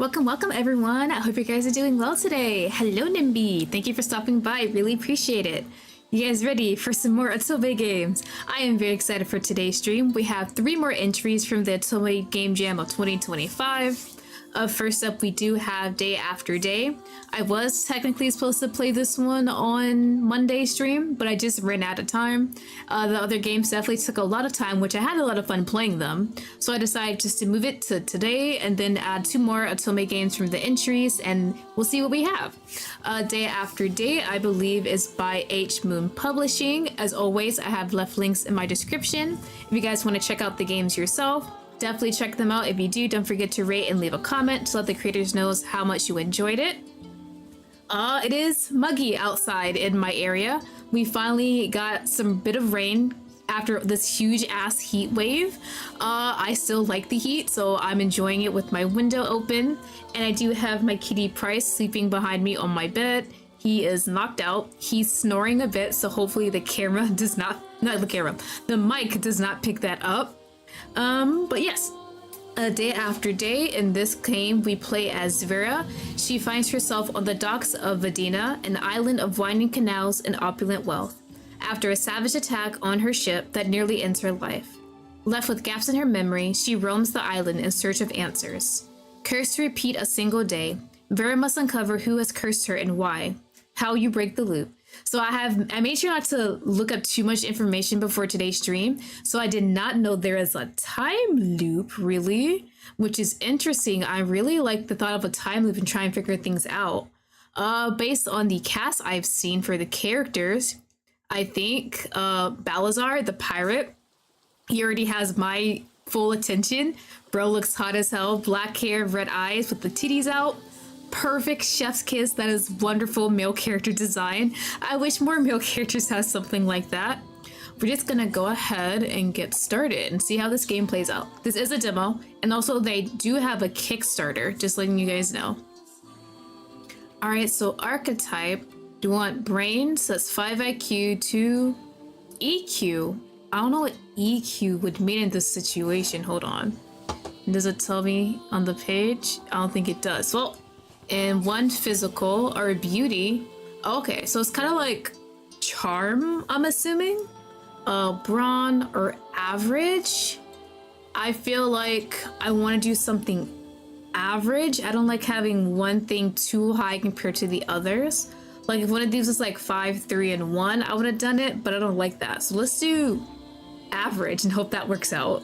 Welcome everyone. I hope you guys are doing well today. Hello Nimby. Thank you for stopping by. Really appreciate it. You guys ready for some more Otome games? I am very excited for today's stream. We have 3 more entries from the Otome Game Jam of 2025. First up, we do have Day After Day. I was technically supposed to play this one on Monday's stream, but I just ran out of time. The other games definitely took a lot of time, which I had a lot of fun playing them. So I decided just to move it to today and then add 2 more Otome games from the entries, and we'll see what we have. Day After Day, I believe, is by H Moon Publishing. As always, I have left links in my description. If you guys want to check out the games yourself, definitely check them out. If you do, don't forget to rate and leave a comment to let the creators know how much you enjoyed it. It is muggy outside in my area. We finally got some bit of rain after this huge ass heat wave. I still like the heat, so I'm enjoying it with my window open. And I do have my kitty Price sleeping behind me on my bed. He is knocked out. He's snoring a bit, so hopefully the camera does not the mic does not pick that up. But yes, Day After Day. In this game, we play as Vera. She finds herself on the docks of Vadina, an island of winding canals and opulent wealth, after a savage attack on her ship that nearly ends her life. Left with gaps in her memory, she roams the island in search of answers. Cursed to repeat a single day, Vera must uncover who has cursed her and why. How you break the loop. So I made sure not to look up too much information before today's stream. So I did not know there is a time loop, really, which is interesting. I really like the thought of a time loop and try and figure things out. Based on the cast I've seen for the characters, I think Balazar, the pirate, he already has my full attention. Bro looks hot as hell, black hair, red eyes with the titties out. Perfect chef's kiss. That is wonderful male character design. I wish more male characters have something like that. We're just gonna go ahead and get started and see how this game plays out. This is a demo, and also they do have a Kickstarter, just letting you guys know. All right, so archetype, do you want brains? That's 5 IQ, 2 EQ. I don't know what EQ would mean in this situation. Hold on. Does it tell me on the page? I don't think it does. Well, and 1 physical or beauty. Okay, so it's kind of like charm, I'm assuming. Brawn or average. I feel like I want to do something average. I don't like having one thing too high compared to the others. Like if one of these was like 5, 3, and 1, I would have done it, but I don't like that. So let's do average and hope that works out.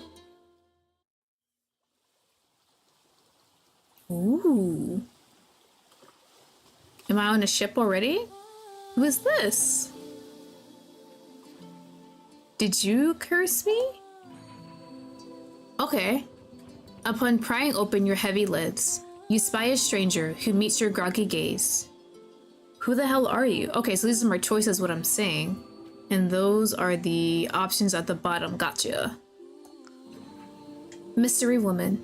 Ooh. Am I on a ship already? Who is this? Did you curse me? Okay. Upon prying open your heavy lids, you spy a stranger who meets your groggy gaze. Who the hell are you? Okay, so these are my choices, what I'm saying. And those are the options at the bottom. Gotcha. Mystery woman.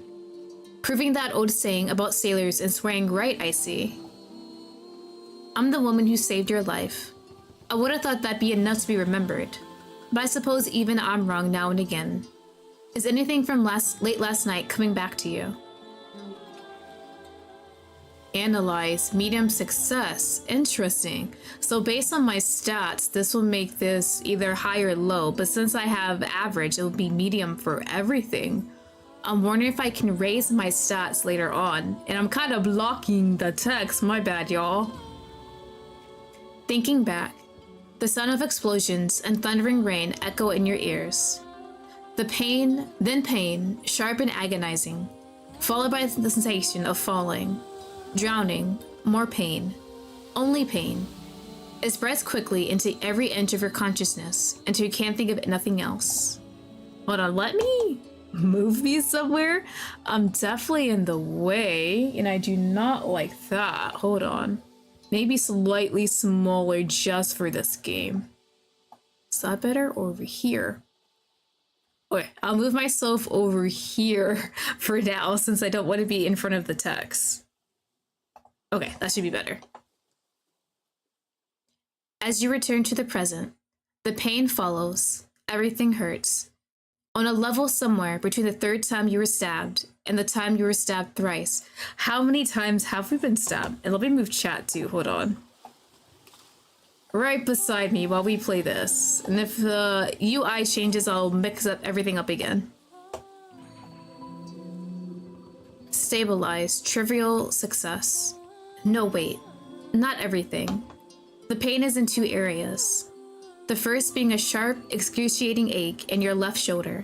Proving that old saying about sailors and swearing right, I see. I'm the woman who saved your life. I would have thought that'd be enough to be remembered, but I suppose even I'm wrong now and again. Is anything from late last night coming back to you? Analyze, medium success. Interesting. So based on my stats, this will make this either high or low, but since I have average, it will be medium for everything. I'm wondering if I can raise my stats later on, and I'm kind of blocking the text. My bad, y'all. Thinking back, the sound of explosions and thundering rain echo in your ears. The pain, then pain, sharp and agonizing, followed by the sensation of falling, drowning, more pain, only pain. It spreads quickly into every inch of your consciousness until you can't think of nothing else. Hold on, let me move me somewhere. I'm definitely in the way, and I do not like that. Hold on. Maybe slightly smaller just for this game. Is that better? Or over here? Okay, I'll move myself over here for now since I don't want to be in front of the text. Okay, that should be better. As you return to the present, the pain follows, everything hurts. On a level somewhere between the third time you were stabbed and the time you were stabbed thrice. How many times have we been stabbed? And let me move chat too, hold on. Right beside me while we play this. And if the UI changes, I'll mix up everything up again. Stabilize, trivial success. No, wait, not everything. The pain is in two areas. The first being a sharp, excruciating ache in your left shoulder.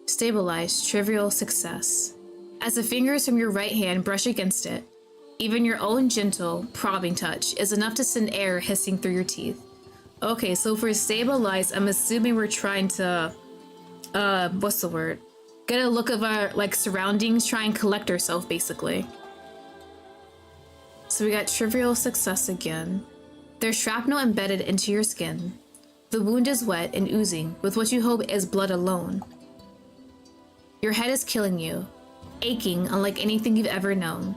Stabilize, trivial success. As the fingers from your right hand brush against it, even your own gentle, probing touch is enough to send air hissing through your teeth. Okay, so for stabilize, I'm assuming we're trying to, what's the word? Get a look of our, like, surroundings, try and collect ourselves, basically. So we got trivial success again. There's shrapnel embedded into your skin. The wound is wet and oozing with what you hope is blood alone. Your head is killing you, aching unlike anything you've ever known.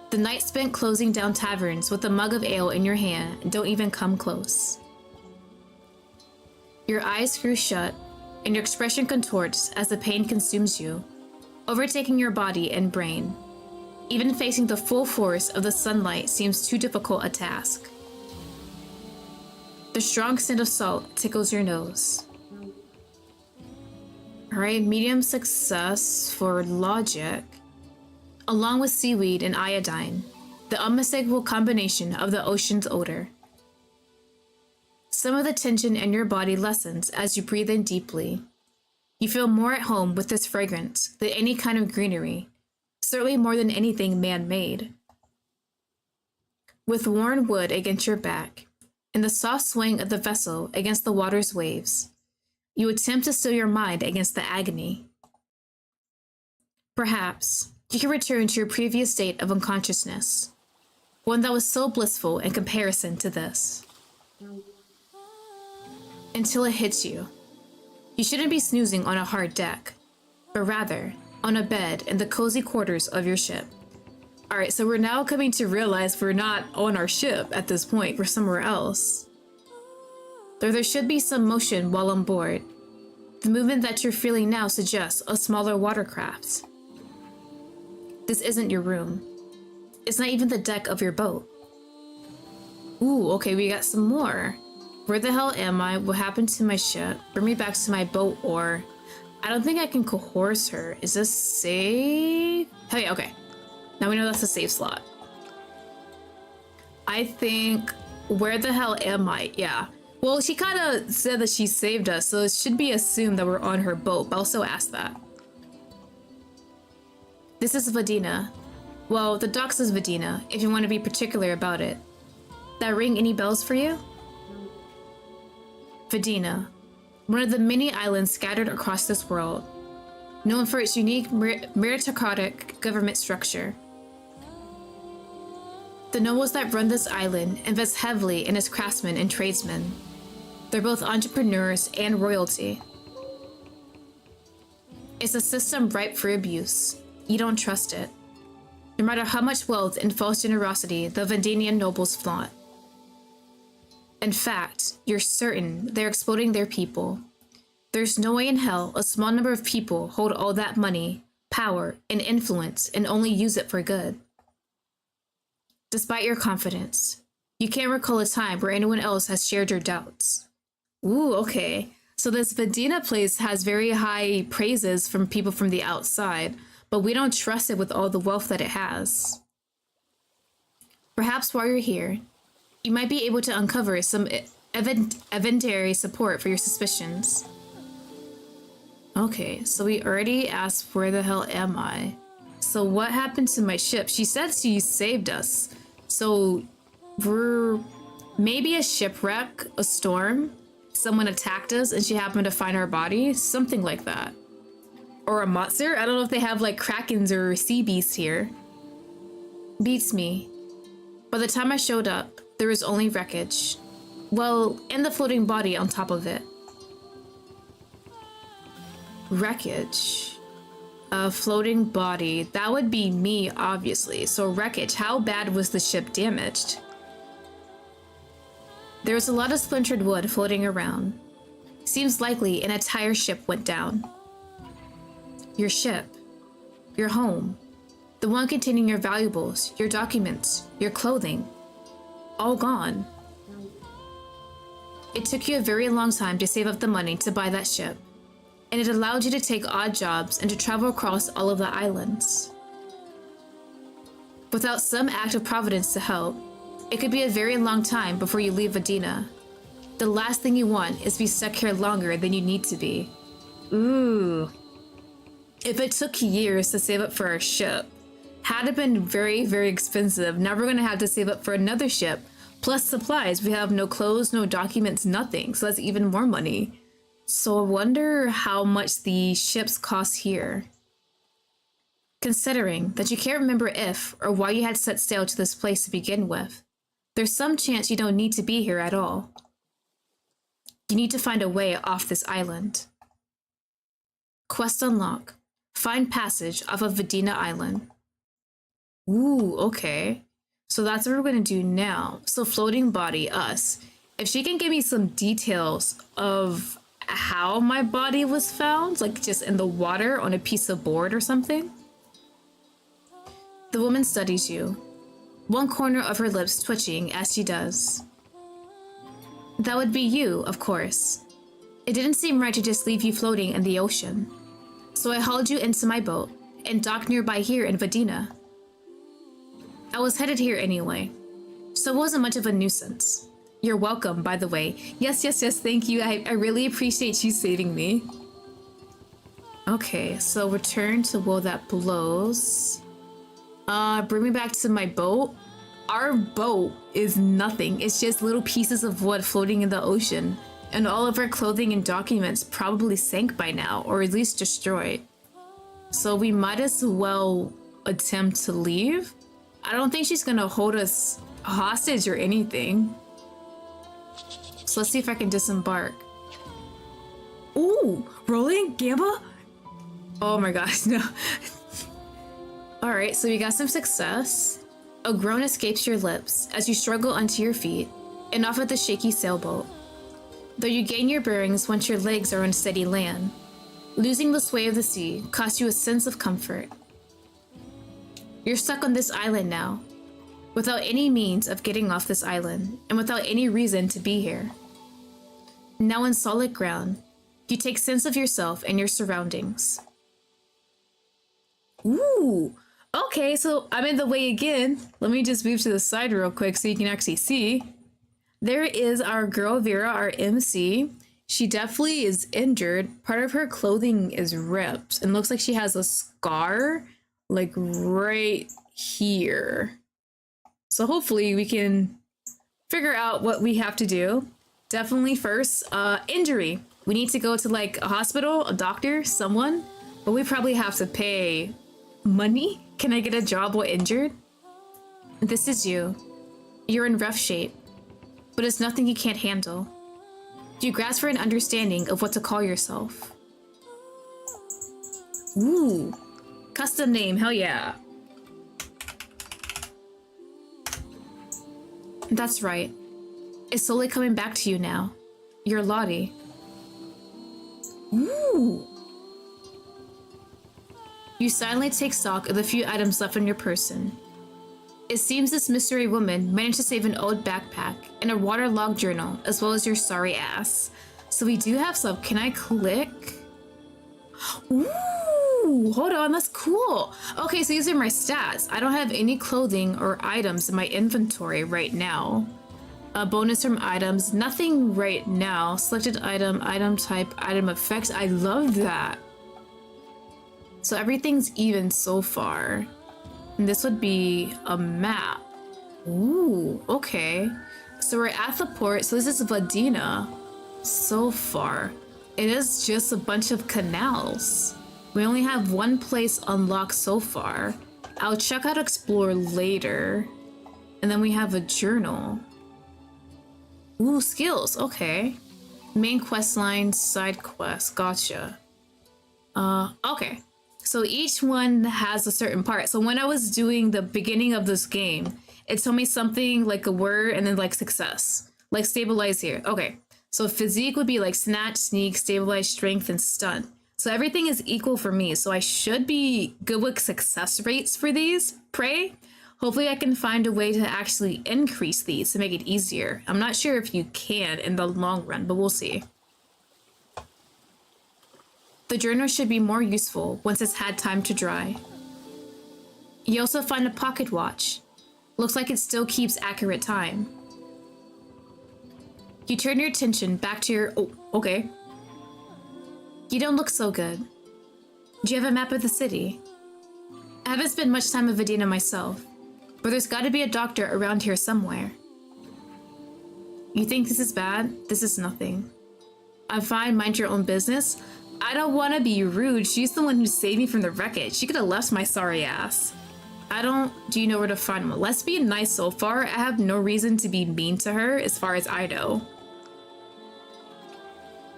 The night spent closing down taverns with a mug of ale in your hand don't even come close. Your eyes screw shut, and your expression contorts as the pain consumes you, overtaking your body and brain. Even facing the full force of the sunlight seems too difficult a task. The strong scent of salt tickles your nose. Alright, medium success for logic. Along with seaweed and iodine, the unmistakable combination of the ocean's odor. Some of the tension in your body lessens as you breathe in deeply. You feel more at home with this fragrance than any kind of greenery, certainly more than anything man-made. With worn wood against your back, and the soft swing of the vessel against the water's waves, you attempt to still your mind against the agony. Perhaps you can return to your previous state of unconsciousness, one that was so blissful in comparison to this. Until it hits you. You shouldn't be snoozing on a hard deck, but rather on a bed in the cozy quarters of your ship. Alright, so we're now coming to realize we're not on our ship at this point, we're somewhere else. Though there should be some motion while on board, the movement that you're feeling now suggests a smaller watercraft. This isn't your room. It's not even the deck of your boat. Ooh, okay, we got some more. Where the hell am I? What happened to my ship? Bring me back to my boat, or... I don't think I can coerce her. Is this safe? Hey, okay. Now we know that's a safe slot. I think... Where the hell am I? Yeah. Well, she kind of said that she saved us, so it should be assumed that we're on her boat, but I'll also ask that. This is Vadina. Well, the dock says Vadina, if you want to be particular about it. That ring any bells for you? Vadina, one of the many islands scattered across this world, known for its unique meritocratic government structure. The nobles that run this island invest heavily in its craftsmen and tradesmen. They're both entrepreneurs and royalty. It's a system ripe for abuse. You don't trust it. No matter how much wealth and false generosity the Vandanian nobles flaunt. In fact, you're certain they're exploiting their people. There's no way in hell a small number of people hold all that money, power, and influence and only use it for good. Despite your confidence, you can't recall a time where anyone else has shared your doubts. Ooh, okay. So this Vadina place has very high praises from people from the outside, but we don't trust it with all the wealth that it has. Perhaps while you're here, you might be able to uncover some evidentiary support for your suspicions. Okay, so we already asked where the hell am I? So what happened to my ship? She said she saved us. So we're maybe a shipwreck, a storm, someone attacked us and she happened to find our body, something like that. Or a monster? I don't know if they have like krakens or sea beasts here. Beats me. By the time I showed up, there was only wreckage. Well, and the floating body on top of it. Wreckage. A floating body. That would be me, obviously. So wreckage. How bad was the ship damaged? There was a lot of splintered wood floating around. Seems likely an entire ship went down. Your ship. Your home. The one containing your valuables, your documents, your clothing. All gone. It took you a very long time to save up the money to buy that ship, and it allowed you to take odd jobs and to travel across all of the islands. Without some act of providence to help, it could be a very long time before you leave Vadina. The last thing you want is to be stuck here longer than you need to be. Ooh. If it took years to save up for our ship, had it been very, very expensive, now we're gonna have to save up for another ship, plus supplies. We have no clothes, no documents, nothing, so that's even more money. So I wonder how much the ships cost here. Considering that you can't remember if or why you had set sail to this place to begin with, there's some chance you don't need to be here at all. You need to find a way off this island. Quest unlock. Find passage off of Vadina Island. Ooh, okay. So that's what we're gonna do now. So floating body, us. If she can give me some details of how my body was found, like just in the water on a piece of board or something. The woman studies you, one corner of her lips twitching as she does. That would be you, of course. It didn't seem right to just leave you floating in the ocean. So I hauled you into my boat and docked nearby here in Vadina. I was headed here anyway, so it wasn't much of a nuisance. You're welcome, by the way. Yes, thank you. I really appreciate you saving me. Okay, so return to Will That Blows. Bring me back to my boat. Our boat is nothing. It's just little pieces of wood floating in the ocean, and all of our clothing and documents probably sank by now, or at least destroyed. So we might as well attempt to leave. I don't think she's gonna hold us hostage or anything. So let's see if I can disembark. Ooh, rolling gamba? Oh my gosh, no. All right, so we got some success. A groan escapes your lips as you struggle onto your feet and off of the shaky sailboat. Though you gain your bearings once your legs are on steady land, losing the sway of the sea costs you a sense of comfort. You're stuck on this island now, without any means of getting off this island, and without any reason to be here. Now in solid ground, you take sense of yourself and your surroundings. Ooh, okay, so I'm in the way again. Let me just move to the side real quick so you can actually see. There is our girl Vera, our MC. She definitely is injured. Part of her clothing is ripped and looks like she has a scar like right here. So hopefully we can figure out what we have to do. Definitely first, injury. We need to go to like a hospital, a doctor, someone, but we probably have to pay money. Can I get a job while injured? This is you. You're in rough shape, but it's nothing you can't handle. You grasp for an understanding of what to call yourself. Ooh, custom name, hell yeah. That's right. It's slowly coming back to you now. You're Lottie. Ooh. You silently take stock of the few items left on your person. It seems this mystery woman managed to save an old backpack and a waterlogged journal, as well as your sorry ass. So we do have some. Can I click? Ooh, hold on, that's cool. Okay, so these are my stats. I don't have any clothing or items in my inventory right now. A bonus from items, nothing right now. Selected item, item type, item effects. I love that. So everything's even so far. And this would be a map. Ooh, okay. So we're at the port. So this is Vadina. So far, it is just a bunch of canals. We only have one place unlocked so far. I'll check out explore later. And then we have a journal. Ooh, skills, okay. Main quest line, side quest, gotcha. Okay. So each one has a certain part. So when I was doing the beginning of this game, it told me something like a word and then like success. Like stabilize here. Okay. So physique would be like snatch, sneak, stabilize, strength, and stunt. So everything is equal for me. So I should be good with success rates for these. Pray. Hopefully I can find a way to actually increase these to make it easier. I'm not sure if you can in the long run, but we'll see. The journal should be more useful once it's had time to dry. You also find a pocket watch. Looks like it still keeps accurate time. You turn your attention back to your... Oh, okay. You don't look so good. Do you have a map of the city? I haven't spent much time with Vidina myself, but there's gotta be a doctor around here somewhere. You think this is bad? This is nothing. I'm fine, mind your own business. I don't want to be rude. She's the one who saved me from the wreckage. She could have left my sorry ass. Do you know where to find one? Let's be nice so far. I have no reason to be mean to her as far as I know.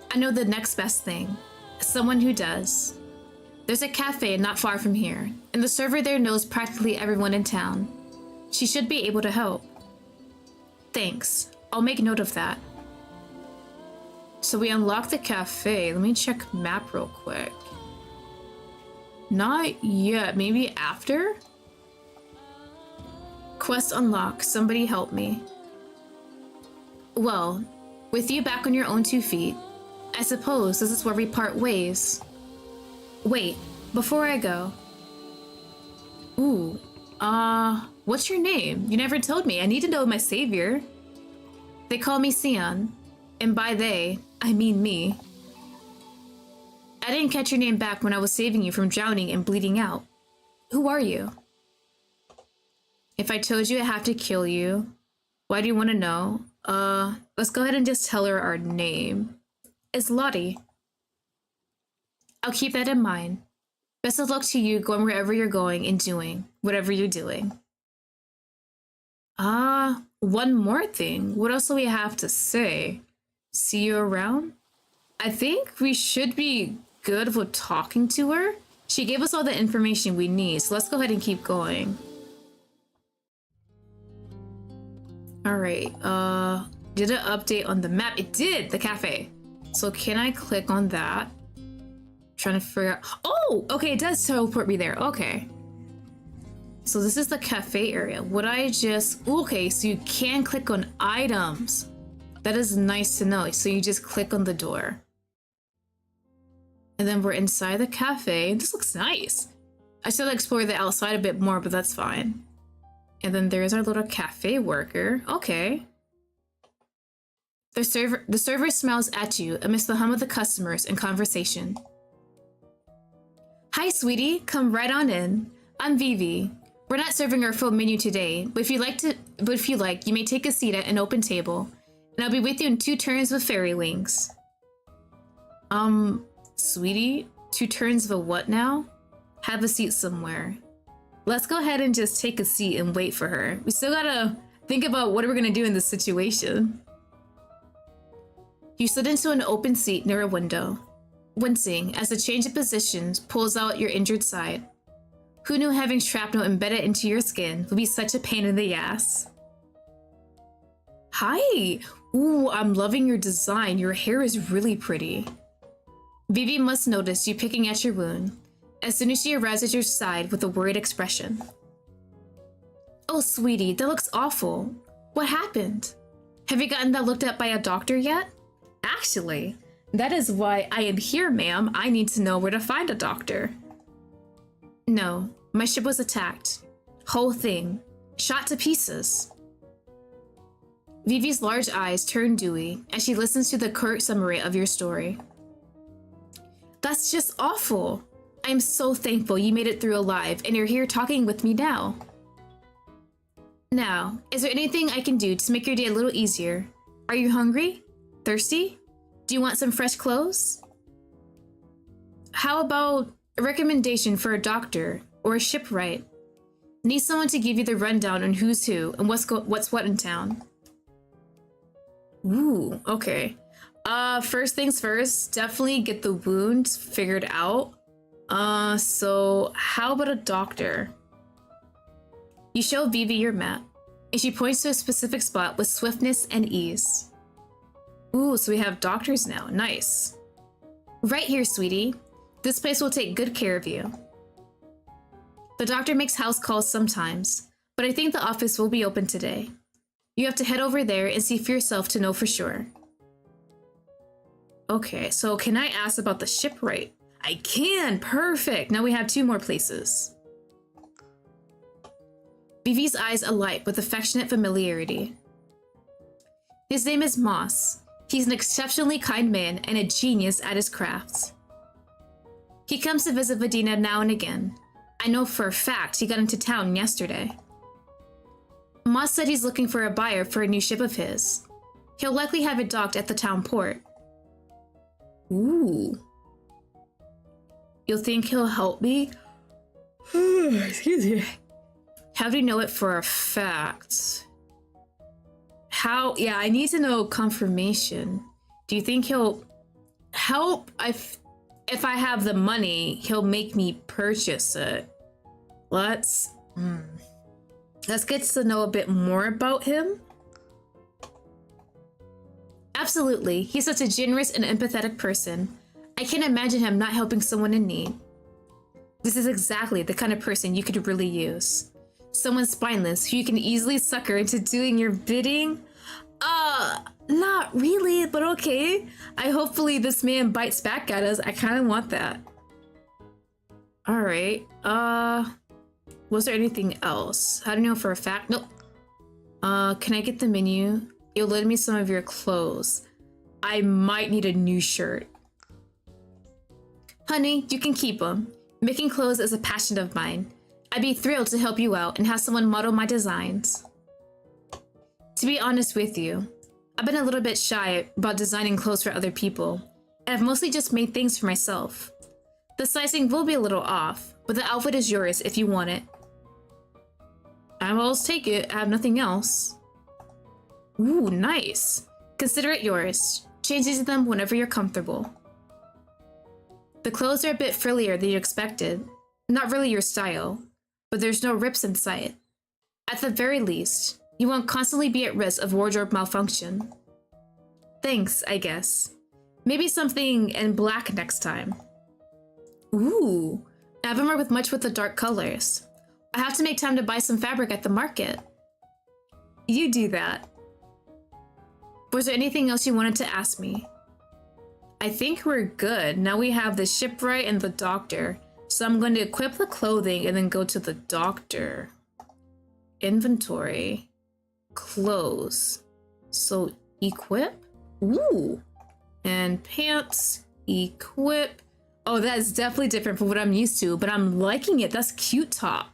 I know the next best thing. Someone who does. There's a cafe not far from here, and the server there knows practically everyone in town. She should be able to help. Thanks. I'll make note of that. So we unlocked the cafe. Let me check map real quick. Not yet. Maybe after? Quest unlocked. Somebody help me. Well, with you back on your own 2 feet, I suppose this is where we part ways. Wait, before I go. Ooh, what's your name? You never told me. I need to know my savior. They call me Sion, and by they, I mean me. I didn't catch your name back when I was saving you from drowning and bleeding out. Who are you? If I told you I have to kill you, why do you want to know? Let's go ahead and just tell her our name. It's Lottie. I'll keep that in mind. Best of luck to you going wherever you're going and doing whatever you're doing. One more thing. What else do we have to say? See you around? I think we should be good with talking to her. She gave us all the information we need, so let's go ahead and keep going. Alright, did it update on the map? It did! The cafe. So can I click on that? Trying to figure out... Oh! Okay, it does teleport me there. Okay. So this is the cafe area. Would I just... Okay, so you can click on items. That is nice to know. So you just click on the door. And then we're inside the cafe. This looks nice. I still explore the outside a bit more, but that's fine. And then there's our little cafe worker. Okay. The server smiles at you amidst the hum of the customers and conversation. Hi, sweetie. Come right on in. I'm Vivi. We're not serving our full menu today, but if you like, you may take a seat at an open table, and I'll be with you in 2 turns with fairy wings. Sweetie, 2 turns of a what now? Have a seat somewhere. Let's go ahead and just take a seat and wait for her. We still gotta think about what we're gonna do in this situation. You slid into an open seat near a window, wincing as the change of positions pulls out your injured side. Who knew having shrapnel embedded into your skin would be such a pain in the ass? Hi! Ooh, I'm loving your design. Your hair is really pretty. Vivi must notice you picking at your wound as soon as she arrives at your side with a worried expression. Oh, sweetie, that looks awful. What happened? Have you gotten that looked at by a doctor yet? Actually, that is why I am here, ma'am. I need to know where to find a doctor. No, my ship was attacked. Whole thing. Shot to pieces. Vivi's large eyes turn dewy as she listens to the curt summary of your story. That's just awful. I'm so thankful you made it through alive and you're here talking with me now. Now, is there anything I can do to make your day a little easier? Are you hungry? Thirsty? Do you want some fresh clothes? How about a recommendation for a doctor or a shipwright? Need someone to give you the rundown on who's who and what's what in town. Ooh, okay. First things first, definitely get the wounds figured out. So how about a doctor? You show Vivi your map, and she points to a specific spot with swiftness and ease. Ooh, so we have doctors now. Nice. Right here, sweetie. This place will take good care of you. The doctor makes house calls sometimes, but I think the office will be open today. You have to head over there and see for yourself to know for sure. Okay, so can I ask about the shipwright? I can! Perfect! Now we have 2 more places. Vivi's eyes alight with affectionate familiarity. His name is Moss. He's an exceptionally kind man and a genius at his crafts. He comes to visit Vadina now and again. I know for a fact he got into town yesterday. Moss said he's looking for a buyer for a new ship of his. He'll likely have it docked at the town port. Ooh. You'll think he'll help me? Excuse me. How do you know it for a fact? How? Yeah, I need to know confirmation. Do you think he'll help? If I have the money, he'll make me purchase it. Let's get to know a bit more about him. Absolutely, he's such a generous and empathetic person. I can't imagine him not helping someone in need. This is exactly the kind of person you could really use. Someone spineless who you can easily sucker into doing your bidding. Not really, but okay. Hopefully this man bites back at us. I kind of want that. All right. Was there anything else? How do you know for a fact? Nope. Can I get the menu? You'll lend me some of your clothes. I might need a new shirt. Honey, you can keep them. Making clothes is a passion of mine. I'd be thrilled to help you out and have someone model my designs. To be honest with you, I've been a little bit shy about designing clothes for other people, and I've mostly just made things for myself. The sizing will be a little off, but the outfit is yours if you want it. I will always take it. I have nothing else. Ooh, nice. Consider it yours. Change into them whenever you're comfortable. The clothes are a bit frillier than you expected. Not really your style, but there's no rips in sight. At the very least, you won't constantly be at risk of wardrobe malfunction. Thanks, I guess. Maybe something in black next time. Ooh, I haven't worked much with the dark colors. I have to make time to buy some fabric at the market. You do that. Was there anything else you wanted to ask me? I think we're good. Now we have the shipwright and the doctor. So I'm going to equip the clothing and then go to the doctor. Inventory. Clothes. So equip? Ooh. And pants. Equip. Oh, that is definitely different from what I'm used to, but I'm liking it. That's cute top.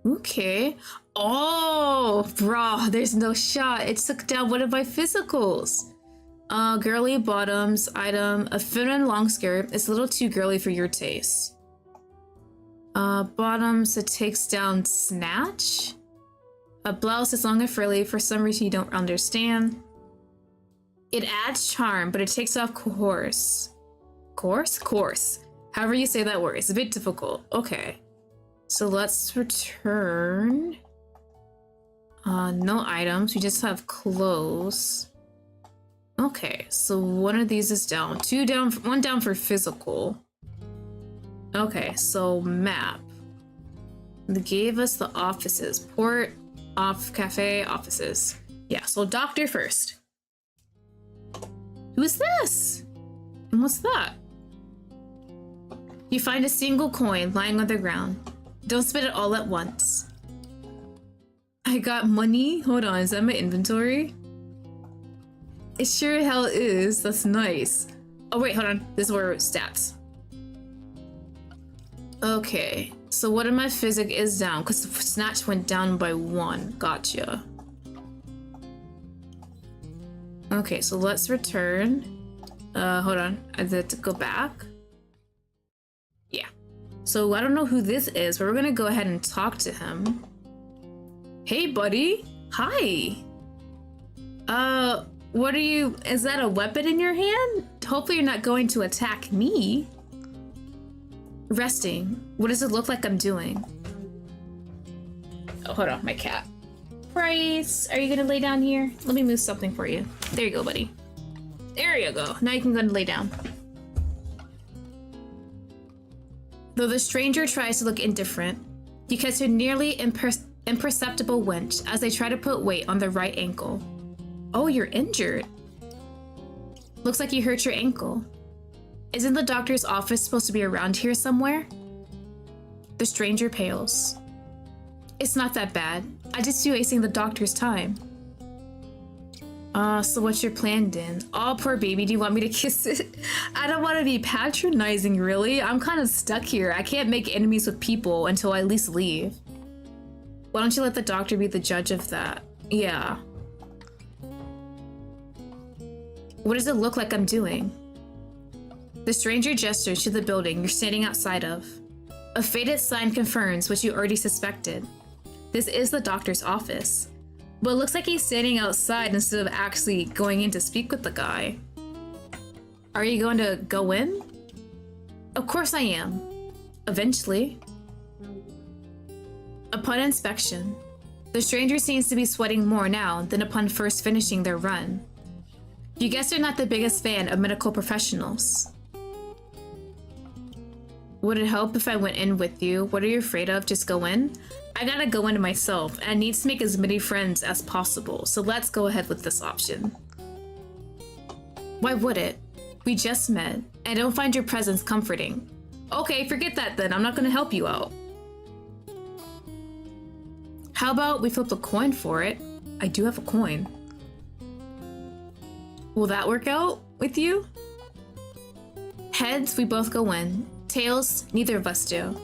Okay. Oh, bro, there's no shot. It took down one of my physicals. Girly bottoms, item, a feminine long skirt. It's a little too girly for your taste. Bottoms, it takes down snatch. A blouse is long and frilly for some reason you don't understand. It adds charm, but it takes off coarse. Coarse? Coarse. However you say that word. It's a bit difficult. Okay. So let's return. No items. We just have clothes. Okay, so one of these is down. 2 down, 1 down for physical. Okay, so map. They gave us the offices. Port, off, cafe, offices. Yeah, so doctor first. Who's this? And what's that? You find a single coin lying on the ground. Don't spend it all at once. I got money? Hold on, is that my inventory? It sure hell is. That's nice. Oh wait, hold on. This is where stats. Okay, so what of my physic is down? Because the snatch went down by 1. Gotcha. Okay, so let's return. Hold on. I have to go back. Yeah. So I don't know who this is, but we're gonna go ahead and talk to him. Hey, buddy. Hi. What are you? Is that a weapon in your hand? Hopefully you're not going to attack me. Resting. What does it look like I'm doing? Oh, hold on, my cat. Bryce, are you gonna lay down here? Let me move something for you. There you go, buddy. There you go. Now you can go and lay down. Though the stranger tries to look indifferent, you catch a nearly imperceptible winch as they try to put weight on the right ankle. Oh, you're injured. Looks like you hurt your ankle. Isn't the doctor's office supposed to be around here somewhere? The stranger pales. It's not that bad. I just see wasting the doctor's time. So what's your plan, then? Oh, poor baby, do you want me to kiss it? I don't want to be patronizing, really. I'm kind of stuck here. I can't make enemies with people until I at least leave. Why don't you let the doctor be the judge of that? Yeah. What does it look like I'm doing? The stranger gestures to the building you're standing outside of. A faded sign confirms what you already suspected. This is the doctor's office, but it looks like he's standing outside instead of actually going in to speak with the guy. Are you going to go in? Of course I am. Eventually. Upon inspection, the stranger seems to be sweating more now than upon first finishing their run. You guess they're not the biggest fan of medical professionals. Would it help if I went in with you? What are you afraid of? Just go in? I gotta go in myself, and I need to make as many friends as possible, so let's go ahead with this option. Why would it? We just met, and I don't find your presence comforting. Okay, forget that then. I'm not gonna help you out. How about we flip a coin for it? I do have a coin. Will that work out with you? Heads, we both go in. Tails, neither of us do.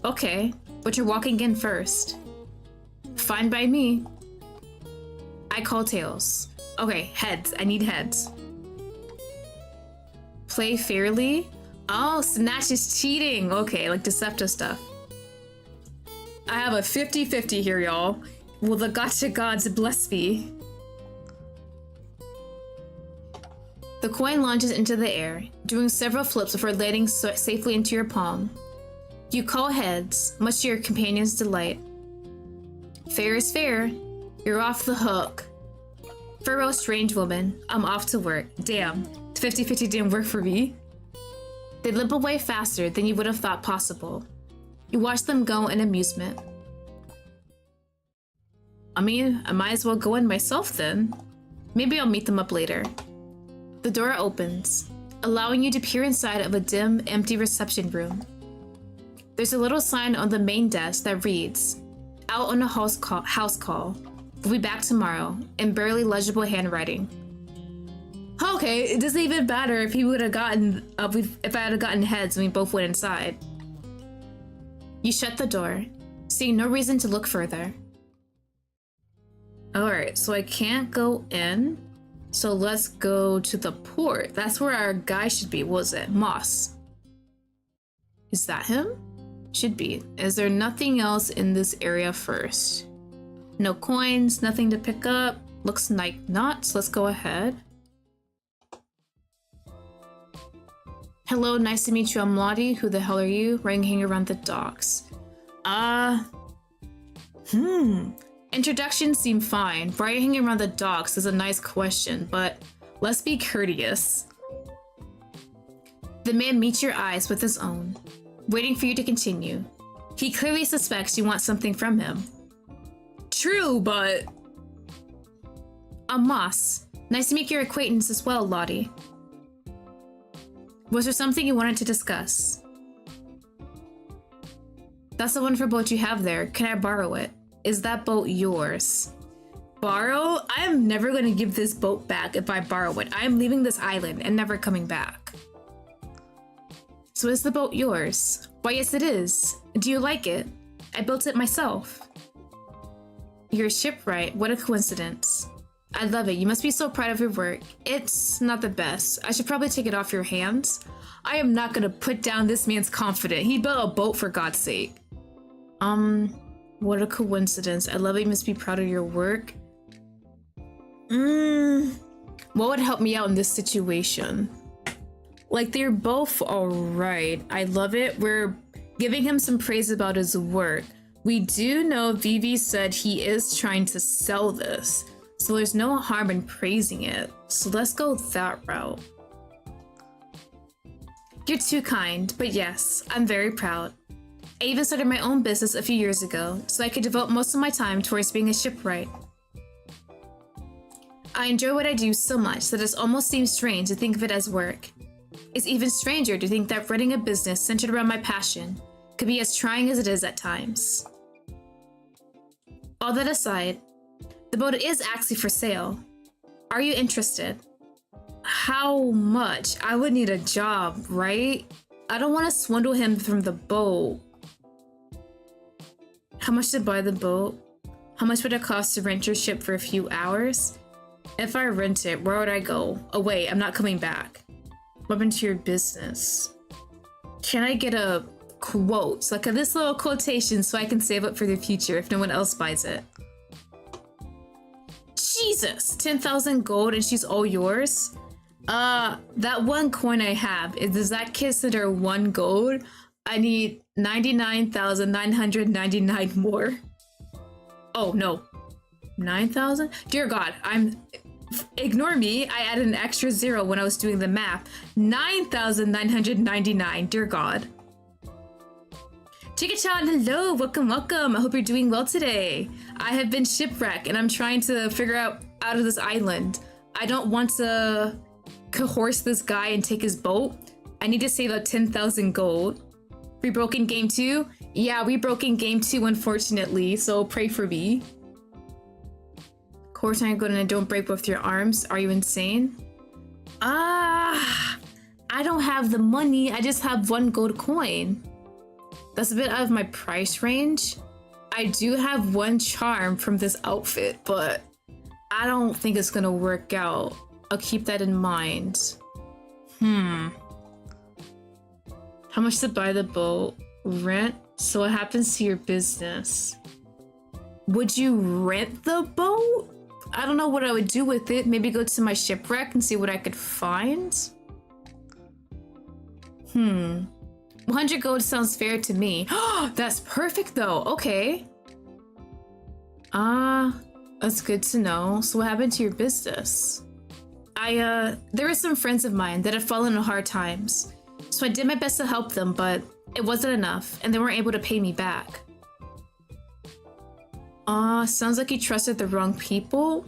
Okay, but you're walking in first. Fine by me. I call tails. Okay, heads. I need heads. Play fairly? Oh, Snatch is cheating. Okay, like deceptive stuff. I have a 50-50 here, y'all. Will the gotcha gods bless me? The coin launches into the air, doing several flips before landing safely into your palm. You call heads, much to your companion's delight. Fair is fair. You're off the hook. Farewell, strange woman. I'm off to work. Damn, 50-50 didn't work for me. They limp away faster than you would have thought possible. You watch them go in amusement. I mean, I might as well go in myself then. Maybe I'll meet them up later. The door opens, allowing you to peer inside of a dim, empty reception room. There's a little sign on the main desk that reads, "Out on a house call. We'll be back tomorrow," in barely legible handwriting. Okay, it doesn't even matter if he would have gotten if I had gotten heads and we both went inside. You shut the door, seeing no reason to look further. Alright, so I can't go in. So let's go to the port. That's where our guy should be. What was it? Moss. Is that him? Should be. Is there nothing else in this area first? No coins, nothing to pick up. Looks like not, so let's go ahead. Hello, nice to meet you. I'm Lottie. Who the hell are you? Hanging around the docks. Introductions seem fine. Why hanging around the docks is a nice question, but let's be courteous. The man meets your eyes with his own, waiting for you to continue. He clearly suspects you want something from him. True, but... I'm Moss. Nice to make your acquaintance as well, Lottie. Was there something you wanted to discuss? That's the wonderful boat you have there. Can I borrow it? Is that boat yours? Borrow? I am never going to give this boat back if I borrow it. I am leaving this island and never coming back. So is the boat yours? Why, yes it is. Do you like it? I built it myself. You're shipwright. What a coincidence. I love it. You must be so proud of your work. It's not the best. I should probably take it off your hands. I am not going to put down this man's confidence. He built a boat for God's sake. What a coincidence. I love it. You must be proud of your work. What would help me out in this situation? Like, they're both alright. I love it. We're giving him some praise about his work. We do know Vivi said he is trying to sell this, so there's no harm in praising it. So let's go that route. You're too kind, but yes, I'm very proud. I even started my own business a few years ago, so I could devote most of my time towards being a shipwright. I enjoy what I do so much that it almost seems strange to think of it as work. It's even stranger to think that running a business centered around my passion could be as trying as it is at times. All that aside, the boat is actually for sale. Are you interested? How much? I would need a job, right? I don't want to swindle him from the boat. How much to buy the boat? How much would it cost to rent your ship for a few hours? If I rent it, where would I go? Oh wait, I'm not coming back. What happened to your business? Can I get a quote? Like this little quotation so I can save up for the future if no one else buys it. Jesus! 10,000 gold and she's all yours? That one coin I have, does that consider 1 gold? I need 99,999 more. Oh no. 9,000? Dear God, ignore me. I added an extra 0 when I was doing the math. 9,999, dear God. Chica-chan, hello, welcome, welcome. I hope you're doing well today. I have been shipwrecked and I'm trying to figure out of this island. I don't want to coerce this guy and take his boat. I need to save up 10,000 gold. We broke in game 2? Yeah, we broke in game 2, unfortunately, so pray for me. Of course I'm going to don't break both your arms. Are you insane? I don't have the money. I just have 1 gold coin. That's a bit out of my price range. I do have 1 charm from this outfit, but I don't think it's gonna work out. I'll keep that in mind. How much to buy the boat? Rent? So what happens to your business? Would you rent the boat? I don't know what I would do with it. Maybe go to my shipwreck and see what I could find. 100 gold sounds fair to me. That's perfect though. Okay. That's good to know. So what happened to your business? There were some friends of mine that had fallen in hard times. So I did my best to help them, but it wasn't enough and they weren't able to pay me back. Sounds like he trusted the wrong people.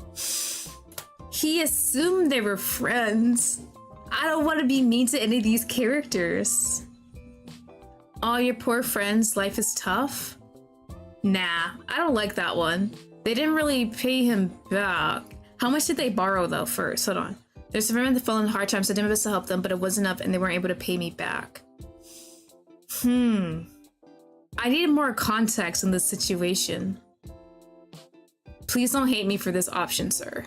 He assumed they were friends. I don't want to be mean to any of these characters. Oh, your poor friend's life is tough? Nah, I don't like that one. They didn't really pay him back. How much did they borrow though first? Hold on. There's some women that fell in hard times, so I did my best to help them, but it wasn't enough and they weren't able to pay me back. I need more context in this situation. Please don't hate me for this option, sir.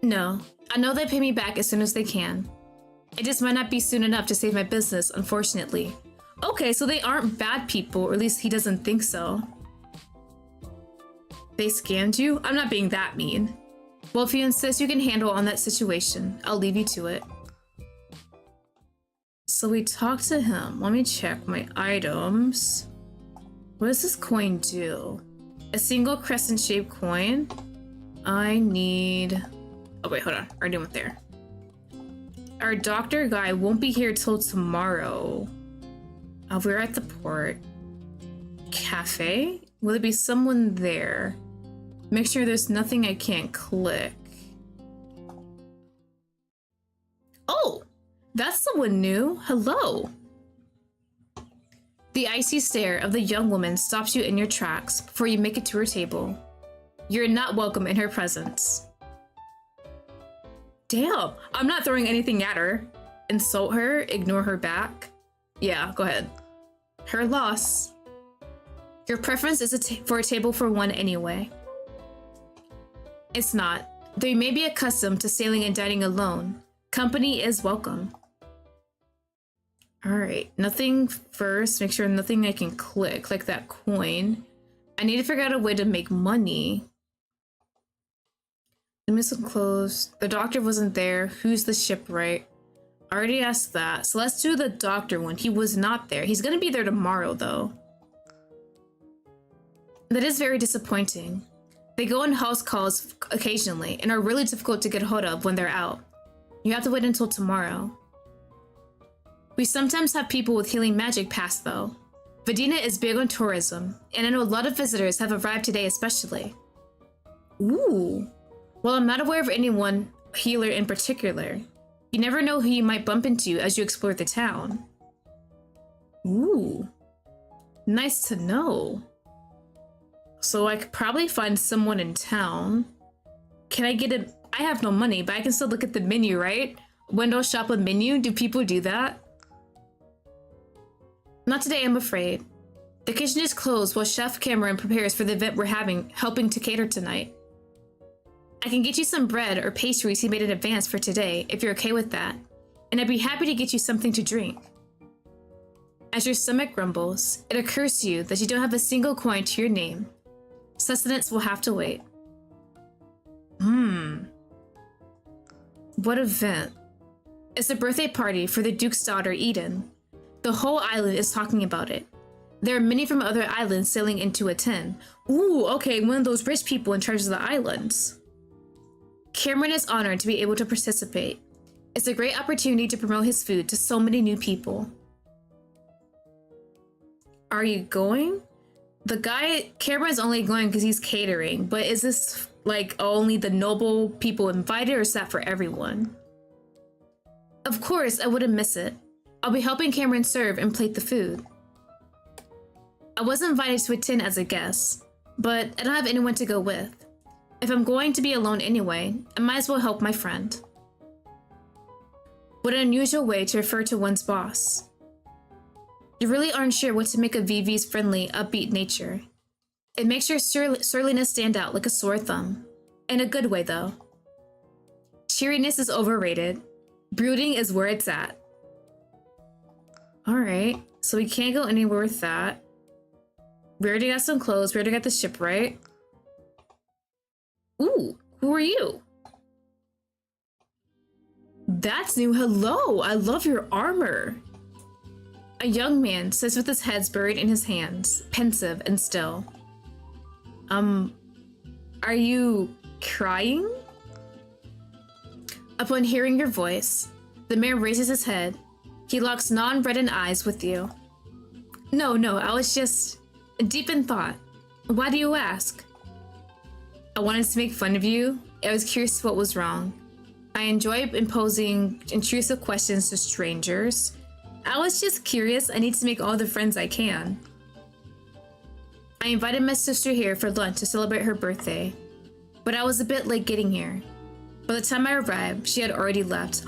No, I know they pay me back as soon as they can. It just might not be soon enough to save my business, unfortunately. Okay, so they aren't bad people, or at least he doesn't think so. They scammed you? I'm not being that mean. Well, if you insist you can handle on that situation, I'll leave you to it. So we talked to him. Let me check my items. What does this coin do? A single crescent-shaped coin. I need... Oh wait, hold on. I already went there. Our doctor guy won't be here till tomorrow. We're at the port. Cafe? Will there be someone there? Make sure there's nothing I can't click. Oh! That's someone new. Hello. The icy stare of the young woman stops you in your tracks before you make it to her table. You're not welcome in her presence. Damn, I'm not throwing anything at her. Insult her, ignore her back. Yeah, go ahead. Her loss. Your preference is for a table for 1 anyway. It's not. Though you may be accustomed to sailing and dining alone, company is welcome. Alright, nothing first. Make sure nothing I can click, like that coin. I need to figure out a way to make money. The missile closed. The doctor wasn't there. Who's the shipwright? I already asked that. So let's do the doctor one. He was not there. He's gonna be there tomorrow though. That is very disappointing. They go on house calls occasionally and are really difficult to get hold of when they're out. You have to wait until tomorrow. We sometimes have people with healing magic pass though. Vedina is big on tourism, and I know a lot of visitors have arrived today especially. Ooh. Well, I'm not aware of anyone healer in particular. You never know who you might bump into as you explore the town. Ooh. Nice to know. So I could probably find someone in town. Can I get a... I have no money, but I can still look at the menu, right? Window shop a menu? Do people do that? Not today, I'm afraid. The kitchen is closed while Chef Cameron prepares for the event we're having, helping to cater tonight. I can get you some bread or pastries he made in advance for today, if you're okay with that. And I'd be happy to get you something to drink. As your stomach grumbles, it occurs to you that you don't have a single coin to your name. Sustenance will have to wait. What event? It's a birthday party for the Duke's daughter, Eden. The whole island is talking about it. There are many from other islands sailing in to attend. Ooh, okay, one of those rich people in charge of the islands. Cameron is honored to be able to participate. It's a great opportunity to promote his food to so many new people. Are you going? The guy, Cameron's only going because he's catering, but is this like only the noble people invited or is that for everyone? Of course, I wouldn't miss it. I'll be helping Cameron serve and plate the food. I was invited to attend as a guest, but I don't have anyone to go with. If I'm going to be alone anyway, I might as well help my friend. What an unusual way to refer to one's boss. You really aren't sure what to make of Vivi's friendly, upbeat nature. It makes your surliness stand out like a sore thumb. In a good way, though. Cheeriness is overrated. Brooding is where it's at. Alright, so we can't go anywhere with that. We already got some clothes, we already got the ship, right? Ooh, who are you? That's new. Hello, I love your armor. A young man sits with his head buried in his hands, pensive and still. Are you crying? Upon hearing your voice, the man raises his head. He locks non-reddened eyes with you. No, I was just deep in thought. Why do you ask? I wanted to make fun of you. I was curious what was wrong. I enjoy imposing intrusive questions to strangers. I was just curious. I need to make all the friends I can. I invited my sister here for lunch to celebrate her birthday, but I was a bit late getting here. By the time I arrived, she had already left.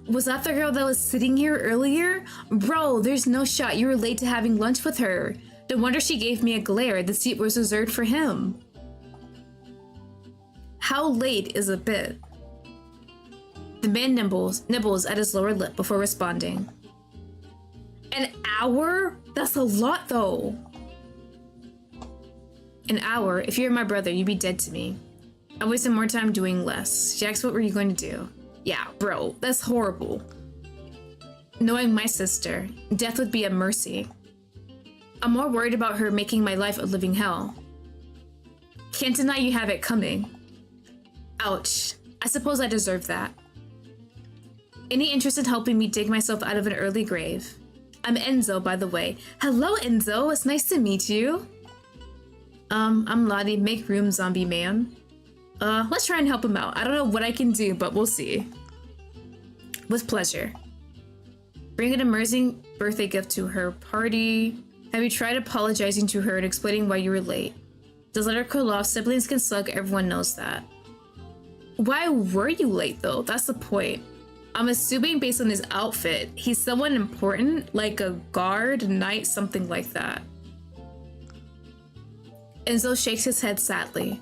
Was that the girl that was sitting here earlier? Bro, there's no shot you were late to having lunch with her. No wonder she gave me a glare. The seat was reserved for him. How late is a bit? The man nibbles at his lower lip before responding. An hour? That's a lot though. An hour? If you were my brother, you'd be dead to me. I wasted more time doing less. She asked, what were you going to do? Yeah, bro, that's horrible. Knowing my sister, death would be a mercy. I'm more worried about her making my life a living hell. Can't deny you have it coming. Ouch. I suppose I deserve that. Any interest in helping me dig myself out of an early grave? I'm Enzo, by the way. Hello, Enzo. It's nice to meet you. I'm Lottie. Make room, zombie man. Let's try and help him out. I don't know what I can do, but we'll see. With pleasure. Bring an amazing birthday gift to her party. Have you tried apologizing to her and explaining why you were late? Just let her cool off. Siblings can suck. Everyone knows that. Why were you late, though? That's the point. I'm assuming based on his outfit, he's someone important, like a guard, knight, something like that. Enzo shakes his head sadly.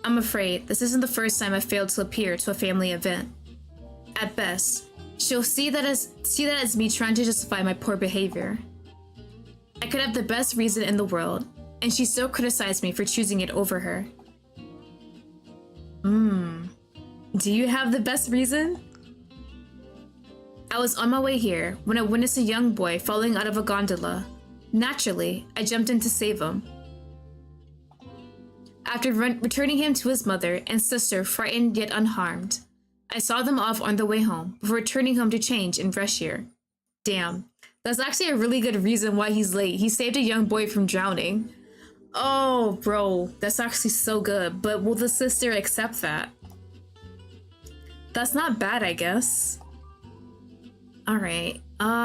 I'm afraid this isn't the first time I've failed to appear to a family event. At best, she'll see that as me trying to justify my poor behavior. I could have the best reason in the world, and she still criticized me for choosing it over her. Do you have the best reason? I was on my way here when I witnessed a young boy falling out of a gondola. Naturally, I jumped in to save him. after returning him to his mother and sister frightened yet unharmed. I saw them off on the way home before returning home to change and rush here. Damn, that's actually a really good reason why he's late. He saved a young boy from drowning. Oh, bro, that's actually so good, but will the sister accept that? That's not bad, I guess. Alright,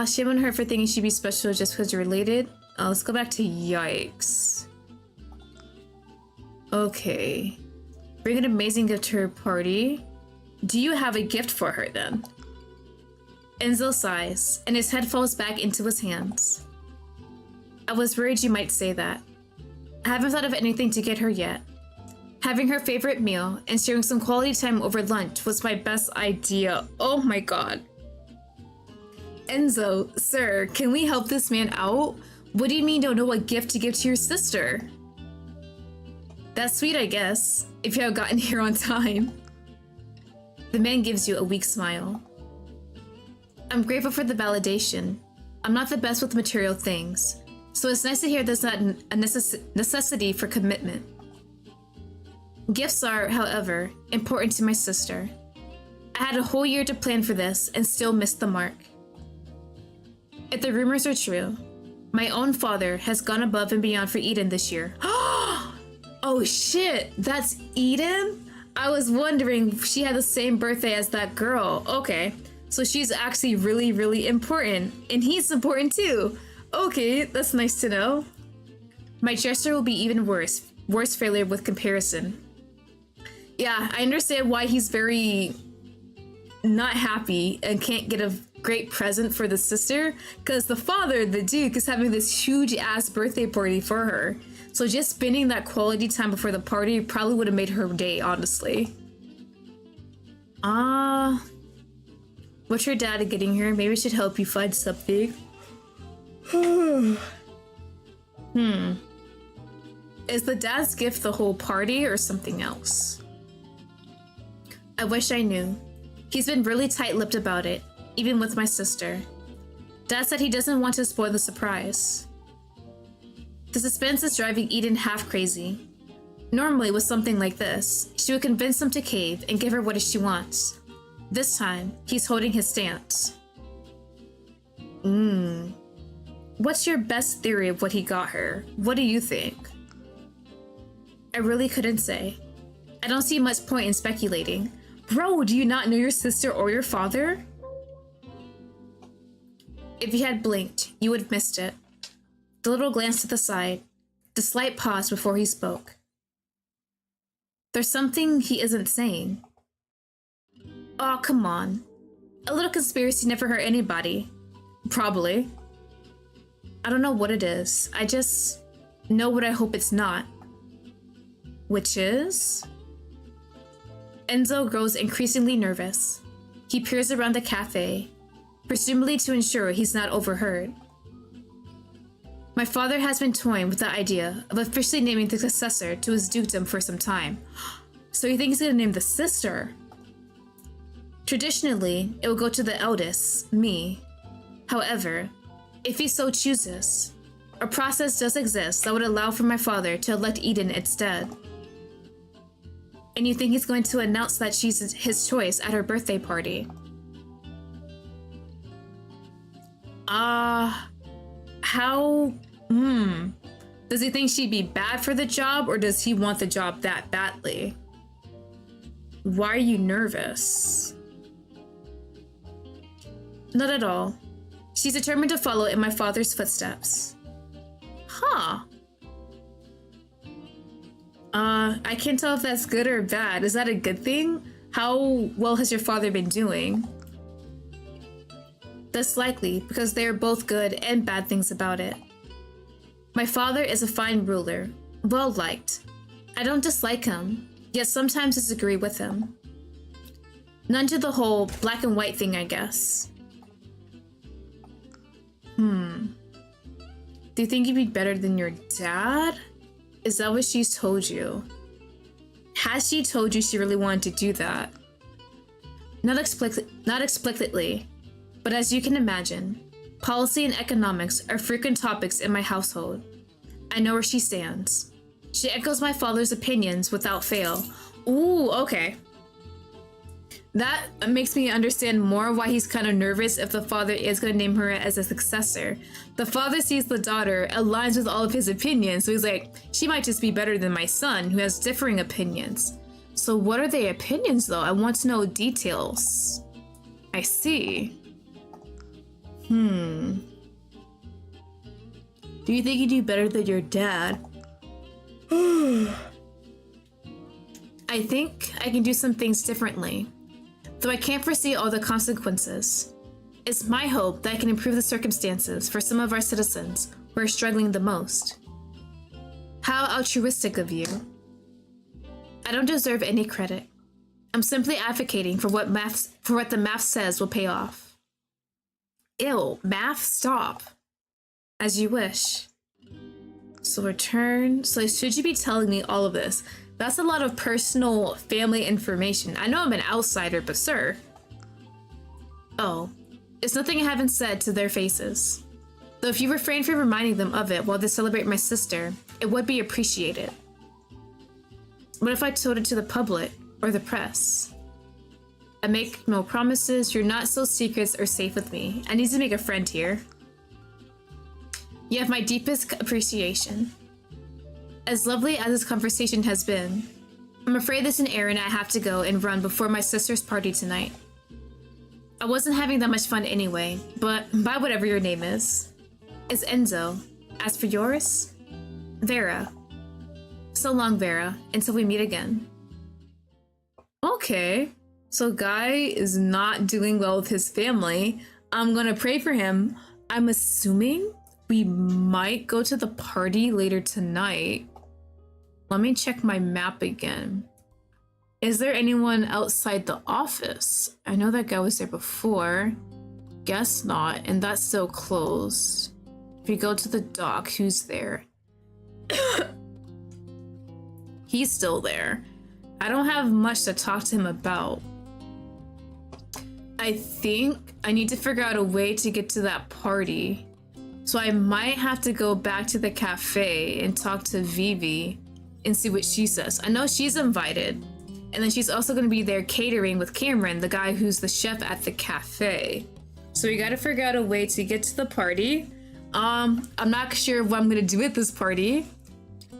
shame on her for thinking she'd be special just because you're related. Let's go back to yikes. Okay. Bring an amazing gift to her party. Do you have a gift for her then? Enzo sighs, and his head falls back into his hands. I was worried you might say that. I haven't thought of anything to get her yet. Having her favorite meal and sharing some quality time over lunch was my best idea. Oh my god. Enzo, sir, can we help this man out? What do you mean you don't know what gift to give to your sister? That's sweet, I guess, if you have gotten here on time. The man gives you a weak smile. I'm grateful for the validation. I'm not the best with material things, so it's nice to hear there's not a necessity for commitment. Gifts are, however, important to my sister. I had a whole year to plan for this and still missed the mark. If the rumors are true, my own father has gone above and beyond for Eden this year. Oh shit, that's Eden? I was wondering if she had the same birthday as that girl. Okay, so she's actually really, really important. And he's important too. Okay, that's nice to know. My gesture will be even worse. Worse failure with comparison. Yeah, I understand why he's very not happy and can't get a great present for the sister, because the father, the Duke, is having this huge ass birthday party for her. So just spending that quality time before the party probably would have made her day, honestly. What's your dad getting here? Maybe I should help you find something. Is the dad's gift the whole party or something else? I wish I knew. He's been really tight-lipped about it, even with my sister. Dad said he doesn't want to spoil the surprise. The suspense is driving Eden half crazy. Normally, with something like this, she would convince him to cave and give her what she wants. This time, he's holding his stance. What's your best theory of what he got her? What do you think? I really couldn't say. I don't see much point in speculating. Bro, do you not know your sister or your father? If you had blinked, you would have missed it. The little glance to the side, the slight pause before he spoke. There's something he isn't saying. Aw, come on. A little conspiracy never hurt anybody. Probably. I don't know what it is. I just know what I hope it's not. Which is? Enzo grows increasingly nervous. He peers around the cafe, presumably to ensure he's not overheard. My father has been toying with the idea of officially naming the successor to his dukedom for some time. So you think he's gonna name the sister? Traditionally, it will go to the eldest, me. However, if he so chooses, a process does exist that would allow for my father to elect Eden instead. And you think he's going to announce that she's his choice at her birthday party? How? Does he think she'd be bad for the job, or does he want the job that badly? Why are you nervous? Not at all. She's determined to follow in my father's footsteps. Huh. I can't tell if that's good or bad. Is that a good thing? How well has your father been doing? That's likely, because they are both good and bad things about it. My father is a fine ruler, well liked. I don't dislike him, yet sometimes disagree with him. None to the whole black and white thing, I guess. Do you think you'd be better than your dad? Is that what she's told you? Has she told you she really wanted to do that? Not explicitly, but as you can imagine, policy and economics are frequent topics in my household. I know where she stands. She echoes my father's opinions without fail. Ooh, okay. That makes me understand more why he's kind of nervous if the father is going to name her as a successor. The father sees the daughter aligns with all of his opinions, so he's like, she might just be better than my son, who has differing opinions. So what are their opinions, though? I want to know details. I see. Do you think you do better than your dad? I think I can do some things differently, though I can't foresee all the consequences. It's my hope that I can improve the circumstances for some of our citizens who are struggling the most. How altruistic of you. I don't deserve any credit. I'm simply advocating for what the math says will pay off. Ew, math, stop. As you wish. So return. So should you be telling me all of this? That's a lot of personal family information. I know I'm an outsider, but sir. Oh, it's nothing I haven't said to their faces. Though if you refrain from reminding them of it while they celebrate my sister, it would be appreciated. What if I told it to the public or the press? I make no promises. You're not so secrets or safe with me. I need to make a friend here. You have my deepest appreciation. As lovely as this conversation has been, I'm afraid there's an errand I have to go and run before my sister's party tonight. I wasn't having that much fun anyway, but by whatever your name is. It's Enzo. As for yours? Vera. So long, Vera, until we meet again. Okay, so Guy is not doing well with his family. I'm gonna pray for him. I'm assuming we might go to the party later tonight. Let me check my map again. Is there anyone outside the office? I know that guy was there before. Guess not, and that's still closed. If we go to the dock, who's there? He's still there. I don't have much to talk to him about. I think I need to figure out a way to get to that party. So I might have to go back to the cafe and talk to Vivi and see what she says. I know she's invited. And then she's also going to be there catering with Cameron, the guy who's the chef at the cafe. So we got to figure out a way to get to the party. I'm not sure what I'm going to do at this party.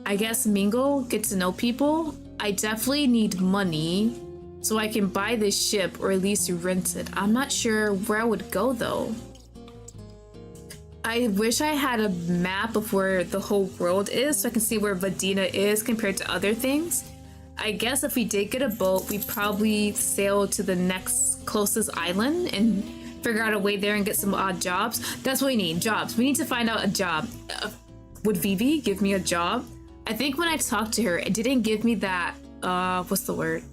I guess mingle, get to know people. I definitely need money so I can buy this ship or at least rent it. I'm not sure where I would go though. I wish I had a map of where the whole world is so I can see where Vadina is compared to other things. I guess if we did get a boat, we'd probably sail to the next closest island and figure out a way there and get some odd jobs. That's what we need, jobs. We need to find out a job. Would Vivi give me a job? I think when I talked to her, it didn't give me that, what's the word?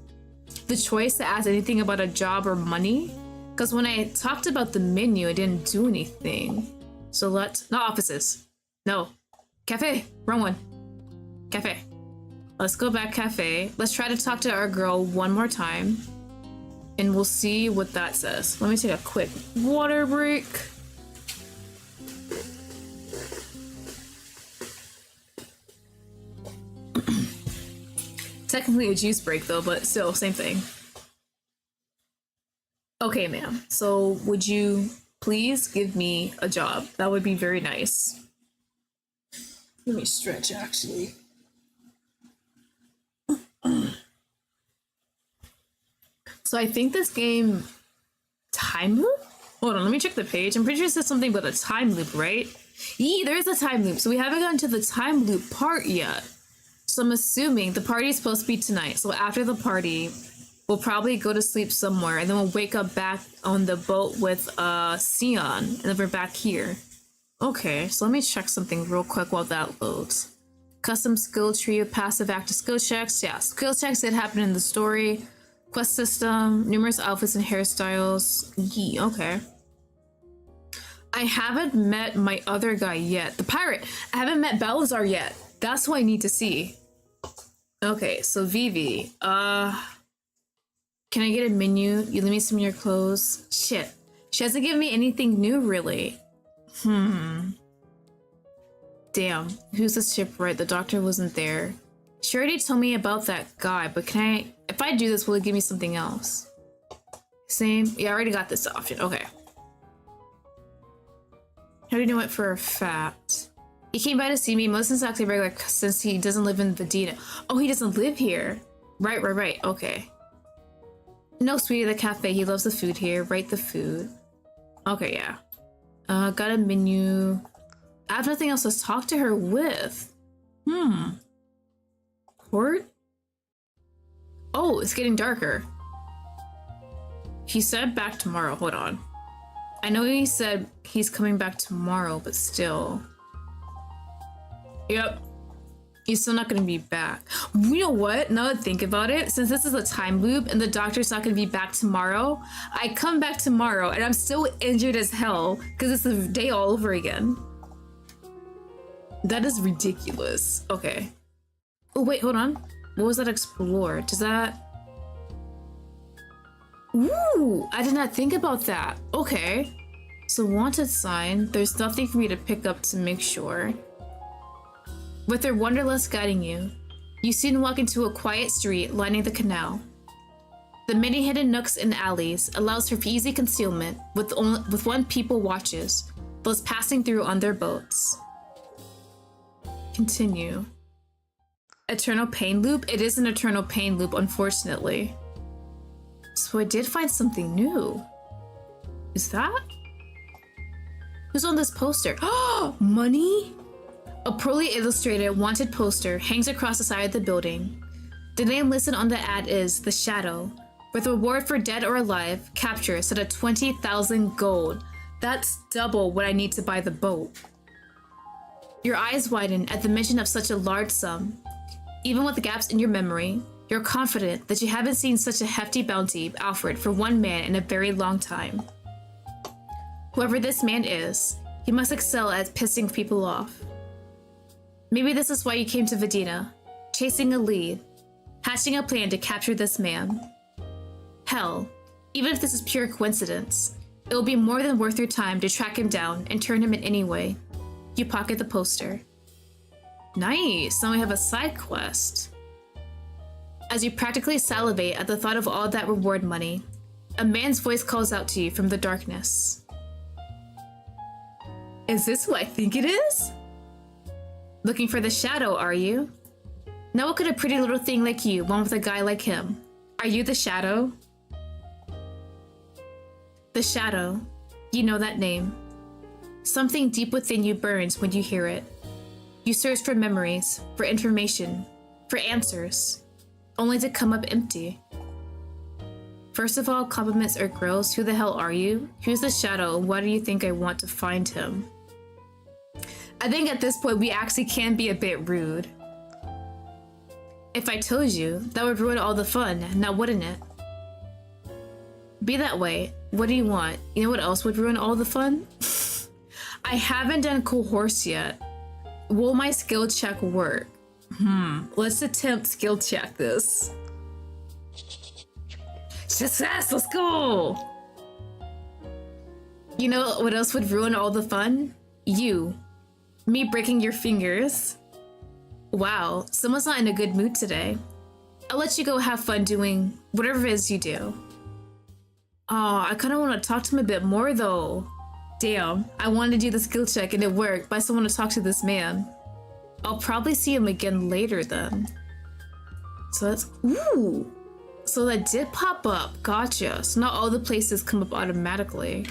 The choice to ask anything about a job or money. Because when I talked about the menu, it didn't do anything. So let's, not offices. No, cafe, wrong one. Cafe. Let's go back cafe. Let's try to talk to our girl one more time. And we'll see what that says. Let me take a quick water break. Technically a juice break though, but still, same thing. Okay, ma'am. So would you please give me a job? That would be very nice. Let me stretch actually. So I think this game time loop? Hold on, let me check the page. I'm pretty sure it says something about a time loop, right? Yee, there is a time loop. So we haven't gotten to the time loop part yet. So I'm assuming the party is supposed to be tonight. So after the party, we'll probably go to sleep somewhere and then we'll wake up back on the boat with Sion and then we're back here. Okay, so let me check something real quick while that loads. Custom skill tree of passive active skill checks. Yeah, skill checks did happen in the story. Quest system, numerous outfits and hairstyles. Yee, okay. I haven't met my other guy yet. The pirate. I haven't met Balazar yet. That's what I need to see. Okay, so Vivi. Can I get a menu? You let me some of your clothes. Shit. She hasn't given me anything new, really. Damn. Who's this shipwright? The doctor wasn't there. She already told me about that guy, but can I... If I do this, will it give me something else? Same? Yeah, I already got this option. Okay. How do you know it for a fact? He came by to see me most exactly regular since he doesn't live in Vedina. Oh, he doesn't live here. Right. Okay. No, sweetie, the cafe. He loves the food here. Right, the food. Okay, yeah. Got a menu. I have nothing else to talk to her with. Court? Oh, it's getting darker. He said back tomorrow. Hold on. I know he said he's coming back tomorrow, but still. Yep. He's still not gonna be back. You know what? Now that I think about it, since this is a time loop and the doctor's not gonna be back tomorrow, I come back tomorrow and I'm still injured as hell because it's the day all over again. That is ridiculous. Okay. Oh, wait, hold on. What was that explore? Does that... Ooh, I did not think about that. Okay. So wanted sign. There's nothing for me to pick up to make sure. With their wanderlust guiding you, you soon walk into a quiet street lining the canal. The many hidden nooks and alleys allows for easy concealment with one people watches, those passing through on their boats. Continue. Eternal pain loop? It is an eternal pain loop, unfortunately. So I did find something new. Is that? Who's on this poster? Oh, money? A poorly illustrated wanted poster hangs across the side of the building. The name listed on the ad is The Shadow, with reward for dead or alive capture set at 20,000 gold. That's double what I need to buy the boat. Your eyes widen at the mention of such a large sum. Even with the gaps in your memory, you're confident that you haven't seen such a hefty bounty offered for one man in a very long time. Whoever this man is, he must excel at pissing people off. Maybe this is why you came to Vedina, chasing a lead, hatching a plan to capture this man. Hell, even if this is pure coincidence, it will be more than worth your time to track him down and turn him in any way. You pocket the poster. Nice, now we have a side quest. As you practically salivate at the thought of all that reward money, a man's voice calls out to you from the darkness. Is this who I think it is? Looking for the shadow, are you? Now what could a pretty little thing like you want with a guy like him? Are you the shadow? The shadow. You know that name. Something deep within you burns when you hear it. You search for memories, for information, for answers, only to come up empty. First of all, compliments or grills. Who the hell are you? Who's the shadow? Why do you think I want to find him? I think at this point we actually can be a bit rude. If I told you, that would ruin all the fun, now wouldn't it? Be that way. What do you want? You know what else would ruin all the fun? I haven't done Cool Horse yet. Will my skill check work? Let's attempt skill check this. Success, let's go! You know what else would ruin all the fun? You. Me breaking your fingers. Wow, someone's not in a good mood today. I'll let you go have fun doing whatever it is you do. Oh, I kind of want to talk to him a bit more though. Damn, I wanted to do the skill check and it worked, but I still want to talk to this man. I'll probably see him again later then. So that's, ooh. So that did pop up, gotcha. So not all the places come up automatically.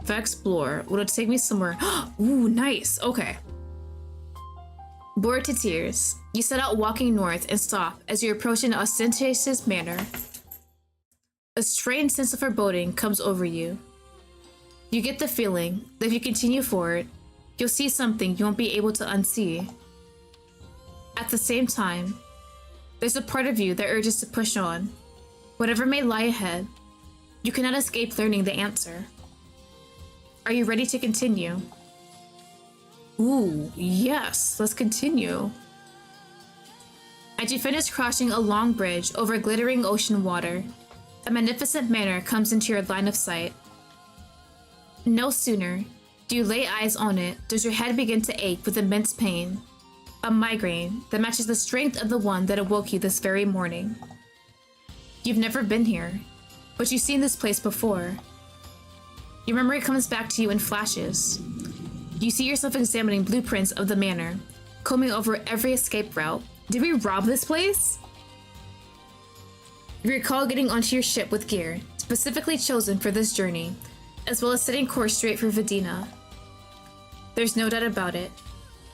If I explore, will it take me somewhere? Ooh, nice, okay. Bored to tears, you set out walking north and stop as you approach an ostentatious manor. A strange sense of foreboding comes over you. You get the feeling that if you continue forward, you'll see something you won't be able to unsee. At the same time, there's a part of you that urges to push on. Whatever may lie ahead, you cannot escape learning the answer. Are you ready to continue? Ooh, yes, let's continue. As you finish crossing a long bridge over glittering ocean water, a magnificent manor comes into your line of sight. No sooner do you lay eyes on it does your head begin to ache with immense pain. A migraine that matches the strength of the one that awoke you this very morning. You've never been here, but you've seen this place before. Your memory comes back to you in flashes. You see yourself examining blueprints of the manor, combing over every escape route. Did we rob this place? You recall getting onto your ship with gear, specifically chosen for this journey, as well as setting course straight for Vidina. There's no doubt about it.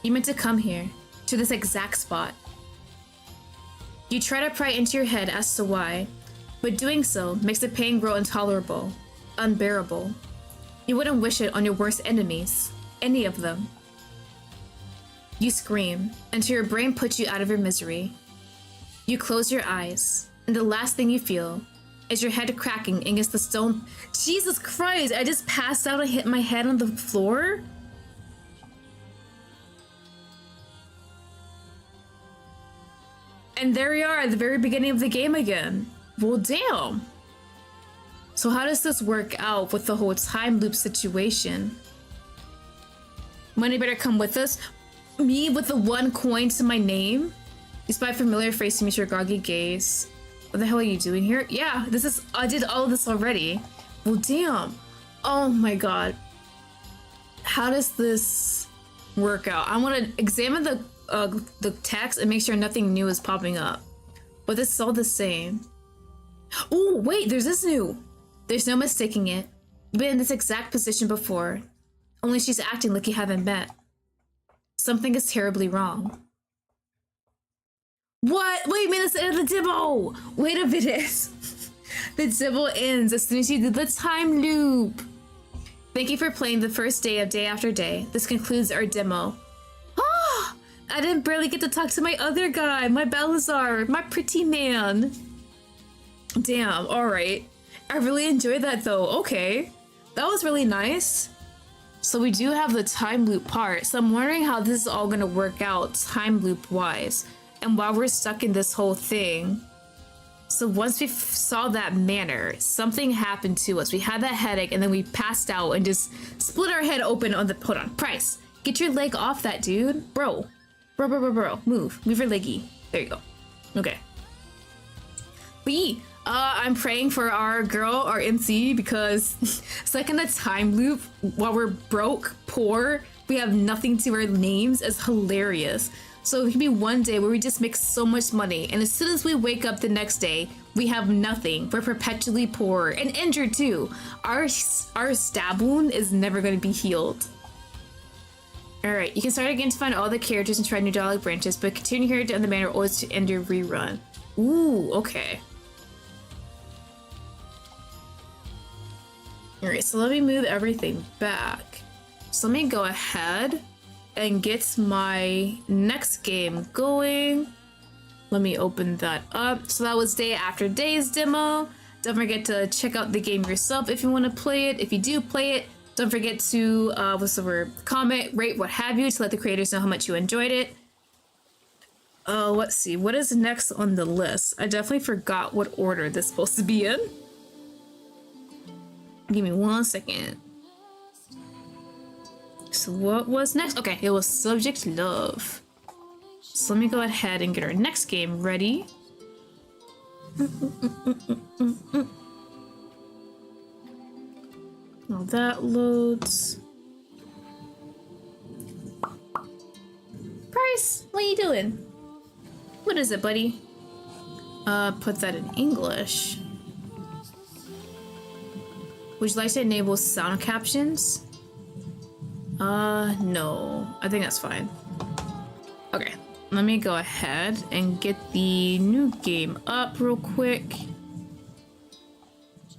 You meant to come here, to this exact spot. You try to pry into your head as to why, but doing so makes the pain grow intolerable, unbearable. You wouldn't wish it on your worst enemies, any of them. You scream, until your brain puts you out of your misery. You close your eyes, and the last thing you feel is your head cracking against the stone. Jesus Christ, I just passed out and hit my head on the floor? And there we are at the very beginning of the game again. Well, damn. So how does this work out with the whole time loop situation? Money better come with us. Me with the 1 coin to my name? You spy a familiar face to meet your groggy gaze. What the hell are you doing here? Yeah, this is, I did all of this already. Well, damn. Oh my god. How does this work out? I want to examine the text and make sure nothing new is popping up. But this is all the same. Oh, wait, there's this new. There's no mistaking it. You've been in this exact position before. Only she's acting like you haven't met. Something is terribly wrong. What? Wait a minute, that's the end of the demo! Wait a minute. The demo ends as soon as you do the time loop. Thank you for playing the first day of Day After Day. This concludes our demo. Ah! I didn't barely get to talk to my other guy, my Balazar, my pretty man. Damn, alright. I really enjoyed that though. Okay. That was really nice. So we do have the time loop part. So I'm wondering how this is all gonna work out time loop wise. And while we're stuck in this whole thing. So once we saw that manor, something happened to us. We had that headache and then we passed out and just split our head open on the, hold on, Price. Get your leg off that dude. Bro. Bro. Move your leggy. There you go. Okay. But I'm praying for our girl, our NC, because it's like in a time loop while we're broke, poor, we have nothing to our names is hilarious. So it could be one day where we just make so much money, and as soon as we wake up the next day, we have nothing. We're perpetually poor and injured too. Our stab wound is never going to be healed. Alright, you can start again to find all the characters and try new dialogue branches, but continue here down the manor always to end your rerun. Ooh, okay. Alright, so let me move everything back. So let me go ahead and get my next game going. Let me open that up. So that was Day After Day's demo. Don't forget to check out the game yourself if you want to play it. If you do play it, don't forget to comment, rate, what have you, to let the creators know how much you enjoyed it. Let's see, what is next on the list? I definitely forgot what order this is supposed to be in. Give me 1 second. So what was next? Okay, it was Subject Love. So let me go ahead and get our next game ready. While that loads. Price, what are you doing? What is it, buddy? Put that in English. Would you like to enable sound captions? No. I think that's fine. Okay. Let me go ahead and get the new game up real quick.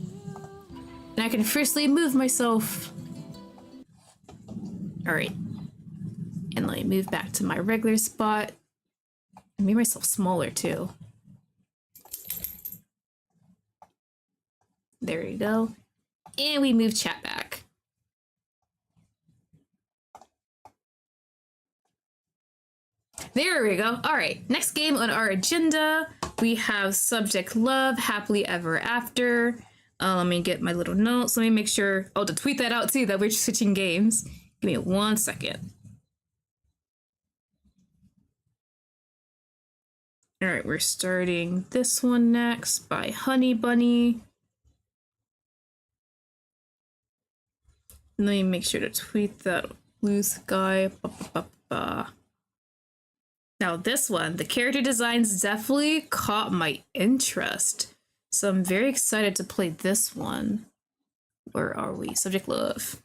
And I can firstly move myself. Alright. And let me move back to my regular spot. And make myself smaller too. There you go. And we move chat back. There we go. All right, next game on our agenda, we have Subject Love, Happily Ever After. Let me get my little notes. Let me make sure, to tweet that out too, that we're switching games. Give me 1 second. All right, we're starting this one next by Honey Bunny. Let me make sure to tweet that blue sky. Now this one, the character designs definitely caught my interest. So I'm very excited to play this one. Where are we? Subject love.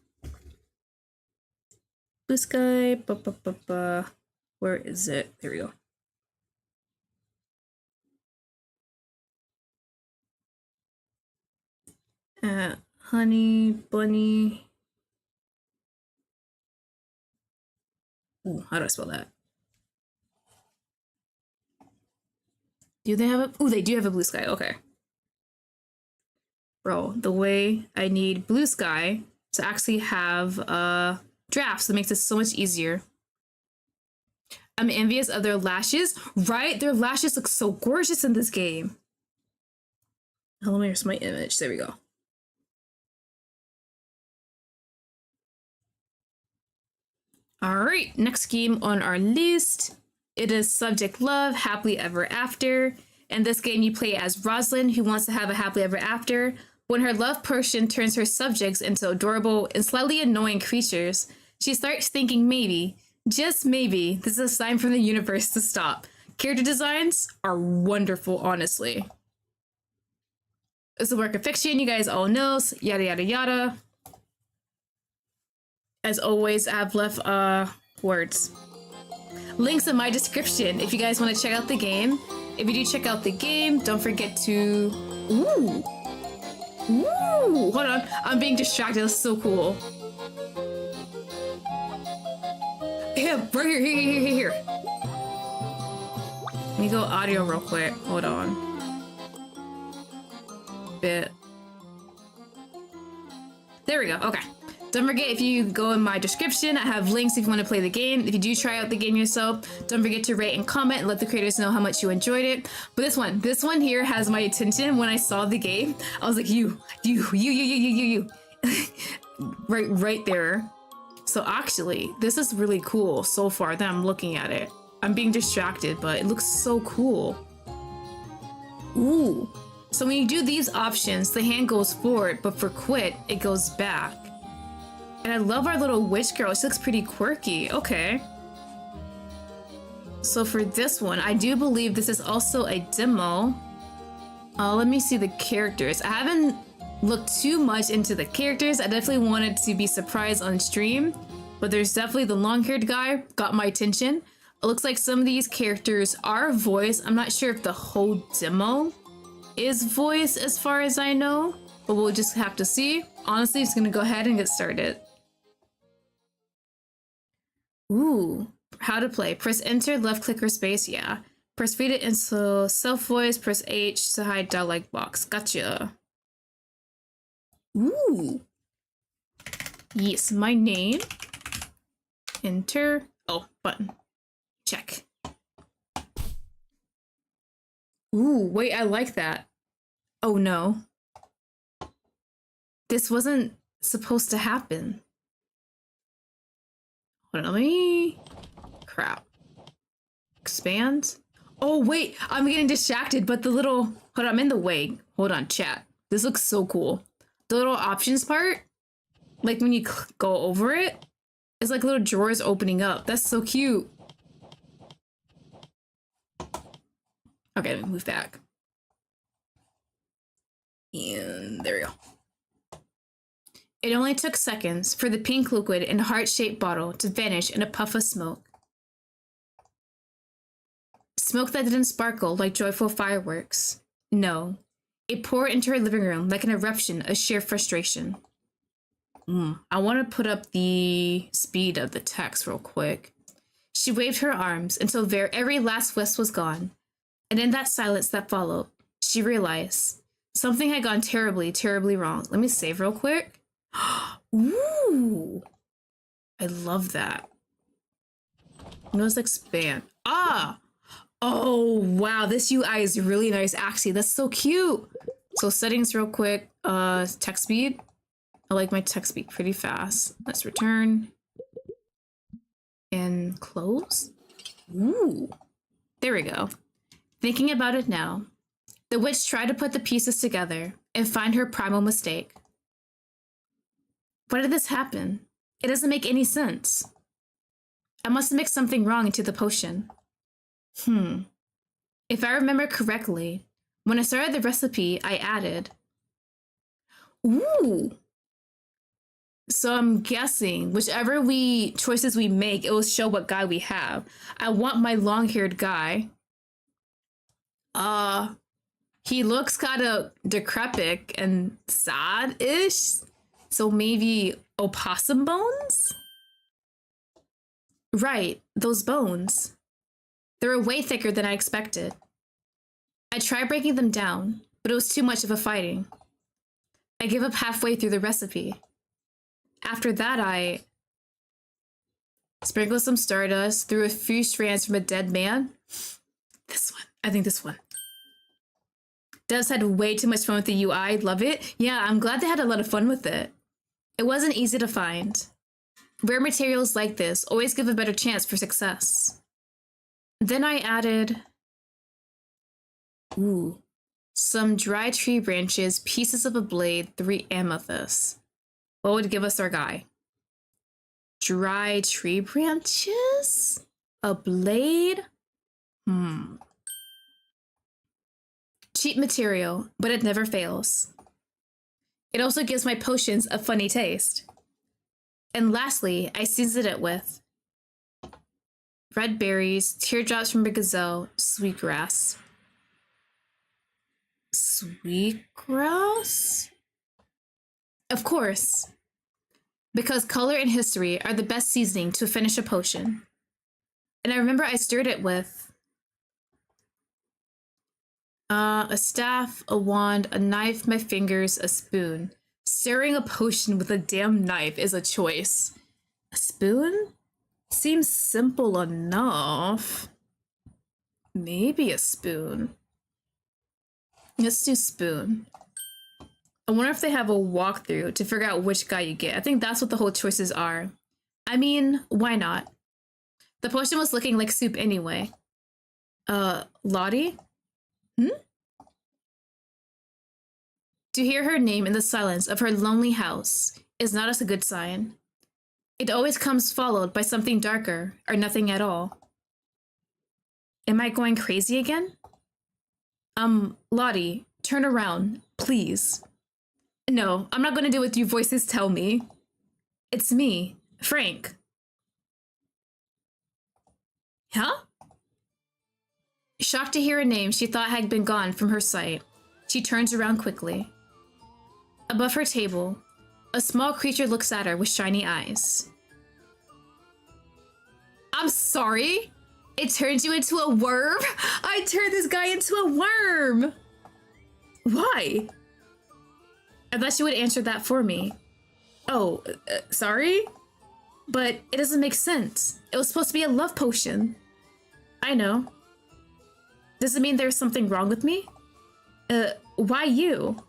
Blue sky. Where is it? There we go. Honey Bunny. Ooh, how do I spell that? Do they have a... Ooh, they do have a blue sky. Okay. Bro, the way I need blue sky to actually have drafts that makes it so much easier. I'm envious of their lashes. Right? Their lashes look so gorgeous in this game. Oh, here's my image. There we go. All right, next game on our list. It is Subject Love, Happily Ever After. In this game, you play as Rosalind, who wants to have a happily ever after. When her love potion turns her subjects into adorable and slightly annoying creatures, she starts thinking maybe, just maybe, this is a sign from the universe to stop. Character designs are wonderful, honestly. It's a work of fiction, you guys all know, yada yada yada. As always, I've left words. Links in my description if you guys want to check out the game. If you do check out the game, don't forget to... Ooh! Ooh! Hold on, I'm being distracted, that's so cool. Yeah, right here. Let me go audio real quick, hold on. Bit. There we go, okay. Don't forget, if you go in my description, I have links if you want to play the game. If you do try out the game yourself, don't forget to rate and comment and let the creators know how much you enjoyed it. But this one here has my attention. When I saw the game, I was like, you. right there. So actually, this is really cool so far that I'm looking at it. I'm being distracted, but it looks so cool. Ooh. So when you do these options, the hand goes forward, but for quit, it goes back. And I love our little witch girl. She looks pretty quirky. Okay. So for this one, I do believe this is also a demo. Let me see the characters. I haven't looked too much into the characters. I definitely wanted to be surprised on stream. But there's definitely the long-haired guy. Got my attention. It looks like some of these characters are voiced. I'm not sure if the whole demo is voiced as far as I know. But we'll just have to see. Honestly, just gonna go ahead and get started. Ooh, how to play. Press enter, left click or space, yeah. Press read it into self voice, press H to hide dialog box. Gotcha. Ooh. Yes, my name. Enter. Oh, button. Check. Ooh, wait, I like that. Oh no. This wasn't supposed to happen. Hold on, let me... Crap. Expand? Oh, wait, I'm getting distracted, but the little... Hold on, I'm in the way. Hold on, chat. This looks so cool. The little options part, like when you go over it, it's like little drawers opening up. That's so cute. Okay, let me move back. And there we go. It only took seconds for the pink liquid in a heart-shaped bottle to vanish in a puff of smoke. Smoke that didn't sparkle like joyful fireworks. No, it poured into her living room like an eruption of sheer frustration. I want to put up the speed of the text real quick. She waved her arms until every last wisp was gone. And in that silence that followed, she realized something had gone terribly, terribly wrong. Let me save real quick. Ooh, I love that. Let's expand. Ah, oh wow, this UI is really nice. Actually, that's so cute. So settings real quick. Text speed. I like my text speed pretty fast. Let's return and close. Ooh, there we go. Thinking about it now, the witch tried to put the pieces together and find her primal mistake. Why did this happen? It doesn't make any sense. I must have mixed something wrong into the potion. If I remember correctly, when I started the recipe, I added... Ooh! So I'm guessing whichever choices we make, it will show what guy we have. I want my long-haired guy. He looks kind of decrepit and sad-ish. So maybe opossum bones? Right, those bones. They were way thicker than I expected. I tried breaking them down, but it was too much of a fighting. I gave up halfway through the recipe. After that, I sprinkled some stardust, threw a few strands from a dead man. This one. I think this one. Devs had way too much fun with the UI. Love it. Yeah, I'm glad they had a lot of fun with it. It wasn't easy to find. Rare materials like this always give a better chance for success. Then I added... some dry tree branches, pieces of a blade, 3 amethysts. What would give us our guy? Dry tree branches? A blade? Cheap material, but it never fails. It also gives my potions a funny taste. And lastly, I seasoned it with red berries, teardrops from a gazelle, sweetgrass. Sweetgrass? Of course. Because color and history are the best seasoning to finish a potion. And I remember I stirred it with a staff, a wand, a knife, my fingers, a spoon. Stirring a potion with a damn knife is a choice. A spoon? Seems simple enough. Maybe a spoon. Let's do spoon. I wonder if they have a walkthrough to figure out which guy you get. I think that's what the whole choices are. I mean, why not? The potion was looking like soup anyway. Lottie? To hear her name in the silence of her lonely house is not a good sign. It always comes followed by something darker or nothing at all. Am I going crazy again? Lottie, turn around, please. No, I'm not gonna do what you voices tell me. It's me, Frank. Huh? Shocked to hear a name she thought had been gone from her sight, she turns around quickly. Above her table, a small creature looks at her with shiny eyes. I'm sorry? It turned you into a worm? I turned this guy into a worm! Why? I thought she would answer that for me. Oh, sorry? But it doesn't make sense. It was supposed to be a love potion. I know. Does it mean there's something wrong with me? Why you?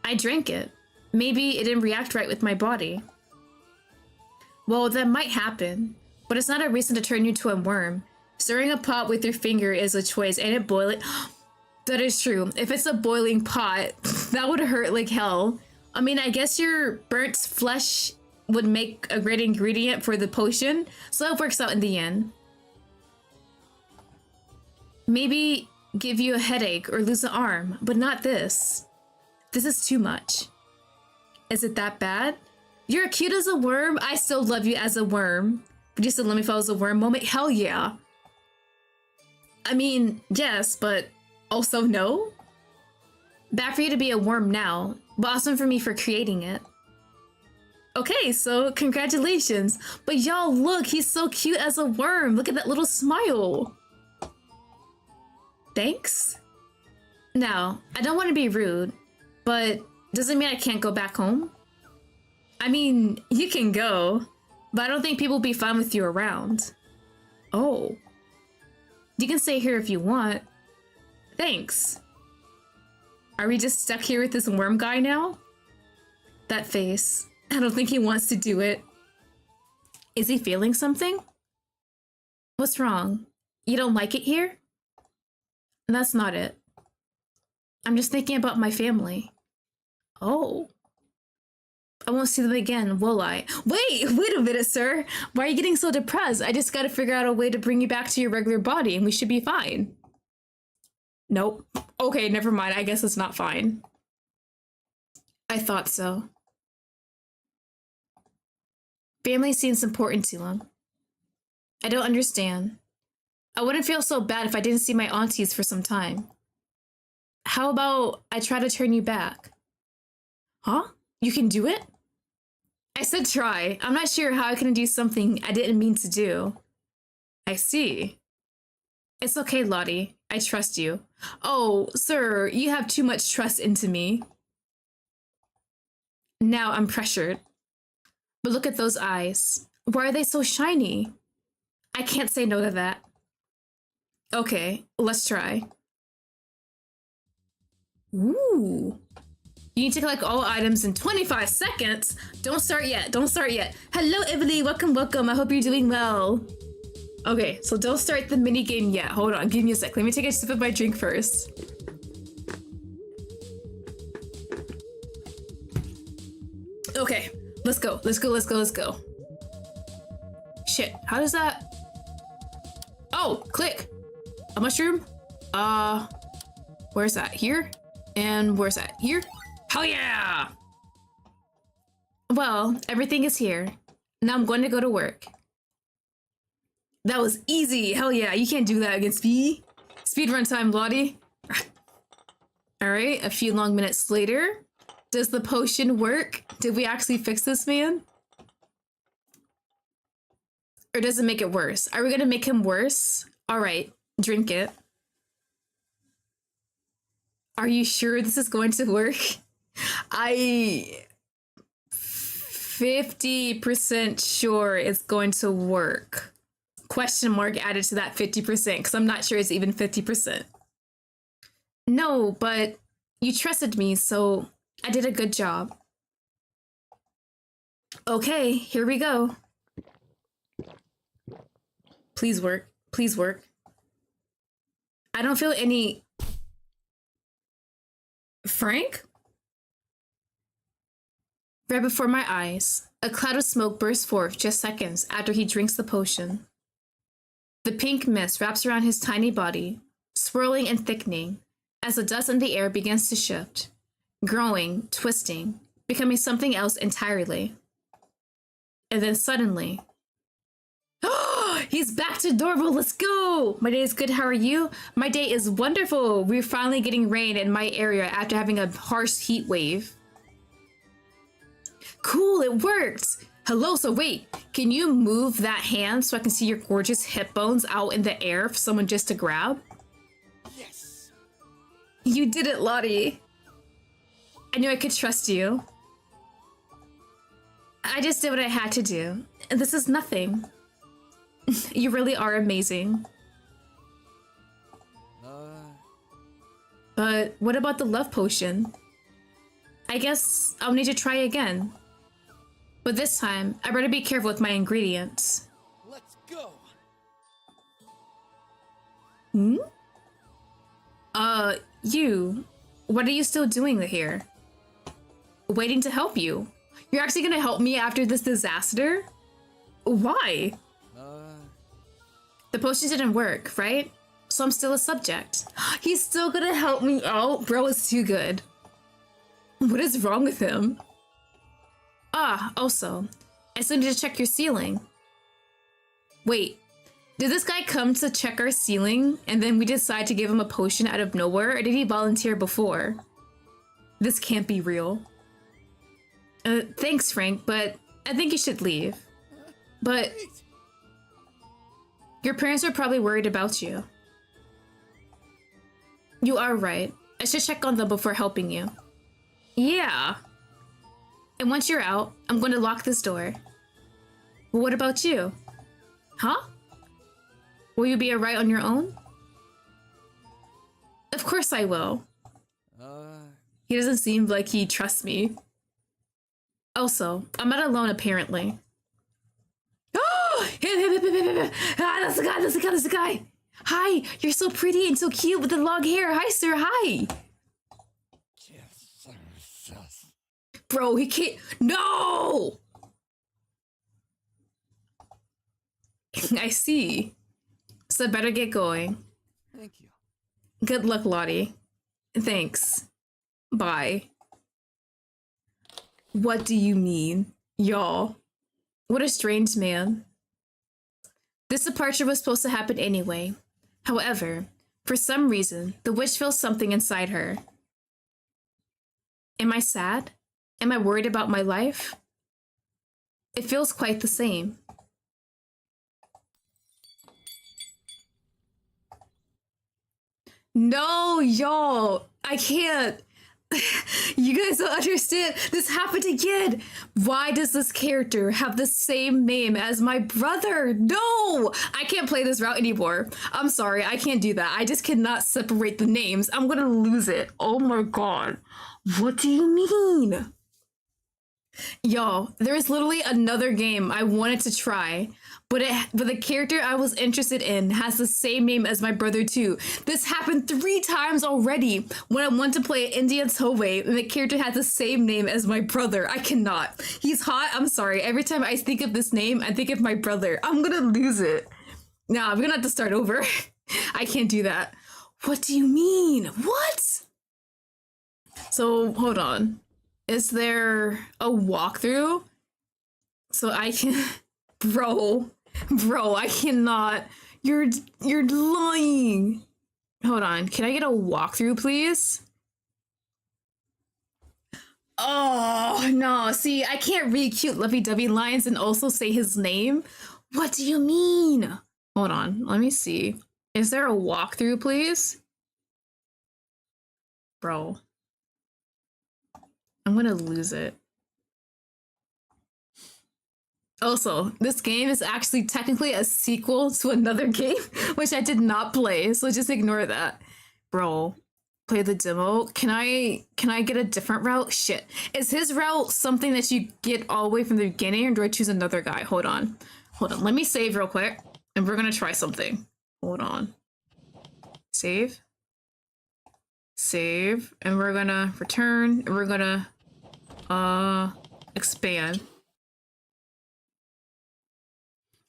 I drank it. Maybe it didn't react right with my body. Well, that might happen, but it's not a reason to turn you to a worm. Stirring a pot with your finger is a choice, and it boiling. That is true. If it's a boiling pot, that would hurt like hell. I mean, I guess your burnt flesh would make a great ingredient for the potion, so it works out in the end. Maybe give you a headache or lose an arm, but not this. This is too much. Is it that bad? You're cute as a worm. I still love you as a worm. But you still let me fall as a worm moment? Hell yeah. I mean, yes, but also no? Bad for you to be a worm now, but awesome for me for creating it. Okay, so congratulations. But y'all, look, he's so cute as a worm. Look at that little smile. Thanks? Now, I don't want to be rude, but doesn't mean I can't go back home. I mean, you can go, but I don't think people will be fine with you around. Oh. You can stay here if you want. Thanks. Are we just stuck here with this worm guy now? That face. I don't think he wants to do it. Is he feeling something? What's wrong? You don't like it here? And that's not it. I'm just thinking about my family. Oh. I won't see them again, will I? Wait a minute, sir. Why are you getting so depressed? I just gotta figure out a way to bring you back to your regular body and we should be fine. Nope. Okay, never mind. I guess it's not fine. I thought so. Family seems important to him. I don't understand. I wouldn't feel so bad if I didn't see my aunties for some time. How about I try to turn you back? Huh? You can do it? I said try. I'm not sure how I can do something I didn't mean to do. I see. It's okay, Lottie. I trust you. Oh, sir, you have too much trust into me. Now I'm pressured. But look at those eyes. Why are they so shiny? I can't say no to that. Okay, let's try. Ooh. You need to collect all items in 25 seconds. Don't start yet. Don't start yet. Hello, Emily. Welcome, welcome. I hope you're doing well. Okay, so don't start the mini game yet. Hold on. Give me a sec. Let me take a sip of my drink first. Okay, let's go. Let's go. Let's go. Let's go. Shit. How does that? Oh, click. A mushroom. Where's that? Here? And where's that? Here? Hell yeah! Well, everything is here. Now I'm going to go to work. That was easy. Hell yeah, you can't do that against me. Speedrun time, Lottie. Alright, a few long minutes later. Does the potion work? Did we actually fix this man? Or does it make it worse? Are we gonna make him worse? Alright, drink it. Are you sure this is going to work? 50% sure it's going to work. Question mark added to that 50% because I'm not sure it's even 50%. No, but you trusted me, so I did a good job. Okay, here we go. Please work. Please work. I don't feel any... Frank? Right before my eyes, a cloud of smoke bursts forth just seconds after he drinks the potion. The pink mist wraps around his tiny body, swirling and thickening as the dust in the air begins to shift, growing, twisting, becoming something else entirely. And then suddenly, he's back to normal. Let's go. My day is good. How are you? My day is wonderful. We're finally getting rain in my area after having a harsh heat wave. Cool, it worked. Hello, so wait, can you move that hand so I can see your gorgeous hip bones out in the air for someone just to grab? Yes. You did it, Lottie. I knew I could trust you. I just did what I had to do. And this is nothing. You really are amazing. But what about the love potion? I guess I'll need to try again. But this time, I better be careful with my ingredients. Let's go. Hmm? You. What are you still doing here? Waiting to help you. You're actually gonna help me after this disaster? Why? The potion didn't work, right? So I'm still a subject. He's still gonna help me out? Bro is too good. What is wrong with him? Ah, also, I still need to check your ceiling. Wait, did this guy come to check our ceiling and then we decide to give him a potion out of nowhere, or did he volunteer before? This can't be real. Thanks, Frank, but I think you should leave. But your parents are probably worried about you. You are right. I should check on them before helping you. Yeah. And once you're out, I'm going to lock this door. Well, what about you? Huh? Will you be alright on your own? Of course I will. He doesn't seem like he trusts me. Also, I'm not alone apparently. Oh! Ah, that's the guy, that's the guy, that's the guy! Hi, you're so pretty and so cute with the long hair. Hi, sir. Hi. Bro, he can't. No! I see. So better get going. Thank you. Good luck, Lottie. Thanks. Bye. What do you mean? Y'all. What a strange man. This departure was supposed to happen anyway. However, for some reason, the witch feels something inside her. Am I sad? Am I worried about my life? It feels quite the same. No, y'all, I can't. You guys don't understand. This happened again. Why does this character have the same name as my brother? No, I can't play this route anymore. I'm sorry, I can't do that. I just cannot separate the names. I'm gonna lose it. Oh my god. What do you mean? Y'all, there is literally another game I wanted to try, but the character I was interested in has the same name as my brother too. This happened 3 times already when I wanted to play Indian Otome and the character had the same name as my brother. I cannot. He's hot. I'm sorry. Every time I think of this name, I think of my brother. I'm gonna lose it. Nah, I'm gonna have to start over. I can't do that. What do you mean? What? So, hold on. Is there a walkthrough? So I can... Bro, I cannot. You're lying. Hold on. Can I get a walkthrough, please? Oh, no. See, I can't read cute lovey-dovey lines and also say his name. What do you mean? Hold on. Let me see. Is there a walkthrough, please? Bro. I'm gonna lose it. Also, this game is actually technically a sequel to another game, which I did not play, so just ignore that. Bro, play the demo. Can I get a different route? Shit. Is his route something that you get all the way from the beginning, or do I choose another guy? Hold on. Let me save real quick, and we're gonna try something. Hold on. Save. Save, and we're gonna return, and we're gonna expand.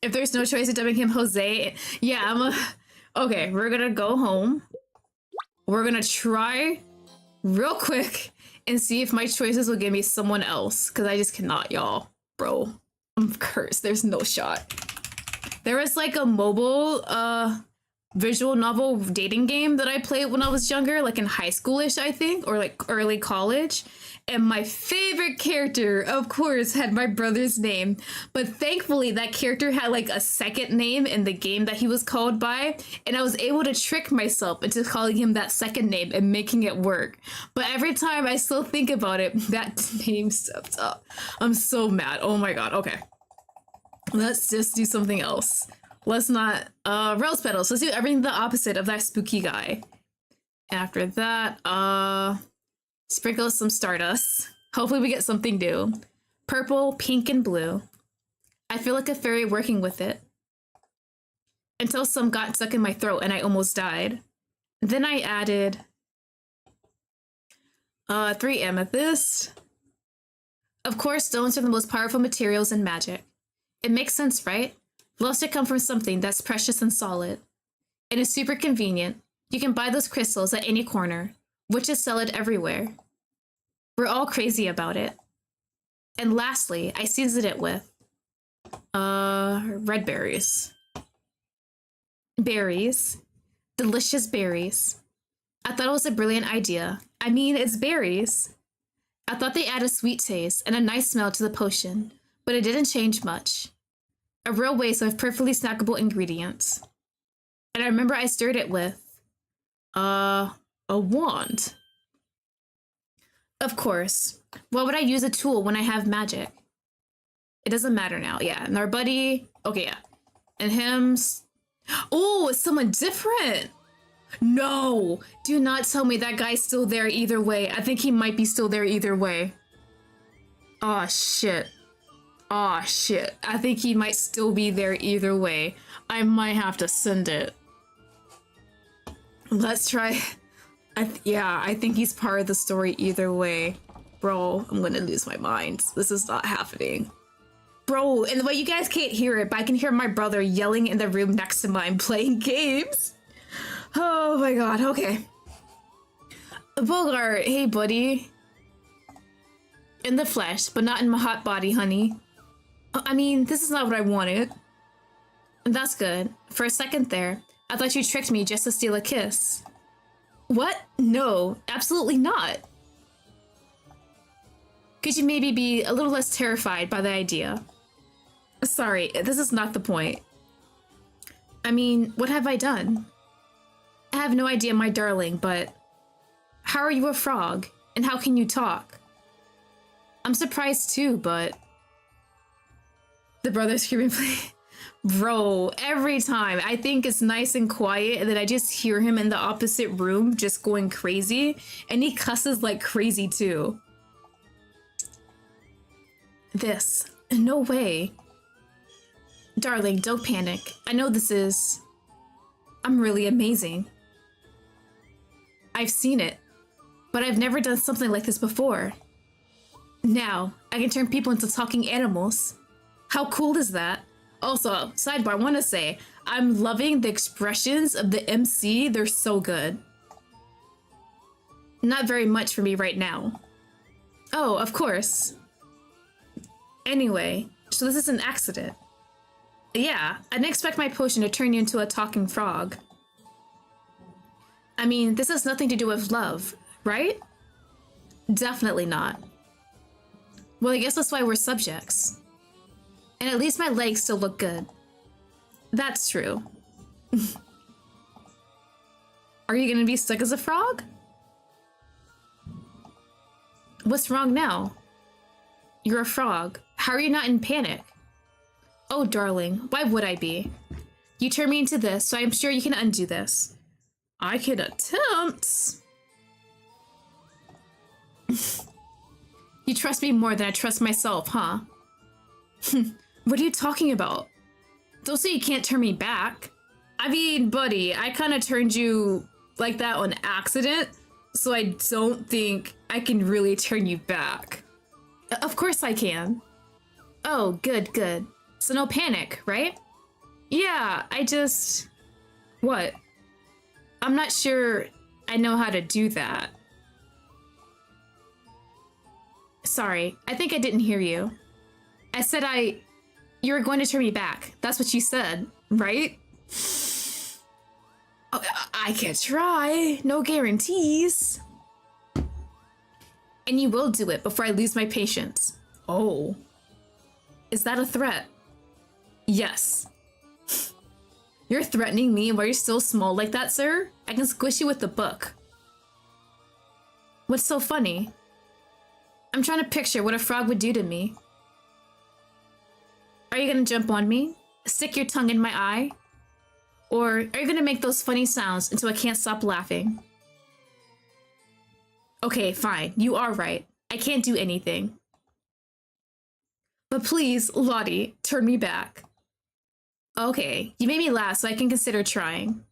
If there's no choice of dubbing him Jose, yeah, okay, we're gonna go home. We're gonna try real quick and see if my choices will give me someone else, because I just cannot, y'all. Bro, I'm cursed. There's no shot. There was like a mobile visual novel dating game that I played when I was younger, like in high schoolish, I think, or like early college. And my favorite character, of course, had my brother's name. But thankfully, that character had like a second name in the game that he was called by. And I was able to trick myself into calling him that second name and making it work. But every time I still think about it, that name steps up. I'm so mad. Oh my god. Okay. Let's just do something else. Let's not, rose petals. Let's do everything the opposite of that spooky guy. After that, sprinkle some stardust. Hopefully we get something new. Purple, pink, and blue. I feel like a fairy working with it. Until some got stuck in my throat and I almost died. Then I added 3 amethysts. Of course, stones are the most powerful materials in magic. It makes sense, right? Love should come from something that's precious and solid. It is super convenient. You can buy those crystals at any corner. Witches sell it everywhere. We're all crazy about it. And lastly, I seasoned it with red berries. Berries. Delicious berries. I thought it was a brilliant idea. I mean, it's berries. I thought they add a sweet taste and a nice smell to the potion, but it didn't change much. A real waste of perfectly snackable ingredients. And I remember I stirred it with a wand. Of course. Why would I use a tool when I have magic? It doesn't matter now. Yeah, and our buddy, okay, yeah. And him, oh, it's someone different. No, do not tell me that guy's still there either way. I think he might be still there either way. Oh shit. Oh shit. I think he might still be there either way. I might have to send it. Let's try. Yeah, I think he's part of the story either way. Bro, I'm gonna lose my mind. This is not happening. Bro, and the way you guys can't hear it, but I can hear my brother yelling in the room next to mine playing games. Oh my god, okay. Bogart, hey buddy. In the flesh, but not in my hot body, honey. I mean, this is not what I wanted. That's good. For a second there, I thought you tricked me just to steal a kiss. What? No, absolutely not. Could you maybe be a little less terrified by the idea? Sorry, this is not the point. I mean, what have I done? I have no idea, my darling, but how are you a frog? And how can you talk? I'm surprised too, but... The brother screaming, bro, every time I think it's nice and quiet and then I just hear him in the opposite room just going crazy, and he cusses like crazy too. This, no way. Darling, don't panic. I know this is... I'm really amazing. I've seen it, but I've never done something like this before. Now, I can turn people into talking animals. How cool is that? Also, sidebar, I want to say, I'm loving the expressions of the MC. They're so good. Not very much for me right now. Oh, of course. Anyway, so this is an accident. Yeah, I didn't expect my potion to turn you into a talking frog. I mean, this has nothing to do with love, right? Definitely not. Well, I guess that's why we're subjects. And at least my legs still look good. That's true. Are you gonna be stuck as a frog? What's wrong now? You're a frog. How are you not in panic? Oh, darling, why would I be? You turned me into this, so I'm sure you can undo this. I can attempt. You trust me more than I trust myself, huh? What are you talking about? Don't say you can't turn me back. I mean, buddy, I kind of turned you like that on accident, so I don't think I can really turn you back. Of course I can. Oh, good, good. So no panic, right? Yeah, I just... What? I'm not sure I know how to do that. Sorry, I think I didn't hear you. I said you were going to turn me back. That's what you said, right? Oh, I can try. No guarantees. And you will do it before I lose my patience. Oh. Is that a threat? Yes. You're threatening me while you're still small like that, sir? I can squish you with the book. What's so funny? I'm trying to picture what a frog would do to me. Are you gonna jump on me? Stick your tongue in my eye? Or are you gonna make those funny sounds until I can't stop laughing? Okay, fine. You are right. I can't do anything. But please, Lottie, turn me back. Okay, you made me laugh, so I can consider trying.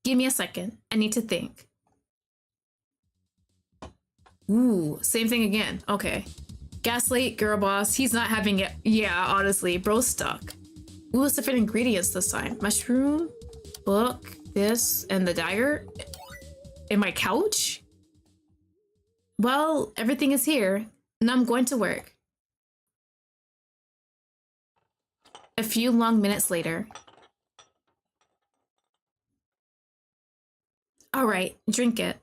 Give me a second. I need to think. Ooh, same thing again. Okay. Gaslight, girl boss, he's not having it. Yeah, honestly, bro's stuck. Ooh, it's different ingredients this time. Mushroom, book, this, and the dagger. In my couch? Well, everything is here. Now I'm going to work. A few long minutes later. All right, drink it.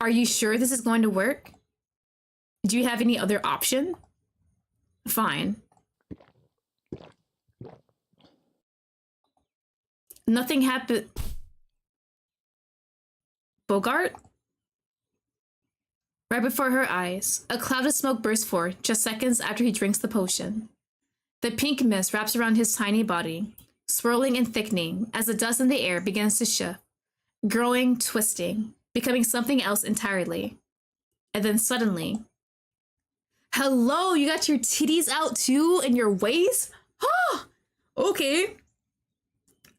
Are you sure this is going to work? Do you have any other option? Fine. Nothing happened. Bogart? Right before her eyes, a cloud of smoke bursts forth just seconds after he drinks the potion. The pink mist wraps around his tiny body, swirling and thickening as the dust in the air begins to shift, growing, twisting, becoming something else entirely. And then suddenly... Hello, you got your titties out too and your waist? Huh! Okay.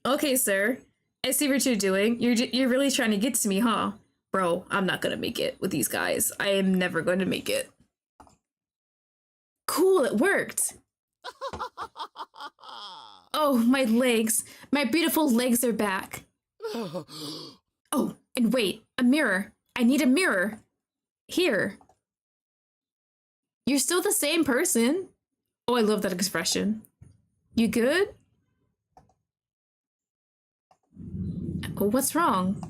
Okay, sir. I see what you're doing. You're really trying to get to me, huh? Bro, I'm not gonna make it with these guys. I am never going to make it. Cool, it worked. Oh, my legs. My beautiful legs are back. Oh, and wait, a mirror. I need a mirror. Here. You're still the same person. Oh, I love that expression. You good? Oh, what's wrong?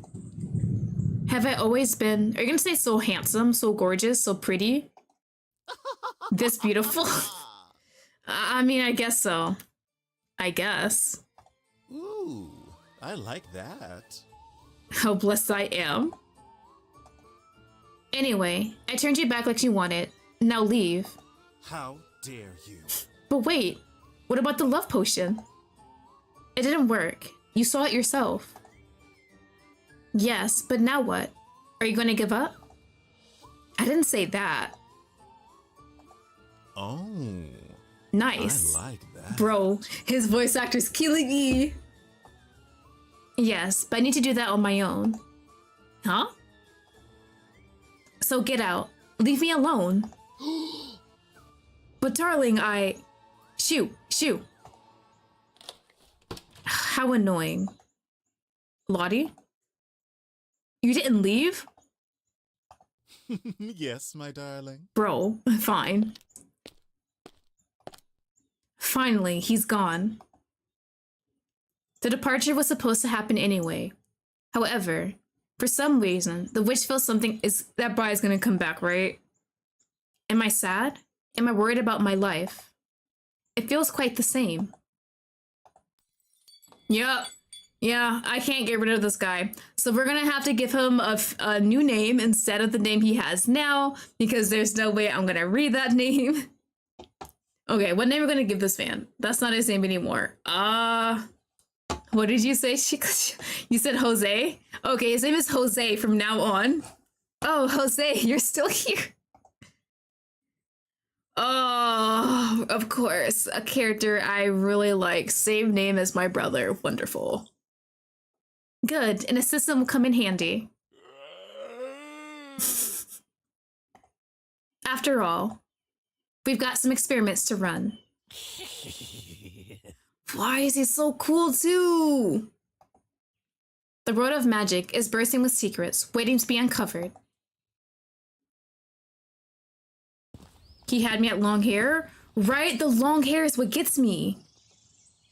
Have I always been, are you gonna say so handsome, so gorgeous, so pretty? This beautiful? I mean, I guess so. I guess. Ooh, I like that. How blessed I am. Anyway, I turned you back like you wanted. Now leave. How dare you? But wait, what about the love potion? It didn't work. You saw it yourself. Yes, but now what? Are you going to give up? I didn't say that. Oh. Nice. I like that. Bro, his voice actor's killing me. Yes, but I need to do that on my own. Huh? So get out. Leave me alone. But darling, Shoo. How annoying. Lottie? You didn't leave? Yes, my darling. Bro, fine. Finally, he's gone. The departure was supposed to happen anyway. However, for some reason, the witch feels something is that Bride's gonna come back, right? Am I sad? Am I worried about my life? It feels quite the same. Yup. Yeah, I can't get rid of this guy. So we're gonna have to give him a new name instead of the name he has now, because there's no way I'm gonna read that name. Okay, what name are we gonna give this man? That's not his name anymore. What did you say? You said Jose? Okay, his name is Jose from now on. Oh, Jose, you're still here. Oh, of course. A character I really like. Same name as my brother. Wonderful. Good, and a system will come in handy. After all, we've got some experiments to run. Why is he so cool too? The road of magic is bursting with secrets, waiting to be uncovered. He had me at long hair? Right, the long hair is what gets me.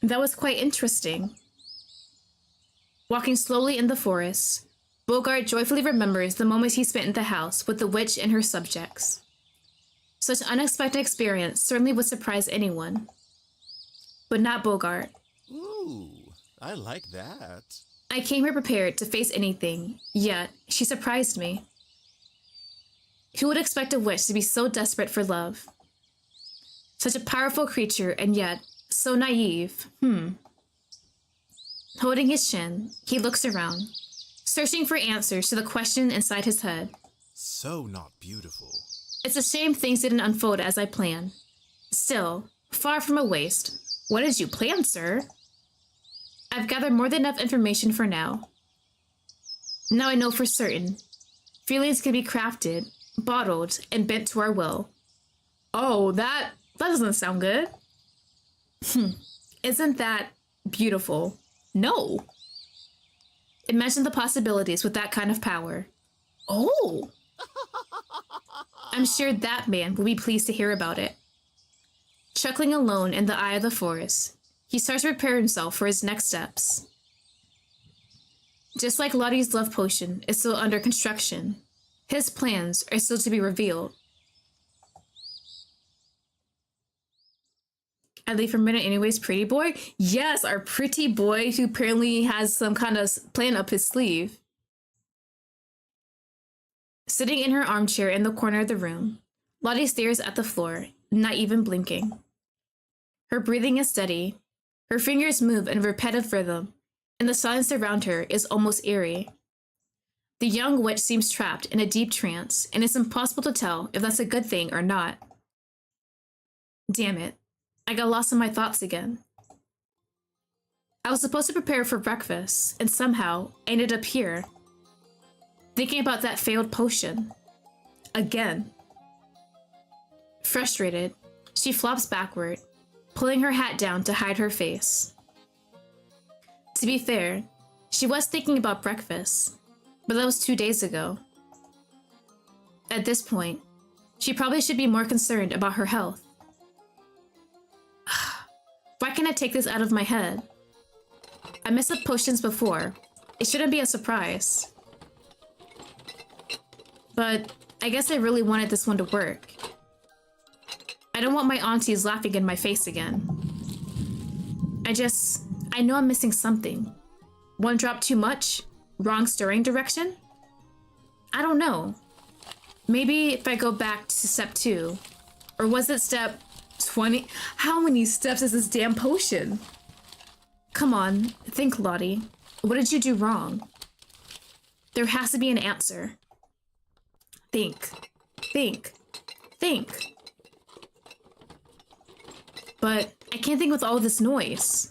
That was quite interesting. Walking slowly in the forest, Bogart joyfully remembers the moments he spent in the house with the witch and her subjects. Such unexpected experience certainly would surprise anyone. But not Bogart. Ooh, I like that. I came here prepared to face anything, yet she surprised me. Who would expect a witch to be so desperate for love? Such a powerful creature, and yet so naive. Holding his chin, he looks around, searching for answers to the question inside his head. So not beautiful. It's a shame things didn't unfold as I planned. Still, far from a waste. What did you plan, sir? I've gathered more than enough information for now. Now I know for certain. Feelings can be crafted, bottled, and bent to our will. Oh, that doesn't sound good. Isn't that beautiful? No. Imagine the possibilities with that kind of power. Oh. I'm sure that man will be pleased to hear about it. Chuckling alone in the eye of the forest, he starts to prepare himself for his next steps. Just like Lottie's love potion is still under construction, his plans are still to be revealed. I leave for a minute anyways, pretty boy? Yes, our pretty boy who apparently has some kind of plan up his sleeve. Sitting in her armchair in the corner of the room, Lottie stares at the floor, not even blinking. Her breathing is steady, her fingers move in a repetitive rhythm, and the silence around her is almost eerie. The young witch seems trapped in a deep trance, and it's impossible to tell if that's a good thing or not. Damn it, I got lost in my thoughts again. I was supposed to prepare for breakfast, and somehow I ended up here, thinking about that failed potion. Again. Frustrated, she flops backward, pulling her hat down to hide her face. To be fair, she was thinking about breakfast, but that was 2 days ago. At this point, she probably should be more concerned about her health. Why can't I take this out of my head? I messed up potions before. It shouldn't be a surprise. But I guess I really wanted this one to work. I don't want my aunties laughing in my face again. I know I'm missing something. One drop too much? Wrong stirring direction? I don't know. Maybe if I go back to step 2. Or was it step 20? How many steps is this damn potion? Come on, think, Lottie. What did you do wrong? There has to be an answer. Think. Think. Think. But I can't think with all this noise.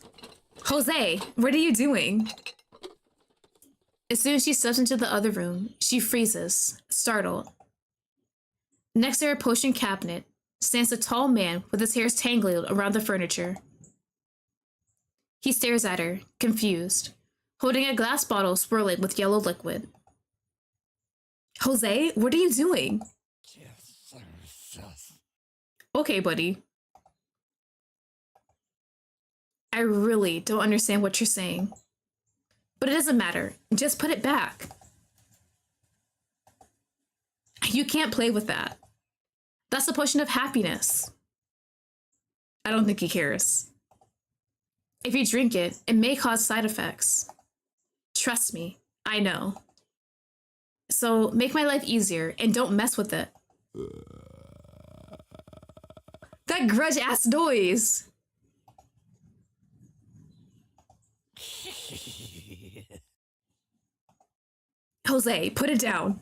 Jose, what are you doing? As soon as she steps into the other room, she freezes, startled. Next to her potion cabinet stands a tall man with his hair tangled around the furniture. He stares at her, confused, holding a glass bottle swirling with yellow liquid. Jose, what are you doing? Okay, buddy. I really don't understand what you're saying. But it doesn't matter. Just put it back. You can't play with that. That's a potion of happiness. I don't think he cares. If you drink it, it may cause side effects. Trust me, I know. So make my life easier and don't mess with it. That grudge-ass noise! Jose, put it down.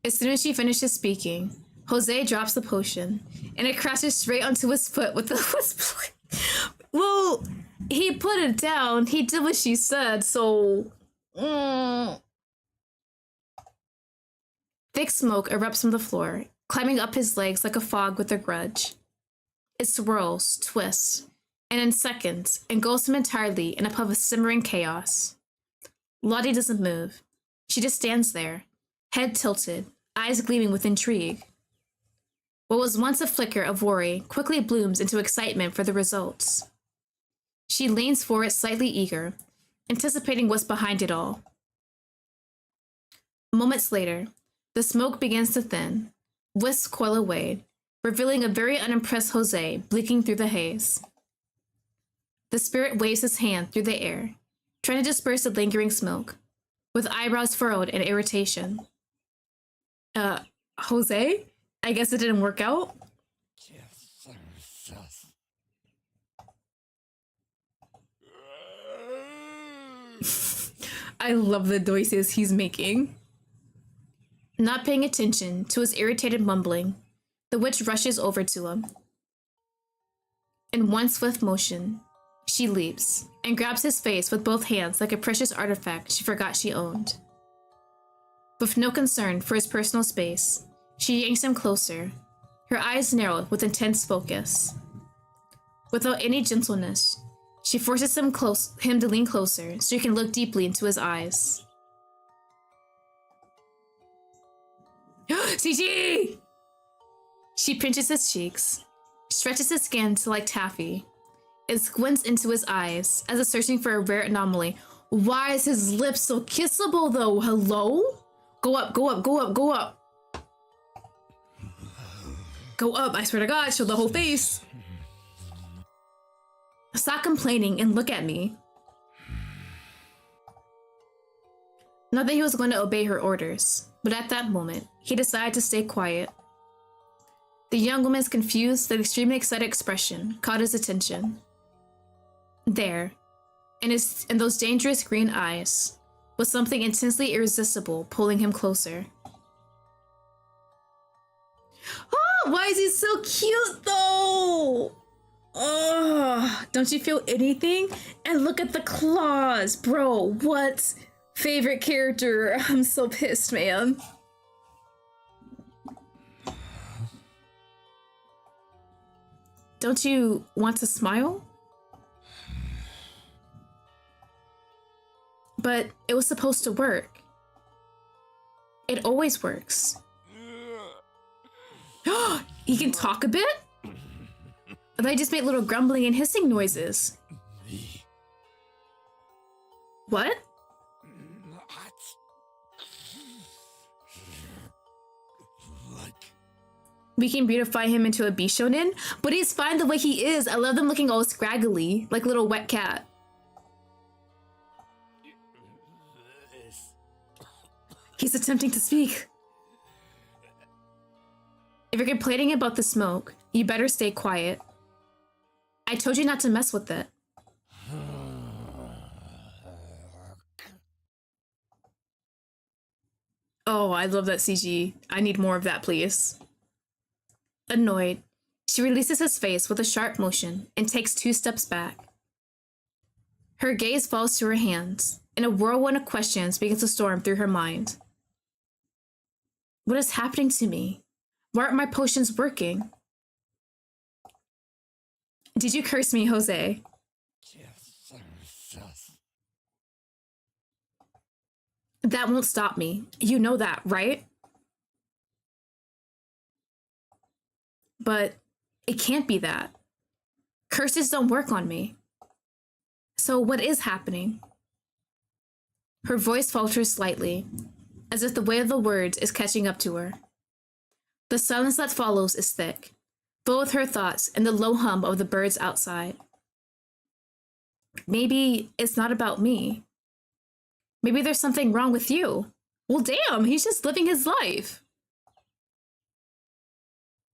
As soon as she finishes speaking, Jose drops the potion, and it crashes straight onto his foot with the... Well, he put it down. He did what she said, so... Thick smoke erupts from the floor, climbing up his legs like a fog with a grudge. It swirls, twists, and in seconds, engulfs him entirely in a puff of simmering chaos. Lottie doesn't move. She just stands there, head tilted, eyes gleaming with intrigue. What was once a flicker of worry quickly blooms into excitement for the results. She leans forward slightly eager, anticipating what's behind it all. Moments later, the smoke begins to thin, wisps coil away, revealing a very unimpressed Jose blinking through the haze. The spirit waves his hand through the air, trying to disperse the lingering smoke, with eyebrows furrowed in irritation. Jose? I guess it didn't work out? I love the noises he's making. Not paying attention to his irritated mumbling, the witch rushes over to him. In one swift motion, she leaps and grabs his face with both hands like a precious artifact she forgot she owned. With no concern for his personal space, she yanks him closer, her eyes narrowed with intense focus. Without any gentleness, she forces him to lean closer so she can look deeply into his eyes. CG! She pinches his cheeks, stretches his skin to like taffy, and squints into his eyes as if searching for a rare anomaly. Why is his lips so kissable though? Hello? Go up, go up, go up, go up. Go up, I swear to God, show the whole face. Stop complaining and look at me. Not that he was going to obey her orders, but at that moment, he decided to stay quiet. The young woman's confused but extremely excited expression caught his attention. There, in those dangerous green eyes, was something intensely irresistible pulling him closer. Oh, why is he so cute though? Oh, don't you feel anything? And look at the claws, bro. What? Favorite character. I'm so pissed, man. Don't you want to smile? But it was supposed to work. It always works. He can talk a bit? They just make little grumbling and hissing noises. What? We can beautify him into a Bishonen, but he's fine the way he is. I love them looking all scraggly, like little wet cat. He's attempting to speak. If you're complaining about the smoke, you better stay quiet. I told you not to mess with it. Oh, I love that CG. I need more of that, please. Annoyed, she releases his face with a sharp motion and takes 2 steps back. Her gaze falls to her hands, and a whirlwind of questions begins to storm through her mind. What is happening to me? Why aren't my potions working? Did you curse me, Jose? That won't stop me. You know that, right? But it can't be that. Curses don't work on me. So what is happening? Her voice falters slightly, as if the weight of the words is catching up to her. The silence that follows is thick, full with her thoughts and the low hum of the birds outside. Maybe it's not about me. Maybe there's something wrong with you. Well, damn, he's just living his life.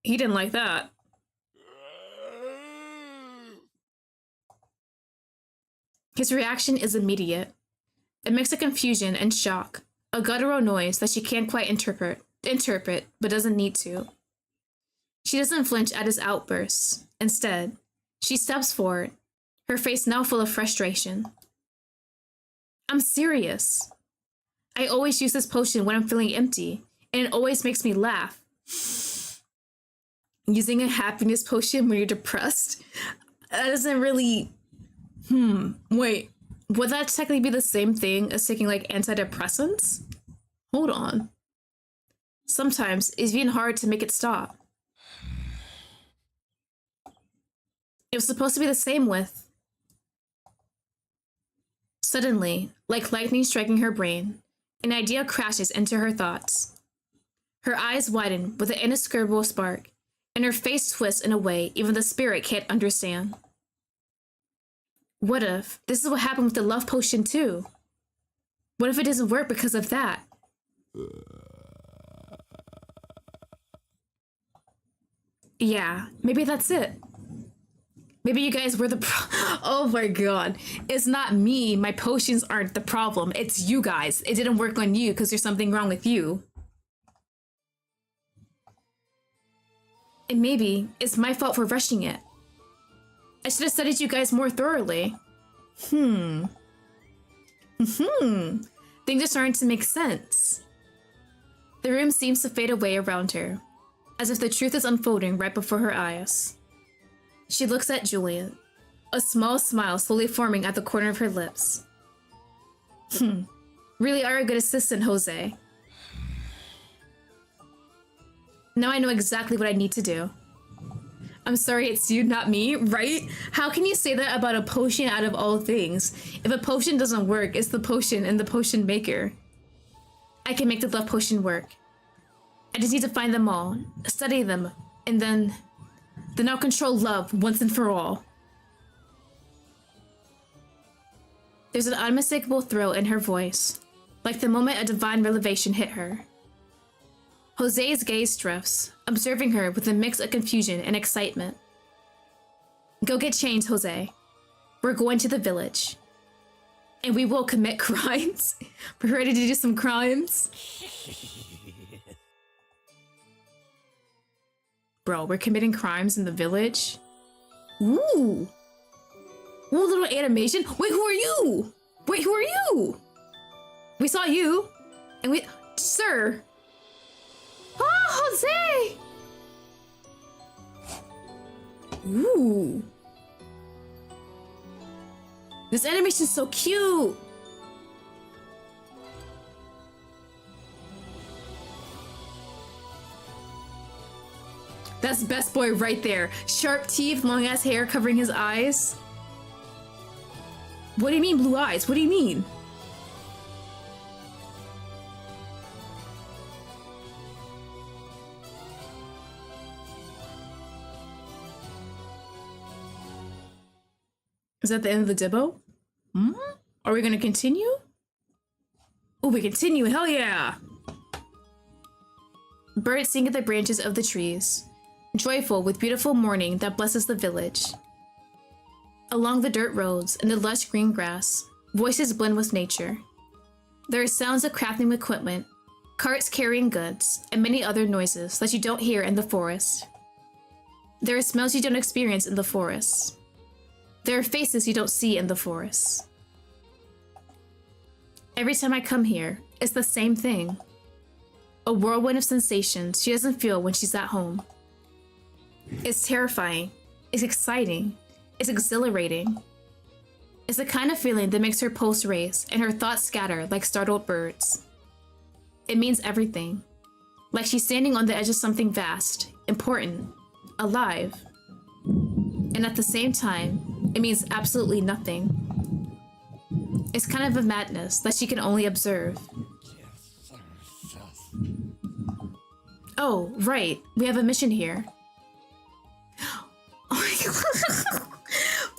He didn't like that. His reaction is immediate. A mix of confusion and shock, a guttural noise that she can't quite interpret, but doesn't need to. She doesn't flinch at his outbursts. Instead, she steps forward, her face now full of frustration. I'm serious. I always use this potion when I'm feeling empty, and it always makes me laugh. Using a happiness potion when you're depressed? That doesn't really... Wait, would that technically be the same thing as taking, like, antidepressants? Hold on. Sometimes it's even hard to make it stop. It was supposed to be the same with... Suddenly, like lightning striking her brain, an idea crashes into her thoughts. Her eyes widen with an indescribable spark, and her face twists in a way even the spirit can't understand. What if this is what happened with the love potion too? What if it doesn't work because of that? Yeah, maybe that's it. Maybe you guys were the oh my god. It's not me. My potions aren't the problem. It's you guys. It didn't work on you because there's something wrong with you. And maybe it's my fault for rushing it. I should have studied you guys more thoroughly. Things are starting to make sense. The room seems to fade away around her, as if the truth is unfolding right before her eyes. She looks at Julian, a small smile slowly forming at the corner of her lips. Really are a good assistant, Jose. Now I know exactly what I need to do. I'm sorry, it's you, not me, right? How can you say that about a potion out of all things? If a potion doesn't work, it's the potion and the potion maker. I can make the love potion work. I just need to find them all, study them, and then I'll control love once and for all. There's an unmistakable thrill in her voice, like the moment a divine revelation hit her. Jose's gaze drifts, observing her with a mix of confusion and excitement. Go get changed, Jose. We're going to the village. And we will commit crimes. We're ready to do some crimes. Bro, we're committing crimes in the village? Ooh. Ooh, little animation. Wait, who are you? Wait, who are you? We saw you. And we... Sir. Oh, Jose! Ooh. This animation's so cute. That's best boy right there. Sharp teeth, long ass hair covering his eyes. What do you mean blue eyes? What do you mean? Is that the end of the dibbo? Hmm? Are we gonna continue? Oh, we continue, hell yeah! Birds sing at the branches of the trees, joyful with beautiful morning that blesses the village. Along the dirt roads and the lush green grass, voices blend with nature. There are sounds of crafting equipment, carts carrying goods, and many other noises that you don't hear in the forest. There are smells you don't experience in the forest. There are faces you don't see in the forest. Every time I come here, it's the same thing. A whirlwind of sensations she doesn't feel when she's at home. It's terrifying. It's exciting. It's exhilarating. It's the kind of feeling that makes her pulse race and her thoughts scatter like startled birds. It means everything. Like she's standing on the edge of something vast, important, alive. And at the same time, it means absolutely nothing. It's kind of a madness that she can only observe. Oh, right. We have a mission here. Oh my god.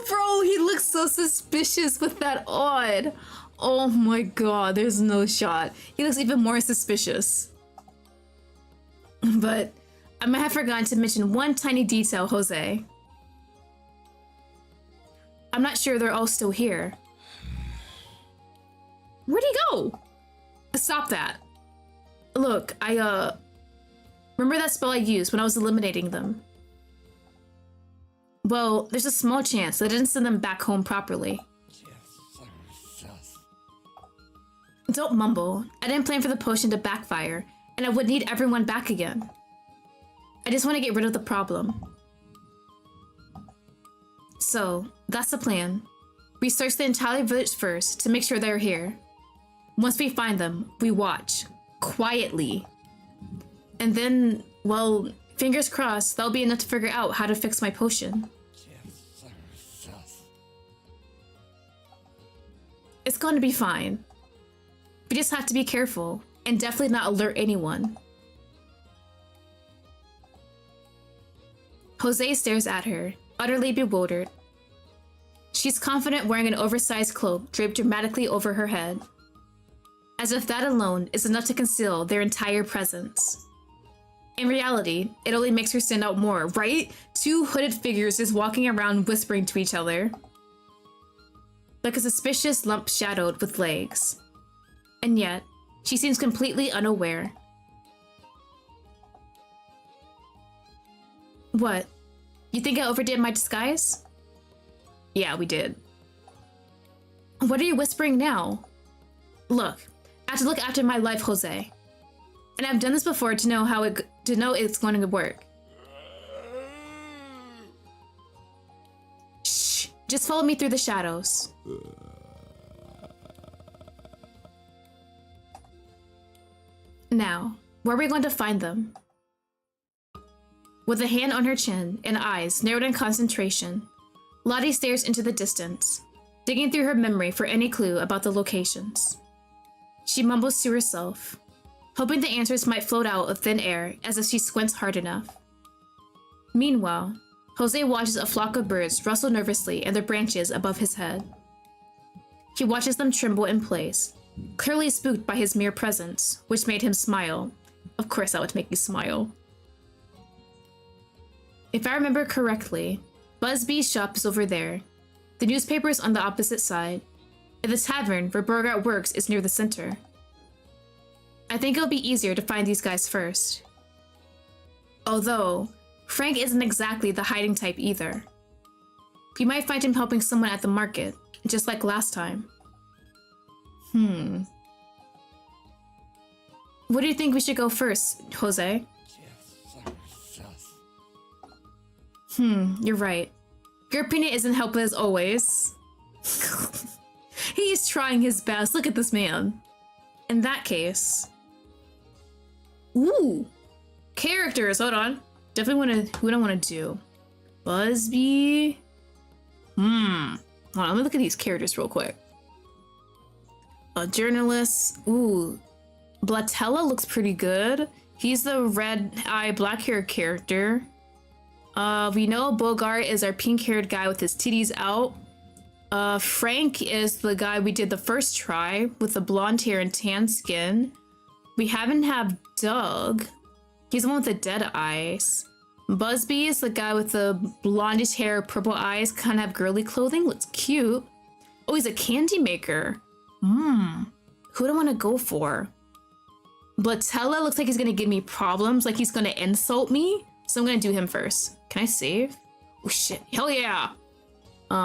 Bro, he looks so suspicious with that on. Oh my god, there's no shot. He looks even more suspicious. But I might have forgotten to mention one tiny detail, Jose. I'm not sure they're all still here. Where'd he go? Stop that. Look, remember that spell I used when I was eliminating them? Well, there's a small chance that I didn't send them back home properly. Don't mumble. I didn't plan for the potion to backfire, and I would need everyone back again. I just want to get rid of the problem. So, that's the plan. We search the entire village first to make sure they're here. Once we find them, we watch. Quietly. And then, well, fingers crossed, that'll be enough to figure out how to fix my potion. It's going to be fine. We just have to be careful, and definitely not alert anyone. Jose stares at her, utterly bewildered. She's confident wearing an oversized cloak draped dramatically over her head. As if that alone is enough to conceal their entire presence. In reality, it only makes her stand out more, right? Two hooded figures just walking around whispering to each other. Like a suspicious lump shadowed with legs. And yet, she seems completely unaware. What? You think I overdid my disguise? Yeah, we did. What are you whispering now? Look, I have to look after my life, Jose. And I've done this before to know it's going to work. Shh, just follow me through the shadows. Now, where are we going to find them? With a hand on her chin and eyes narrowed in concentration, Lottie stares into the distance, digging through her memory for any clue about the locations. She mumbles to herself, hoping the answers might float out of thin air as if she squints hard enough. Meanwhile, Jose watches a flock of birds rustle nervously in the branches above his head. He watches them tremble in place, clearly spooked by his mere presence, which made him smile. Of course that would make me smile. If I remember correctly, Busby's shop is over there, the newspaper is on the opposite side, and the tavern where Burgart works is near the center. I think it'll be easier to find these guys first. Although, Frank isn't exactly the hiding type either. We might find him helping someone at the market, just like last time. What do you think we should go first, Jose? You're right. Your opinion isn't helpful as always. He's trying his best. Look at this man. In that case... Ooh! Characters, hold on. Definitely who do I want to do? Busby? Hold on, let me look at these characters real quick. A journalist. Ooh. Blatella looks pretty good. He's the red-eye, black-haired character. We know Bogart is our pink-haired guy with his titties out. Frank is the guy we did the first try with the blonde hair and tan skin. We haven't have Doug. He's the one with the dead eyes. Busby is the guy with the blondish hair, purple eyes, kind of have girly clothing. Looks cute. Oh, he's a candy maker. Who do I want to go for? Blatella looks like he's gonna give me problems, like he's gonna insult me. So I'm gonna do him first. Can I save? Oh shit, hell yeah.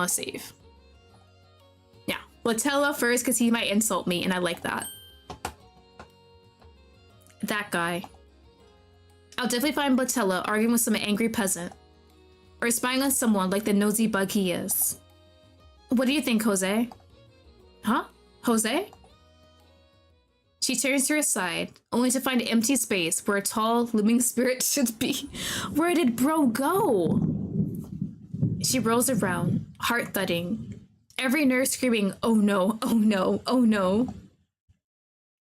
Save. Yeah, Blatella first because he might insult me and I like that. That guy. I'll definitely find Blatella arguing with some angry peasant. Or spying on someone like the nosy bug he is. What do you think, Jose? Huh? Jose? She turns to her side, only to find an empty space where a tall, looming spirit should be. Where did bro go? She rolls around, heart thudding, every nerve screaming, oh no, oh no, oh no.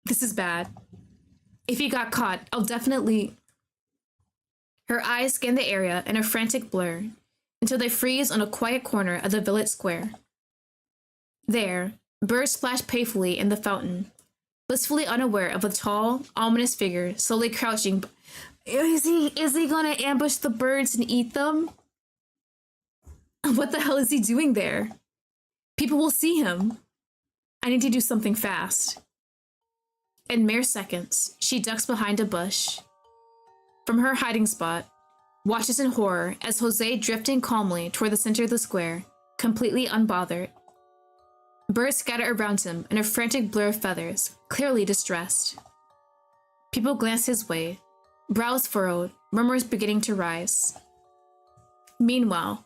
This is bad. If he got caught, I'll definitely... Her eyes scan the area in a frantic blur, until they freeze on a quiet corner of the village square. There, birds splash playfully in the fountain, blissfully unaware of a tall, ominous figure slowly crouching. Is he gonna ambush the birds and eat them? What the hell is he doing there? People will see him. I need to do something fast. In mere seconds, she ducks behind a bush. From her hiding spot, watches in horror as Jose drifting calmly toward the center of the square, completely unbothered. Birds scatter around him in a frantic blur of feathers, clearly distressed. People glance his way, brows furrowed, murmurs beginning to rise. Meanwhile,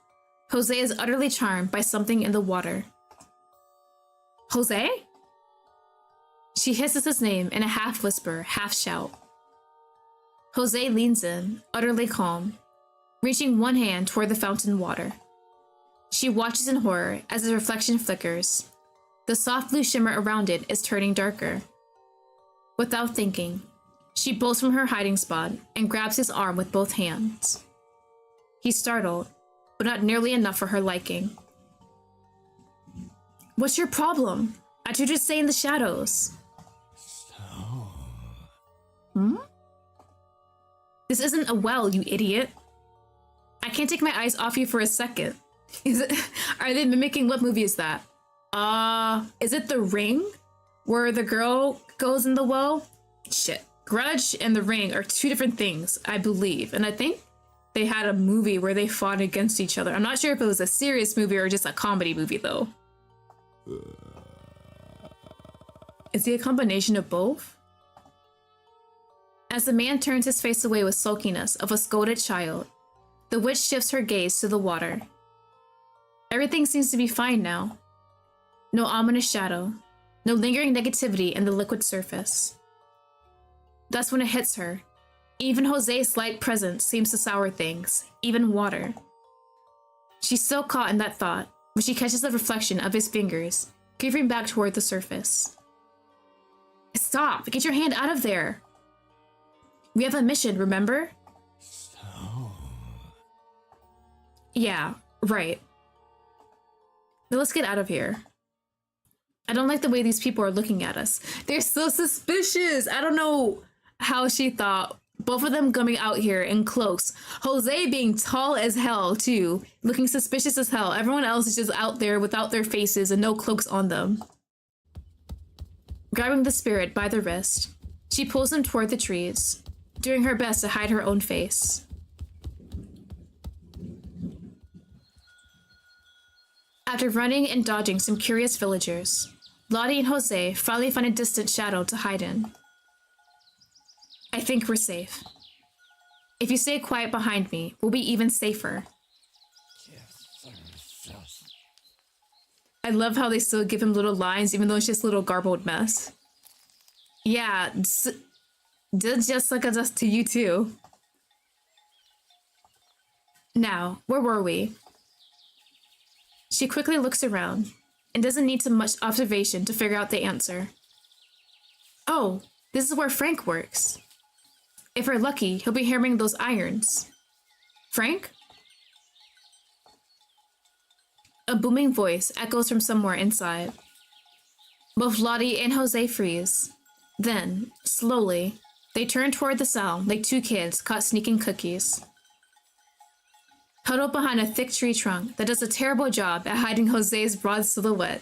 Jose is utterly charmed by something in the water. Jose? She hisses his name in a half-whisper, half-shout. Jose leans in, utterly calm, reaching one hand toward the fountain water. She watches in horror as his reflection flickers. The soft blue shimmer around it is turning darker. Without thinking, she bolts from her hiding spot and grabs his arm with both hands. He's startled, but not nearly enough for her liking. What's your problem? I told you to stay in the shadows. This isn't a well, you idiot. I can't take my eyes off you for a second. Are they mimicking? What movie is that? Is it The Ring? Where the girl goes in the well? Shit. Grudge and The Ring are two different things, I believe. And I think they had a movie where they fought against each other. I'm not sure if it was a serious movie or just a comedy movie, though. Is he a combination of both? As the man turns his face away with sulkiness of a scolded child, the witch shifts her gaze to the water. Everything seems to be fine now. No ominous shadow, no lingering negativity in the liquid surface. That's when it hits her. Even Jose's slight presence seems to sour things, even water. She's so caught in that thought when she catches the reflection of his fingers, quivering back toward the surface. Stop! Get your hand out of there! We have a mission, remember? Yeah, right. Now let's get out of here. I don't like the way these people are looking at us. They're so suspicious. I don't know how she thought. Both of them coming out here in cloaks. Jose being tall as hell, too. Looking suspicious as hell. Everyone else is just out there without their faces and no cloaks on them. Grabbing the spirit by the wrist, she pulls him toward the trees, doing her best to hide her own face. After running and dodging some curious villagers, Lottie and Jose finally find a distant shadow to hide in. I think we're safe. If you stay quiet behind me, we'll be even safer. I love how they still give him little lines, even though it's just a little garbled mess. Yeah, did just look at us to you too. Now, where were we? She quickly looks around and doesn't need too much observation to figure out the answer. Oh, this is where Frank works. If we're lucky, he'll be hammering those irons. Frank? A booming voice echoes from somewhere inside. Both Lottie and Jose freeze. Then, slowly, they turn toward the sound like two kids caught sneaking cookies. Huddled behind a thick tree trunk that does a terrible job at hiding Jose's broad silhouette,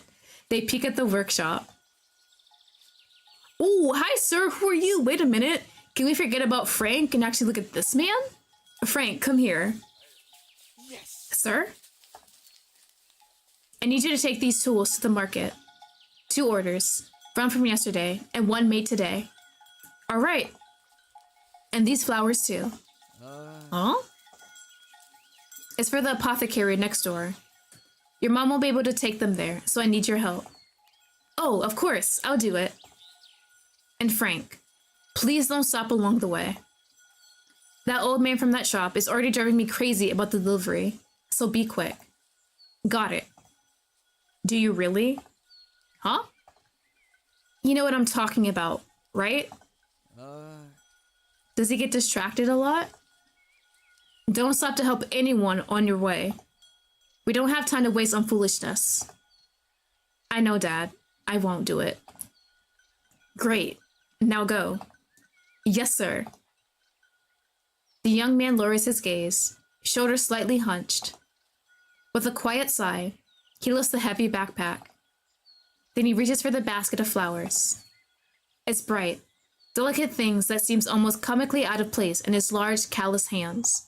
they peek at the workshop. Oh, hi sir, who are you? Wait a minute. Can we forget about Frank and actually look at this man? Frank, come here. Yes. Sir? I need you to take these tools to the market. 2 orders, one from yesterday and 1 made today. All right. And these flowers too. Huh? It's for the apothecary next door. Your mom won't be able to take them there, so I need your help. Oh, of course, I'll do it. And Frank, please don't stop along the way. That old man from that shop is already driving me crazy about the delivery, so be quick. Got it. Do you really? Huh? You know what I'm talking about, right? Does he get distracted a lot? Don't stop to help anyone on your way. We don't have time to waste on foolishness. I know, Dad. I won't do it. Great. Now go. Yes, sir. The young man lowers his gaze, shoulders slightly hunched. With a quiet sigh, he lifts the heavy backpack. Then he reaches for the basket of flowers. It's bright, delicate things that seems almost comically out of place in his large, callous hands.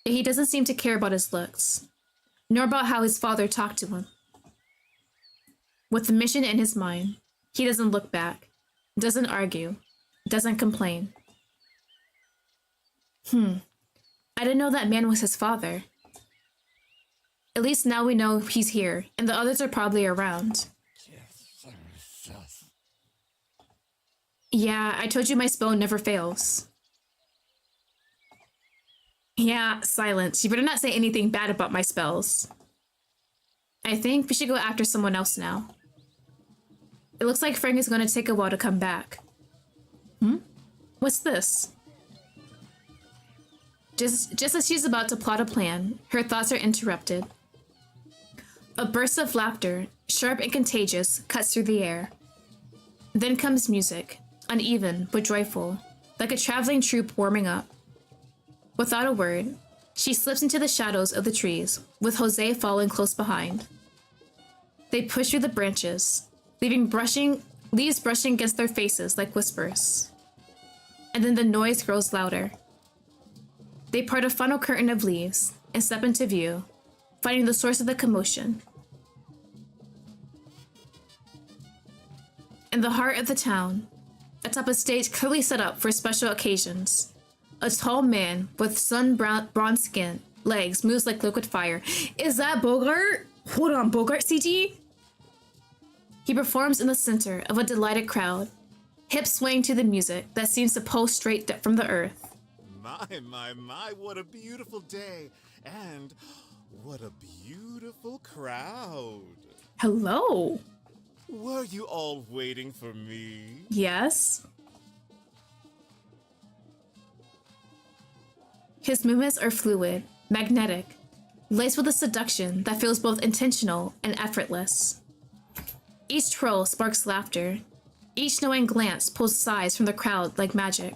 Yet he doesn't seem to care about his looks, nor about how his father talked to him. With the mission in his mind, he doesn't look back, doesn't argue, doesn't complain. I didn't know that man was his father. At least now we know he's here, and the others are probably around. Yeah, I told you my spell never fails. Yeah, silence. You better not say anything bad about my spells. I think we should go after someone else now. It looks like Frank is going to take a while to come back. What's this? Just as she's about to plot a plan, her thoughts are interrupted. A burst of laughter, sharp and contagious, cuts through the air. Then comes music, uneven but joyful, like a traveling troupe warming up. Without a word, she slips into the shadows of the trees, with Jose following close behind. They push through the branches, leaving leaves brushing against their faces like whispers. And then the noise grows louder. They part a funnel curtain of leaves and step into view, finding the source of the commotion. In the heart of the town, atop a stage clearly set up for special occasions, a tall man with bronze skin, legs, moves like liquid fire. Is that Bogart? Hold on, Bogart CG? He performs in the center of a delighted crowd, hips swaying to the music that seems to pulse straight from the earth. My, what a beautiful day. And what a beautiful crowd. Hello. Were you all waiting for me? Yes. His movements are fluid, magnetic, laced with a seduction that feels both intentional and effortless. Each twirl sparks laughter. Each knowing glance pulls sighs from the crowd like magic.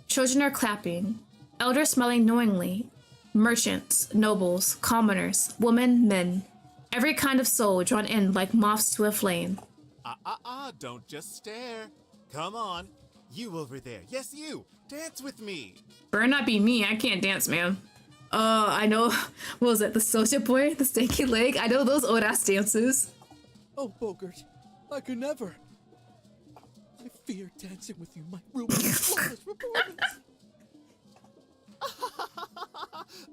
Children are clapping, elders smiling knowingly, merchants, nobles, commoners, women, men, every kind of soul drawn in like moths to a flame. Don't just stare. Come on, you over there. Yes, you. Dance with me. Better not be me, I can't dance, man. I know. What was it? The Soja Boy? The Stanky Leg? I know those old ass dances. Oh, Bogart, I could never. I fear dancing with you might ruin your flawless performance.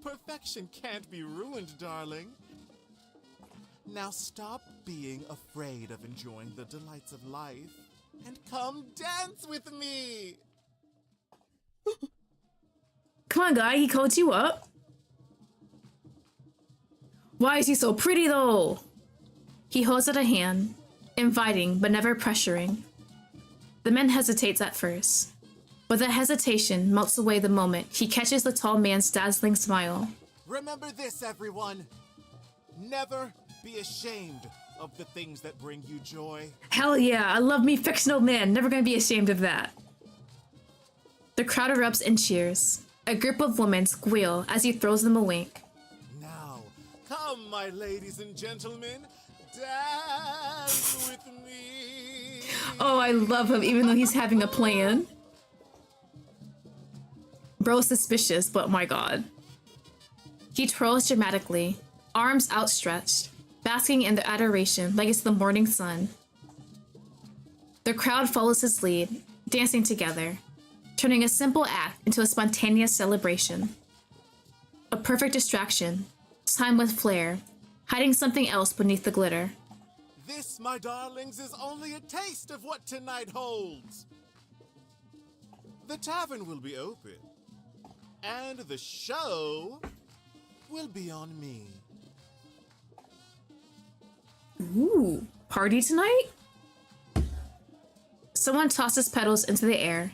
Perfection can't be ruined, darling. Now stop being afraid of enjoying the delights of life and come dance with me. Come on, guy. He called you up. Why is he so pretty, though? He holds out a hand, inviting but never pressuring. The man hesitates at first, but that hesitation melts away the moment he catches the tall man's dazzling smile. Remember this, everyone. Never be ashamed of the things that bring you joy. Hell yeah, I love me fictional man. Never gonna be ashamed of that. The crowd erupts in cheers. A group of women squeal as he throws them a wink. Now, come, my ladies and gentlemen, dance with me. Oh, I love him even though he's having a plan. Bro's suspicious, but my god. He twirls dramatically, arms outstretched, basking in the adoration like it's the morning sun. The crowd follows his lead, dancing together, turning a simple act into a spontaneous celebration. A perfect distraction, timed with flair, hiding something else beneath the glitter. This, my darlings, is only a taste of what tonight holds. The tavern will be open, and the show will be on me. Ooh, party tonight? Someone tosses petals into the air,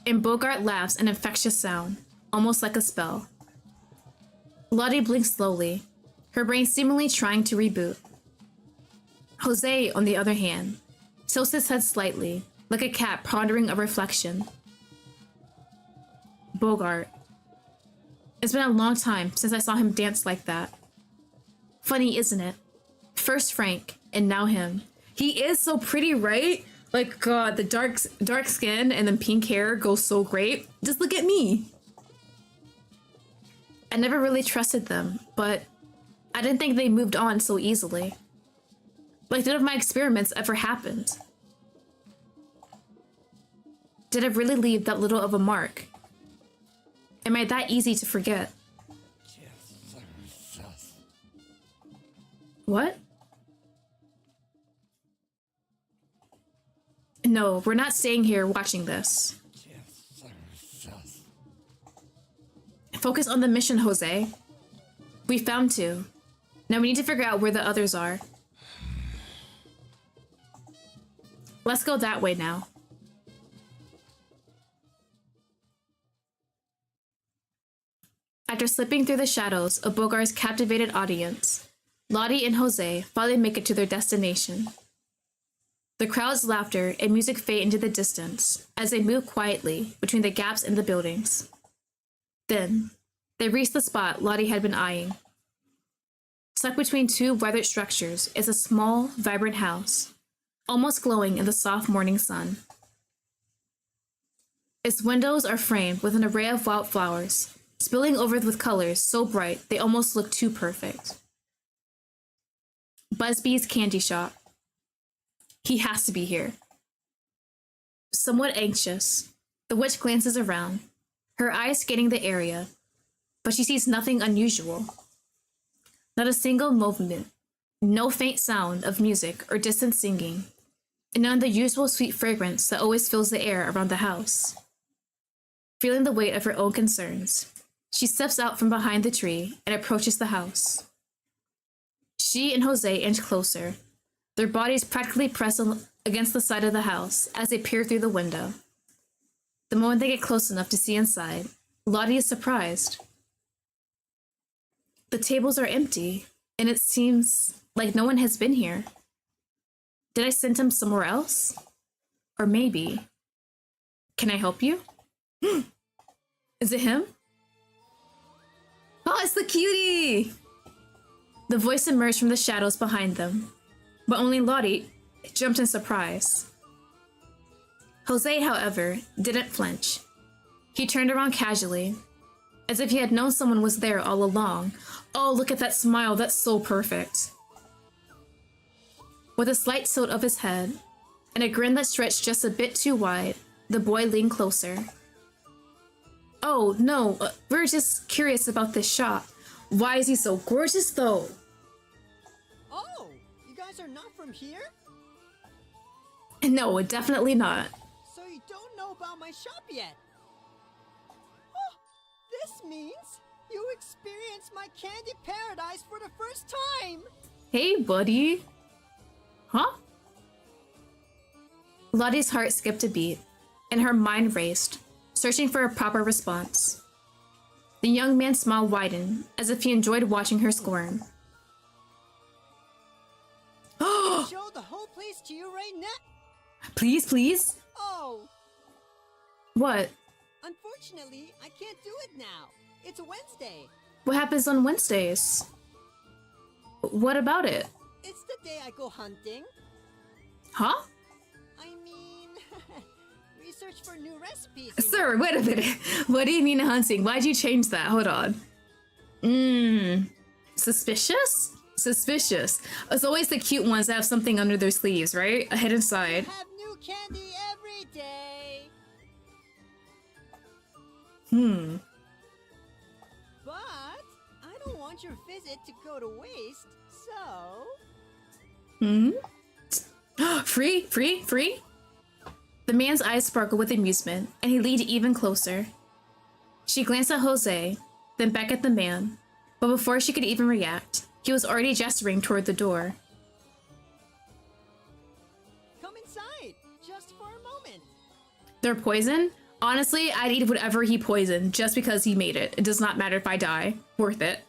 and Bogart laughs an infectious sound, almost like a spell. Lottie blinks slowly, her brain seemingly trying to reboot. Jose, on the other hand, tilts his head slightly, like a cat pondering a reflection. Bogart. It's been a long time since I saw him dance like that. Funny, isn't it? First Frank, and now him. He is so pretty, right? Like, God, the dark skin and then pink hair goes so great. Just look at me. I never really trusted them, but I didn't think they moved on so easily. Like, none of my experiments ever happened. Did I really leave that little of a mark? Am I that easy to forget? What? No, we're not staying here watching this. Focus on the mission, Jose. We found two. Now we need to figure out where the others are. Let's go that way now. After slipping through the shadows of Bogart's captivated audience, Lottie and Jose finally make it to their destination. The crowd's laughter and music fade into the distance as they move quietly between the gaps in the buildings. Then, they reach the spot Lottie had been eyeing. Stuck between two weathered structures is a small, vibrant house, almost glowing in the soft morning sun. Its windows are framed with an array of wildflowers, spilling over with colors so bright they almost look too perfect. Busby's candy shop. He has to be here. Somewhat anxious, the witch glances around, her eyes scanning the area, but she sees nothing unusual. Not a single movement, no faint sound of music or distant singing, and none of the usual sweet fragrance that always fills the air around the house. Feeling the weight of her own concerns, she steps out from behind the tree and approaches the house. She and Jose inch closer, their bodies practically pressed against the side of the house as they peer through the window. The moment they get close enough to see inside, Lottie is surprised. The tables are empty, and it seems like no one has been here. Did I send him somewhere else? Or maybe... Can I help you? Is it him? Oh, it's the cutie! The voice emerged from the shadows behind them, but only Lottie jumped in surprise. Jose, however, didn't flinch. He turned around casually, as if he had known someone was there all along. Oh, look at that smile, that's so perfect. With a slight tilt of his head, and a grin that stretched just a bit too wide, the boy leaned closer. Oh, no, we're just curious about this shop. Why is he so gorgeous, though? Oh, you guys are not from here? No, definitely not. So you don't know about my shop yet? Oh, this means you experienced my candy paradise for the first time! Hey, buddy. Huh? Lottie's heart skipped a beat, and her mind raced, searching for a proper response. The young man's smile widened, as if he enjoyed watching her squirm. I'll show the whole place to you right now! Please, please? Oh, What? unfortunately, I can't do it now. It's a Wednesday. What happens on Wednesdays? What about it? It's the day I go hunting. Huh? I mean, research for new recipes. Sir, wait a minute. What do you mean hunting? Why'd you change that? Hold on. Suspicious? Suspicious. It's always the cute ones that have something under their sleeves, right? A hidden side. Have new candy every day. But I don't want your visit to go to waste, so... Free? Free? Free? The man's eyes sparkled with amusement, and he leaned even closer. She glanced at Jose, then back at the man, but before she could even react, he was already gesturing toward the door. Come inside, just for a moment. They're poison? Honestly, I'd eat whatever he poisoned just because he made it. It does not matter if I die. Worth it.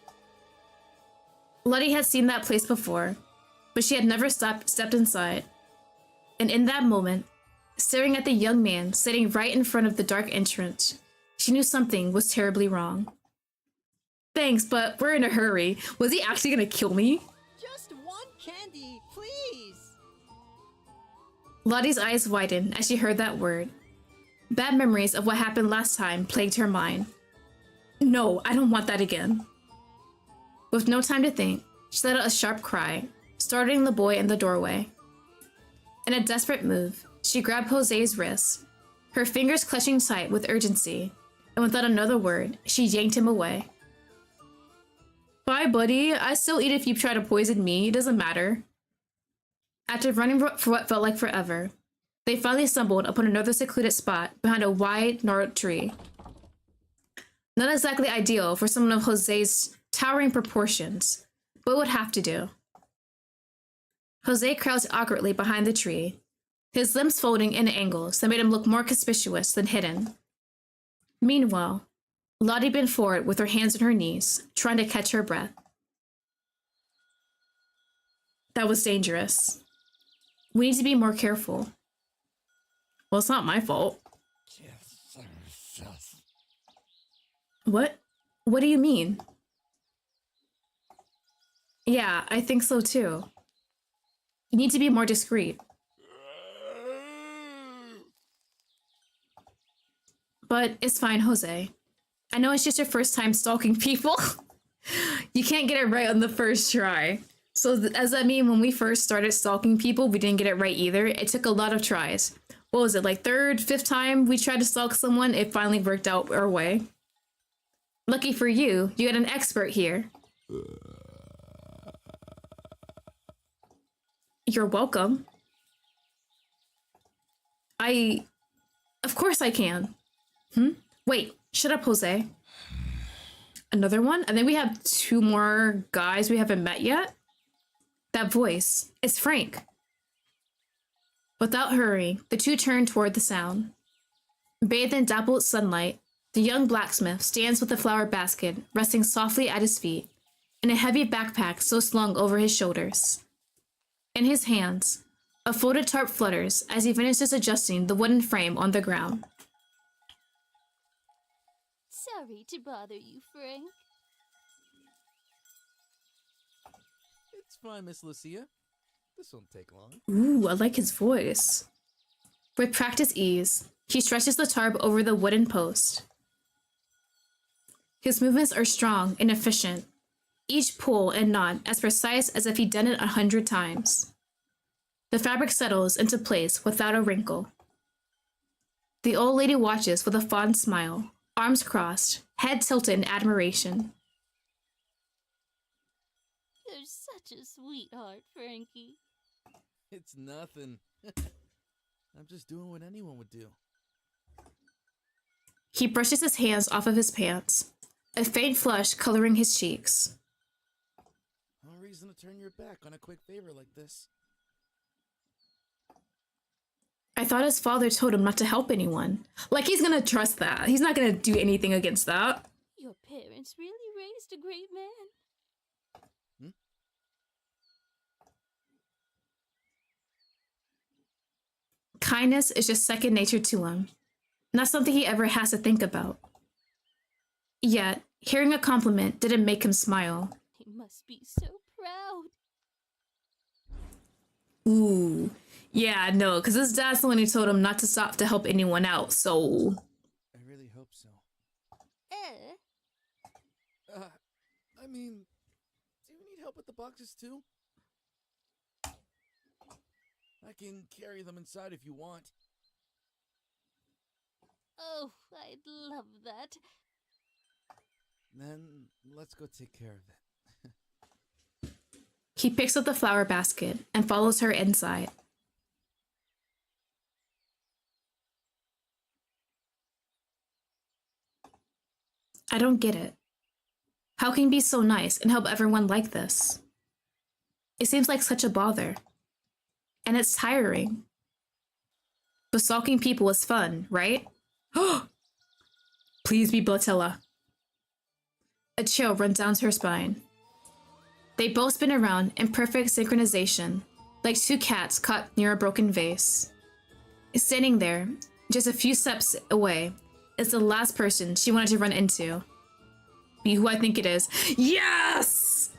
Letty had seen that place before, but she had never stepped inside. And in that moment, staring at the young man sitting right in front of the dark entrance, she knew something was terribly wrong. Thanks, but we're in a hurry. Was he actually gonna kill me? Just one candy, please. Lottie's eyes widened as she heard that word. Bad memories of what happened last time plagued her mind. No, I don't want that again. With no time to think, she let out a sharp cry, startling the boy in the doorway. In a desperate move, she grabbed Jose's wrist, her fingers clutching tight with urgency, and without another word, she yanked him away. Bye, buddy. I still eat if you try to poison me. It doesn't matter. After running for what felt like forever, they finally stumbled upon another secluded spot behind a wide, gnarled tree. Not exactly ideal for someone of Jose's towering proportions, but would have to do. Jose crouched awkwardly behind the tree, his limbs folding in angles that made him look more conspicuous than hidden. Meanwhile, Lottie bent forward with her hands on her knees, trying to catch her breath. That was dangerous. We need to be more careful. Well, it's not my fault. What? What do you mean? Yeah, I think so too. You need to be more discreet. But it's fine, Jose. I know it's just your first time stalking people. You can't get it right on the first try. So does that mean when we first started stalking people, we didn't get it right either? It took a lot of tries. What was it, like third, fifth time we tried to stalk someone, it finally worked out our way. Lucky for you, you got an expert here. You're welcome. Of course I can. Wait, shut up, Jose. Another one? And then we have two more guys we haven't met yet? That voice, it's Frank. Without hurrying, the two turned toward the sound. Bathed in dappled sunlight, the young blacksmith stands with a flower basket resting softly at his feet, and a heavy backpack so slung over his shoulders. In his hands, a folded tarp flutters as he finishes adjusting the wooden frame on the ground. Sorry to bother you, Frank. It's fine, Miss Lucia. This won't take long. Ooh, I like his voice. With practiced ease, he stretches the tarp over the wooden post. His movements are strong and efficient, each pull and knot as precise as if he'd done it 100 times. The fabric settles into place without a wrinkle. The old lady watches with a fond smile, arms crossed, head tilted in admiration. You're such a sweetheart, Frankie. It's nothing. I'm just doing what anyone would do. He brushes his hands off of his pants, a faint flush coloring his cheeks. No reason to turn your back on a quick favor like this. I thought his father told him not to help anyone. Like he's gonna trust that. He's not gonna do anything against that. Your parents really raised a great man. Kindness is just second nature to him, not something he ever has to think about. Yet, hearing a compliment didn't make him smile. He must be so proud. Ooh, yeah, no, because his dad's the one who told him not to stop to help anyone out, so... I really hope so. Eh? I mean, do you need help with the boxes too? I can carry them inside if you want. Oh, I'd love that. Then let's go take care of it. He picks up the flower basket and follows her inside. I don't get it. How can he be so nice and help everyone like this? It seems like such a bother. And it's tiring. But stalking people is fun, right? Please be Blatella. A chill runs down her spine. They both spin around in perfect synchronization, like two cats caught near a broken vase. Standing there, just a few steps away, is the last person she wanted to run into. Be who I think it is. Yes!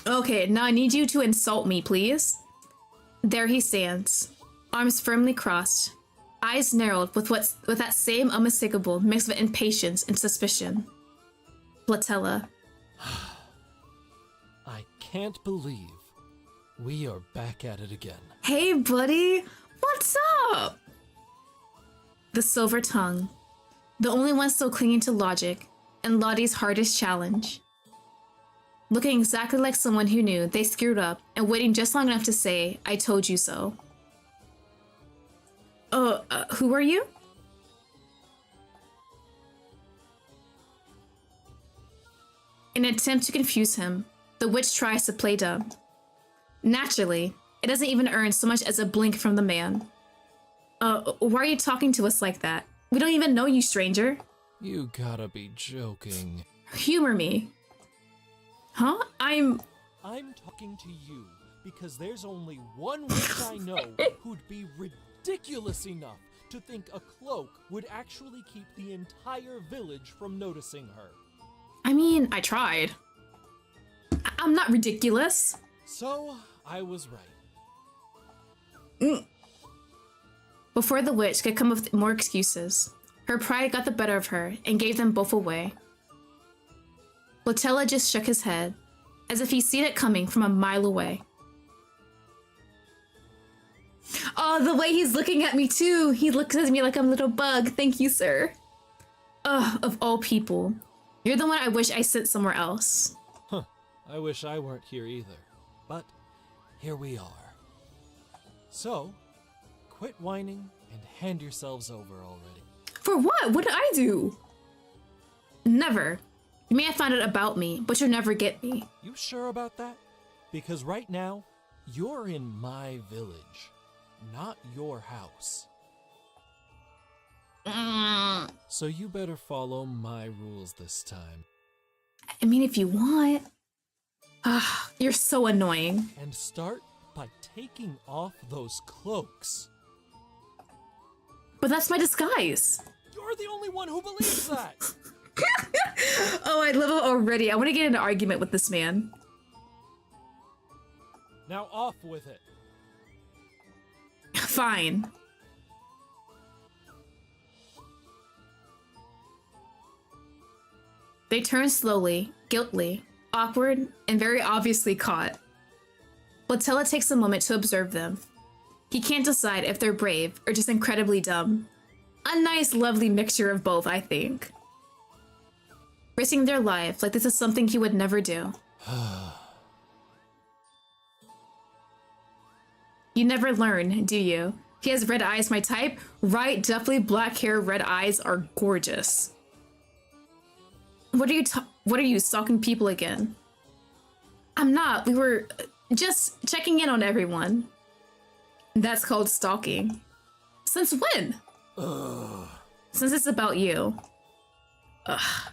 Okay, now I need you to insult me, please. There he stands, arms firmly crossed, eyes narrowed with that same unmistakable mix of impatience and suspicion. Blatella. I can't believe we are back at it again. Hey, buddy! What's up? The silver tongue, the only one still clinging to logic, and Lottie's hardest challenge. Looking exactly like someone who knew they screwed up and waiting just long enough to say, I told you so. Who are you? In an attempt to confuse him, the witch tries to play dumb. Naturally, it doesn't even earn so much as a blink from the man. Why are you talking to us like that? We don't even know you, stranger. You gotta be joking. Humor me. Huh? I'm talking to you because there's only one witch I know who'd be ridiculous enough to think a cloak would actually keep the entire village from noticing her. I mean, I tried. I'm not ridiculous. So, I was right. Before the witch could come up with more excuses, her pride got the better of her and gave them both away. Blatella just shook his head, as if he'd seen it coming from a mile away. Oh, the way he's looking at me too! He looks at me like I'm a little bug. Thank you, sir. Ugh, of all people. You're the one I wish I sent somewhere else. Huh, I wish I weren't here either. But here we are. So, quit whining and hand yourselves over already. For what? What did I do? Never. You may have found out about me, but you'll never get me. You sure about that? Because right now, you're in my village, not your house. So you better follow my rules this time. I mean, if you want. Ah, you're so annoying. And start by taking off those cloaks. But that's my disguise. You're the only one who believes that! Oh, I love it already. I want to get in an argument with this man. Now off with it. Fine. They turn slowly, guiltily, awkward, and very obviously caught. Blatella takes a moment to observe them. He can't decide if they're brave or just incredibly dumb. A nice, lovely mixture of both, I think. Risking their life like this is something he would never do. You never learn, do you? He has red eyes, my type. Right, definitely black hair, red eyes are gorgeous. What are you stalking people again? I'm not. We were just checking in on everyone. That's called stalking. Since when? Since it's about you. Ugh.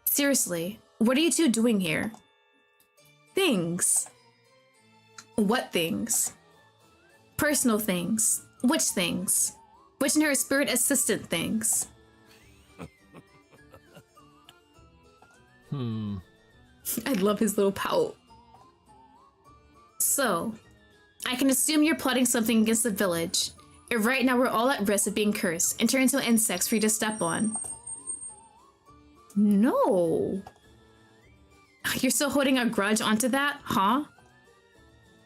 Seriously, what are you two doing here? Things. What things? Personal things. Which things? Which in her spirit assistant things? I love his little pout. So, I can assume you're plotting something against the village. And right now we're all at risk of being cursed and turned into insects for you to step on. No. You're still holding a grudge onto that, huh?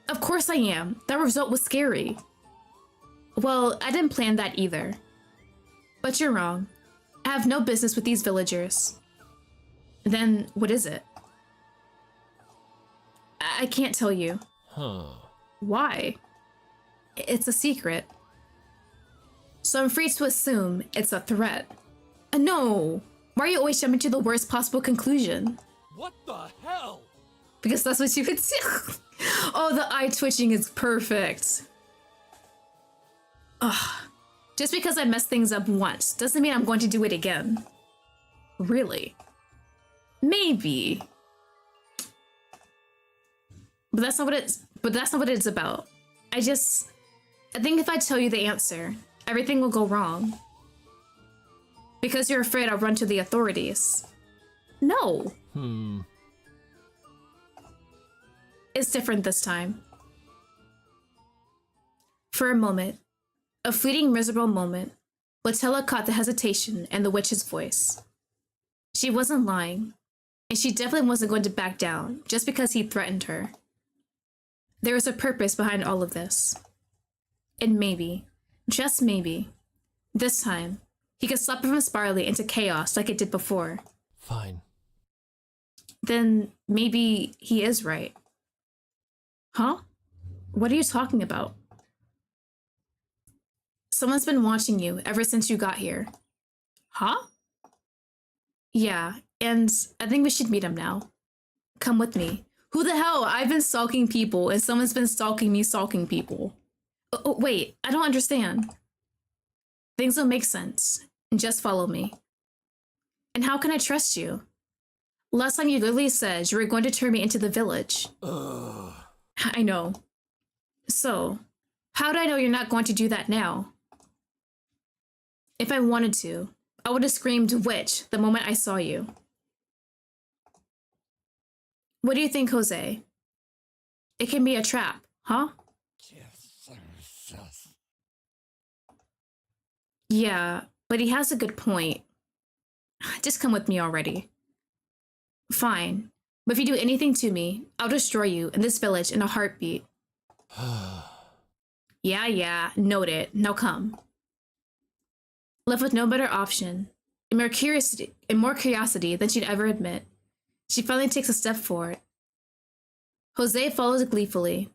Of course I am. That result was scary. Well, I didn't plan that either. But you're wrong. I have no business with these villagers. Then what is it? I can't tell you. Why? It's a secret. So I'm free to assume it's a threat. No! Why are you always jumping to the worst possible conclusion? What the hell? Because that's what you would do. Oh, the eye twitching is perfect. Ugh. Just because I messed things up once doesn't mean I'm going to do it again. Really? Maybe. But that's not what it's about. I think if I tell you the answer, everything will go wrong. Because you're afraid I'll run to the authorities. No. It's different this time. For a moment, a fleeting miserable moment, Blatella caught the hesitation in the witch's voice. She wasn't lying, and she definitely wasn't going to back down just because he threatened her. There was a purpose behind all of this. And maybe, just maybe, this time, he could stop it from spiraling into chaos like it did before. Fine. Then maybe he is right. Huh? What are you talking about? Someone's been watching you ever since you got here. Huh? Yeah, and I think we should meet him now. Come with me. Who the hell? I've been stalking people and someone's been stalking me stalking people. Oh, wait, I don't understand. Things will make sense. Just follow me. And how can I trust you? Last time you literally said you were going to turn me into the village. I know. So, how do I know you're not going to do that now? If I wanted to, I would have screamed witch the moment I saw you. What do you think, Jose? It can be a trap, huh? Yeah, but he has a good point. Just come with me already. Fine, but if you do anything to me, I'll destroy you in this village in a heartbeat. Yeah, noted. Now come. Left with no better option, and more curiosity than she'd ever admit, she finally takes a step forward. Jose follows gleefully,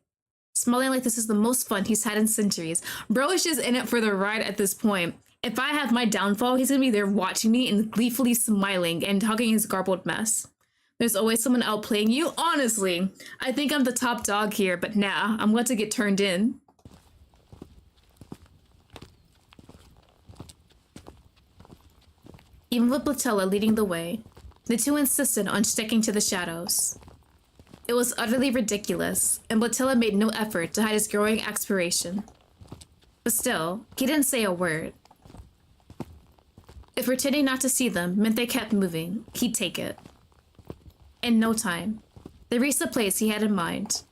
smiling like this is the most fun he's had in centuries. Bro is just in it for the ride at this point. If I have my downfall, he's gonna be there watching me and gleefully smiling and talking his garbled mess. There's always someone outplaying you. Honestly, I think I'm the top dog here, but nah, I'm going to get turned in. Even with Blatella leading the way, the two insisted on sticking to the shadows. It was utterly ridiculous, and Blatella made no effort to hide his growing aspiration. But still, he didn't say a word. If pretending not to see them meant they kept moving, he'd take it. In no time, they reached the place he had in mind.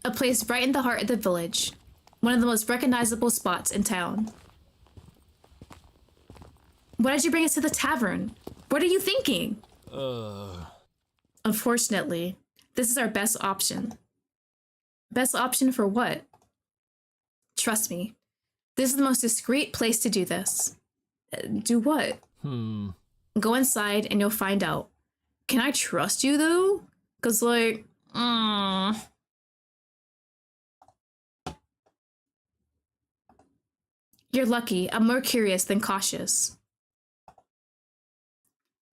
A place right in the heart of the village, one of the most recognizable spots in town. Why did you bring us to the tavern? What are you thinking? Uh... Unfortunately, this is our best option. Best option for what? Trust me, this is the most discreet place to do this. Do what? Go inside and you'll find out. Can I trust you though? Cause like, You're lucky. I'm more curious than cautious.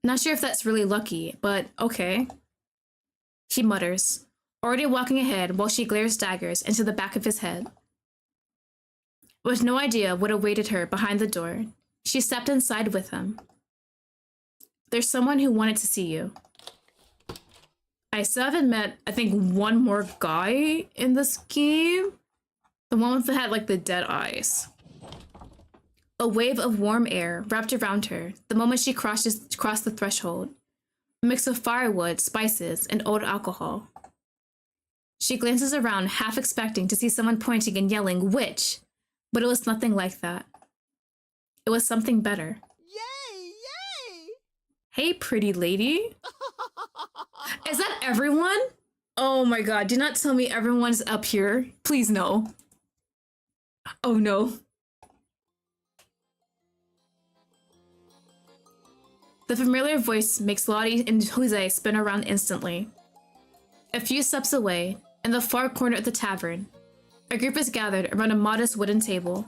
Not sure if that's really lucky, but okay. He mutters, already walking ahead while she glares daggers into the back of his head. With no idea what awaited her behind the door, she stepped inside with him. There's someone who wanted to see you. I still haven't met, I think, one more guy in this game. The one with the had like the dead eyes. A wave of warm air wrapped around her the moment she crossed the threshold. A mix of firewood, spices, and old alcohol. She glances around, half expecting to see someone pointing and yelling, "Witch!" But it was nothing like that. It was something better. Yay! Yay! Hey, pretty lady. Is that everyone? Oh my god, do not tell me everyone's up here. Please no. Oh no. The familiar voice makes Lottie and Jose spin around instantly. A few steps away, in the far corner of the tavern, a group is gathered around a modest wooden table.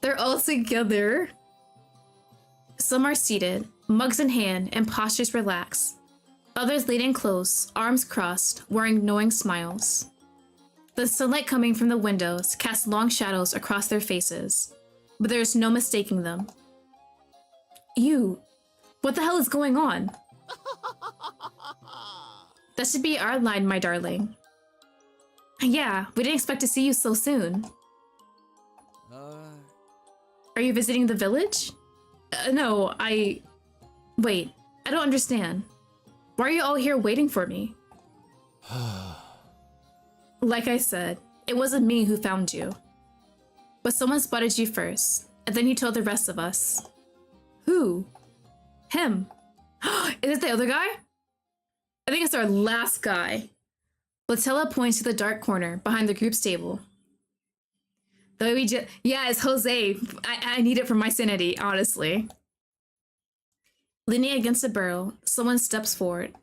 They're all together. Some are seated, mugs in hand, and postures relaxed. Others leaning close, arms crossed, wearing knowing smiles. The sunlight coming from the windows casts long shadows across their faces, but there is no mistaking them. You, what the hell is going on? That should be our line, my darling. Yeah, we didn't expect to see you so soon. Are you visiting the village? No, Wait, I don't understand. Why are you all here waiting for me? Like I said, it wasn't me who found you. But someone spotted you first, and then he told the rest of us. Who? Him. Is it the other guy? I think it's our last guy. Latella points to the dark corner behind the group's table. Though yeah, it's Jose. I need it for my sanity, honestly. Leaning against the barrel, someone steps forward.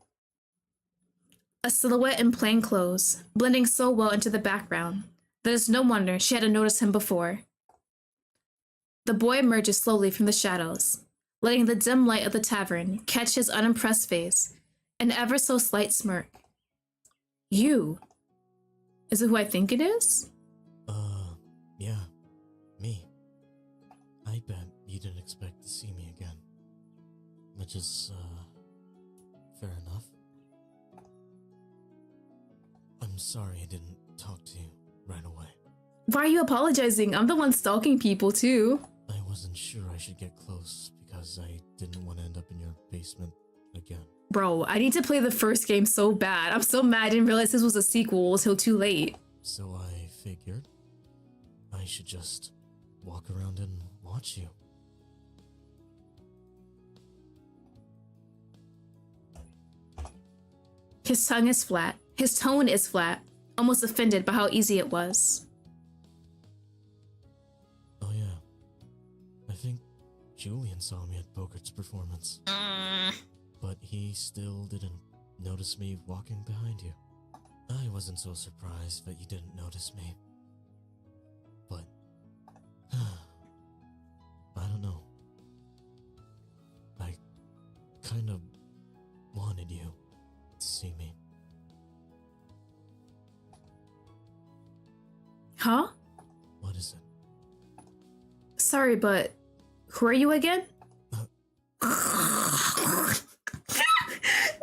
A silhouette in plain clothes, blending so well into the background that it's no wonder she hadn't noticed him before. The boy emerges slowly from the shadows, letting the dim light of the tavern catch his unimpressed face, an ever so slight smirk. You? Is it who I think it is? Yeah, me. I bet you didn't expect to see me again. Which is, fair enough. I'm sorry I didn't talk to you right away. Why are you apologizing? I'm the one stalking people, too. I wasn't sure I should get close because I didn't want to end up in your basement again. Bro, I need to play the first game so bad. I'm so mad I didn't realize this was a sequel until too late. So I figured I should just walk around and watch you. His tongue is flat. His tone is flat, almost offended by how easy it was. Oh yeah, I think Julian saw me at Bogart's performance. But he still didn't notice me walking behind you. I wasn't so surprised that you didn't notice me. But, I don't know. I kind of wanted you to see me. Huh? What is it? Sorry, but who are you again?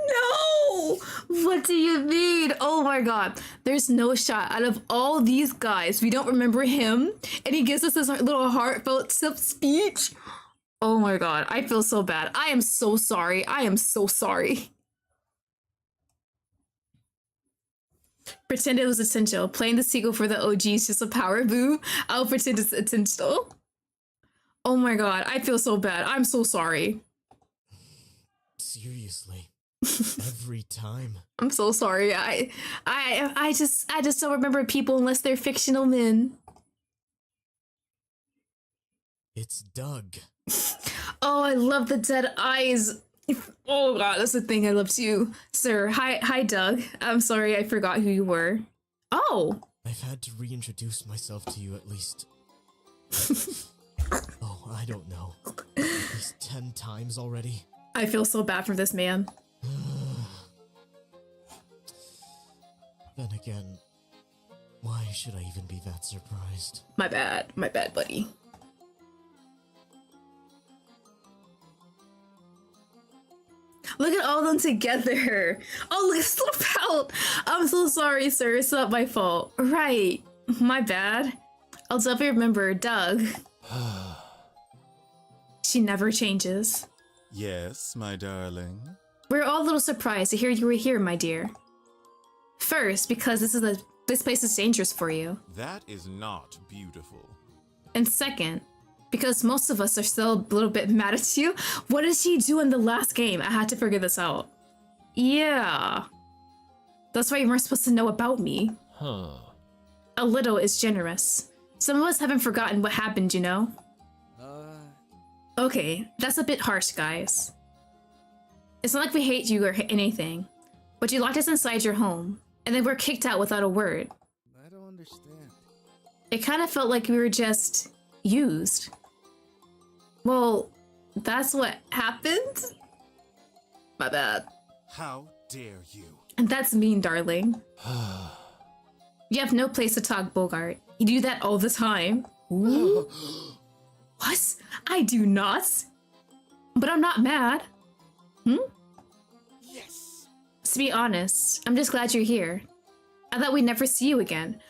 No! What do you mean? Oh my god. There's no shot out of all these guys we don't remember him, and he gives us this little heartfelt speech. Oh my god. I feel so bad. I am so sorry. I am so sorry. Pretend it was essential. Playing the sequel for the OG is just a power boo. I'll pretend it's essential. Oh my god. I feel so bad. I'm so sorry. Seriously. Every time. I'm so sorry. I just don't remember people unless they're fictional men. It's Doug. Oh, I love the dead eyes. Oh god, that's the thing I love too. Sir, hi Doug. I'm sorry I forgot who you were. Oh! I've had to reintroduce myself to you at least. Oh, I don't know. At least 10 times already. I feel so bad for this man. Then again, why should I even be that surprised? My bad, buddy. Look at all of them together. Oh, look at this little pout. I'm so sorry, sir. It's not my fault. Right. My bad. I'll definitely remember Doug. She never changes. Yes, my darling. We're all a little surprised to hear you were here, my dear. First, because this place is dangerous for you. That is not beautiful. And second, because most of us are still a little bit mad at you. What did she do in the last game? I had to figure this out. Yeah. That's why you weren't supposed to know about me. Huh. A little is generous. Some of us haven't forgotten what happened, you know? Okay, that's a bit harsh, guys. It's not like we hate you or anything, but you locked us inside your home, and then we're kicked out without a word. I don't understand. It kind of felt like we were just used. Well, that's what happened? My bad. How dare you? And that's mean, darling. You have no place to talk, Bogart. You do that all the time. Ooh. What? I do not. But I'm not mad. Yes. To be honest, I'm just glad you're here. I thought we'd never see you again.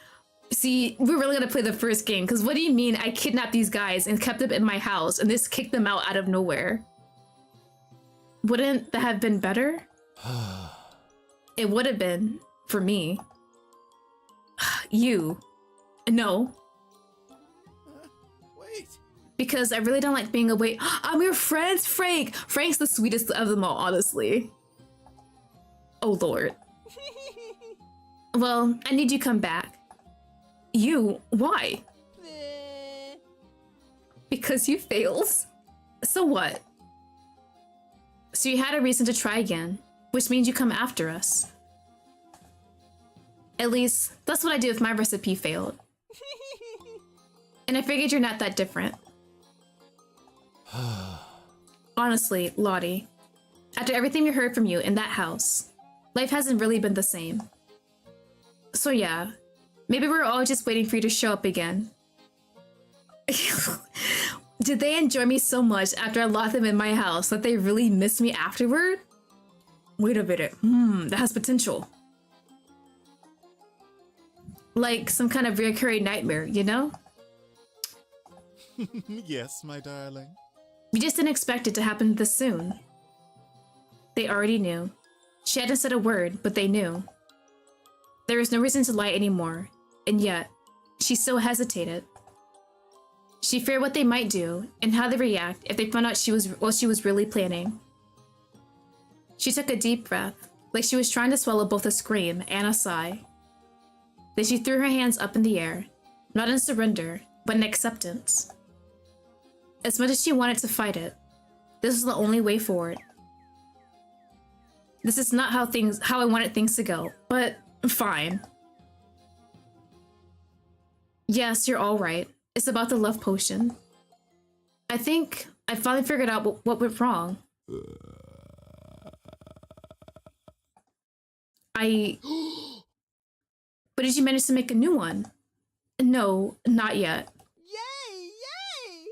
See, we're really gonna play the first game, because what do you mean I kidnapped these guys and kept them in my house and just kicked them out of nowhere? Wouldn't that have been better? It would have been, for me. You. No. Wait. Because I really don't like being away. I'm your friend, Frank! Frank's the sweetest of them all, honestly. Oh lord. Well, I need you to come back. You? Why? Because you failed. So what? So you had a reason to try again, which means you come after us. At least, that's what I do if my recipe failed. And I figured you're not that different. Honestly, Lottie, after everything we heard from you in that house, life hasn't really been the same. So yeah, maybe we're all just waiting for you to show up again. Did they enjoy me so much after I locked them in my house that they really missed me afterward? Wait a minute, that has potential. Like some kind of recurring nightmare, you know? Yes, my darling. We just didn't expect it to happen this soon. They already knew. She hadn't said a word, but they knew. There was no reason to lie anymore, and yet, she still hesitated. She feared what they might do, and how they'd react if they found out she was really planning. She took a deep breath, like she was trying to swallow both a scream and a sigh. Then she threw her hands up in the air, not in surrender, but in acceptance. As much as she wanted to fight it, this was the only way forward. This is not how I wanted things to go, but fine. Yes, you're all right. It's about the love potion. I think I finally figured out what went wrong. But did you manage to make a new one? No, not yet. Yay! Yay!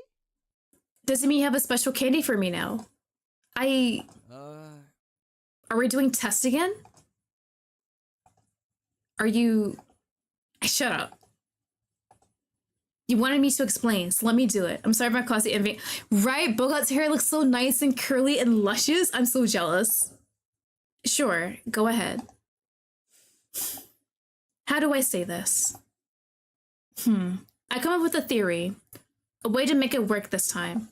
Does it mean you have a special candy for me now? Are we doing tests again? Are you... Shut up. You wanted me to explain, so let me do it. I'm sorry if I caused the envy. Right? Bogart's hair looks so nice and curly and luscious. I'm so jealous. Sure, go ahead. How do I say this? I come up with a theory, a way to make it work this time.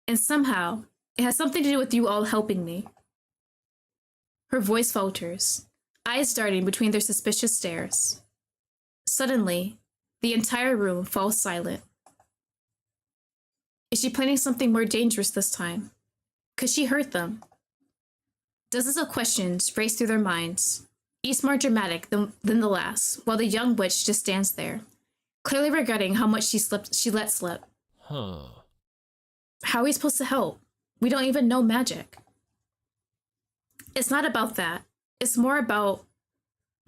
And somehow, It has something to do with you all helping me. Her voice falters, eyes darting between their suspicious stares. Suddenly, the entire room falls silent. Is she planning something more dangerous this time? Could she hurt them? Dozens of questions race through their minds, each more dramatic than the last, while the young witch just stands there, clearly regretting how much she let slip. Huh. How are we supposed to help? We don't even know magic. It's not about that. It's more about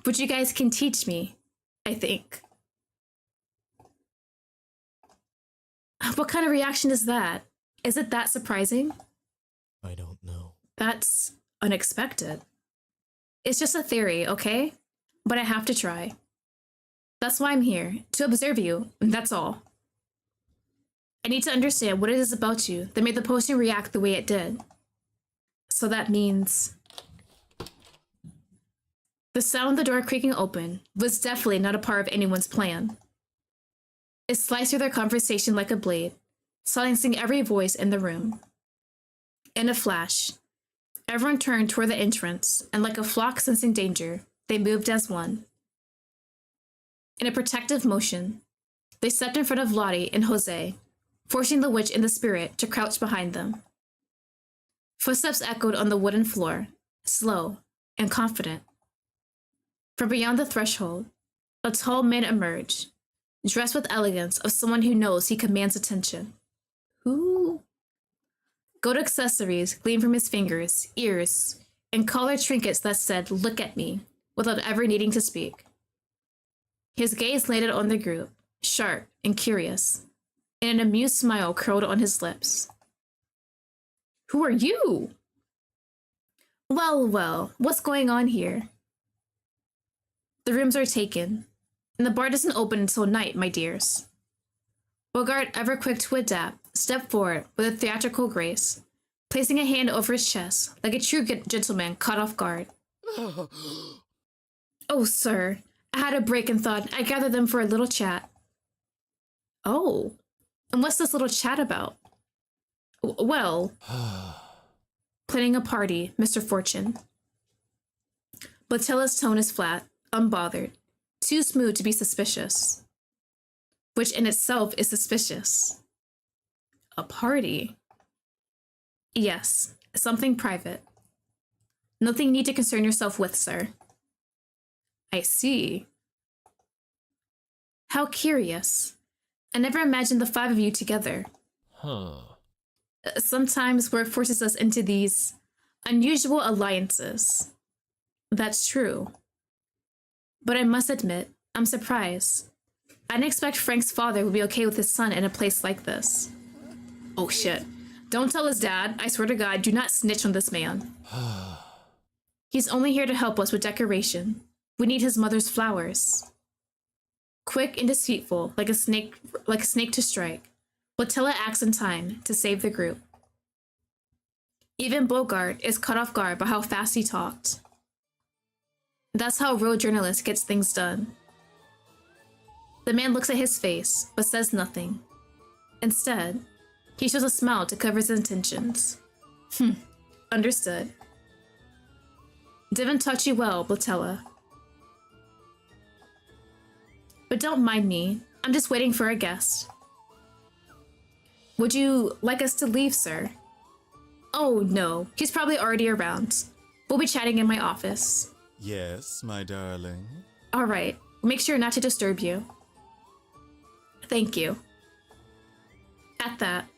what you guys can teach me, I think. What kind of reaction is that? Is it that surprising? I don't know. That's unexpected. It's just a theory, okay? But I have to try. That's why I'm here, to observe you, that's all. I need to understand what it is about you that made the potion react the way it did. So that means... The sound of the door creaking open was definitely not a part of anyone's plan. It sliced through their conversation like a blade, silencing every voice in the room. In a flash, everyone turned toward the entrance, and like a flock sensing danger, they moved as one. In a protective motion, they stepped in front of Lottie and Jose, forcing the witch and the spirit to crouch behind them. Footsteps echoed on the wooden floor, slow and confident. From beyond the threshold, a tall man emerged, dressed with elegance of someone who knows he commands attention. Who? Gold accessories gleamed from his fingers, ears, and collar trinkets that said, "Look at me," without ever needing to speak. His gaze landed on the group, sharp and curious, and an amused smile curled on his lips. Who are you? Well, what's going on here? The rooms are taken, and the bar doesn't open until night, my dears. Bogart, ever quick to adapt, stepped forward with a theatrical grace, placing a hand over his chest like a true gentleman caught off guard. Oh, sir, I had a break and thought I'd gather them for a little chat. Oh, and what's this little chat about? Well, planning a party, Mr. Fortune. Botella's tone is flat, unbothered, too smooth to be suspicious. Which in itself is suspicious. A party? Yes, something private. Nothing you need to concern yourself with, sir. I see. How curious. I never imagined the five of you together. Huh. Sometimes work forces us into these unusual alliances. That's true. But I must admit, I'm surprised. I didn't expect Frank's father would be okay with his son in a place like this. Oh shit. Don't tell his dad. I swear to God, do not snitch on this man. He's only here to help us with decoration. We need his mother's flowers. Quick and deceitful, like a snake to strike, Botella acts in time to save the group. Even Bogart is caught off guard by how fast he talked. That's how a real journalist gets things done. The man looks at his face, but says nothing. Instead, he shows a smile to cover his intentions. Understood. Didn't touch you well, Botella. But don't mind me. I'm just waiting for a guest. Would you like us to leave, sir? Oh, no. He's probably already around. We'll be chatting in my office. Yes, my darling. All right. Make sure not to disturb you. Thank you. At that,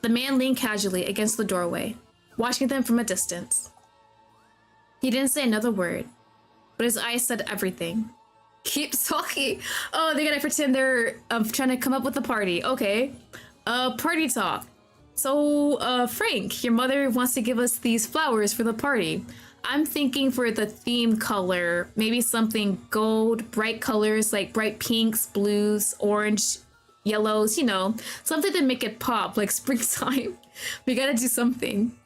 the man leaned casually against the doorway, watching them from a distance. He didn't say another word, but his eyes said everything. Keep talking. Oh, they're gonna pretend they're trying to come up with a party. Okay. Party talk. So, Frank, your mother wants to give us these flowers for the party. I'm thinking for the theme color, maybe something gold, bright colors like bright pinks, blues, orange, yellows, you know, something to make it pop like springtime. We gotta do something.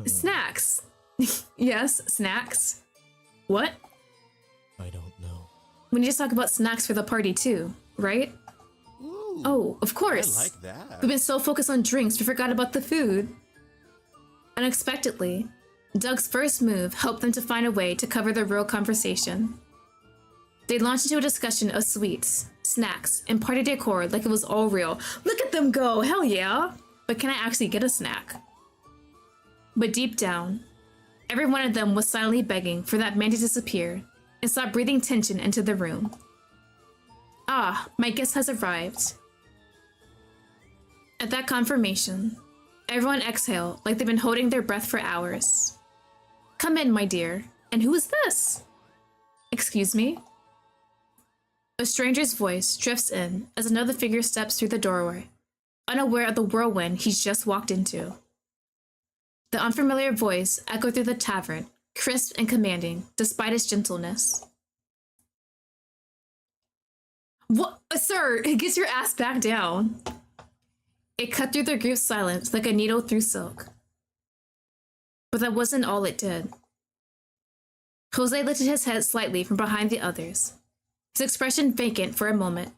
Snacks. Yes, snacks. What? I don't know. We need to talk about snacks for the party too, right? Ooh, Oh, of course. I like that. We've been so focused on drinks, we forgot about the food. Unexpectedly, Doug's first move helped them to find a way to cover the real conversation. They launched into a discussion of sweets, snacks, and party decor like it was all real. Look at them go, hell yeah! But can I actually get a snack? But deep down, every one of them was silently begging for that man to disappear and stop breathing tension into the room. Ah, my guest has arrived. At that confirmation, everyone exhaled like they've been holding their breath for hours. Come in, my dear. And who is this? Excuse me? A stranger's voice drifts in as another figure steps through the doorway, unaware of the whirlwind he's just walked into. The unfamiliar voice echoed through the tavern, crisp and commanding, despite its gentleness. What? Sir, get your ass back down. It cut through the group's silence like a needle through silk. But that wasn't all it did. Jose lifted his head slightly from behind the others, his expression vacant for a moment.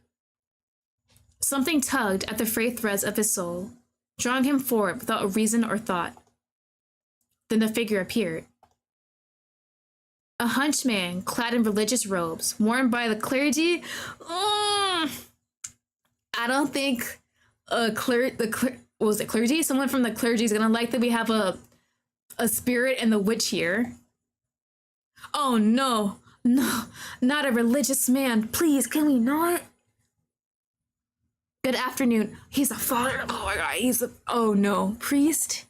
Something tugged at the frayed threads of his soul, drawing him forward without a reason or thought. Then the figure appeared. A hunched man clad in religious robes, worn by the clergy. I don't think clergy? Someone from the clergy is gonna like that we have a spirit and the witch here. Oh no, not a religious man. Please, can we not? Good afternoon. He's a father. Oh my god, oh no, priest?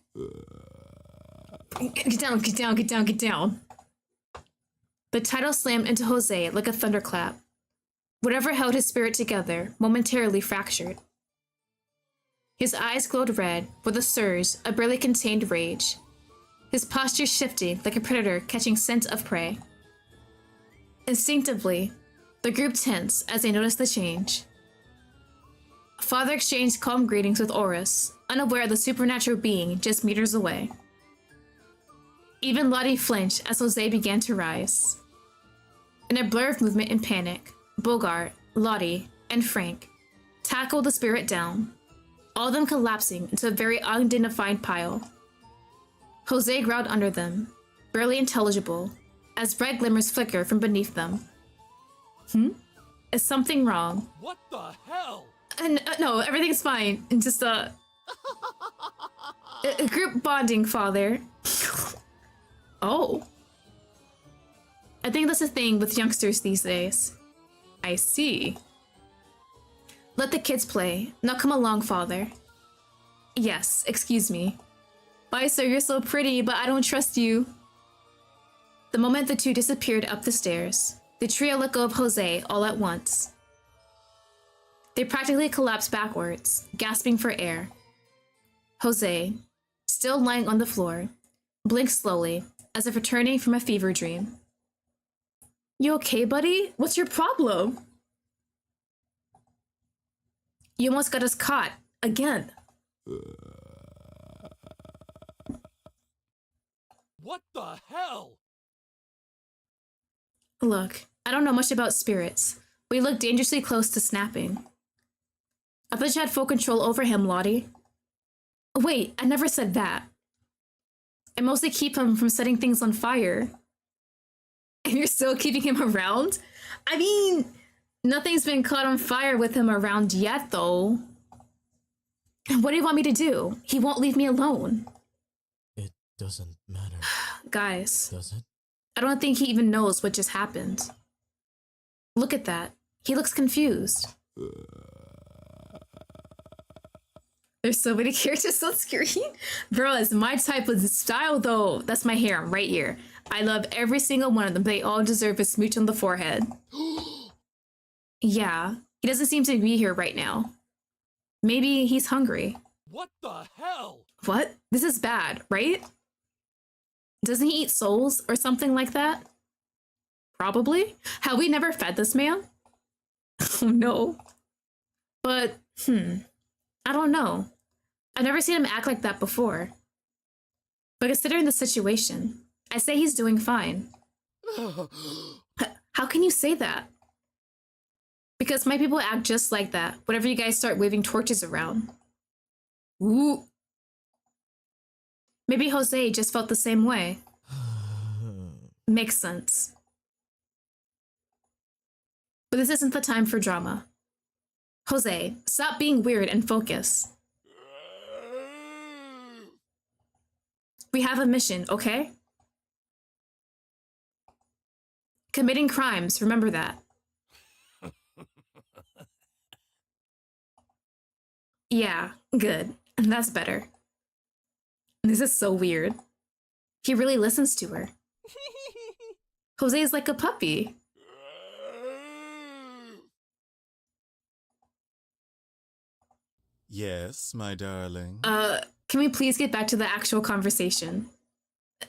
Get down. The title slammed into Jose like a thunderclap. Whatever held his spirit together momentarily fractured. His eyes glowed red with a surge of barely contained rage. His posture shifted like a predator catching scent of prey. Instinctively, the group tensed as they noticed the change. Father exchanged calm greetings with Oris, unaware of the supernatural being just meters away. Even Lottie flinched as Jose began to rise. In a blur of movement and panic, Bogart, Lottie, and Frank tackled the spirit down, all of them collapsing into a very undignified pile. Jose growled under them, barely intelligible, as red glimmers flickered from beneath them. Is something wrong? What the hell? No, everything's fine. And just a group bonding, Father. Oh. I think that's a thing with youngsters these days. I see. Let the kids play. Now come along, Father. Yes, excuse me. Why, sir, you're so pretty, but I don't trust you. The moment the two disappeared up the stairs, the trio let go of Jose all at once. They practically collapsed backwards, gasping for air. Jose, still lying on the floor, blinked slowly, as if returning from a fever dream. You okay, buddy? What's your problem? You almost got us caught. Again. What the hell? Look, I don't know much about spirits, but you look dangerously close to snapping. I thought you had full control over him, Lottie. Wait, I never said that. I mostly keep him from setting things on fire. And you're still keeping him around? I mean, nothing's been caught on fire with him around yet, though. What do you want me to do? He won't leave me alone. It doesn't matter. Guys, Does it? I don't think he even knows what just happened. Look at that. He looks confused. There's so many characters on screen. Bro, it's my type of style, though. That's my hair right here. I love every single one of them. They all deserve a smooch on the forehead. Yeah, he doesn't seem to be here right now. Maybe he's hungry. What the hell? What? This is bad, right? Doesn't he eat souls or something like that? Probably. Have we never fed this man? Oh no. But, I don't know. I've never seen him act like that before. But considering the situation, I say he's doing fine. How can you say that? Because my people act just like that whenever you guys start waving torches around. Ooh. Maybe Jose just felt the same way. Makes sense. But this isn't the time for drama. Jose, stop being weird and focus. We have a mission, okay? Committing crimes, remember that. Yeah, good. That's better. This is so weird. He really listens to her. Jose is like a puppy. Yes, my darling. Can we please get back to the actual conversation?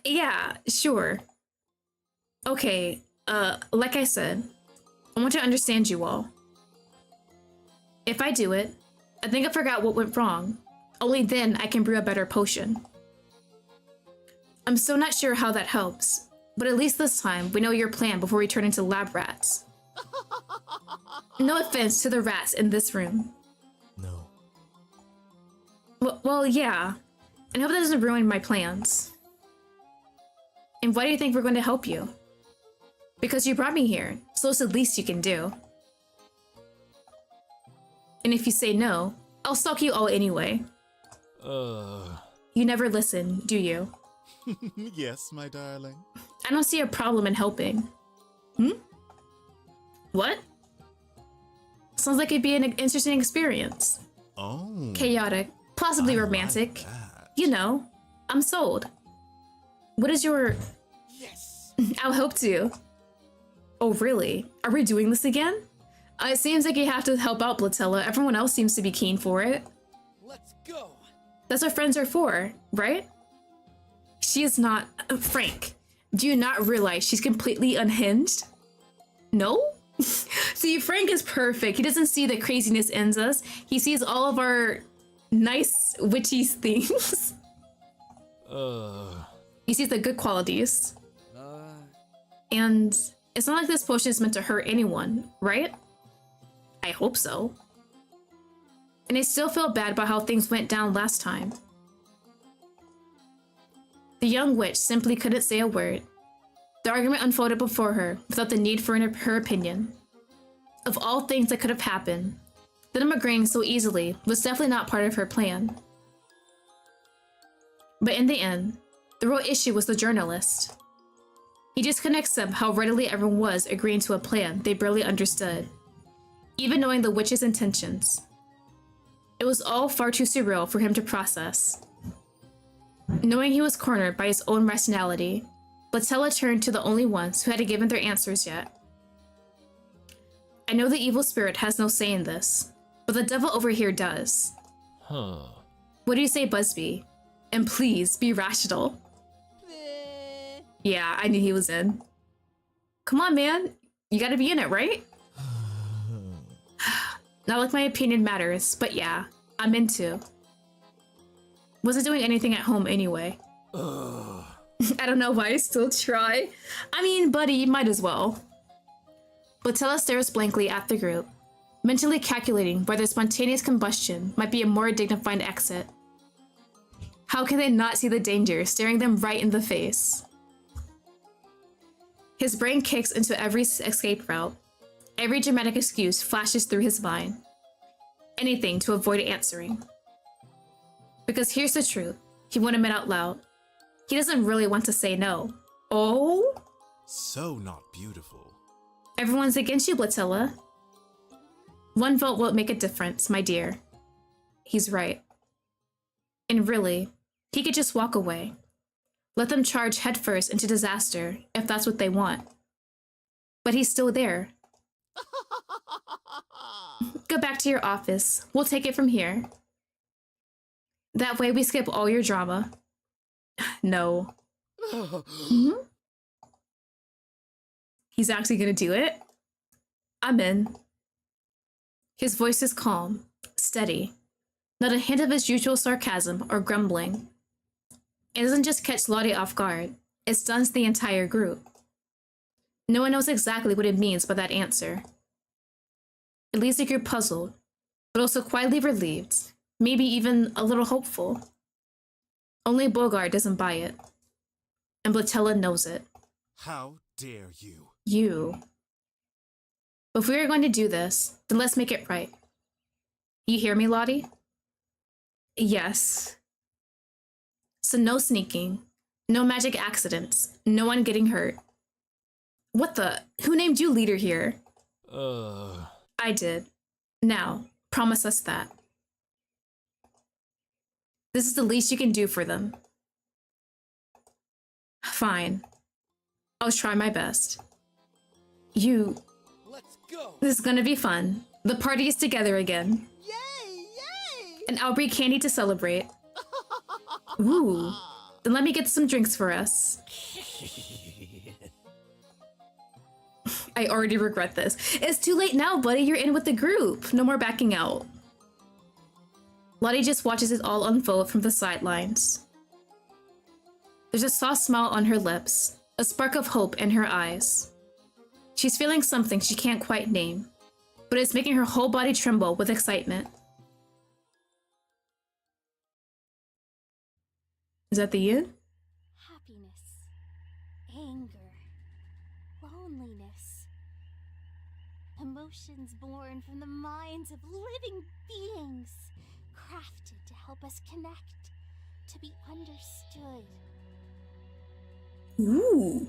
Yeah, sure. Okay, like I said, I want to understand you all. If I do it, I think I forgot what went wrong. Only then I can brew a better potion. I'm still not sure how that helps, but at least this time we know your plan before we turn into lab rats. No offense to the rats in this room. No. Well, yeah. And I hope that doesn't ruin my plans. And why do you think we're going to help you? Because you brought me here, so it's the least you can do. And if you say no, I'll stalk you all anyway. You never listen, do you? Yes, my darling. I don't see a problem in helping. What? Sounds like it'd be an interesting experience. Oh. Chaotic, possibly romantic. Like that. You know, I'm sold. What is your... Yes! I'll hope to. Oh, really? Are we doing this again? It seems like you have to help out Blatella. Everyone else seems to be keen for it. Let's go! That's what friends are for, right? She is not... Frank, do you not realize she's completely unhinged? No? See, Frank is perfect. He doesn't see the craziness in us. He sees all of our nice, witchy things. He sees the good qualities. And it's not like this potion is meant to hurt anyone, right? I hope so. And I still feel bad about how things went down last time. The young witch simply couldn't say a word. The argument unfolded before her without the need for her opinion. Of all things that could have happened, them agreeing so easily was definitely not part of her plan. But in the end, the real issue was the journalist. He just couldn't accept how readily everyone was agreeing to a plan they barely understood, even knowing the witch's intentions. It was all far too surreal for him to process. Knowing he was cornered by his own rationality, Blatella turned to the only ones who hadn't given their answers yet. I know the evil spirit has no say in this, but the devil over here does. What do you say, Busby? And please, be rational. Yeah, I knew he was in. Come on, man. You gotta be in it, right? Not like my opinion matters, but yeah, I'm into. Wasn't doing anything at home anyway. I don't know why I still try. I mean, buddy, you might as well. Blatella stares blankly at the group, mentally calculating whether spontaneous combustion might be a more dignified exit. How can they not see the danger staring them right in the face? His brain kicks into every escape route. Every dramatic excuse flashes through his mind. Anything to avoid answering. Because here's the truth, he won't admit out loud. He doesn't really want to say no. Oh? So not beautiful. Everyone's against you, Blatella. One vote won't make a difference, my dear. He's right. And really, he could just walk away. Let them charge headfirst into disaster if that's what they want. But he's still there. Go back to your office. We'll take it from here. That way we skip all your drama. No. He's actually gonna do it? I'm in. His voice is calm, steady. Not a hint of his usual sarcasm or grumbling. It doesn't just catch Lottie off guard, it stuns the entire group. No one knows exactly what it means by that answer. It leaves the group puzzled, but also quietly relieved, maybe even a little hopeful. Only Bogart doesn't buy it. And Blatella knows it. How dare you? You. If we are going to do this, then let's make it right. You hear me, Lottie? Yes. So no sneaking. No magic accidents. No one getting hurt. What the? Who named you leader here? I did. Now, promise us that. This is the least you can do for them. Fine. I'll try my best. Let's go. This is gonna be fun. The party is together again. Yay! Yay! And I'll bring candy to celebrate. Ooh. Then let me get some drinks for us. I already regret this. It's too late now, buddy. You're in with the group. No more backing out. Lottie just watches it all unfold from the sidelines. There's a soft smile on her lips, a spark of hope in her eyes. She's feeling something she can't quite name, but it's making her whole body tremble with excitement. Is that the end? Happiness, anger, loneliness. Emotions born from the minds of living beings, crafted to help us connect, to be understood. Ooh.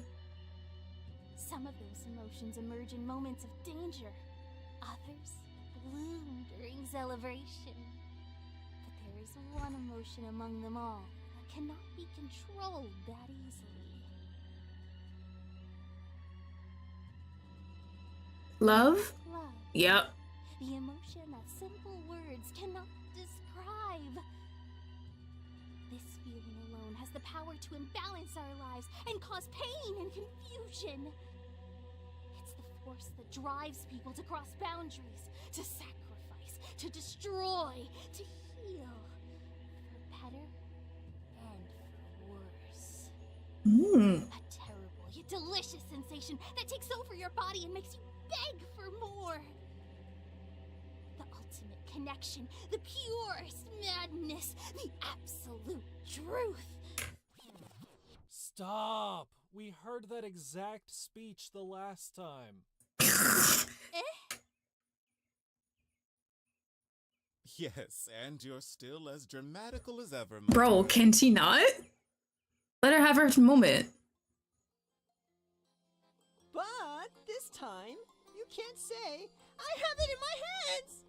Some of those emotions emerge in moments of danger. Others bloom during celebration. But there is one emotion among them all that cannot be controlled that easily. Love? Love. Yep. The emotion that simple words cannot describe. This feeling alone has the power to imbalance our lives and cause pain and confusion. It's the force that drives people to cross boundaries, to sacrifice, to destroy, to heal. For better and for worse. A terrible yet delicious sensation that takes over your body and makes you beg for more. The ultimate connection, the purest madness, the absolute truth. Stop! We heard that exact speech the last time. Yes, and you're still as dramatical as ever, my Bro, dear. can she not? Let her have her moment. But this time, you can't say, I have it in my hands!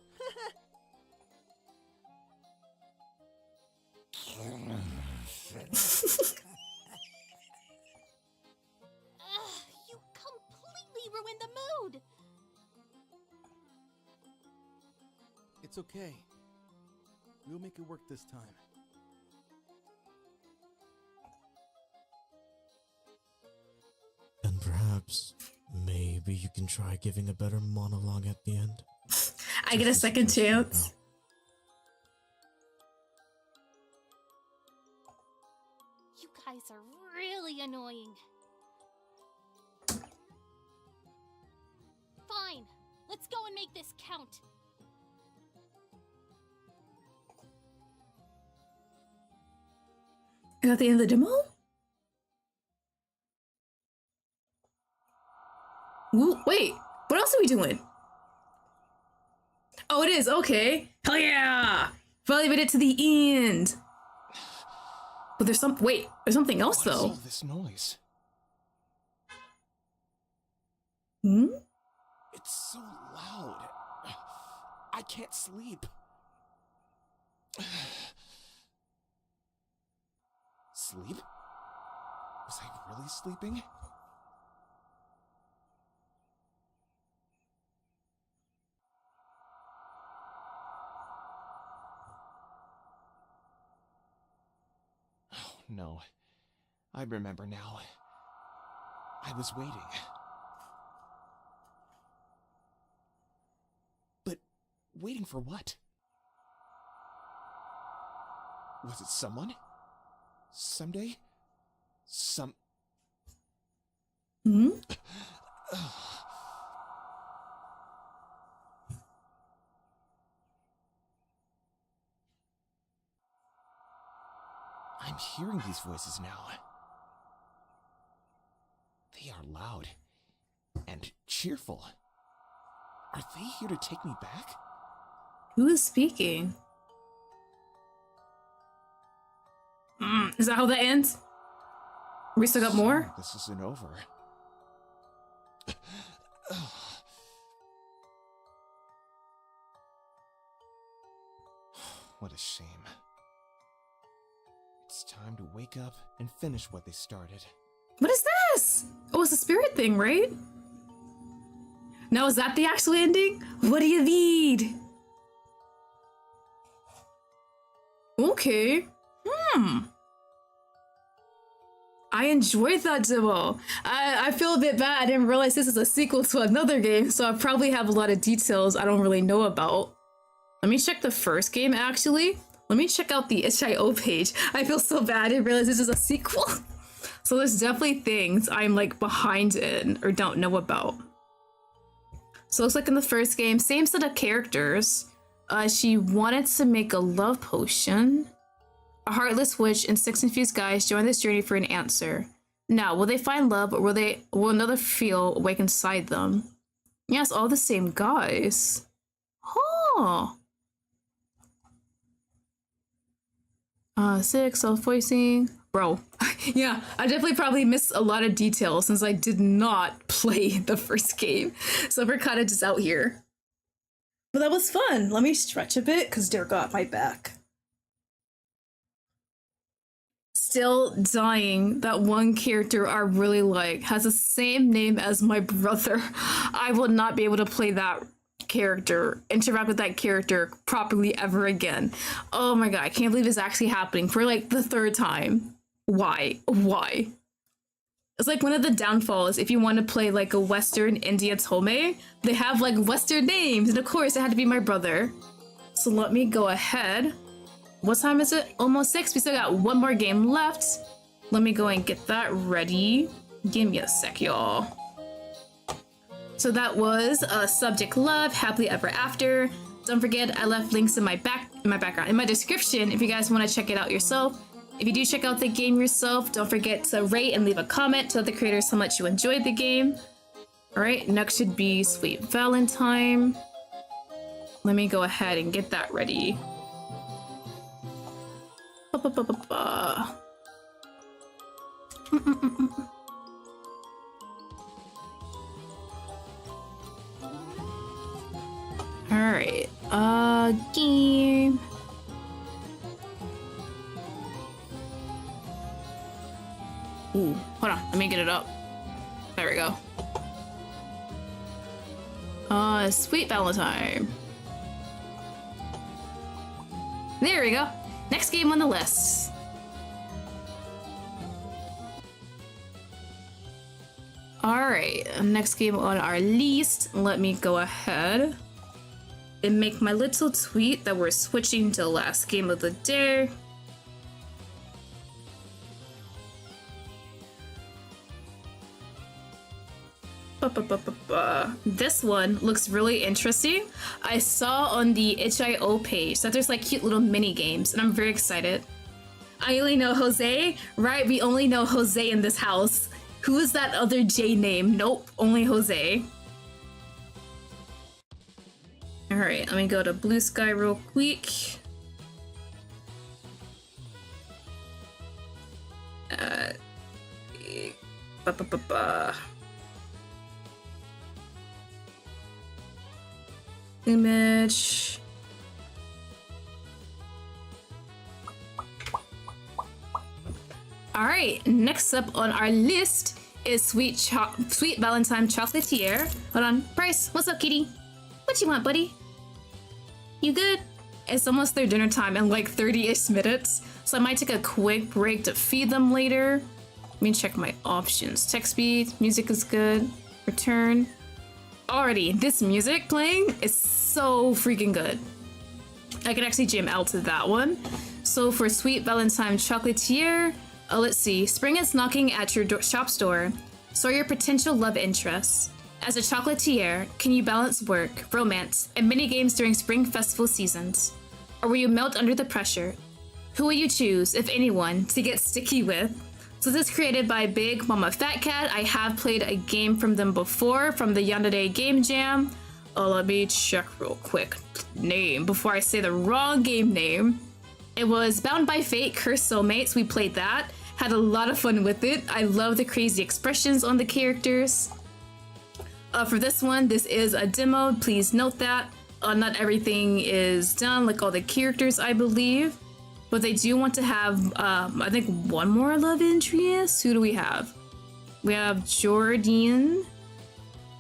You completely ruined the mood. It's okay. We'll make it work this time. And perhaps, maybe you can try giving a better monologue at the end. I get a second chance. You guys are really annoying. Fine, let's go and make this count. Is that the end of the demo? Ooh, wait, what else are we doing? Oh, it is, okay. Hell yeah! Finally made it to the end. But there's there's something else What is though. all this noise? Hmm? It's so loud. I can't sleep. Sleep? Was I really sleeping? Oh, no. I remember now. I was waiting. But waiting for what? Was it someone? Someday? Hmm? I'm I'm hearing these voices now. They are loud and cheerful. Are they here to take me back? Who is speaking? Is that how that ends? We still got more? This isn't over. What a shame. It's time to wake up and finish what they started. What is this? Oh, it's a spirit thing, right? Now, is that the actual ending? What do you need? Okay. I enjoyed that demo. I feel a bit bad. I didn't realize this is a sequel to another game, so I probably have a lot of details I don't really know about. Let me check the first game, actually. Let me check out the itch.io page. I feel so bad. I didn't realize this is a sequel. So there's definitely things I'm like behind in or don't know about. So it looks like in the first game, same set of characters. She wanted to make a love potion. A heartless witch and 6 infused guys join this journey for an answer. Now, will they find love, or will another feel awake inside them? Yes, all the same guys. Huh. 6, self-voicing. Bro, yeah, I definitely probably missed a lot of details since I did not play the first game. So we're kind of just out here. But that was fun. Let me stretch a bit because Derek got my back. Still dying that one character I really like has the same name as my brother. I will not be able to play that character, interact with that character properly ever again. Oh my god, I can't believe it's actually happening for like the 3rd time. Why? It's like one of the downfalls if you want to play like a Western indie Otome. They have like Western names, and of course it had to be my brother. So let me go ahead. What time is it? Almost 6. We still got one more game left. Let me go and get that ready. Give me a sec, y'all. So that was Subject Love, Happily Ever After. Don't forget, I left links in my background, in my description, if you guys want to check it out yourself. If you do check out the game yourself, don't forget to rate and leave a comment to let the creators how much you enjoyed the game. All right, next should be Sweet Valentine. Let me go ahead and get that ready. Alright, game. Ooh, hold on, let me get it up. There we go. Sweet Valentine. There we go. Next game on the list. Alright, next game on our list. Let me go ahead and make my little tweet that we're switching to the last game of the day. This one looks really interesting. I saw on the itch.io page that there's like cute little mini games, and I'm very excited. I only know Jose, right? We only know Jose in this house. Who is that other J name? Nope, only Jose. All right, let me go to Blue Sky real quick. Image. All right, next up on our list is Sweet Valentine Chocolatier. Hold on, Bryce, what's up, kitty? What you want, buddy? You good? It's almost their dinner time in like 30-ish minutes, so I might take a quick break to feed them later. Let me check my options. Text speed, music is good. Return. Already, this music playing is so freaking good. I could actually jam out to that one. So for Sweet Valentine Chocolatier, let's see. Spring is knocking at your shop's door. So are your potential love interests. As a chocolatier, can you balance work, romance, and mini games during spring festival seasons? Or will you melt under the pressure Who will you choose, if anyone, to get sticky with? So this is created by Big Mama Fat Cat. I have played a game from them before, from the Otome Game Jam. Oh, let me check real quick. Name, before I say the wrong game name. It was Bound by Fate, Cursed Soulmates. We played that. Had a lot of fun with it. I love the crazy expressions on the characters. For this one, this is a demo. Please note that. Not everything is done, like all the characters, I believe. But they do want to have, I think, one more love interest. Who do we have? We have Jordan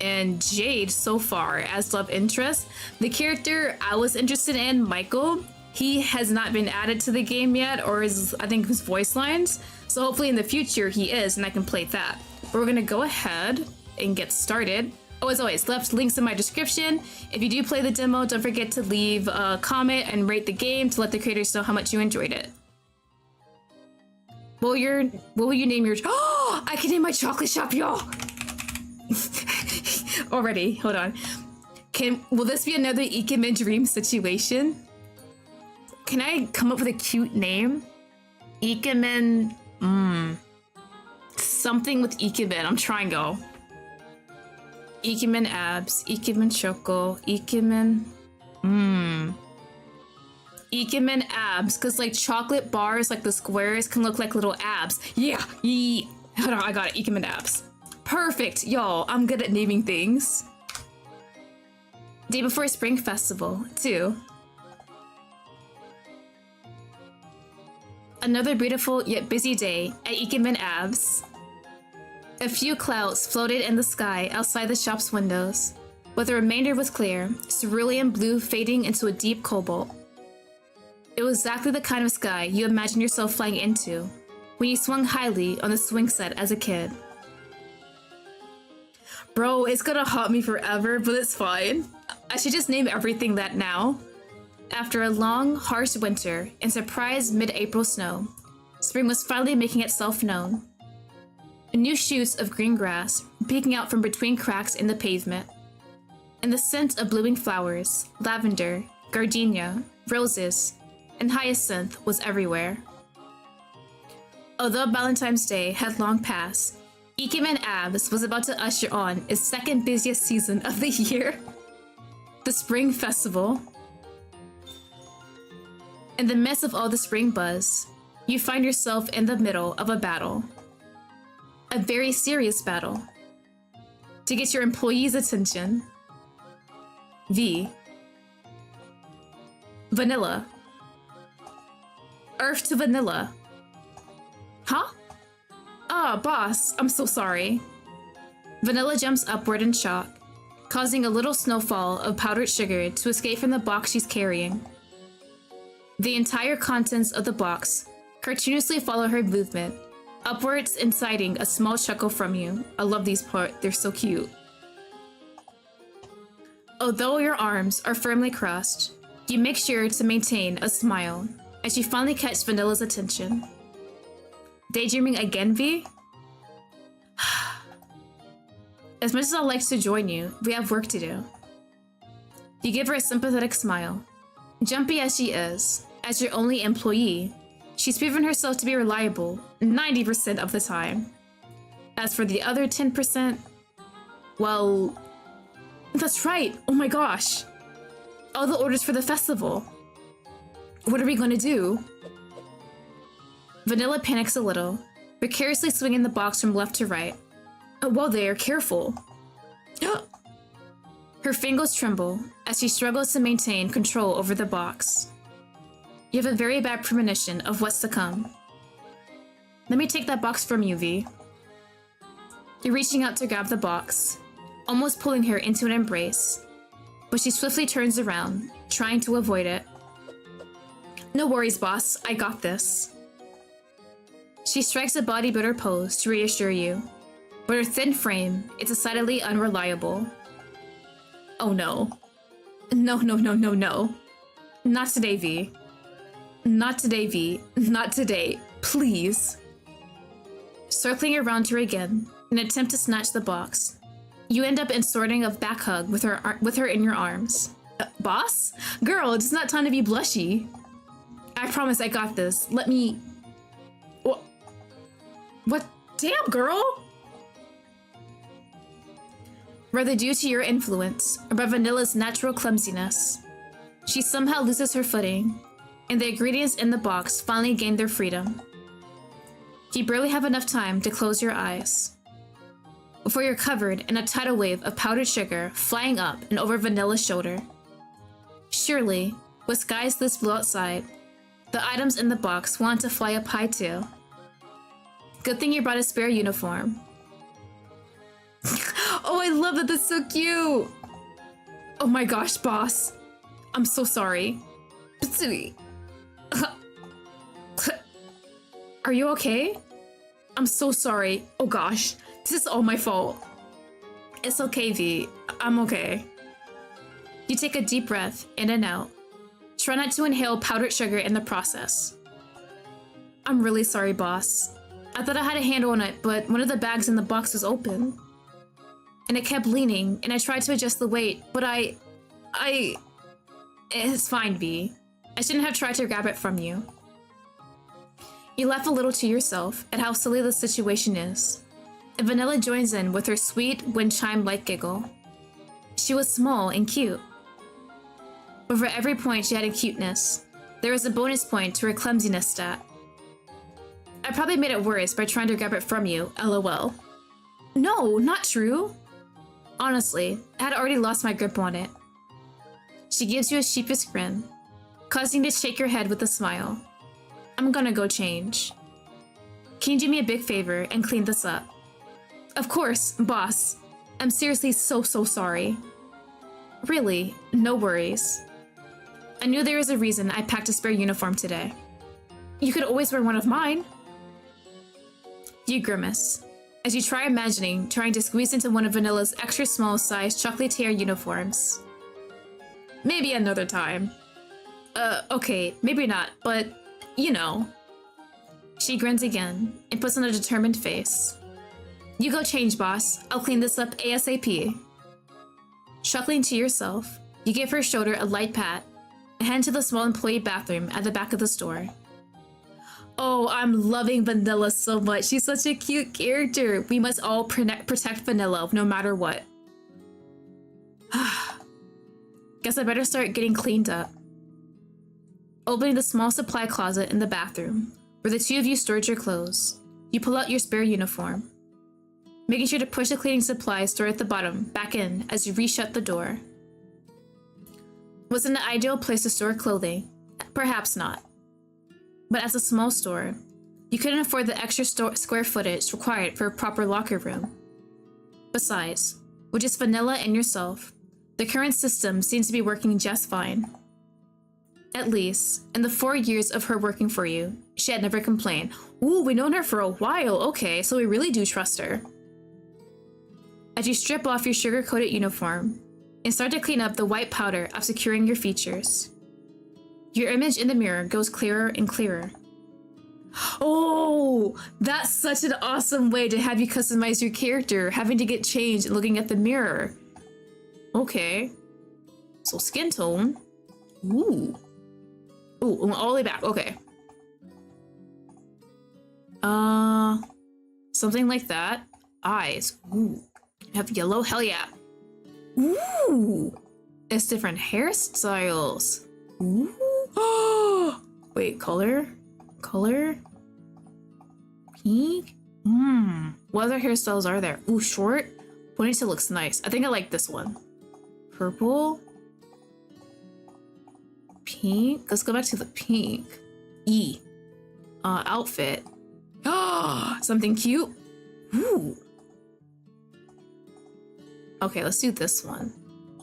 and Jade so far as love interest. The character I was interested in, Michael, he has not been added to the game yet, or is, I think, his voice lines. So hopefully in the future he is, and I can play that. But we're gonna go ahead and get started. Oh, as always, left links in my description. If you do play the demo, don't forget to leave a comment and rate the game to let the creators know how much you enjoyed it. What will you name your? Oh, I can name my chocolate shop, y'all. Already, hold on. Will this be another Ikemen dream situation? Can I come up with a cute name? Ikemen, something with Ikemen. I'm trying to go. Ikemen abs, Ikemen choco, Ikemen, Ikemen abs, cause like chocolate bars, like the squares, can look like little abs. Yeah, hold on, I got it, Ikemen abs. Perfect, y'all, I'm good at naming things. Day before Spring Festival, 2. Another beautiful yet busy day at Ikemen abs. A few clouds floated in the sky outside the shop's windows, but the remainder was clear, cerulean blue fading into a deep cobalt. It was exactly the kind of sky you imagined yourself flying into when you swung highly on the swing set as a kid. Bro, it's gonna haunt me forever, but it's fine. I should just name everything that now. After a long, harsh winter and surprise mid-April snow, spring was finally making itself known. New shoots of green grass peeking out from between cracks in the pavement. And the scent of blooming flowers, lavender, gardenia, roses, and hyacinth was everywhere. Although Valentine's Day had long passed, Ikemen Abs was about to usher on its second busiest season of the year, the Spring Festival. In the midst of all the spring buzz, you find yourself in the middle of a battle. A very serious battle. To get your employees' attention. V. Vanilla. Earth to vanilla. Huh? Ah, boss, I'm so sorry. Vanilla jumps upward in shock, causing a little snowfall of powdered sugar to escape from the box she's carrying. The entire contents of the box cartoonishly follow her movement, upwards inciting a small chuckle from you. I love these parts, they're so cute. Although your arms are firmly crossed, you make sure to maintain a smile as you finally catch Vanilla's attention. Daydreaming again, V? As much as I'd like to join you, we have work to do. You give her a sympathetic smile. Jumpy as she is, as your only employee, she's proven herself to be reliable 90% of the time. As for the other 10%, well, that's right, oh my gosh. All the orders for the festival. What are we gonna do? Vanilla panics a little, precariously swinging the box from left to right. Oh, whoa there, careful. Her fingers tremble as she struggles to maintain control over the box. You have a very bad premonition of what's to come. Let me take that box from you, V. You're reaching out to grab the box, almost pulling her into an embrace, but she swiftly turns around, trying to avoid it. No worries, boss, I got this. She strikes a bodybuilder pose to reassure you, but her thin frame is decidedly unreliable. Oh no. No. Not today, V. Not today, V. Not today. Please. Circling around her again, in an attempt to snatch the box, you end up in sorting of back hug with her in your arms. Boss? Girl, it's not time to be blushy. I promise I got this. Let me... What? Damn, girl! Whether due to your influence, or by Vanilla's natural clumsiness, she somehow loses her footing, and the ingredients in the box finally gain their freedom. You barely have enough time to close your eyes before you're covered in a tidal wave of powdered sugar flying up and over Vanilla's shoulder. Surely, with skies this blue outside, the items in the box want to fly up high too. Good thing you brought a spare uniform. Oh, I love that. That's so cute. Oh my gosh, boss. I'm so sorry. Are you okay? I'm so sorry. Oh gosh, this is all my fault. It's okay, V. I'm okay. You take a deep breath in and out. Try not to inhale powdered sugar in the process. I'm really sorry, boss. I thought I had a handle on it, but one of the bags in the box was open. And it kept leaning, and I tried to adjust the weight, but It's fine, V. I shouldn't have tried to grab it from you. You laugh a little to yourself at how silly the situation is, and Vanilla joins in with her sweet, wind chime-like giggle. She was small and cute. But for every point she had in cuteness, there was a bonus point to her clumsiness stat. I probably made it worse by trying to grab it from you, lol. No, not true. Honestly, I had already lost my grip on it. She gives you a sheepish grin, causing you to shake your head with a smile. I'm gonna go change. Can you do me a big favor and clean this up? Of course, boss. I'm seriously so sorry. Really, no worries. I knew there was a reason I packed a spare uniform today. You could always wear one of mine. You grimace as you try imagining trying to squeeze into one of Vanilla's extra small size chocolatier uniforms. Maybe another time. Okay, maybe not, but you know. She grins again and puts on a determined face. You go change, boss. I'll clean this up ASAP. Chuckling to yourself, you give her shoulder a light pat and head to the small employee bathroom at the back of the store. Oh, I'm loving Vanilla so much. She's such a cute character. We must all protect Vanilla no matter what. Guess I better start getting cleaned up. Opening the small supply closet in the bathroom, where the two of you stored your clothes, you pull out your spare uniform. Making sure to push the cleaning supplies stored at the bottom back in as you reshut the door. Was it an ideal place to store clothing? Perhaps not. But as a small store, you couldn't afford the extra square footage required for a proper locker room. Besides, with just Vanilla and yourself, the current system seems to be working just fine. At least, in the 4 years of her working for you, she had never complained. Ooh, we've known her for a while, okay, so we really do trust her. As you strip off your sugar-coated uniform and start to clean up the white powder of securing your features, your image in the mirror goes clearer and clearer. Oh, that's such an awesome way to have you customize your character, having to get changed and looking at the mirror. Okay. So skin tone. Ooh. Ooh, all the way back. Okay. Something like that. Eyes. Ooh. Have yellow. Hell yeah. Ooh. It's different hairstyles. Ooh. Oh. Wait, color? Color? Pink? What other hairstyles are there? Ooh, short? Ponytail looks nice. I think I like this one. Purple? Pink? Let's go back to the pink. E. Outfit. Ah, something cute. Ooh. Okay, let's do this one.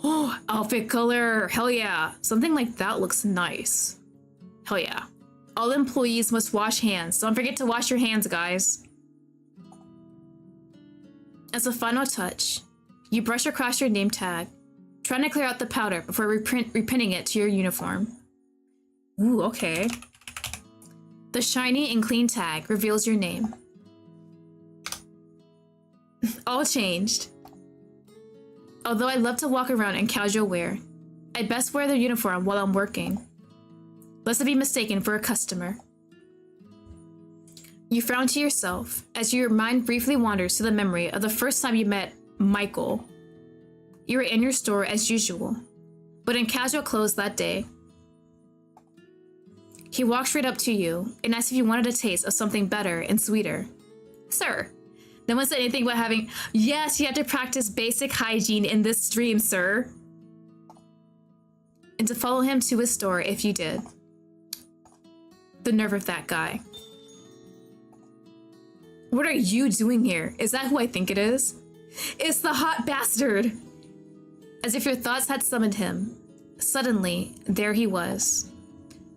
Oh, outfit color. Hell yeah. Something like that looks nice. Hell yeah. All employees must wash hands. Don't forget to wash your hands, guys. As a final touch, you brush across your name tag, trying to clear out the powder before reprinting it to your uniform. Ooh, okay. The shiny and clean tag reveals your name. All changed. Although I love to walk around in casual wear, I'd best wear the uniform while I'm working. lest it be mistaken for a customer. You frown to yourself as your mind briefly wanders to the memory of the first time you met Michael. You were in your store as usual, but in casual clothes that day. He walked straight up to you and asked if you wanted a taste of something better and sweeter. Sir, no one said anything about having... Yes, you have to practice basic hygiene in this stream, sir. And to follow him to his store if you did. The nerve of that guy. What are you doing here? Is that who I think it is? It's the hot bastard! As if your thoughts had summoned him, suddenly, there he was.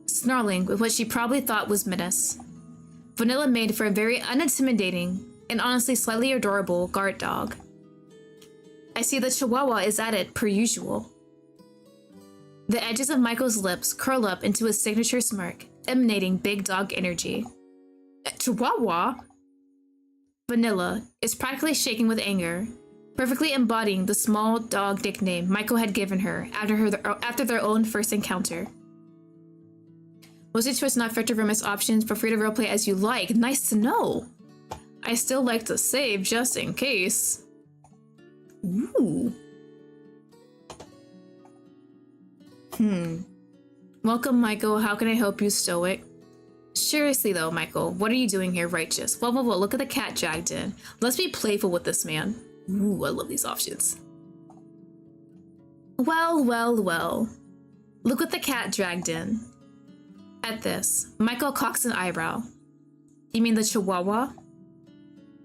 Snarling with what she probably thought was menace. Vanilla made for a very unintimidating and honestly slightly adorable guard dog. I see the Chihuahua is at it per usual. The edges of Michael's lips curl up into his signature smirk, emanating big dog energy. Chihuahua? Vanilla is practically shaking with anger, perfectly embodying the small dog nickname Michael had given her after their own first encounter. Mostly choice not factor romance options, but free to roleplay as you like. Nice to know. I still like to save just in case. Ooh. Welcome, Michael. How can I help you, Stoic? Seriously though, Michael, what are you doing here, Righteous? Whoa, look at the cat dragged in. Let's be playful with this man. Ooh, I love these options. Well. Look what the cat dragged in. At this, Michael cocks an eyebrow. You mean the Chihuahua?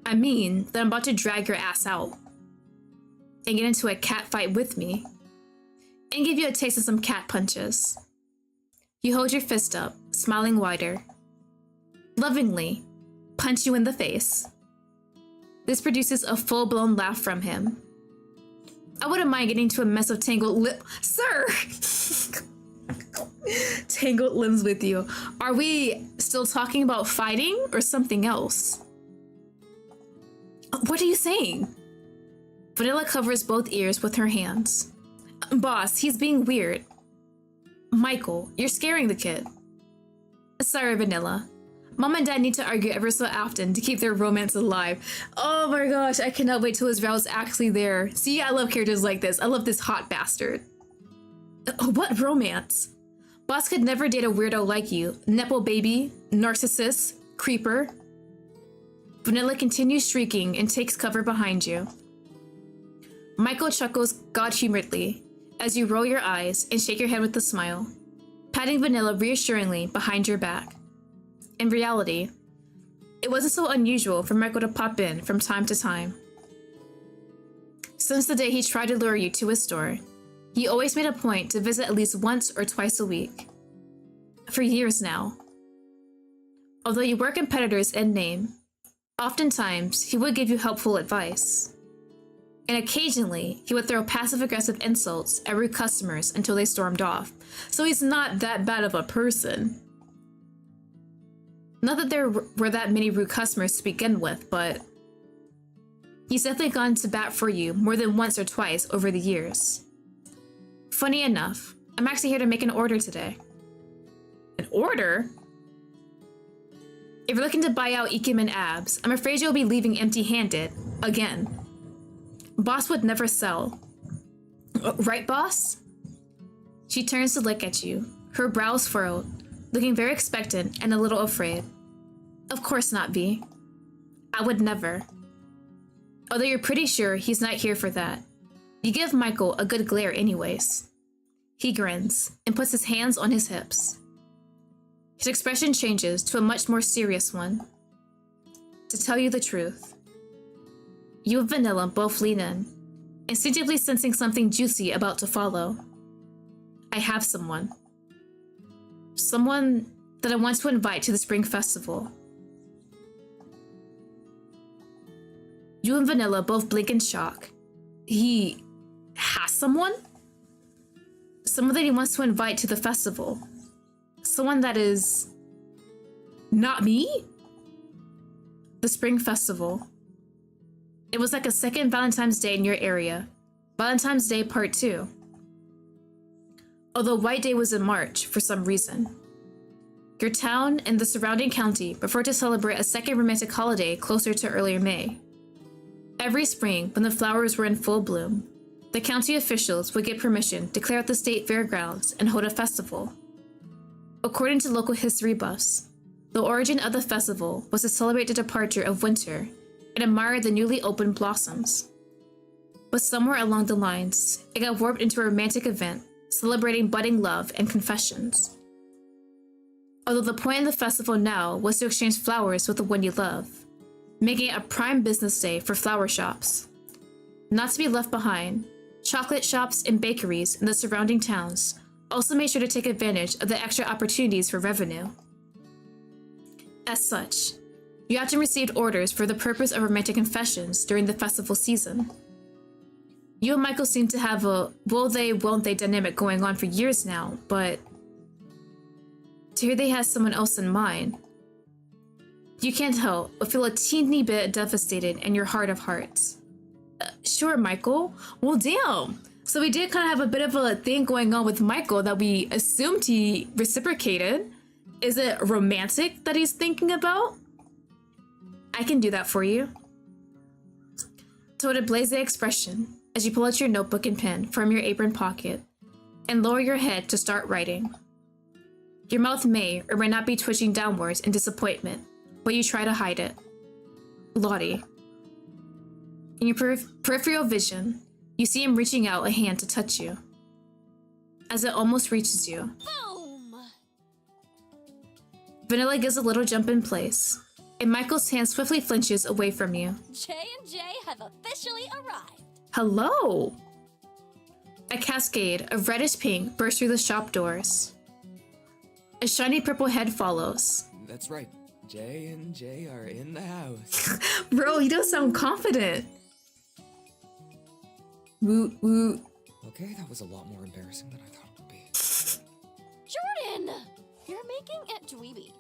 I mean that I'm about to drag your ass out and get into a cat fight with me and give you a taste of some cat punches. You hold your fist up, smiling wider. Lovingly, punch you in the face. This produces a full-blown laugh from him. I wouldn't mind getting into a mess of tangled Sir! Tangled limbs with you. Are we still talking about fighting or something else? What are you saying? Vanilla covers both ears with her hands. Boss, he's being weird. Michael, you're scaring the kid. Sorry, Vanilla. Mom and Dad need to argue ever so often to keep their romance alive. Oh my gosh, I cannot wait till his Val's actually there. See, I love characters like this. I love this hot bastard. What romance? Boss could never date a weirdo like you. Nepo baby, narcissist, creeper. Vanilla continues shrieking and takes cover behind you. Michael chuckles God-humoredly as you roll your eyes and shake your head with a smile, patting Vanilla reassuringly behind your back. In reality, it wasn't so unusual for Michael to pop in from time to time. Since the day he tried to lure you to his store, he always made a point to visit at least once or twice a week. For years now. Although you were competitors in name, oftentimes he would give you helpful advice. And occasionally, he would throw passive-aggressive insults at rude customers until they stormed off. So he's not that bad of a person. Not that there were that many rude customers to begin with, but he's definitely gone to bat for you more than once or twice over the years. Funny enough, I'm actually here to make an order today. An order? If you're looking to buy out Ikemen abs, I'm afraid you'll be leaving empty-handed again. Boss would never sell. Right, boss? She turns to look at you, her brows furrowed, looking very expectant and a little afraid. Of course not, V. I would never. Although you're pretty sure he's not here for that. You give Michael a good glare anyways. He grins and puts his hands on his hips. His expression changes to a much more serious one. To tell you the truth, you and Vanilla both lean in, instinctively sensing something juicy about to follow. I have someone. Someone that I want to invite to the Spring Festival. You and Vanilla both blink in shock. He has someone? Someone that he wants to invite to the festival. Someone that is not me? The Spring Festival. It was like a second Valentine's Day in your area. Valentine's Day Part 2. Although White Day was in March for some reason. Your town and the surrounding county prefer to celebrate a second romantic holiday closer to early May. Every spring, when the flowers were in full bloom, the county officials would get permission to clear out the state fairgrounds and hold a festival. According to local history buffs, the origin of the festival was to celebrate the departure of winter and admire the newly opened blossoms. But somewhere along the lines, it got warped into a romantic event celebrating budding love and confessions. Although the point of the festival now was to exchange flowers with the one you love, making it a prime business day for flower shops. Not to be left behind, chocolate shops and bakeries in the surrounding towns also made sure to take advantage of the extra opportunities for revenue. As such, you often received orders for the purpose of romantic confessions during the festival season. You and Michael seem to have a will they, won't they dynamic going on for years now, but to hear they had someone else in mind, you can't help but feel a teeny bit devastated in your heart of hearts. Sure, Michael. Well, damn. So we did kind of have a bit of a thing going on with Michael that we assumed he reciprocated. Is it romantic that he's thinking about? I can do that for you. To a blase expression as you pull out your notebook and pen from your apron pocket and lower your head to start writing. Your mouth may or may not be twitching downwards in disappointment, but you try to hide it. Lottie. In your peripheral vision, you see him reaching out a hand to touch you. As it almost reaches you, Boom! Vanilla gives a little jump in place, and Michael's hand swiftly flinches away from you. J&J have officially arrived. Hello! A cascade of reddish pink bursts through the shop doors. A shiny purple head follows. That's right. J and J are in the house. Bro, you don't sound confident. Woot woot. Okay, that was a lot more embarrassing than I thought it would be. Jordan! You're making it dweeby.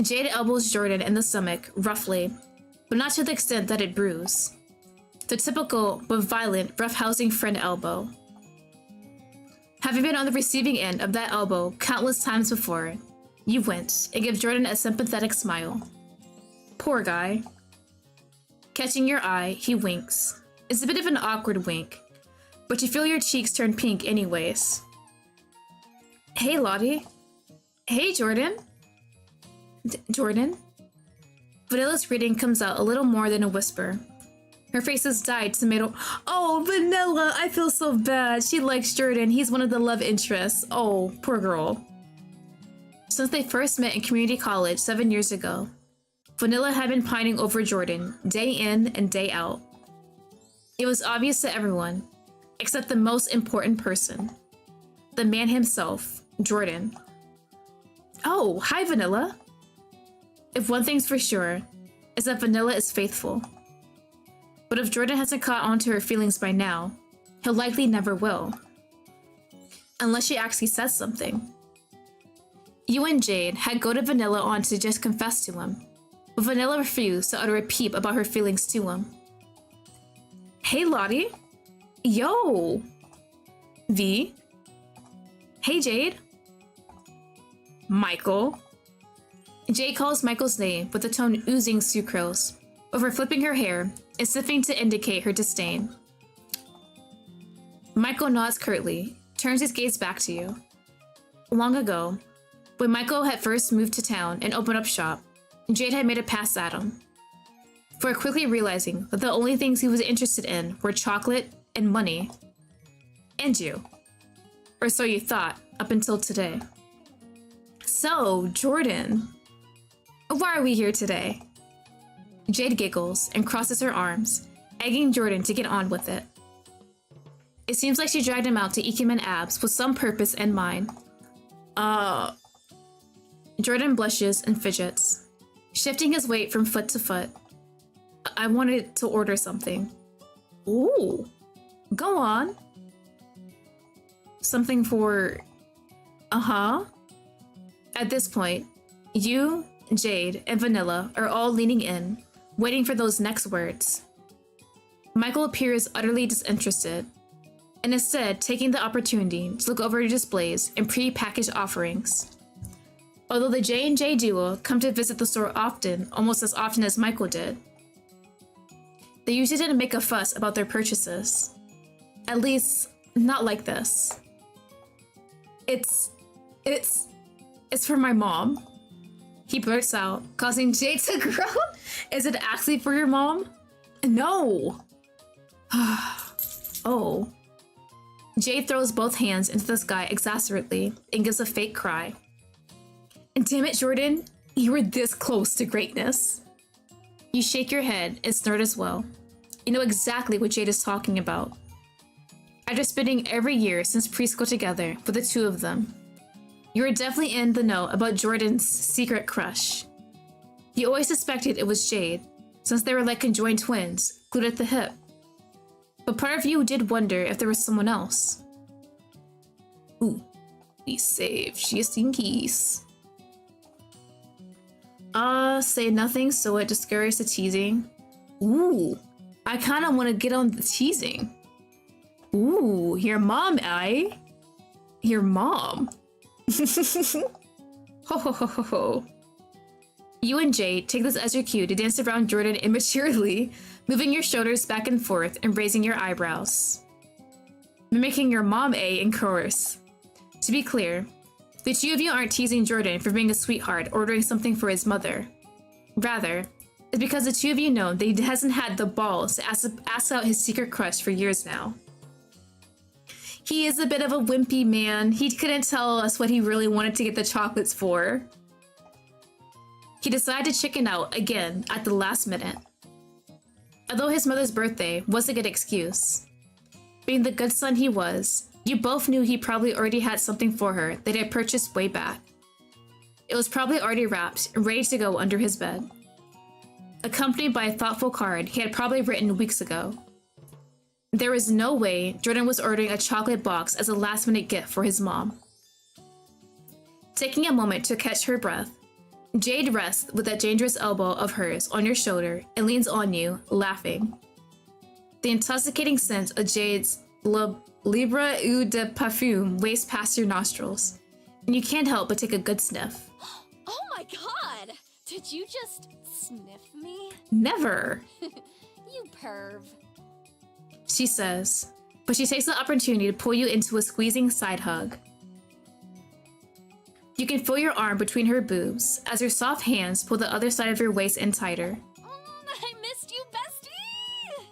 Jade elbows Jordan in the stomach, roughly, but not to the extent that it bruise. The typical but violent roughhousing friend elbow. Having been on the receiving end of that elbow countless times before, you wince and give Jordan a sympathetic smile. Poor guy. Catching your eye, he winks. It's a bit of an awkward wink, but you feel your cheeks turn pink anyways. Hey, Lottie. Hey, Jordan. Jordan? Vanilla's greeting comes out a little more than a whisper. Her face is dyed tomato. Oh, Vanilla, I feel so bad. She likes Jordan. He's one of the love interests. Oh, poor girl. Since they first met in community college 7 years ago, Vanilla had been pining over Jordan day in and day out. It was obvious to everyone, except the most important person, the man himself, Jordan. Oh, hi, Vanilla. If one thing's for sure, is that Vanilla is faithful. But if Jordan hasn't caught on to her feelings by now, he'll likely never will. Unless she actually says something. You and Jade had goaded Vanilla on to just confess to him, but Vanilla refused to utter a peep about her feelings to him. Hey, Lottie. Yo. V. Hey, Jade. Michael. Jade calls Michael's name with a tone oozing sucrose, over flipping her hair and sniffing to indicate her disdain. Michael nods curtly, turns his gaze back to you. Long ago, when Michael had first moved to town and opened up shop, Jade had made a pass at him. For quickly realizing that the only things he was interested in were chocolate and money. And you. Or so you thought, up until today. So, Jordan, why are we here today? Jade giggles and crosses her arms, egging Jordan to get on with it. It seems like she dragged him out to eke him in abs with some purpose in mind. Jordan blushes and fidgets, shifting his weight from foot to foot. I wanted to order something. Ooh, go on. Something for... At this point, you, Jade, and Vanilla are all leaning in, waiting for those next words. Michael appears utterly disinterested, and instead taking the opportunity to look over your displays and pre-packaged offerings. Although the J&J duo come to visit the store often, almost as often as Michael did, they usually didn't make a fuss about their purchases. At least, not like this. It's for my mom. He blurts out, causing Jade to groan. Is it actually for your mom? No. Oh. Jade throws both hands into the sky exasperately and gives a fake cry. Damn it, Jordan. You were this close to greatness. You shake your head and snort as well. You know exactly what Jade is talking about. After spending every year since preschool together with the two of them, you are definitely in the know about Jordan's secret crush. You always suspected it was Jade, since they were like conjoined twins, glued at the hip. But part of you did wonder if there was someone else. Ooh, be safe, just in case. Say nothing so it discourages the teasing. Ooh, I kinda wanna get on the teasing. Ooh, your mom, eh? Your mom. Ho ho ho ho ho. You and Jade take this as your cue to dance around Jordan immaturely, moving your shoulders back and forth and raising your eyebrows. Mimicking your mom, eh, in chorus. To be clear, the two of you aren't teasing Jordan for being a sweetheart ordering something for his mother. Rather, it's because the two of you know that he hasn't had the balls to ask out his secret crush for years now. He is a bit of a wimpy man. He couldn't tell us what he really wanted to get the chocolates for. He decided to chicken out again at the last minute. Although his mother's birthday was a good excuse, being the good son he was, you both knew he probably already had something for her that he had purchased way back. It was probably already wrapped and ready to go under his bed, accompanied by a thoughtful card he had probably written weeks ago. There was no way Jordan was ordering a chocolate box as a last-minute gift for his mom. Taking a moment to catch her breath, Jade rests with that dangerous elbow of hers on your shoulder and leans on you, laughing. The intoxicating scent of Jade's Libre Eau de Parfum waves past your nostrils, and you can't help but take a good sniff. Oh my god! Did you just sniff me? Never! You perv. She says, but she takes the opportunity to pull you into a squeezing side hug. You can feel your arm between her boobs as her soft hands pull the other side of your waist in tighter. I missed you, bestie!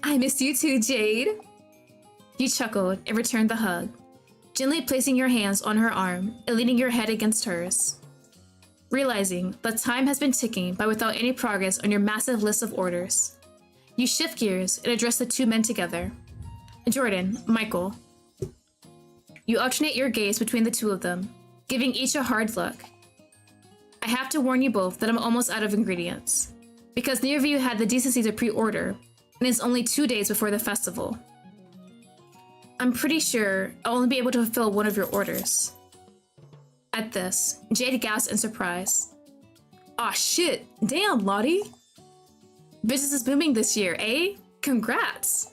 I missed you too, Jade. You chuckled and returned the hug, gently placing your hands on her arm and leaning your head against hers. Realizing that time has been ticking by without any progress on your massive list of orders, you shift gears and address the two men together. Jordan, Michael. You alternate your gaze between the two of them, giving each a hard look. I have to warn you both that I'm almost out of ingredients, because neither of you had the decency to pre-order, and it's only 2 days before the festival. I'm pretty sure I'll only be able to fulfill one of your orders. At this, Jade gasps in surprise. Aw shit, damn Lottie. Business is booming this year, eh? Congrats!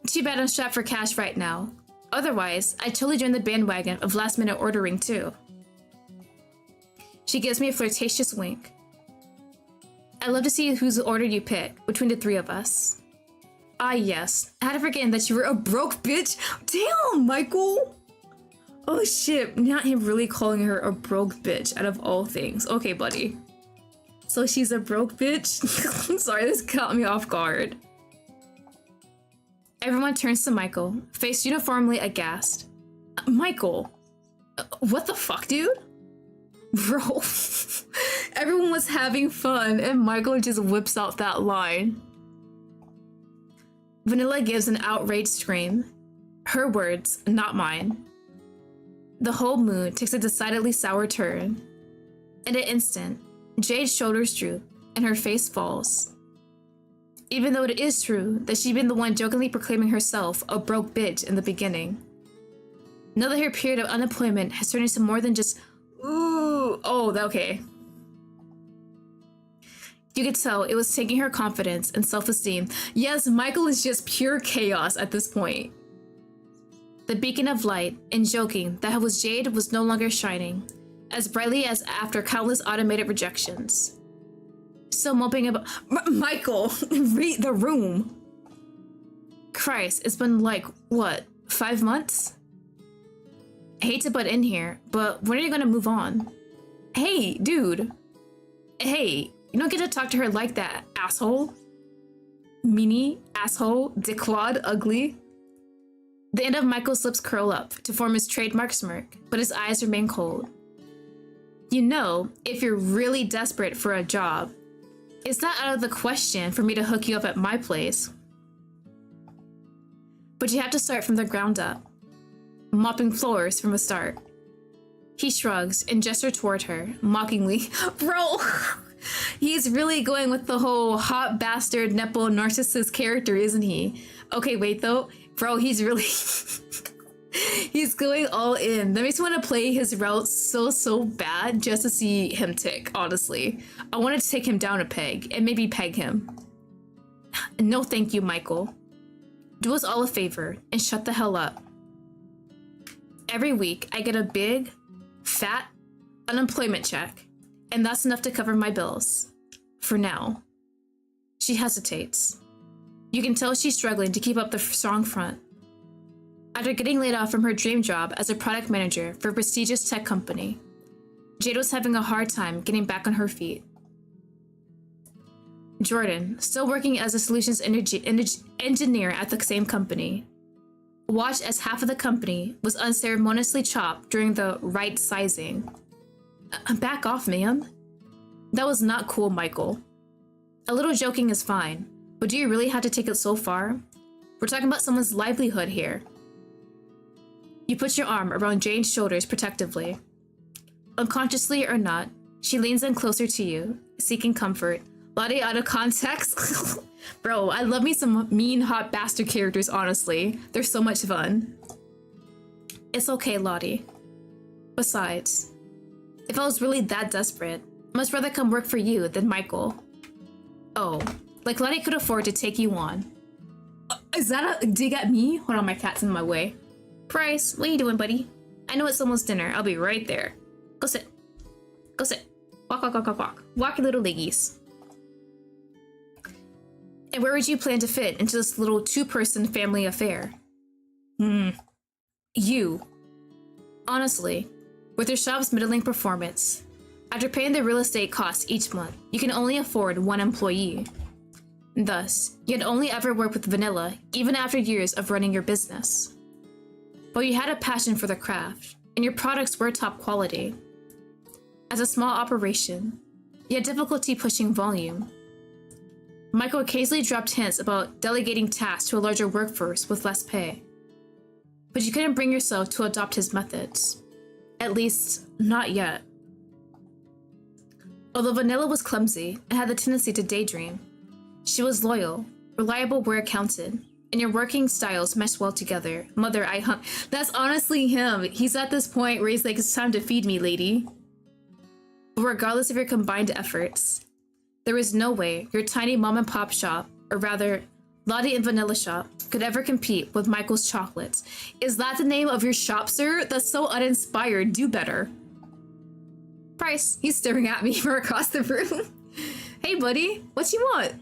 Too bad I'm strapped for cash right now. Otherwise, I'd totally join the bandwagon of last-minute ordering too. She gives me a flirtatious wink. I'd love to see whose order you pick between the three of us. Ah yes, I had forgotten that you were a broke bitch. Damn, Michael! Oh shit, not him really calling her a broke bitch out of all things. Okay, buddy. So she's a broke bitch? I'm sorry, this caught me off guard. Everyone turns to Michael, face uniformly aghast. Michael? What the fuck, dude? Bro. Everyone was having fun and Michael just whips out that line. Vanilla gives an outraged scream. Her words, not mine. The whole mood takes a decidedly sour turn. In an instant, Jade's shoulders droop and her face falls. Even though it is true that she'd been the one jokingly proclaiming herself a broke bitch in the beginning. Now that her period of unemployment has turned into more than just, ooh, oh, okay. You could tell it was taking her confidence and self-esteem. Yes, Michael is just pure chaos at this point. The beacon of light and joking that was Jade was no longer shining, as brightly as after countless automated rejections. Still moping about— Michael, read the room. Christ, it's been like, what, 5 months? I hate to butt in here, but when are you gonna move on? Hey, dude. Hey, you don't get to talk to her like that, asshole. Meanie, asshole, dickwad, ugly. The end of Michael's lips curl up to form his trademark smirk, but his eyes remain cold. You know, if you're really desperate for a job, it's not out of the question for me to hook you up at my place. But you have to start from the ground up, mopping floors from the start. He shrugs and gestures toward her, mockingly. Bro, he's really going with the whole hot bastard nepo narcissist character, isn't he? Okay, wait though. Bro, he's really... he's going all in. That makes me want to play his route so bad just to see him tick, honestly. I wanted to take him down a peg and maybe peg him. No thank you, Michael. Do us all a favor and shut the hell up. Every week, I get a big, fat unemployment check, and that's enough to cover my bills. For now. She hesitates. You can tell she's struggling to keep up the strong front. After getting laid off from her dream job as a product manager for a prestigious tech company, Jade was having a hard time getting back on her feet. Jordan, still working as a solutions engineer at the same company, watched as half of the company was unceremoniously chopped during the right sizing. Back off, man. That was not cool, Michael. A little joking is fine, but do you really have to take it so far? We're talking about someone's livelihood here. You put your arm around Jane's shoulders protectively. Unconsciously or not, she leans in closer to you, seeking comfort. Lottie out of context? Bro, I love me some mean hot bastard characters, honestly. They're so much fun. It's okay, Lottie. Besides, if I was really that desperate, I'd much rather come work for you than Michael. Oh, like Lottie could afford to take you on. Is that a dig at me? Hold on, my cat's in my way. Price, what are you doing, buddy? I know it's almost dinner. I'll be right there. Go sit. Go sit. Walk, walk, walk, walk, walk. Walk your little leggies. And where would you plan to fit into this little two-person family affair? You. Honestly, with your shop's middling performance, after paying the real estate costs each month, you can only afford one employee. Thus, you'd only ever work with Vanilla, even after years of running your business. But you had a passion for the craft, and your products were top quality. As a small operation, you had difficulty pushing volume. Michael occasionally dropped hints about delegating tasks to a larger workforce with less pay. But you couldn't bring yourself to adopt his methods. At least, not yet. Although Vanilla was clumsy and had the tendency to daydream, she was loyal, reliable where it counted, and your working styles meshed well together. Mother, I hung. That's honestly him. He's at this point where he's like, it's time to feed me, lady. But regardless of your combined efforts, there is no way your tiny mom and pop shop, or rather, Lottie and Vanilla shop, could ever compete with Michael's Chocolates. Is that the name of your shop, sir? That's so uninspired. Do better. Price, he's staring at me from across the room. Hey, buddy, what you want?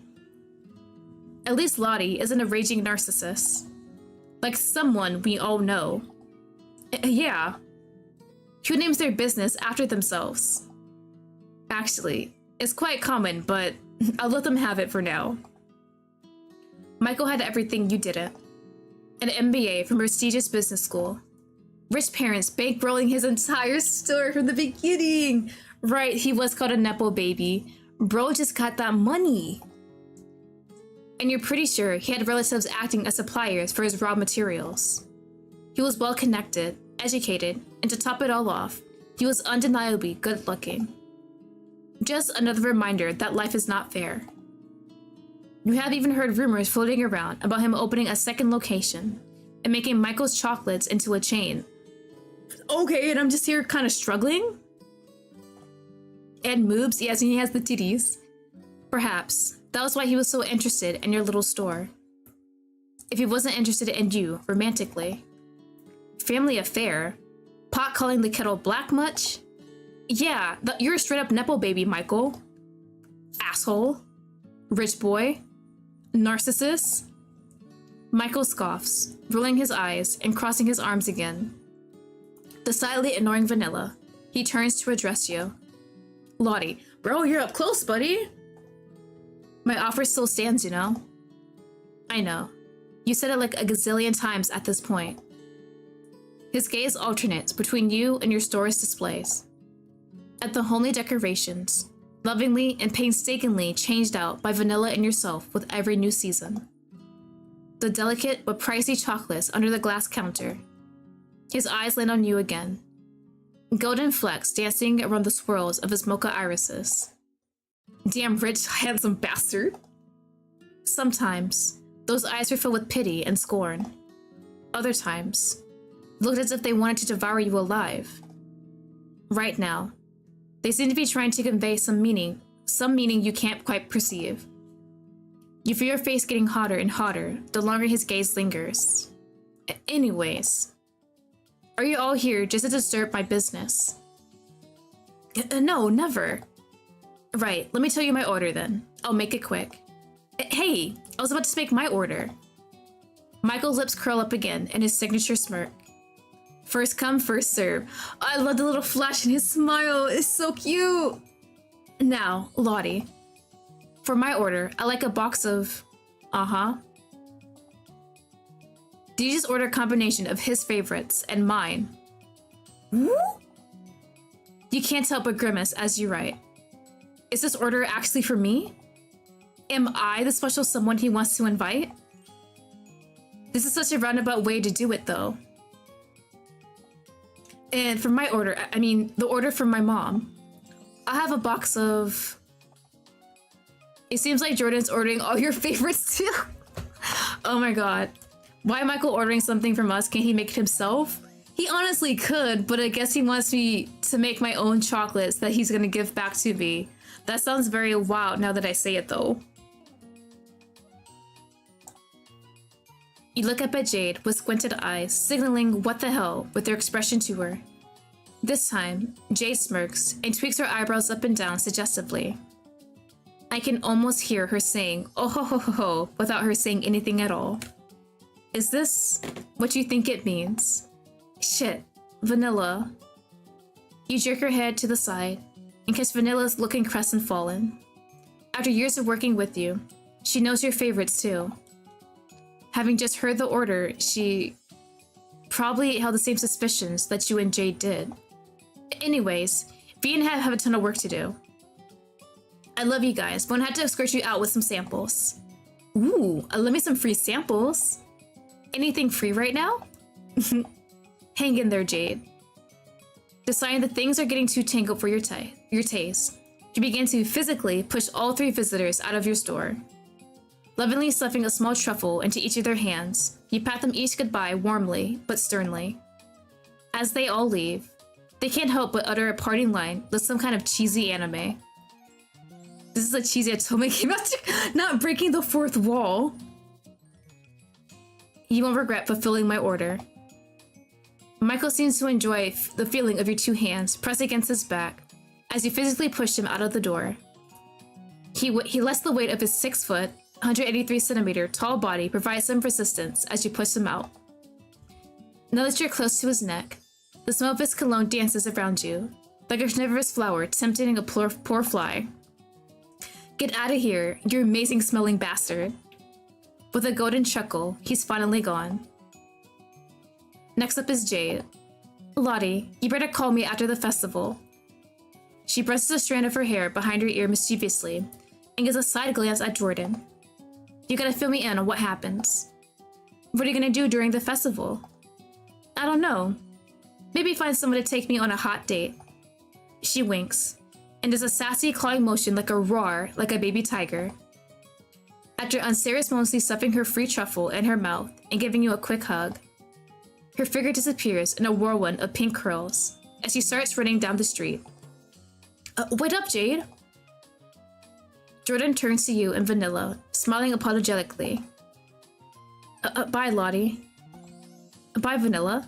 At least Lottie isn't a raging narcissist. Like someone we all know. Yeah. Who names their business after themselves? Actually, it's quite common, but I'll let them have it for now. Michael had everything you didn't. An MBA from a prestigious business school. Rich parents bankrolling his entire store from the beginning. Right, he was called a Nepo baby. Bro just got that money. And you're pretty sure he had relatives acting as suppliers for his raw materials. He was well connected, educated, and to top it all off, he was undeniably good looking. Just another reminder that life is not fair. You have even heard rumors floating around about him opening a second location and making Michael's Chocolates into a chain. Okay, and I'm just here kind of struggling? And moves, yes, and he has the titties. Perhaps that was why he was so interested in your little store. If he wasn't interested in you romantically. Family affair? Pot calling the kettle black much? Yeah, you're a straight up Nepo baby, Michael. Asshole. Rich boy. Narcissist. Michael scoffs, rolling his eyes and crossing his arms again. Decidedly ignoring Vanilla, he turns to address you. Lottie, bro, you're up close, buddy. My offer still stands, you know? I know. You said it like a gazillion times at this point. His gaze alternates between you and your store's displays. At the homely decorations, lovingly and painstakingly changed out by Vanilla and yourself with every new season. The delicate but pricey chocolates under the glass counter. His eyes land on you again. Golden flecks dancing around the swirls of his mocha irises. Damn rich, handsome bastard. Sometimes, those eyes were filled with pity and scorn. Other times, looked as if they wanted to devour you alive. Right now, they seem to be trying to convey some meaning you can't quite perceive. You feel your face getting hotter and hotter the longer his gaze lingers. Anyways, are you all here just to disturb my business? No, never. Right, let me tell you my order then. I'll make it quick. Hey, I was about to make my order. Michael's lips curl up again in his signature smirk. First come, first serve. I love the little flash in his smile. It's so cute. Now, Lottie. For my order, I like a box of... Do you just order a combination of his favorites and mine? Woo? You can't help but grimace as you write. Is this order actually for me? Am I the special someone he wants to invite? This is such a roundabout way to do it, though. And for my order, I mean, the order from my mom, I have a box of... It seems like Jordan's ordering all your favorites too. Oh my god. Why Michael ordering something from us? Can't he make it himself? He honestly could, but I guess he wants me to make my own chocolates that he's gonna give back to me. That sounds very wild now that I say it though. You look up at Jade with squinted eyes, signaling what the hell with their expression to her. This time, Jade smirks and tweaks her eyebrows up and down suggestively. I can almost hear her saying, oh ho ho ho ho, without her saying anything at all. Is this what you think it means? Shit, Vanilla. You jerk your head to the side and catch Vanilla's looking crestfallen. After years of working with you, she knows your favorites too. Having just heard the order, she probably held the same suspicions that you and Jade did. Anyways, V and have a ton of work to do. I love you guys, but I had to escort you out with some samples. Ooh, love me some free samples. Anything free right now? Hang in there, Jade. Deciding that things are getting too tangled for your taste, you begin to physically push all three visitors out of your store. Lovingly stuffing a small truffle into each of their hands, you pat them each goodbye warmly but sternly. As they all leave, they can't help but utter a parting line with some kind of cheesy anime. This is a cheesy Otome Game Jam, not breaking the fourth wall. You won't regret fulfilling my order. Michael seems to enjoy the feeling of your two hands pressed against his back as you physically push him out of the door. He lets the weight of his 6 foot, 183 centimeter tall body provide some resistance as you push him out. Now that you're close to his neck, the smell of his cologne dances around you, like a carnivorous flower tempting a poor fly. Get out of here, you amazing smelling bastard. With a golden chuckle, he's finally gone. Next up is Jade. Lottie, you better call me after the festival. She brushes a strand of her hair behind her ear mischievously and gives a side glance at Jordan. You gotta fill me in on what happens. What are you gonna do during the festival? I don't know. Maybe find someone to take me on a hot date. She winks and does a sassy clawing motion like a roar like a baby tiger. After unceremoniously stuffing her free truffle in her mouth and giving you a quick hug, her figure disappears in a whirlwind of pink curls as she starts running down the street. Wait up, Jade! Jordan turns to you and Vanilla, smiling apologetically. Bye, Lottie. Bye, Vanilla.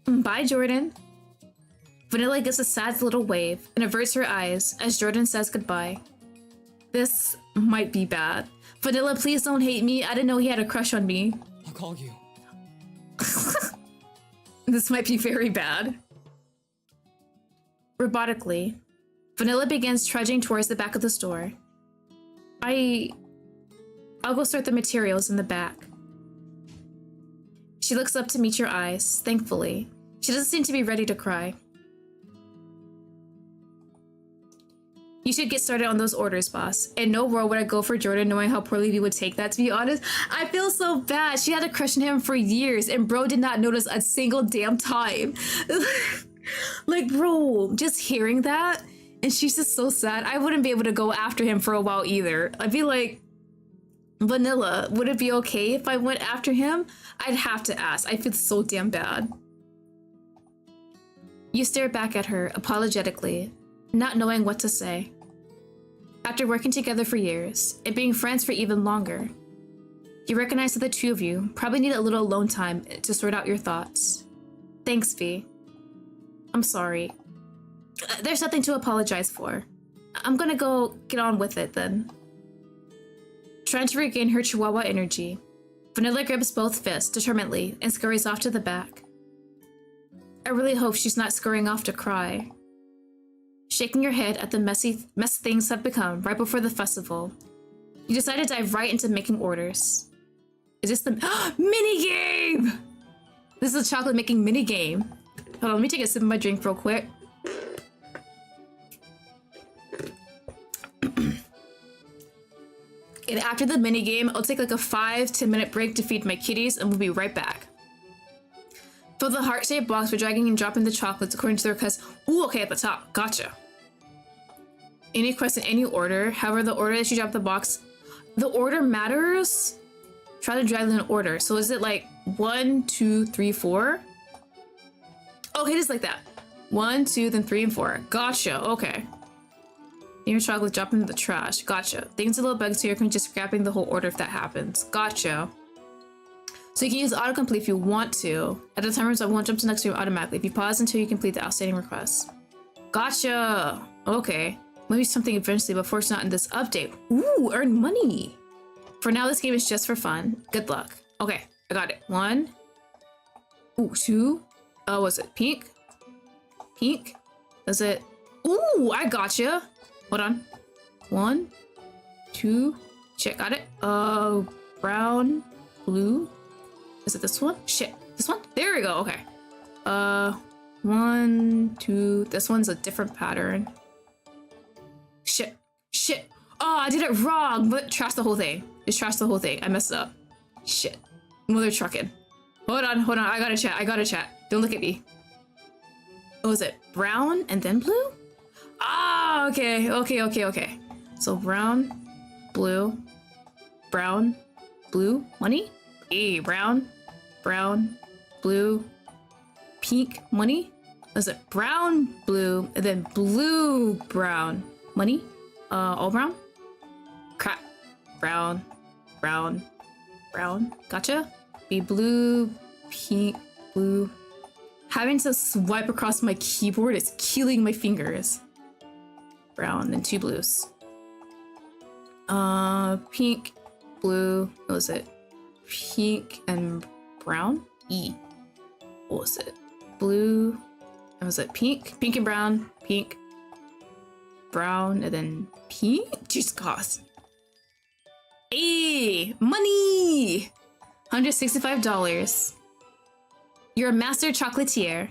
Bye, Jordan. Vanilla gives a sad little wave and averts her eyes as Jordan says goodbye. This might be bad. Vanilla, please don't hate me. I didn't know he had a crush on me. I'll call you. This might be very bad. Robotically, Vanilla begins trudging towards the back of the store. I'll go sort the materials in the back. She looks up to meet your eyes, thankfully. She doesn't seem to be ready to cry. You should get started on those orders, boss. In no world would I go for Jordan knowing how poorly he would take that, to be honest. I feel so bad. She had a crush on him for years and bro did not notice a single damn time. Like, bro, just hearing that and she's just so sad. I wouldn't be able to go after him for a while either. I'd be like, Vanilla, would it be okay if I went after him? I'd have to ask. I feel so damn bad. You stare back at her apologetically, not knowing what to say. After working together for years, and being friends for even longer, you recognize that the two of you probably need a little alone time to sort out your thoughts. Thanks, V. I'm sorry. There's nothing to apologize for. I'm gonna go get on with it then. Trying to regain her chihuahua energy, Vanilla grips both fists determinedly and scurries off to the back. I really hope she's not scurrying off to cry. Shaking your head at the mess things have become right before the festival, you decide to dive right into making orders. Is this the mini game? This is a chocolate making mini game. Hold on, let me take a sip of my drink real quick. And after the mini game, I'll take like a 5-10 minute break to feed my kitties and we'll be right back. Fill the heart-shaped box by dragging and dropping the chocolates according to the request. Ooh, okay, at the top. Gotcha. Any request in any order. However, the order that you drop the box, the order matters. Try to drag in an order. So is it like 1, 2, 3, 4? Okay, just like that. 1, 2, then 3 and 4. Gotcha. Okay. Your chocolate drop into the trash. Gotcha. Things a little bugs here. You can just scrapping the whole order if that happens. Gotcha. So you can use autocomplete if you want to. At the timer, so it won't jump to the next room automatically. If you pause until you complete the outstanding request. Gotcha. Okay. Maybe something eventually, but first not in this update. Ooh, earn money. For now, this game is just for fun. Good luck. Okay, I got it. 1. Ooh, 2. Was it pink? Pink? Is it? Ooh, I gotcha. Hold on. 1, 2. Shit, got it. Brown, blue. Is it this one? Shit, this one? There we go. Okay. 1, 2. This one's a different pattern. Shit. Shit. Oh, I did it wrong. But trash the whole thing. Just trash the whole thing. I messed up. Shit. Mother trucking. Hold on. I gotta chat. Don't look at me. Oh, is it brown and then blue? Ah, okay. So brown, blue, money? E, brown, blue, pink, money? Is it brown, blue, and then blue, brown, money? All brown? Crap. Brown. Gotcha. Be blue, pink, blue. Having to swipe across my keyboard is killing my fingers. Brown and 2 blues. Pink, blue. What was it? Pink and brown? E. What was it? Blue. What was it? Pink? Pink and brown. Pink. Brown and then pink? Jesus gosh. Hey! Money! $165. You're a master chocolatier.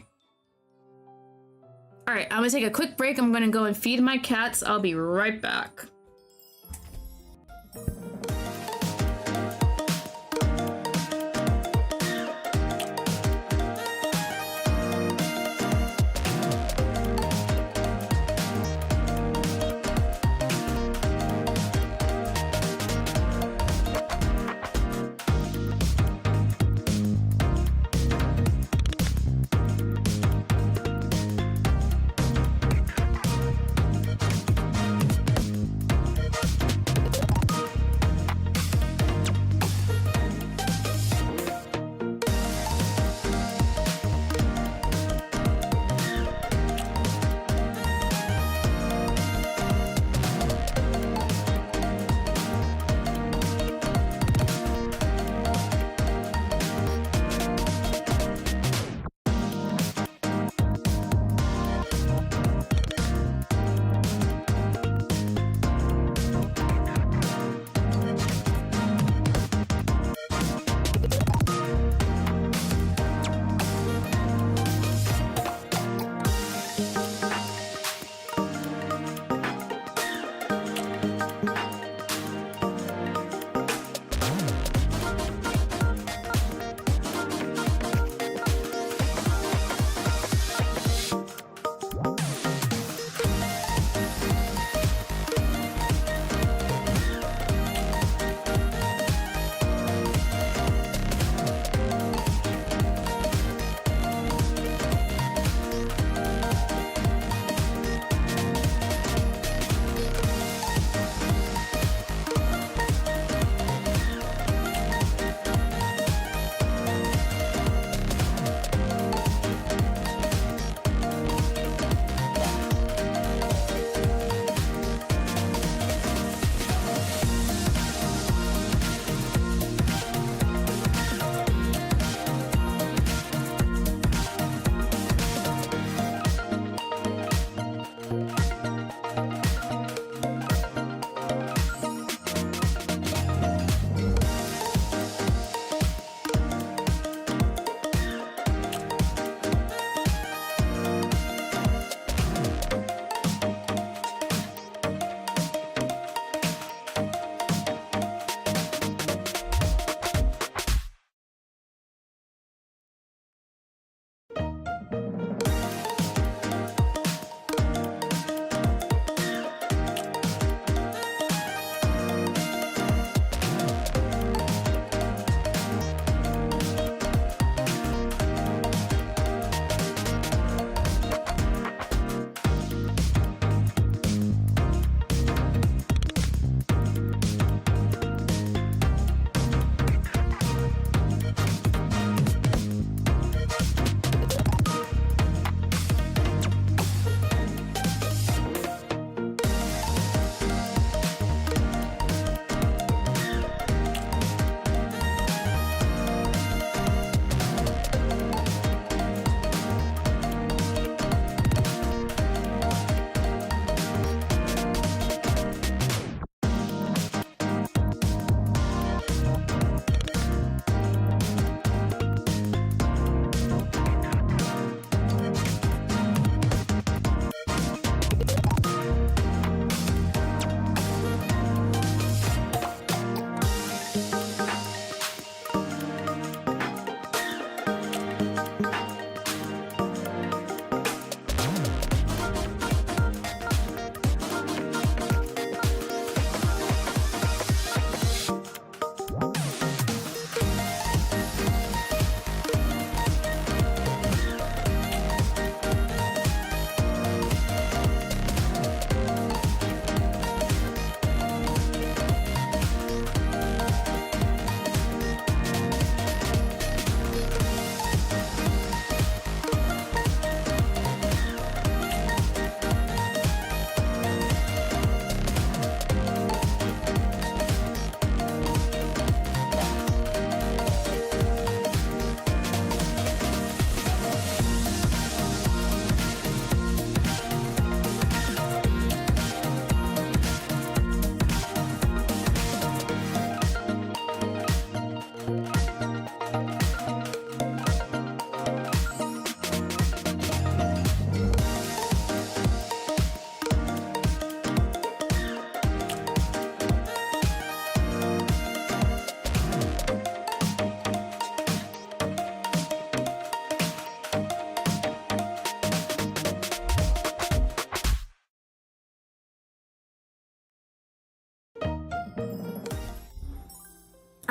Alright, I'm gonna take a quick break. I'm gonna go and feed my cats. I'll be right back.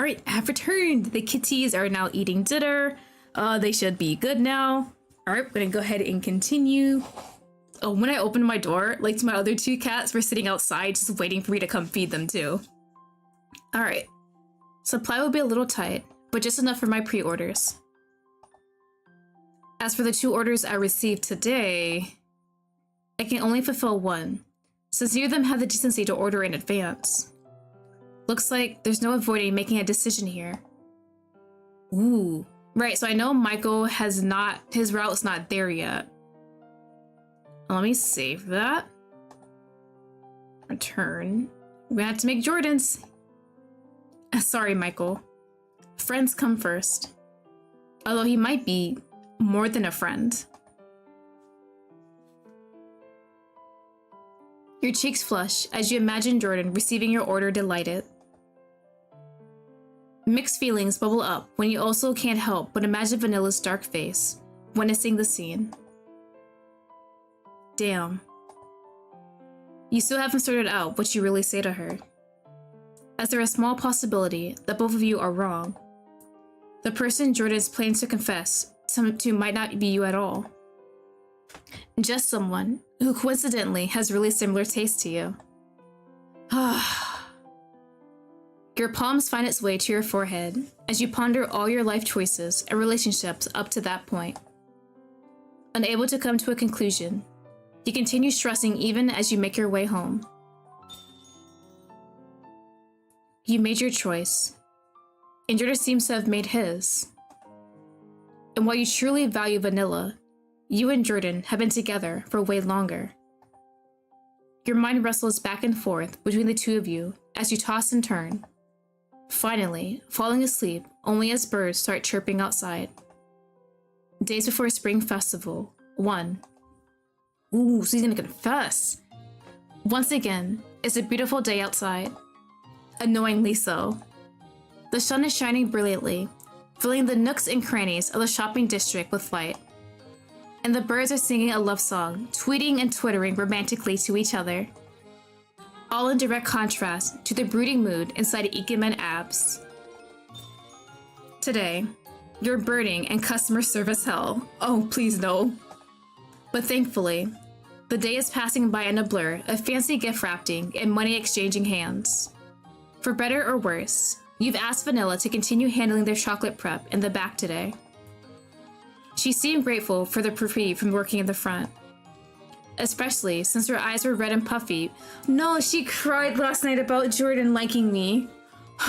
Alright, I've returned. The kitties are now eating dinner. They should be good now. Alright, we're gonna go ahead and continue. Oh, when I opened my door, like my other two cats were sitting outside just waiting for me to come feed them too. Alright. Supply will be a little tight, but just enough for my pre-orders. As for the 2 orders I received today, I can only fulfill 1, since neither of them have the decency to order in advance. Looks like there's no avoiding making a decision here. Ooh. Right, so I know Michael has not, his route's not there yet. Let me save that. Return. We have to make Jordan's. Sorry, Michael. Friends come first. Although he might be more than a friend. Your cheeks flush as you imagine Jordan receiving your order delighted. Mixed feelings bubble up when you also can't help but imagine Vanilla's dark face, witnessing the scene. Damn. You still haven't sorted out what you really say to her. As there is a small possibility that both of you are wrong. The person Jordan is planning to confess to might not be you at all. Just someone who coincidentally has really similar taste to you. Your palms find its way to your forehead as you ponder all your life choices and relationships up to that point. Unable to come to a conclusion, you continue stressing even as you make your way home. You made your choice, and Jordan seems to have made his. And while you truly value Vanilla, you and Jordan have been together for way longer. Your mind wrestles back and forth between the two of you as you toss and turn, finally falling asleep only as birds start chirping outside. Days before Spring Festival 1. Ooh, so he's gonna confess. Once again, it's a beautiful day outside. Annoyingly so. The sun is shining brilliantly, filling the nooks and crannies of the shopping district with light. And the birds are singing a love song, tweeting and twittering romantically to each other. All in direct contrast to the brooding mood inside Ikemen Abs. Today, you're burning in customer service hell. Oh, please no. But thankfully, the day is passing by in a blur of fancy gift wrapping and money exchanging hands. For better or worse, you've asked Vanilla to continue handling their chocolate prep in the back today. She seemed grateful for the reprieve from working in the front. Especially since her eyes were red and puffy. No, she cried last night about Jordan liking me.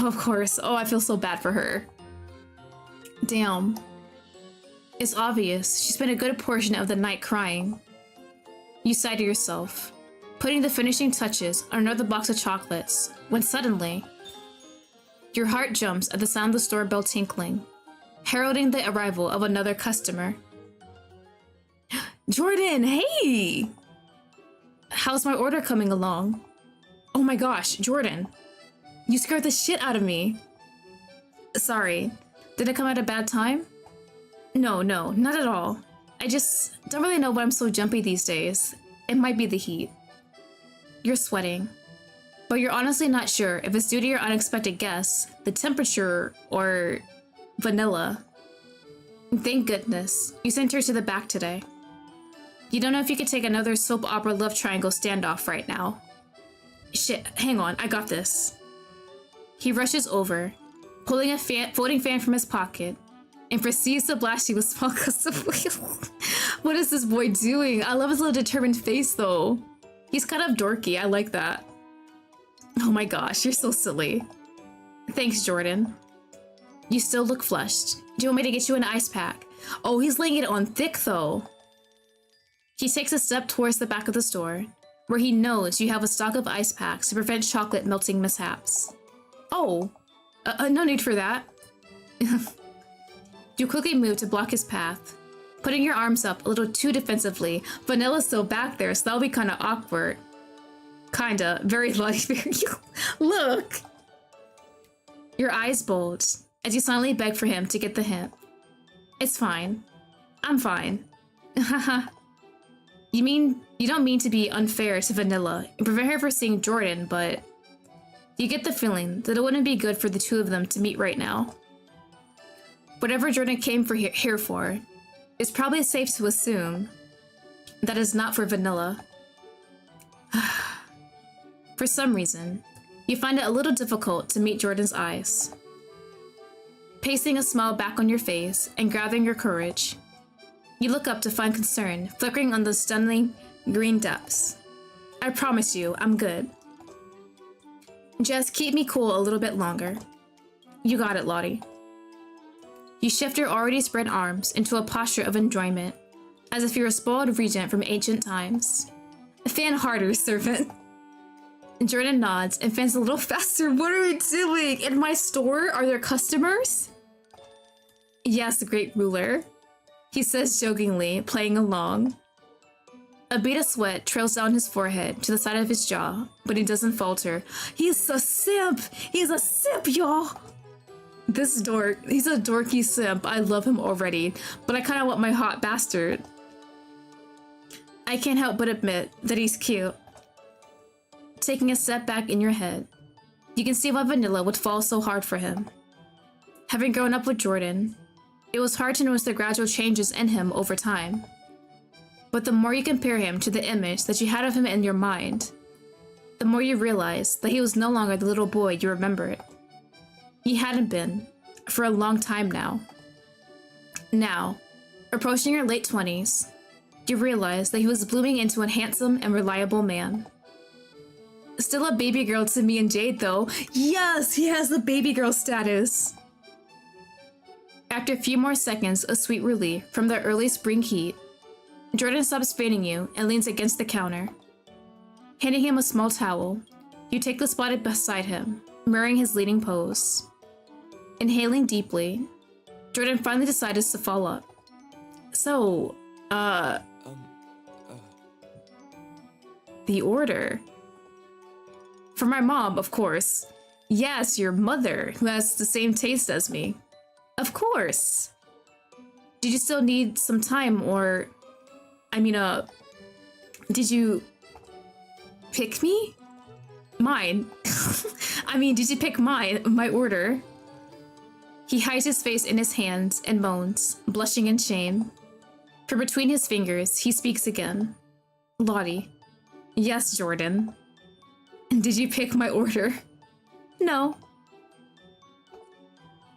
Of course. Oh, I feel so bad for her. Damn. It's obvious she spent a good portion of the night crying. You sigh to yourself, putting the finishing touches on another box of chocolates, when suddenly, your heart jumps at the sound of the store bell tinkling, heralding the arrival of another customer. Jordan, hey! How's my order coming along? Oh my gosh, Jordan. You scared the shit out of me. Sorry, did it come at a bad time? No, not at all. I just don't really know why I'm so jumpy these days. It might be the heat. You're sweating, but you're honestly not sure if it's due to your unexpected guests, the temperature, or Vanilla. Thank goodness you sent her to the back today. You don't know if you could take another soap opera love triangle standoff right now. Shit, hang on, I got this. He rushes over, pulling a floating fan from his pocket, and proceeds to blast you with small custom oil. What is this boy doing? I love his little determined face though. He's kind of dorky, I like that. Oh my gosh, you're so silly. Thanks, Jordan. You still look flushed. Do you want me to get you an ice pack? Oh, he's laying it on thick though. He takes a step towards the back of the store, where he knows you have a stock of ice packs to prevent chocolate melting mishaps. Oh, no need for that. You quickly move to block his path, putting your arms up a little too defensively. Vanilla's still back there, so that'll be kind of awkward. Kinda, very very. Look! Your eyes bulge as you silently beg for him to get the hint. It's fine. I'm fine. Haha. You don't mean to be unfair to Vanilla and prevent her from seeing Jordan, but You get the feeling that it wouldn't be good for the two of them to meet right now. Whatever Jordan came here for, it's probably safe to assume that is not for Vanilla. For some reason, you find it a little difficult to meet Jordan's eyes. Pacing a smile back on your face and gathering your courage, you look up to find concern flickering on the stunning green depths. I promise you, I'm good. Just keep me cool a little bit longer. You got it, Lottie. You shift your already spread arms into a posture of enjoyment, as if you're a spoiled regent from ancient times. Fan harder, servant. Jordan nods and fans a little faster. What are we doing? In my store? Are there customers? Yes, great ruler. He says jokingly, playing along. A bead of sweat trails down his forehead to the side of his jaw, but he doesn't falter. He's a simp! He's a simp, y'all! This dork, he's a dorky simp. I love him already, but I kind of want my hot bastard. I can't help but admit that he's cute. Taking a step back in your head, you can see why Vanilla would fall so hard for him. Having grown up with Jordan, it was hard to notice the gradual changes in him over time. But the more you compare him to the image that you had of him in your mind, the more you realize that he was no longer the little boy you remembered. He hadn't been, for a long time now. Now, approaching your late 20s, you realize that he was blooming into a handsome and reliable man. Still a baby girl to me and Jade, though. Yes, he has the baby girl status. After a few more seconds of sweet relief from the early spring heat, Jordan stops fanning you and leans against the counter. Handing him a small towel, you take the spot beside him, mirroring his leading pose. Inhaling deeply, Jordan finally decides to follow up. So, the order. For my mom, of course. Yes, your mother, who has the same taste as me. Of course. Did you still need some time, or... did you... pick me? Mine. Did you pick my order? He hides his face in his hands and moans, blushing in shame. From between his fingers, he speaks again. Lottie. Yes, Jordan. Did you pick my order? No.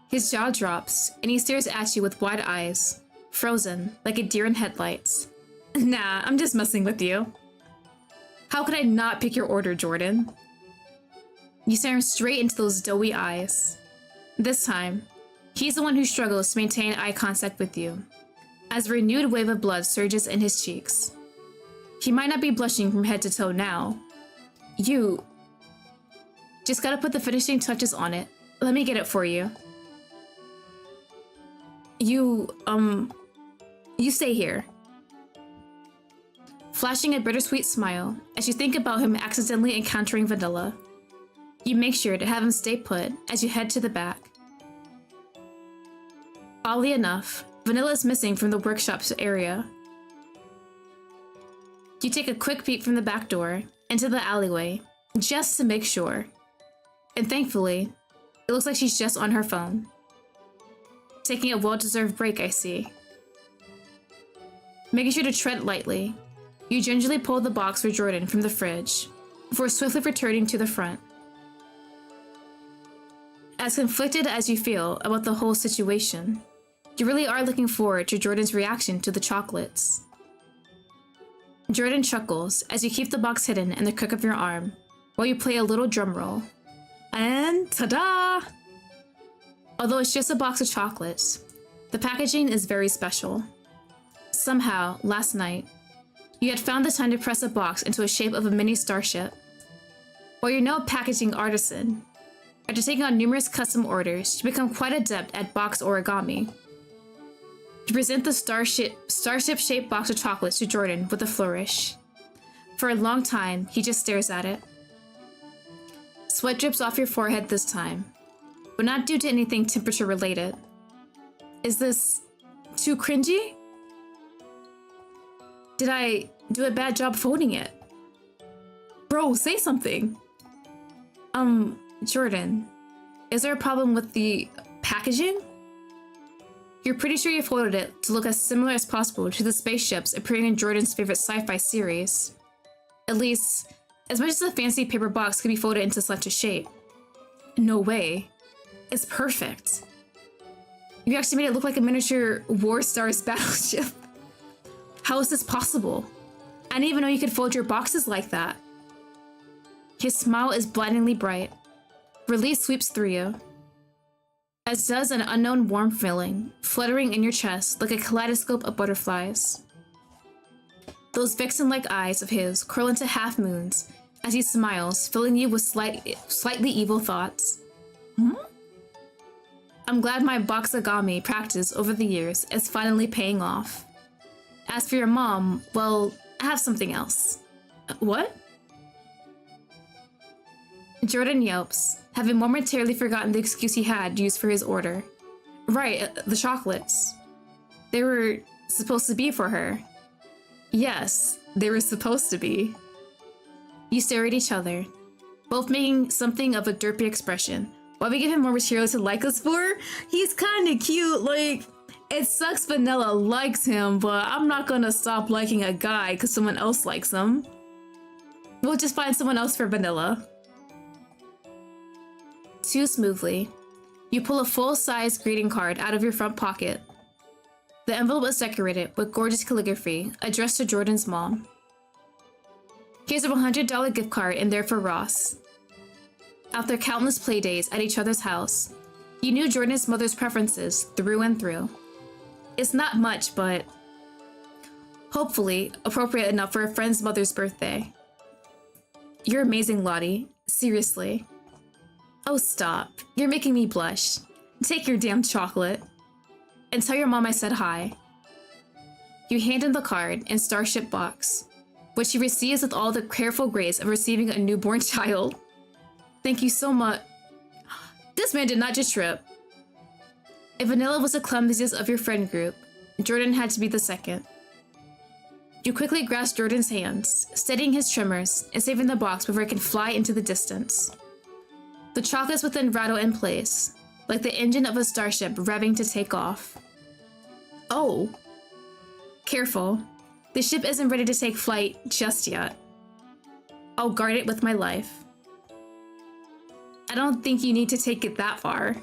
His jaw drops, and he stares at you with wide eyes, frozen like a deer in headlights. Nah, I'm just messing with you. How could I not pick your order, Jordan? You stare him straight into those doughy eyes. This time, he's the one who struggles to maintain eye contact with you, as a renewed wave of blood surges in his cheeks. He might not be blushing from head to toe now. You just gotta put the finishing touches on it. Let me get it for you. You stay here. Flashing a bittersweet smile as you think about him accidentally encountering Vanilla, you make sure to have him stay put as you head to the back. Oddly enough, Vanilla is missing from the workshop's area. You take a quick peek from the back door into the alleyway, just to make sure. And thankfully, it looks like she's just on her phone. Taking a well-deserved break, I see. Making sure to tread lightly, you gingerly pull the box for Jordan from the fridge, before swiftly returning to the front. As conflicted as you feel about the whole situation, you really are looking forward to Jordan's reaction to the chocolates. Jordan chuckles as you keep the box hidden in the crook of your arm, while you play a little drum roll. And ta-da! Although it's just a box of chocolates, the packaging is very special. Somehow, last night, you had found the time to press a box into a shape of a mini starship. While you're no packaging artisan, after taking on numerous custom orders, you become quite adept at box origami. You present the starship-shaped box of chocolates to Jordan with a flourish. For a long time, he just stares at it. Sweat drips off your forehead this time, but not due to anything temperature-related. Is this too cringy? Did I do a bad job folding it? Bro, say something. Jordan, is there a problem with the packaging? You're pretty sure you folded it to look as similar as possible to the spaceships appearing in Jordan's favorite sci-fi series. At least, as much as a fancy paper box could be folded into such a shape. No way. It's perfect. You actually made it look like a miniature War Stars battleship. How is this possible? I didn't even know you could fold your boxes like that. His smile is blindingly bright. Release sweeps through you, as does an unknown warm feeling, fluttering in your chest like a kaleidoscope of butterflies. Those vixen-like eyes of his curl into half-moons as he smiles, filling you with slightly evil thoughts. I'm glad my boxagami practice over the years is finally paying off. As for your mom, well, I have something else. What? Jordan yelps, having momentarily forgotten the excuse he had used for his order. Right, the chocolates. They were supposed to be for her. Yes, they were supposed to be. You stare at each other, both making something of a derpy expression. Why we give him more material to like us for? He's kinda cute, like, it sucks Vanilla likes him, but I'm not gonna stop liking a guy because someone else likes him. We'll just find someone else for Vanilla. Too smoothly, you pull a full-size greeting card out of your front pocket. The envelope is decorated with gorgeous calligraphy addressed to Jordan's mom. Here's a $100 gift card in there for Ross. After countless playdays at each other's house, you knew Jordan's mother's preferences through and through. It's not much, but hopefully appropriate enough for a friend's mother's birthday. You're amazing, Lottie. Seriously. Oh, stop. You're making me blush. Take your damn chocolate. And tell your mom I said hi. You hand him the card and Starship box, which he receives with all the careful grace of receiving a newborn child. Thank you so much. This man did not just trip. If Vanilla was the clumsiest of your friend group, Jordan had to be the second. You quickly grasp Jordan's hands, steadying his tremors and saving the box before it can fly into the distance. The chocolates within rattle in place, like the engine of a starship revving to take off. Oh. Careful. The ship isn't ready to take flight just yet. I'll guard it with my life. I don't think you need to take it that far.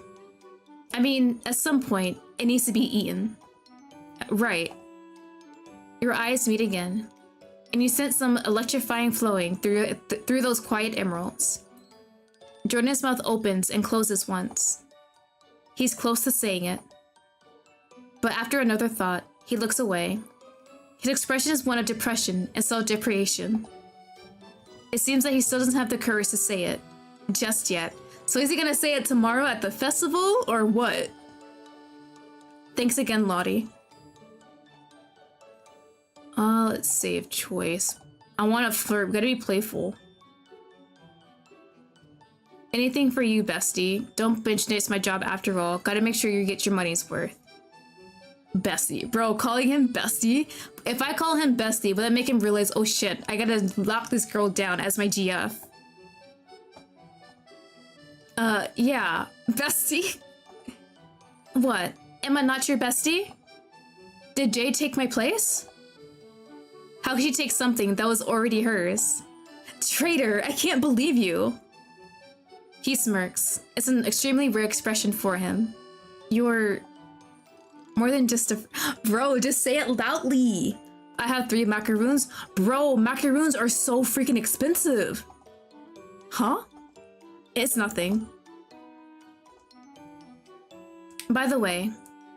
I mean, at some point, it needs to be eaten. Right. Your eyes meet again, and you sense some electrifying flowing through those quiet emeralds. Jordan's mouth opens and closes once. He's close to saying it. But after another thought, he looks away. His expression is one of depression and self-depreciation. It seems that he still doesn't have the courage to say it. Just yet. So is he gonna say it tomorrow at the festival, or what? Thanks again, Lottie. Let's save choice. I want to flirt. We gotta be playful. Anything for you, bestie. Don't bench nix my job after all. Gotta make sure you get your money's worth. Bestie. Bro, calling him bestie? If I call him bestie, will that make him realize, oh shit, I gotta lock this girl down as my GF? Yeah. Bestie? What? Am I not your bestie? Did Jade take my place? How could she take something that was already hers? Traitor, I can't believe you. He smirks. It's an extremely rare expression for him. You're more than just a... Bro, just say it loudly. I have 3 macaroons. Bro, macaroons are so freaking expensive. Huh? It's nothing. By the way,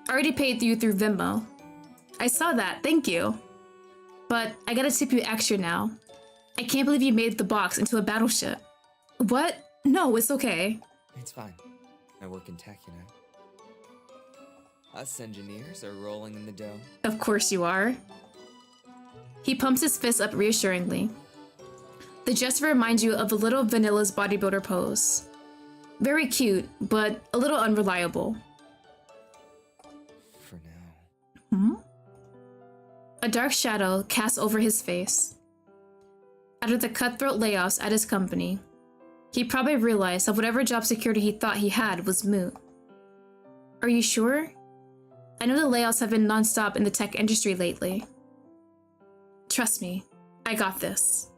I already paid you through Venmo. I saw that, thank you. But I gotta tip you extra now. I can't believe you made the box into a battleship. What? No, it's okay. It's fine. I work in tech, you know. Us engineers are rolling in the dough. Of course you are. He pumps his fist up reassuringly. The gesture reminds you of the little Vanilla's bodybuilder pose. Very cute, but a little unreliable. For now. Hmm? A dark shadow casts over his face. Out of the cutthroat layoffs at his company, He probably realized that whatever job security he thought he had was moot. Are you sure? I know the layoffs have been non-stop in the tech industry lately. Trust me, I got this.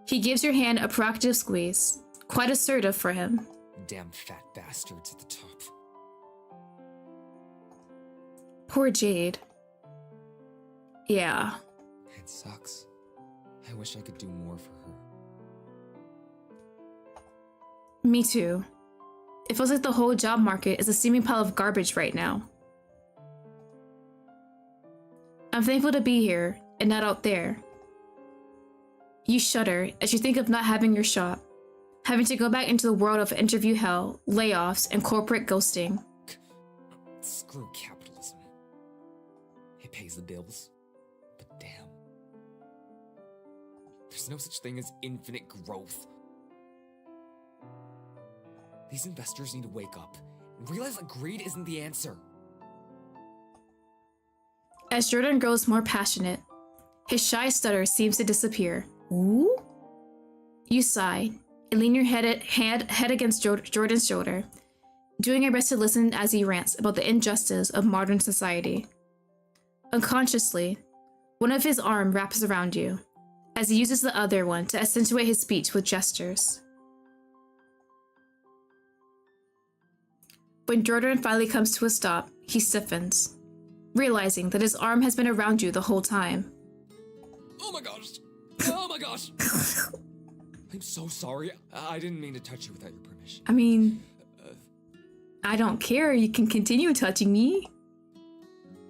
He gives your hand a proactive squeeze, quite assertive for him. Damn fat bastards at the top. Poor Jade. Yeah. It sucks. I wish I could do more for her. Me too. It feels like the whole job market is a steaming pile of garbage right now. I'm thankful to be here and not out there. You shudder as you think of not having your shop, having to go back into the world of interview hell, layoffs, and corporate ghosting. Screw capitalism. It pays the bills. But damn. There's no such thing as infinite growth. These investors need to wake up and realize that greed isn't the answer. As Jordan grows more passionate, his shy stutter seems to disappear. Ooh? You sigh and lean your head against Jordan's shoulder, doing your best to listen as he rants about the injustice of modern society. Unconsciously, one of his arms wraps around you, as he uses the other one to accentuate his speech with gestures. When Jordan finally comes to a stop, he stiffens, realizing that his arm has been around you the whole time. Oh my gosh! Oh my gosh! I'm so sorry. I didn't mean to touch you without your permission. I mean, I don't care. You can continue touching me.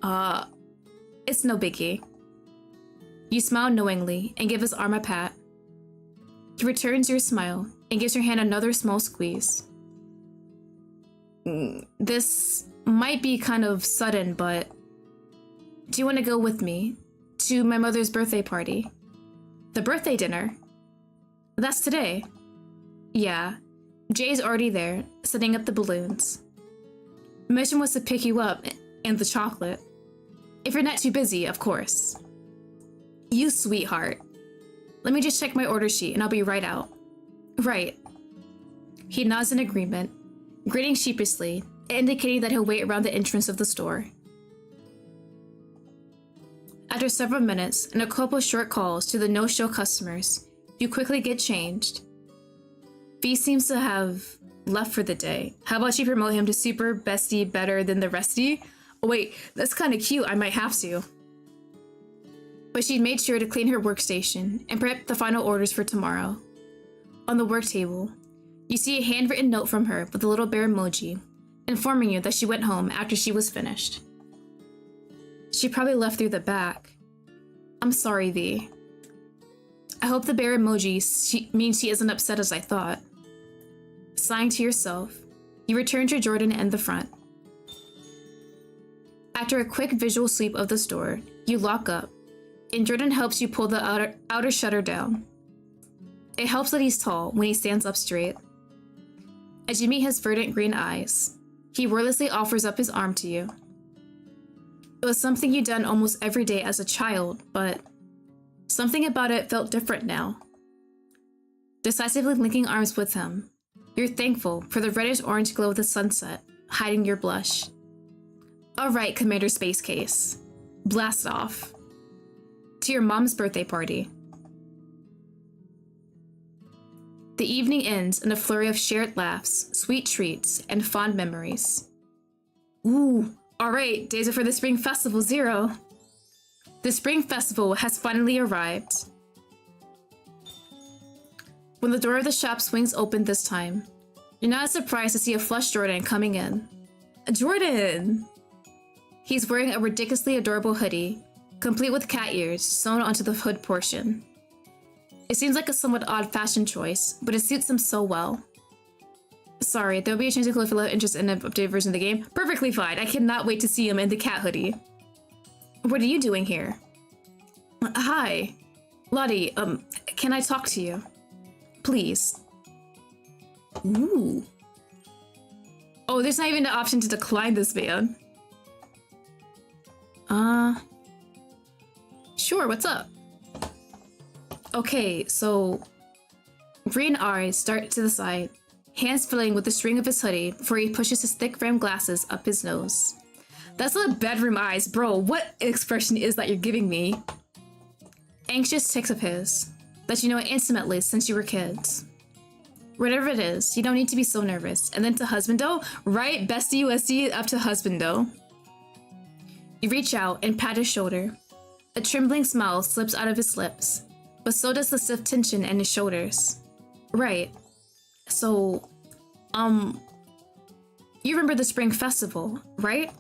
It's no biggie. You smile knowingly and give his arm a pat. He returns your smile and gives your hand another small squeeze. This might be kind of sudden, but do you want to go with me to my mother's birthday party? The birthday dinner? That's today. Yeah, Jay's already there, setting up the balloons. Mission was to pick you up and the chocolate. If you're not too busy, of course. You sweetheart. Let me just check my order sheet and I'll be right out. Right. He nods in agreement, grinning sheepishly, indicating that he'll wait around the entrance of the store. After several minutes and a couple short calls to the no-show customers, you quickly get changed. V seems to have left for the day. How about you promote him to super bestie better than the restie? Oh wait, that's kind of cute, I might have to. But she made sure to clean her workstation and prep the final orders for tomorrow. On the work table, you see a handwritten note from her with a little bear emoji, informing you that she went home after she was finished. She probably left through the back. I'm sorry, V. I hope the bear emoji means she isn't upset as I thought. Sighing to yourself, you return to Jordan and the front. After a quick visual sweep of the store, you lock up, and Jordan helps you pull the outer shutter down. It helps that he's tall when he stands up straight. As you meet his verdant green eyes, he wordlessly offers up his arm to you. It was something you'd done almost every day as a child, but something about it felt different now. Decisively linking arms with him, you're thankful for the reddish-orange glow of the sunset, hiding your blush. Alright, Commander Space Case. Blast off. To your mom's birthday party. The evening ends in a flurry of shared laughs, sweet treats, and fond memories. Ooh, alright, days before the Spring Festival 0. The Spring Festival has finally arrived. When the door of the shop swings open this time, you're not surprised to see a flushed Jordan coming in. Jordan! He's wearing a ridiculously adorable hoodie, complete with cat ears sewn onto the hood portion. It seems like a somewhat odd fashion choice, but it suits him so well. Sorry, there'll be a change in clothes if you have interest in an updated version of the game. Perfectly fine, I cannot wait to see him in the cat hoodie. What are you doing here? Hi. Lottie, can I talk to you? Please. Ooh. Oh, there's not even the option to decline this man. Sure, what's up? Okay, so Green eyes dart to the side, hands filling with the string of his hoodie before he pushes his thick rimmed glasses up his nose. That's not bedroom eyes, bro. What expression is that you're giving me? Anxious ticks of his, that you know intimately since you were kids. Whatever it is, you don't need to be so nervous. And then to husbando, right? Bestie USD up to husbando. You reach out and pat his shoulder. A trembling smile slips out of his lips, but so does the stiff tension in his shoulders. Right. So, you remember the spring festival, right?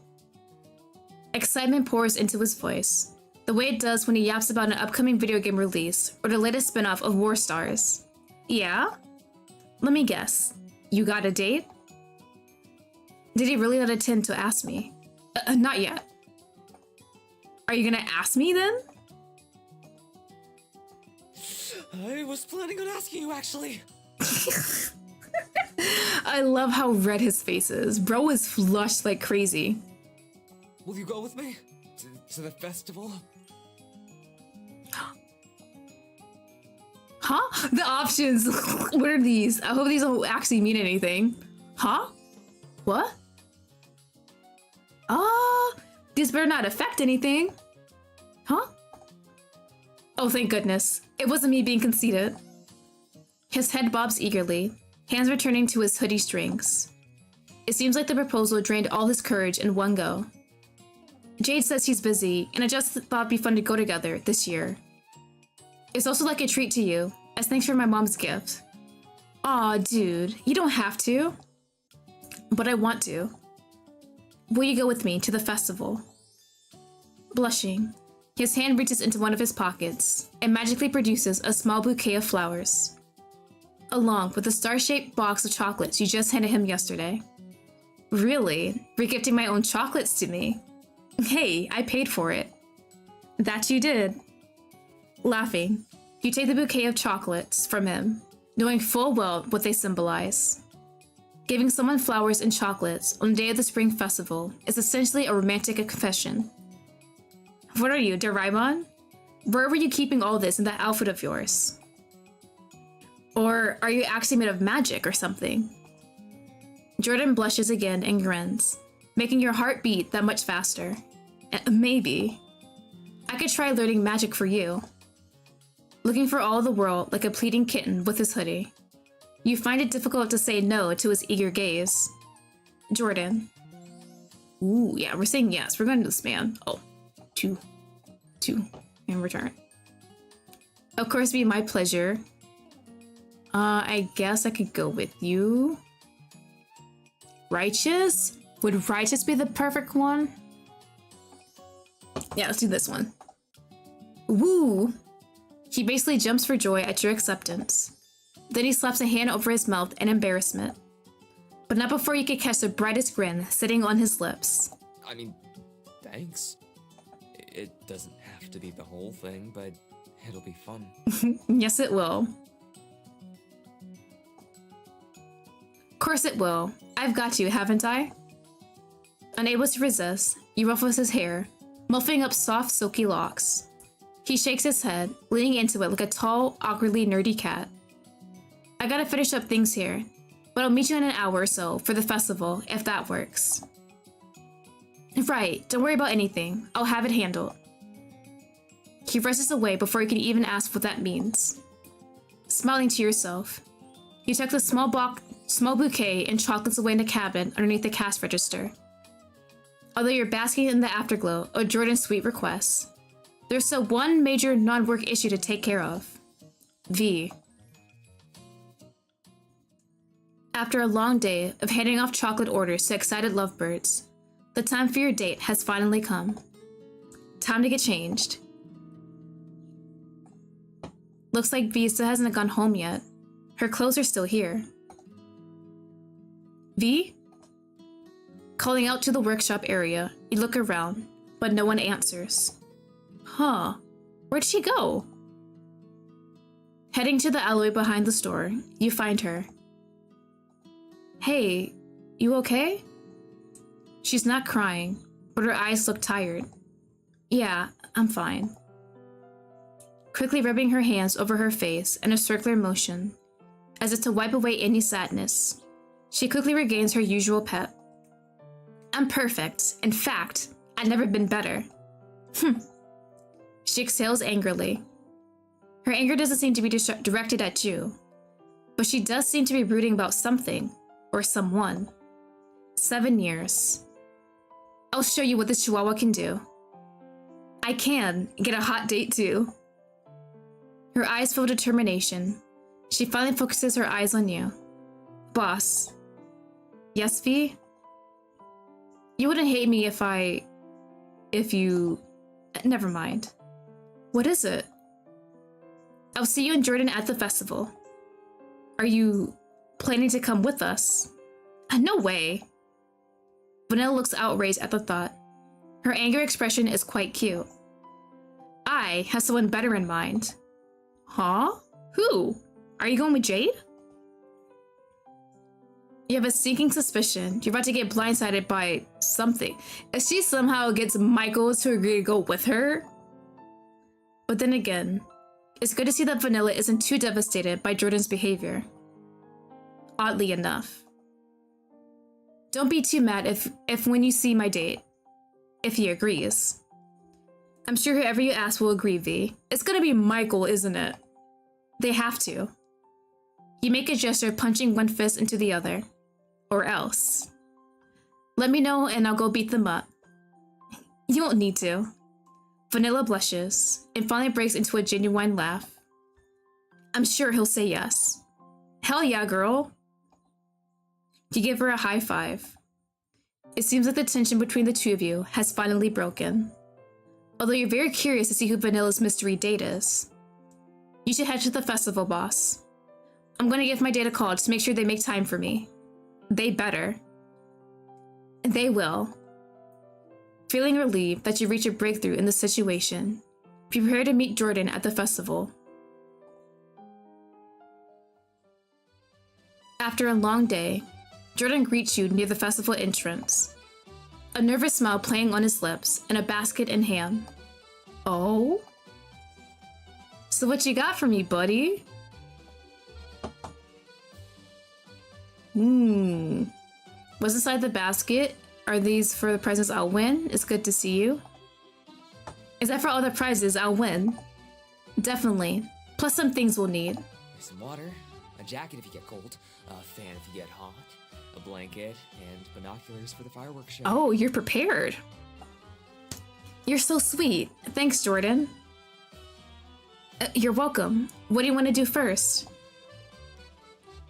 Excitement pours into his voice, the way it does when he yaps about an upcoming video game release or the latest spin-off of War Stars. Yeah? Let me guess. You got a date? Did he really not intend to ask me? Not yet. Are you gonna ask me then? I was planning on asking you, actually. I love how red his face is. Bro is flushed like crazy. Will you go with me? To the festival? Huh? The options. What are these? I hope these don't actually mean anything. Huh? What? These better not affect anything. Huh? Oh, thank goodness. It wasn't me being conceited. His head bobs eagerly, hands returning to his hoodie strings. It seems like the proposal drained all his courage in one go. Jade says he's busy, and I just thought it'd be fun to go together this year. It's also like a treat to you, as thanks for my mom's gift. Aw, dude, you don't have to. But I want to. Will you go with me to the festival? Blushing, his hand reaches into one of his pockets and magically produces a small bouquet of flowers, along with a star-shaped box of chocolates you just handed him yesterday. Really? Regifting my own chocolates to me? Hey, I paid for it. That you did. Laughing, you take the bouquet of chocolates from him, knowing full well what they symbolize. Giving someone flowers and chocolates on the day of the spring festival is essentially a romantic confession. What are you, Doraemon? Where were you keeping all this in that outfit of yours? Or are you actually made of magic or something? Jordan blushes again and grins, making your heart beat that much faster. Maybe. I could try learning magic for you. Looking for all the world like a pleading kitten with his hoodie. You find it difficult to say no to his eager gaze. Jordan. Ooh, yeah, we're saying yes. We're going to this man. Oh, two, in return. Of course, be my pleasure. I guess I could go with you. Righteous? Would Righteous be the perfect one? Yeah, let's do this one. Woo! He basically jumps for joy at your acceptance. Then he slaps a hand over his mouth in embarrassment. But not before you can catch the brightest grin sitting on his lips. I mean, thanks. It doesn't have to be the whole thing, but it'll be fun. Yes, it will. Of course it will. I've got you, haven't I? Unable to resist, you ruffles his hair, muffling up soft, silky locks. He shakes his head, leaning into it like a tall, awkwardly nerdy cat. I gotta finish up things here, but I'll meet you in an hour or so for the festival, if that works. Right, don't worry about anything. I'll have it handled. He rushes away before you can even ask what that means. Smiling to yourself, you tuck the small bouquet and chocolates away in the cabin underneath the cash register. Although you're basking in the afterglow of Jordan's sweet requests, there's still one major non-work issue to take care of. V. After a long day of handing off chocolate orders to excited lovebirds, the time for your date has finally come. Time to get changed. Looks like V still hasn't gone home yet. Her clothes are still here. V? Calling out to the workshop area, you look around, but no one answers. Huh, where'd she go? Heading to the alleyway behind the store, you find her. Hey, you okay? She's not crying, but her eyes look tired. Yeah, I'm fine. Quickly rubbing her hands over her face in a circular motion, as if to wipe away any sadness. She quickly regains her usual pep. I'm perfect. In fact, I've never been better. She exhales angrily. Her anger doesn't seem to be directed at you, but she does seem to be brooding about something or someone. 7 years. I'll show you what this chihuahua can do. I can get a hot date too. Her eyes full of determination. She finally focuses her eyes on you. Boss. Yes, V? You wouldn't hate me if you... Never mind. What is it? I'll see you and Jordan at the festival. Are you planning to come with us? No way. Vanilla looks outraged at the thought. Her anger expression is quite cute. I have someone better in mind. Huh? Who? Are you going with Jade? You have a sinking suspicion you're about to get blindsided by something. If she somehow gets Michael to agree to go with her. But then again, it's good to see that Vanilla isn't too devastated by Jordan's behavior. Oddly enough. Don't be too mad if when you see my date, if he agrees. I'm sure whoever you ask will agree, V. It's gonna be Michael, isn't it? They have to. You make a gesture punching one fist into the other. Or else. Let me know and I'll go beat them up. You won't need to. Vanilla blushes and finally breaks into a genuine laugh. I'm sure he'll say yes. Hell yeah, girl. You give her a high five. It seems like the tension between the two of you has finally broken. Although you're very curious to see who Vanilla's mystery date is. You should head to the festival, boss. I'm gonna give my date a call to make sure they make time for me. They better. They will. Feeling relieved that you reach a breakthrough in the situation, prepare to meet Jordan at the festival. After a long day, Jordan greets you near the festival entrance. A nervous smile playing on his lips and a basket in hand. Oh? So what you got for me, buddy? What's inside the basket? Are these for the prizes I'll win? It's good to see you. Is that for all the prizes I'll win? Definitely. Plus some things we'll need. There's some water, a jacket if you get cold, a fan if you get hot, a blanket, and binoculars for the fireworks show. Oh, you're prepared. You're so sweet. Thanks, Jordan. You're welcome. What do you want to do first?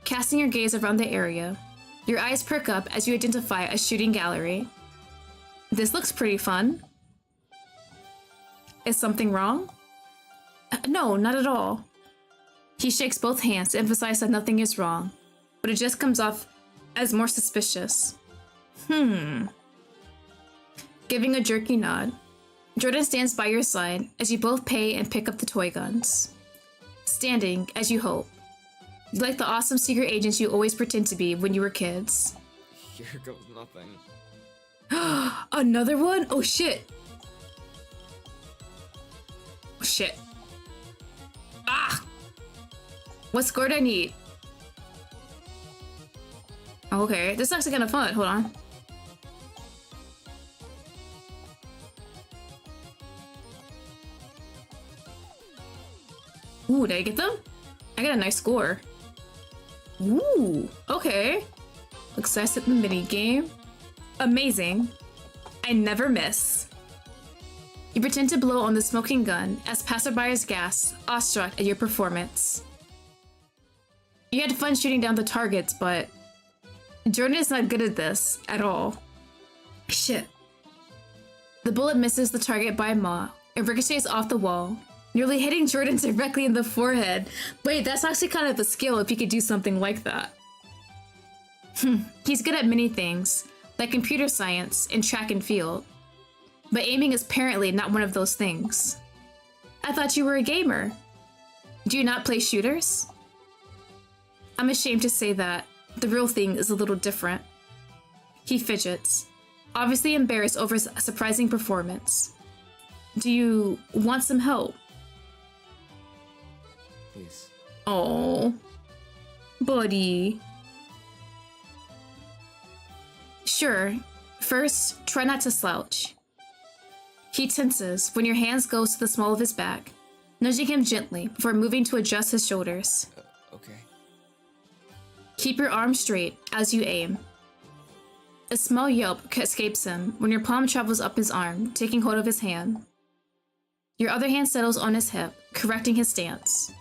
Casting your gaze around the area, your eyes perk up as you identify a shooting gallery. This looks pretty fun. Is something wrong? No, not at all. He shakes both hands to emphasize that nothing is wrong, but it just comes off as more suspicious. Giving a jerky nod, Jordan stands by your side as you both pay and pick up the toy guns. Standing, as you hope. You like the awesome secret agents you always pretend to be when you were kids. Here goes nothing. Another one? Oh shit. Oh, shit. Ah! What score do I need? Okay, this is actually kind of fun. Hold on. Ooh, did I get them? I got a nice score. Ooh, okay. Success at the mini game. Amazing. I never miss. You pretend to blow on the smoking gun as passerbyers gasp, awestruck at your performance. You had fun shooting down the targets, but Jordan is not good at this at all. Shit. The bullet misses the target by a mile and ricochets off the wall, nearly hitting Jordan directly in the forehead. Wait, that's actually kind of a skill if you could do something like that. He's good at many things, like computer science and track and field. But aiming is apparently not one of those things. I thought you were a gamer. Do you not play shooters? I'm ashamed to say that the real thing is a little different. He fidgets, obviously embarrassed over his surprising performance. Do you want some help? Please. Oh. Buddy. Sure. First, try not to slouch. He tenses when your hands go to the small of his back, nudging him gently before moving to adjust his shoulders. Okay. Keep your arms straight as you aim. A small yelp escapes him when your palm travels up his arm, taking hold of his hand. Your other hand settles on his hip, correcting his stance.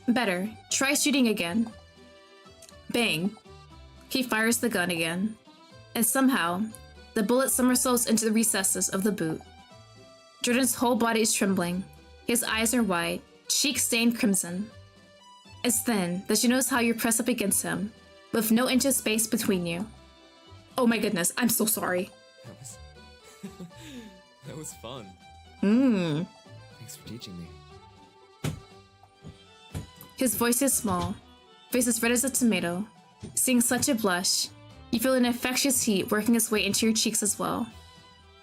Better. Try shooting again. Bang. He fires the gun again. And somehow, the bullet somersaults into the recesses of the boot. Jordan's whole body is trembling. His eyes are wide, cheeks stained crimson. It's then that you notice how you're pressed up against him, with no inch of space between you. Oh my goodness, I'm so sorry. That was fun. Thanks for teaching me. His voice is small, face as red as a tomato. Seeing such a blush, you feel an infectious heat working its way into your cheeks as well.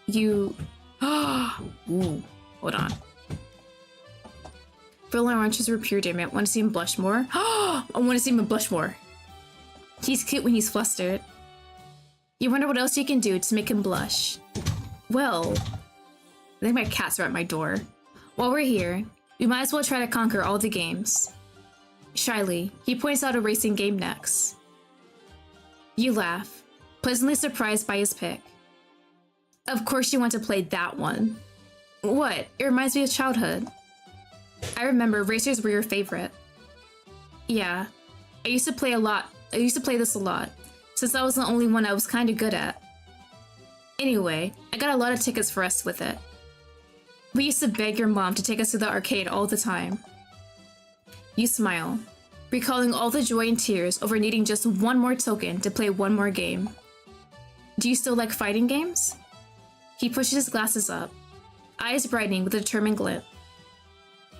You... Ooh, hold on. Phil and Ranches were pure, damn it. Want to see him blush more? I want to see him blush more. He's cute when he's flustered. You wonder what else you can do to make him blush. Well, I think my cats are at my door. While we're here, we might as well try to conquer all the games. Shyly, he points out a racing game next. You laugh, pleasantly surprised by his pick. Of course you want to play that one. What? It reminds me of childhood. I remember racers were your favorite. Yeah, I used to play this a lot, since I was the only one I was kinda good at. Anyway, I got a lot of tickets for us with it. We used to beg your mom to take us to the arcade all the time. You smile, recalling all the joy and tears over needing just one more token to play one more game. Do you still like fighting games? He pushes his glasses up, eyes brightening with a determined glint.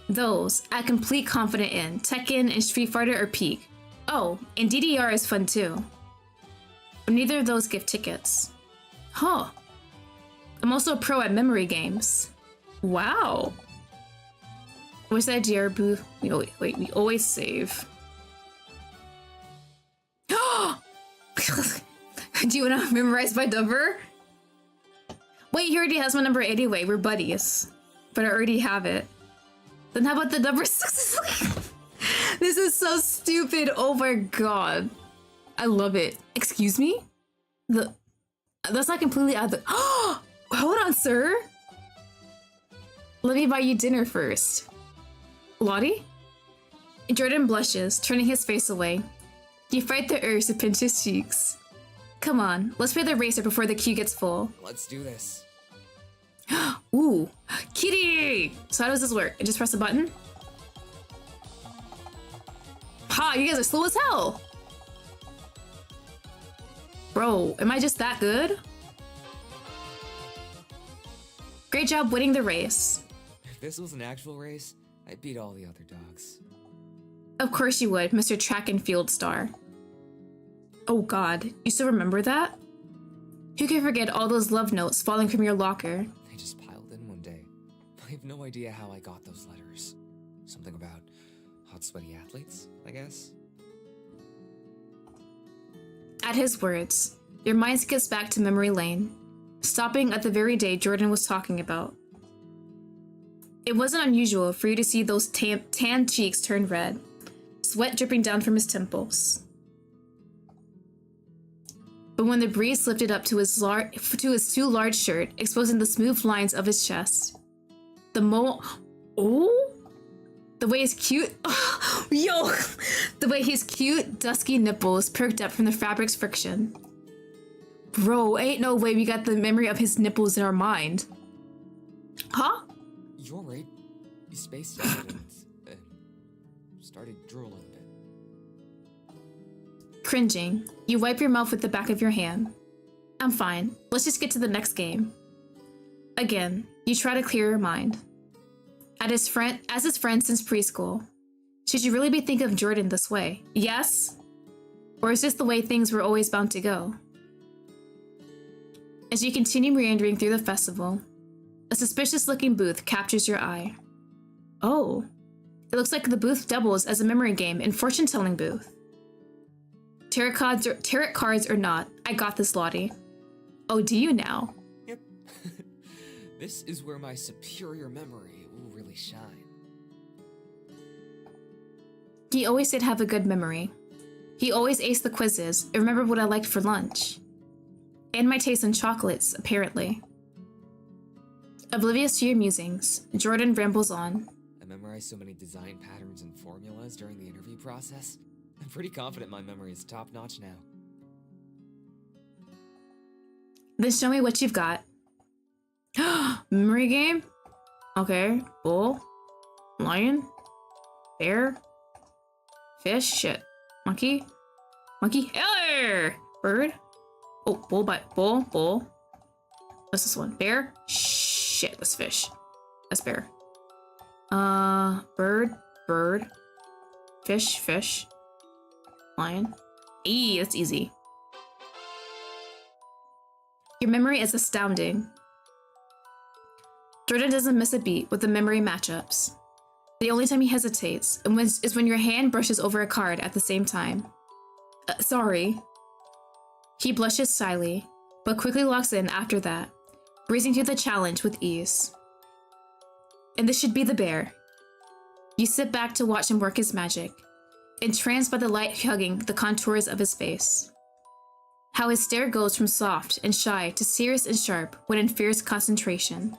Those I complete confident in Tekken and Street Fighter are peak. Oh, and DDR is fun too. But neither of those give tickets. Huh. I'm also a pro at memory games. Wow. What's that GR booth? We always save. Do you want to memorize my number? Wait, he already has my number anyway. We're buddies. But I already have it. Then how about the number 6? This is so stupid. Oh my god. I love it. Excuse me? That's not completely out of the... Hold on, sir. Let me buy you dinner first. Lottie? Jordan blushes, turning his face away. You fight the urge to pinch his cheeks. Come on, let's play the racer before the queue gets full. Let's do this. Ooh, kitty! So how does this work? I just press a button? Ha, you guys are slow as hell! Bro, am I just that good? Great job winning the race. If this was an actual race, I'd beat all the other dogs. Of course you would, Mr. Track and Field Star. Oh god, you still remember that? Who can forget all those love notes falling from your locker? They just piled in one day. I have no idea how I got those letters. Something about hot, sweaty athletes, I guess? At his words, your mind skips back to memory lane, stopping at the very day Jordan was talking about. It wasn't unusual for you to see those tan cheeks turn red, sweat dripping down from his temples. But when the breeze lifted up to his too large shirt, exposing the smooth lines of his chest, the way his cute, the way his cute, dusky nipples perked up from the fabric's friction. Bro, ain't no way we got the memory of his nipples in our mind. Huh? You're right. You spaced out and started drooling a bit. Cringing, you wipe your mouth with the back of your hand. I'm fine. Let's just get to the next game. Again, you try to clear your mind. As his friend since preschool, should you really be thinking of Jordan this way? Yes? Or is this the way things were always bound to go? As you continue meandering through the festival, a suspicious-looking booth captures your eye. Oh, it looks like the booth doubles as a memory game and fortune-telling booth. Tarot cards or not, I got this, Lottie. Oh, do you now? Yep. This is where my superior memory will really shine. He always did have a good memory. He always aced the quizzes and remembered what I liked for lunch. And my taste in chocolates, apparently. Oblivious to your musings, Jordan rambles on. I memorized so many design patterns and formulas during the interview process. I'm pretty confident my memory is top-notch now. Then show me what you've got. Memory game? Okay. Bull. Lion. Bear. Fish. Shit. Monkey. Monkey. Eller! Bird. Oh, bull. Bull. What's this one? Bear. Shit, that's fish. That's bear. Bird. Fish. Lion. Eee, that's easy. Your memory is astounding. Jordan doesn't miss a beat with the memory matchups. The only time he hesitates is when your hand brushes over a card at the same time. Sorry. He blushes shyly, but quickly locks in after that, breezing through the challenge with ease. And this should be the bear. You sit back to watch him work his magic, entranced by the light hugging the contours of his face. How his stare goes from soft and shy to serious and sharp when in fierce concentration.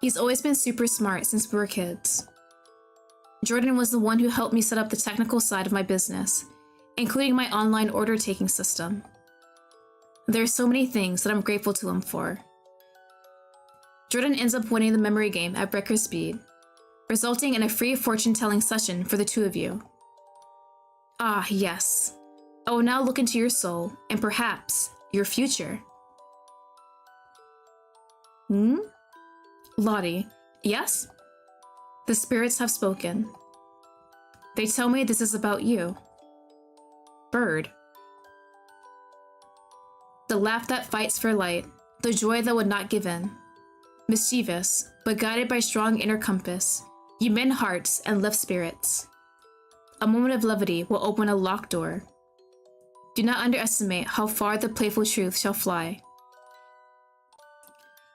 He's always been super smart since we were kids. Jordan was the one who helped me set up the technical side of my business, including my online order-taking system. There are so many things that I'm grateful to him for. Jordan ends up winning the memory game at record speed, resulting in a free fortune-telling session for the two of you. Ah, yes. I will now look into your soul, and perhaps your future. Lottie, yes? The spirits have spoken. They tell me this is about you. Bird. The laugh that fights for light, the joy that would not give in. Mischievous, but guided by strong inner compass, you mend hearts and lift spirits. A moment of levity will open a locked door. Do not underestimate how far the playful truth shall fly.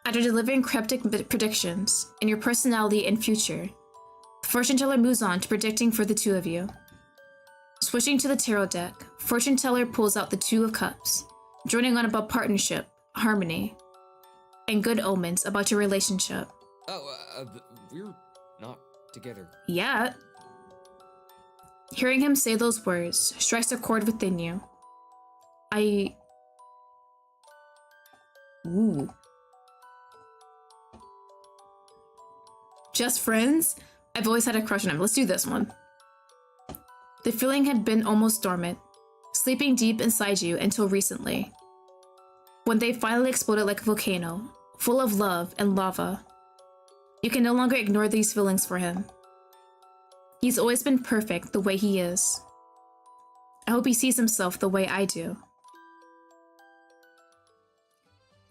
After delivering cryptic predictions in your personality and future, the fortune teller moves on to predicting for the two of you. Switching to the tarot deck, fortune teller pulls out the Two of Cups, droning on about partnership, harmony, and good omens about your relationship. We're not together. Yet. Hearing him say those words strikes a chord within you. Ooh. Just friends? I've always had a crush on him. Let's do this one. The feeling had been almost dormant, sleeping deep inside you until recently, when they finally exploded like a volcano, full of love and lava. You can no longer ignore these feelings for him. He's always been perfect the way he is. I hope he sees himself the way I do.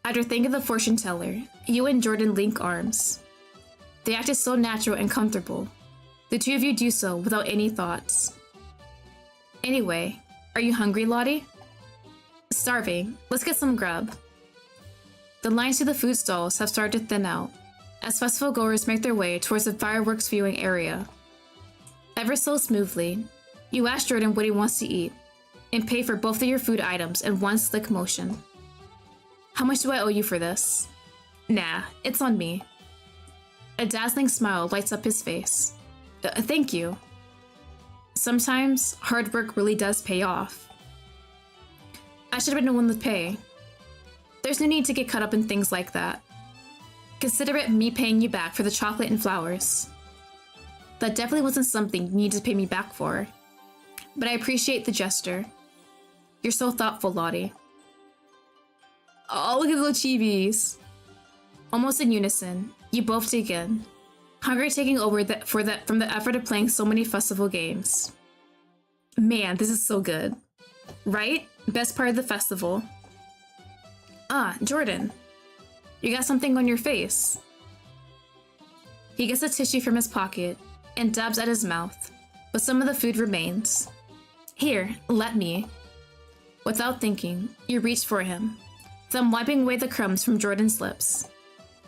After thanking the fortune teller, you and Jordan link arms. They acted so natural and comfortable. The two of you do so without any thoughts. Anyway, are you hungry, Lottie? Starving. Let's get some grub. The lines to the food stalls have started to thin out, as festival goers make their way towards the fireworks viewing area. Ever so smoothly, you ask Jordan what he wants to eat, and pay for both of your food items in one slick motion. How much do I owe you for this? Nah, it's on me. A dazzling smile lights up his face. Thank you. Sometimes, hard work really does pay off. I should have been the one to pay. There's no need to get caught up in things like that. Consider it me paying you back for the chocolate and flowers. That definitely wasn't something you needed to pay me back for. But I appreciate the gesture. You're so thoughtful, Lottie. Oh, look at the little chibis. Almost in unison, you both dig in, hunger taking over from the effort of playing so many festival games. Man, this is so good. Right? Best part of the festival. Ah, Jordan. You got something on your face. He gets a tissue from his pocket and dabs at his mouth, but some of the food remains. Here, let me. Without thinking, you reach for him, thumb wiping away the crumbs from Jordan's lips.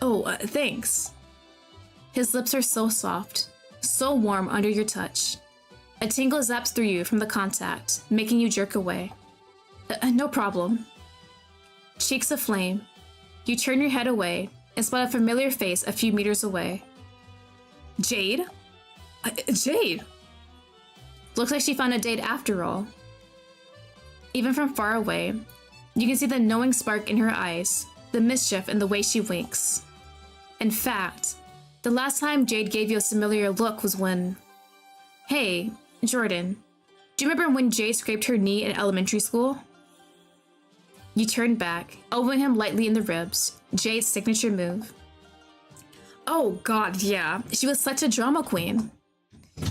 Oh, thanks. His lips are so soft, so warm under your touch. A tingle zaps through you from the contact, making you jerk away. No problem. Cheeks aflame, you turn your head away and spot a familiar face a few meters away. Jade? Jade! Looks like she found a date after all. Even from far away, you can see the knowing spark in her eyes, the mischief in the way she winks. In fact, the last time Jade gave you a familiar look was when... Hey, Jordan, do you remember when Jade scraped her knee in elementary school? You turned back, elbowing him lightly in the ribs, Jade's signature move. Oh god, yeah, she was such a drama queen.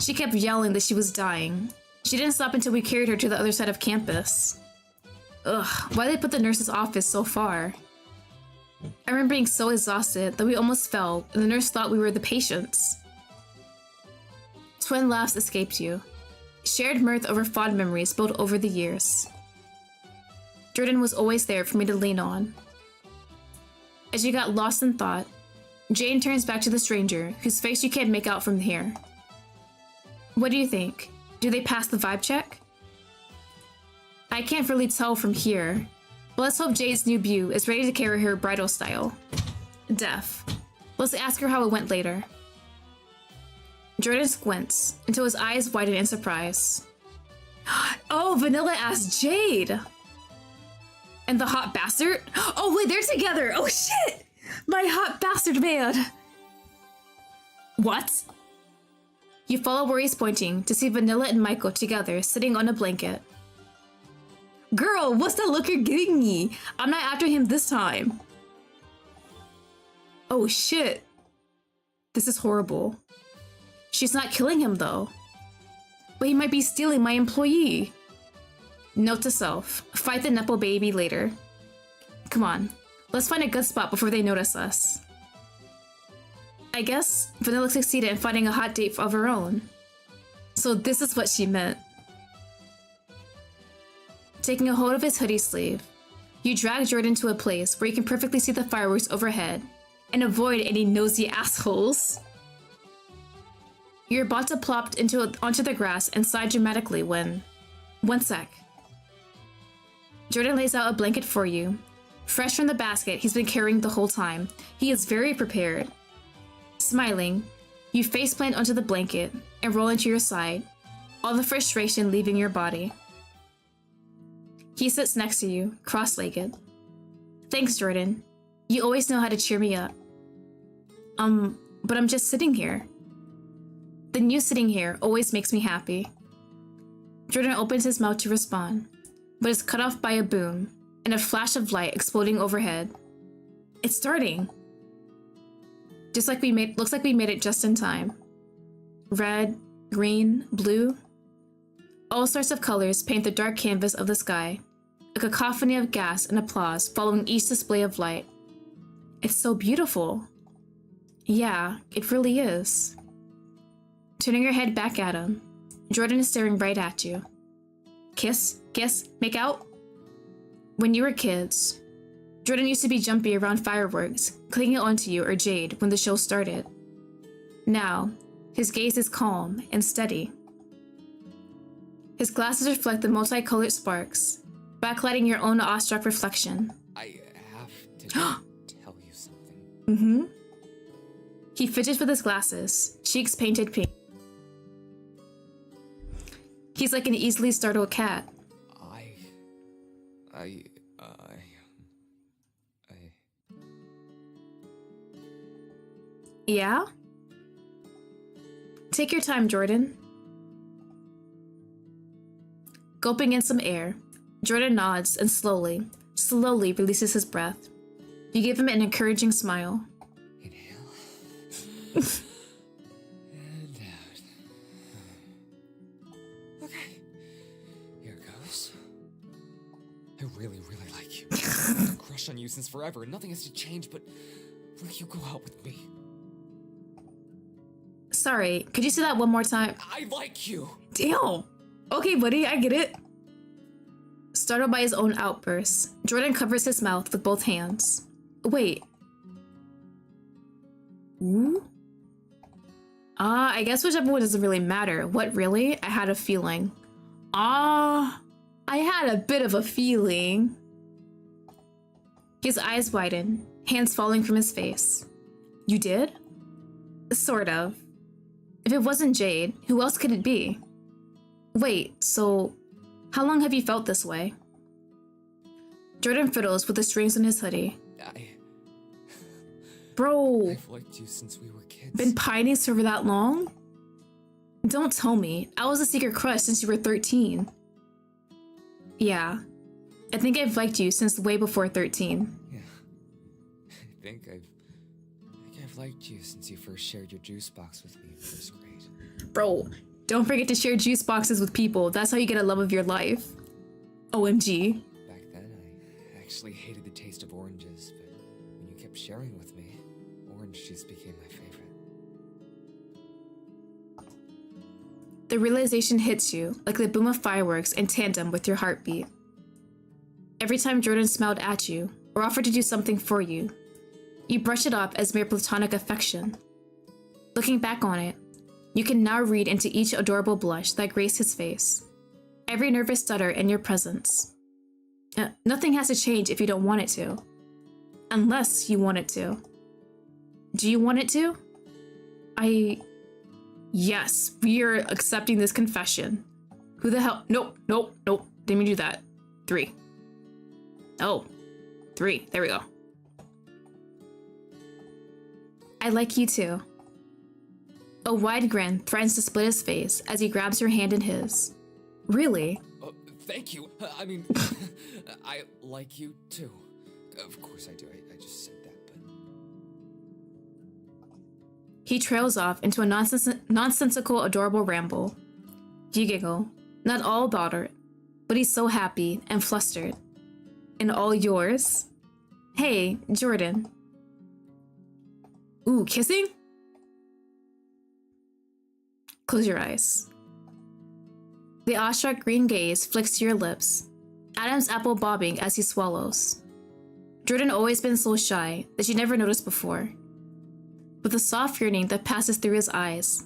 She kept yelling that she was dying. She didn't stop until we carried her to the other side of campus. Ugh, why did they put the nurse's office so far? I remember being so exhausted that we almost fell, and the nurse thought we were the patients. Twin laughs escaped you. Shared mirth over fond memories built over the years. Jordan was always there for me to lean on. As you got lost in thought, Jane turns back to the stranger, whose face you can't make out from here. What do you think? Do they pass the vibe check? I can't really tell from here, but let's hope Jade's new beau is ready to carry her bridal style. Def. Let's ask her how it went later. Jordan squints until his eyes widen in surprise. Oh, Vanilla asked Jade! And the hot bastard? Oh wait, they're together! Oh shit! My hot bastard man! What? You follow where he's pointing to see Vanilla and Michael together sitting on a blanket. Girl, what's that look you're giving me? I'm not after him this time. Oh shit. This is horrible. She's not killing him though. But he might be stealing my employee. Note to self, fight the Nepo baby later. Come on, let's find a good spot before they notice us. I guess Vanilla succeeded in finding a hot date of her own. So this is what she meant. Taking a hold of his hoodie sleeve, you drag Jordan to a place where you can perfectly see the fireworks overhead and avoid any nosy assholes. You're about to plop onto the grass and sigh dramatically when... One sec. Jordan lays out a blanket for you. Fresh from the basket he's been carrying the whole time, he is very prepared. Smiling, you faceplant onto the blanket and roll into your side, all the frustration leaving your body. He sits next to you, cross-legged. Thanks, Jordan. You always know how to cheer me up. But I'm just sitting here. Then you sitting here always makes me happy. Jordan opens his mouth to respond, but is cut off by a boom and a flash of light exploding overhead. It's starting. Looks like we made it just in time. Red, green, blue. All sorts of colors paint the dark canvas of the sky, a cacophony of gas and applause following each display of light. It's so beautiful. Yeah, it really is. Turning your head back at him, Jordan is staring right at you. Kiss, kiss, make out? When you were kids, Jordan used to be jumpy around fireworks, clinging onto you or Jade when the show started. Now, his gaze is calm and steady. His glasses reflect the multicolored sparks, backlighting your own awestruck reflection. I have to tell you something. Mm-hmm. He fidgets with his glasses, cheeks painted pink. He's like an easily startled cat. Yeah? Take your time, Jordan. Gulping in some air, Jordan nods and slowly releases his breath. You give him an encouraging smile. Inhale. And out. Okay. Here goes. I really like you. I've had a crush on you since forever, and nothing has to change, but will you go out with me? Sorry, could you say that one more time? I like you! Damn! Okay, buddy, I get it. Startled by his own outburst, Jordan covers his mouth with both hands. Wait. Ooh? I guess whichever one doesn't really matter. What, really? I had a feeling. I had a bit of a feeling. His eyes widen, hands falling from his face. You did? Sort of. If it wasn't Jade, who else could it be? Wait, so how long have you felt this way? Jordan fiddles with the strings on his hoodie. Bro, I've liked you since we were kids. been pining for that long? Don't tell me. I was a secret crush since you were 13. Yeah. I think I've liked you since way before 13. Yeah. I think I've liked you since you first shared your juice box with me in first grade. Bro, don't forget to share juice boxes with people. That's how you get a love of your life. OMG. Back then, I actually hated the taste of oranges, but when you kept sharing with me, orange juice became my favorite. The realization hits you like the boom of fireworks in tandem with your heartbeat. Every time Jordan smiled at you or offered to do something for you, you brush it off as mere platonic affection. Looking back on it, you can now read into each adorable blush that graced his face, every nervous stutter in your presence. Nothing has to change if you don't want it to. Unless you want it to. Do you want it to? Yes, we are accepting this confession. Who the hell? Nope. Didn't mean to do that. 3. Oh, 3. There we go. I like you too. A wide grin threatens to split his face as he grabs your hand in his. Really? Thank you. I mean, I like you too. Of course I do. I just said that, but... He trails off into a nonsensical, adorable ramble. You giggle, not all about it, but he's so happy and flustered. And all yours? Hey, Jordan. Ooh, kissing? Close your eyes. The awestruck green gaze flicks to your lips, Adam's apple bobbing as he swallows. Jordan always been so shy that you never noticed before. But the soft yearning that passes through his eyes,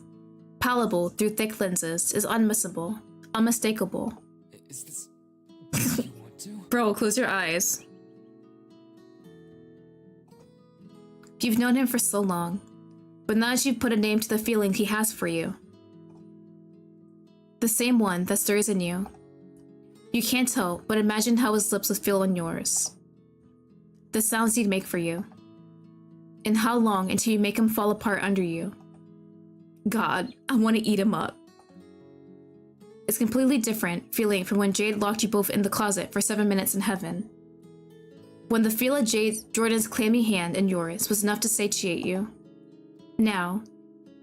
palpable through thick lenses, is unmissable, unmistakable. Is this what you want to? Bro, close your eyes. You've known him for so long, but now that you've put a name to the feeling he has for you. The same one that stirs in you. You can't tell, but imagine how his lips would feel on yours. The sounds he'd make for you. And how long until you make him fall apart under you. God, I want to eat him up. It's completely different feeling from when Jade locked you both in the closet for 7 minutes in heaven. When the feel of Jordan's clammy hand in yours was enough to satiate you. Now,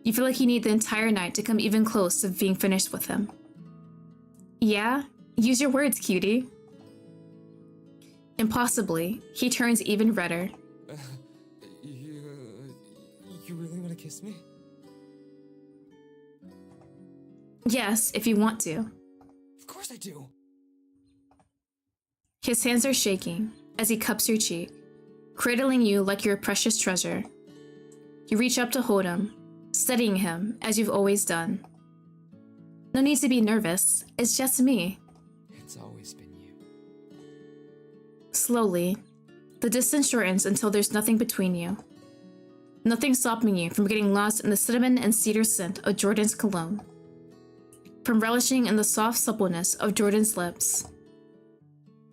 you feel like you need the entire night to come even close to being finished with him. Yeah? Use your words, cutie. Impossibly, he turns even redder. You really want to kiss me? Yes, if you want to. Of course I do. His hands are shaking as he cups your cheek, cradling you like you're a precious treasure. You reach up to hold him, studying him as you've always done. No need to be nervous, it's just me. It's always been you. Slowly, the distance shortens until there's nothing between you. Nothing stopping you from getting lost in the cinnamon and cedar scent of Jordan's cologne. From relishing in the soft suppleness of Jordan's lips.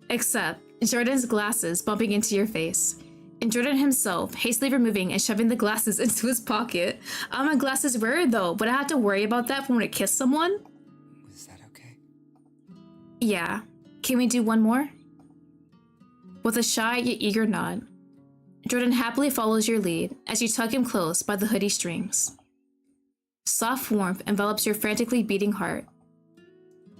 Except Jordan's glasses bumping into your face, and Jordan himself hastily removing and shoving the glasses into his pocket. I'm a glasses wearer though, but I have to worry about that when I kiss someone? Is that okay? Yeah. Can we do one more? With a shy yet eager nod, Jordan happily follows your lead as you tug him close by the hoodie strings. Soft warmth envelops your frantically beating heart.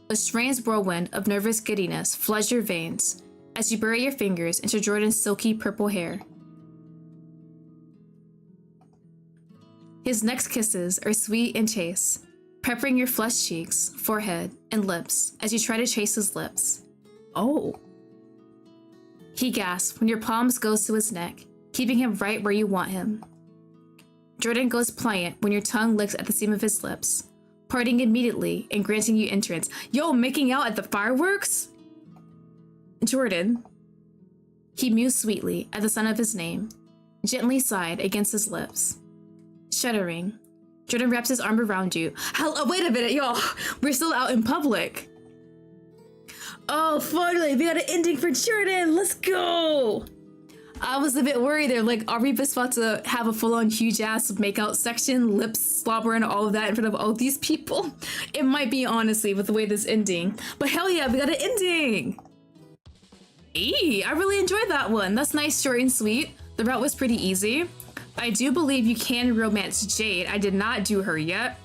A strange whirlwind of nervous giddiness floods your veins as you bury your fingers into Jordan's silky purple hair. His next kisses are sweet and chaste, peppering your flushed cheeks, forehead, and lips as you try to chase his lips. Oh. He gasps when your palms goes to his neck, keeping him right where you want him. Jordan goes pliant when your tongue licks at the seam of his lips, parting immediately and granting you entrance. Yo, making out at the fireworks? Jordan. He mews sweetly at the sound of his name, gently sighed against his lips. Shuddering, Jordan wraps his arm around you. Wait a minute, y'all. We're still out in public. Oh, finally, we got an ending for Jordan. Let's go. I was a bit worried there. Like, are we just about to have a full-on huge-ass makeout section, lips slobbering, all of that in front of all these people? It might be, honestly, with the way this ending. But hell yeah, we got an ending. I really enjoyed that one. That's nice, short and sweet. The route was pretty easy. I do believe you can romance Jade. I did not do her yet.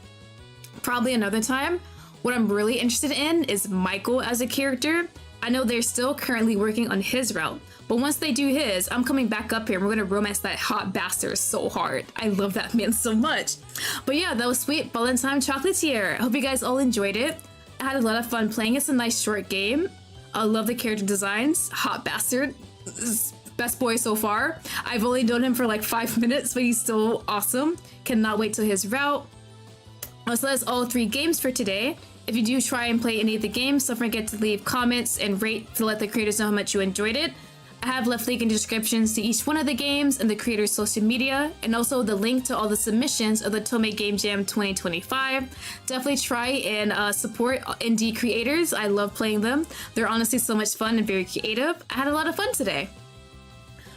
Probably another time. What I'm really interested in is Michael as a character. I know they're still currently working on his route, but once they do his, I'm coming back up here and we're gonna romance that hot bastard so hard. I love that man so much. But yeah, that was sweet. Valentine Chocolatier. I hope you guys all enjoyed it. I had a lot of fun playing. It's a nice short game. I love the character designs. Hot bastard. Best boy so far. I've only known him for like 5 minutes, but he's still awesome. Cannot wait till his route. So that's all 3 games for today. If you do try and play any of the games, don't forget to leave comments and rate to let the creators know how much you enjoyed it. I have left link in descriptions to each one of the games and the creators' social media, and also the link to all the submissions of the Otome Game Jam 2025. Definitely try and support indie creators. I love playing them. They're honestly so much fun and very creative. I had a lot of fun today.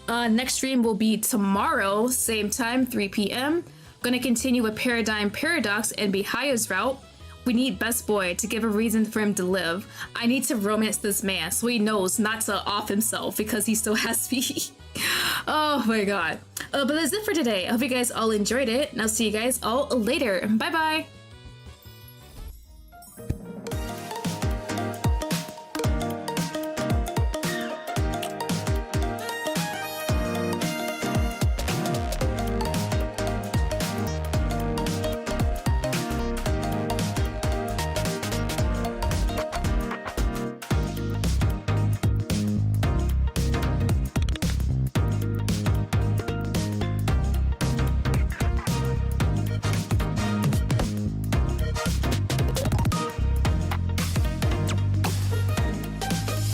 Next stream will be tomorrow, same time, 3 p.m. Gonna continue with Paradigm Paradox and Bihaya's route. We need Best Boy to give a reason for him to live. I need to romance this man so he knows not to off himself because he still has me. Oh my god. But that's it for today. I hope you guys all enjoyed it, and I'll see you guys all later. Bye bye!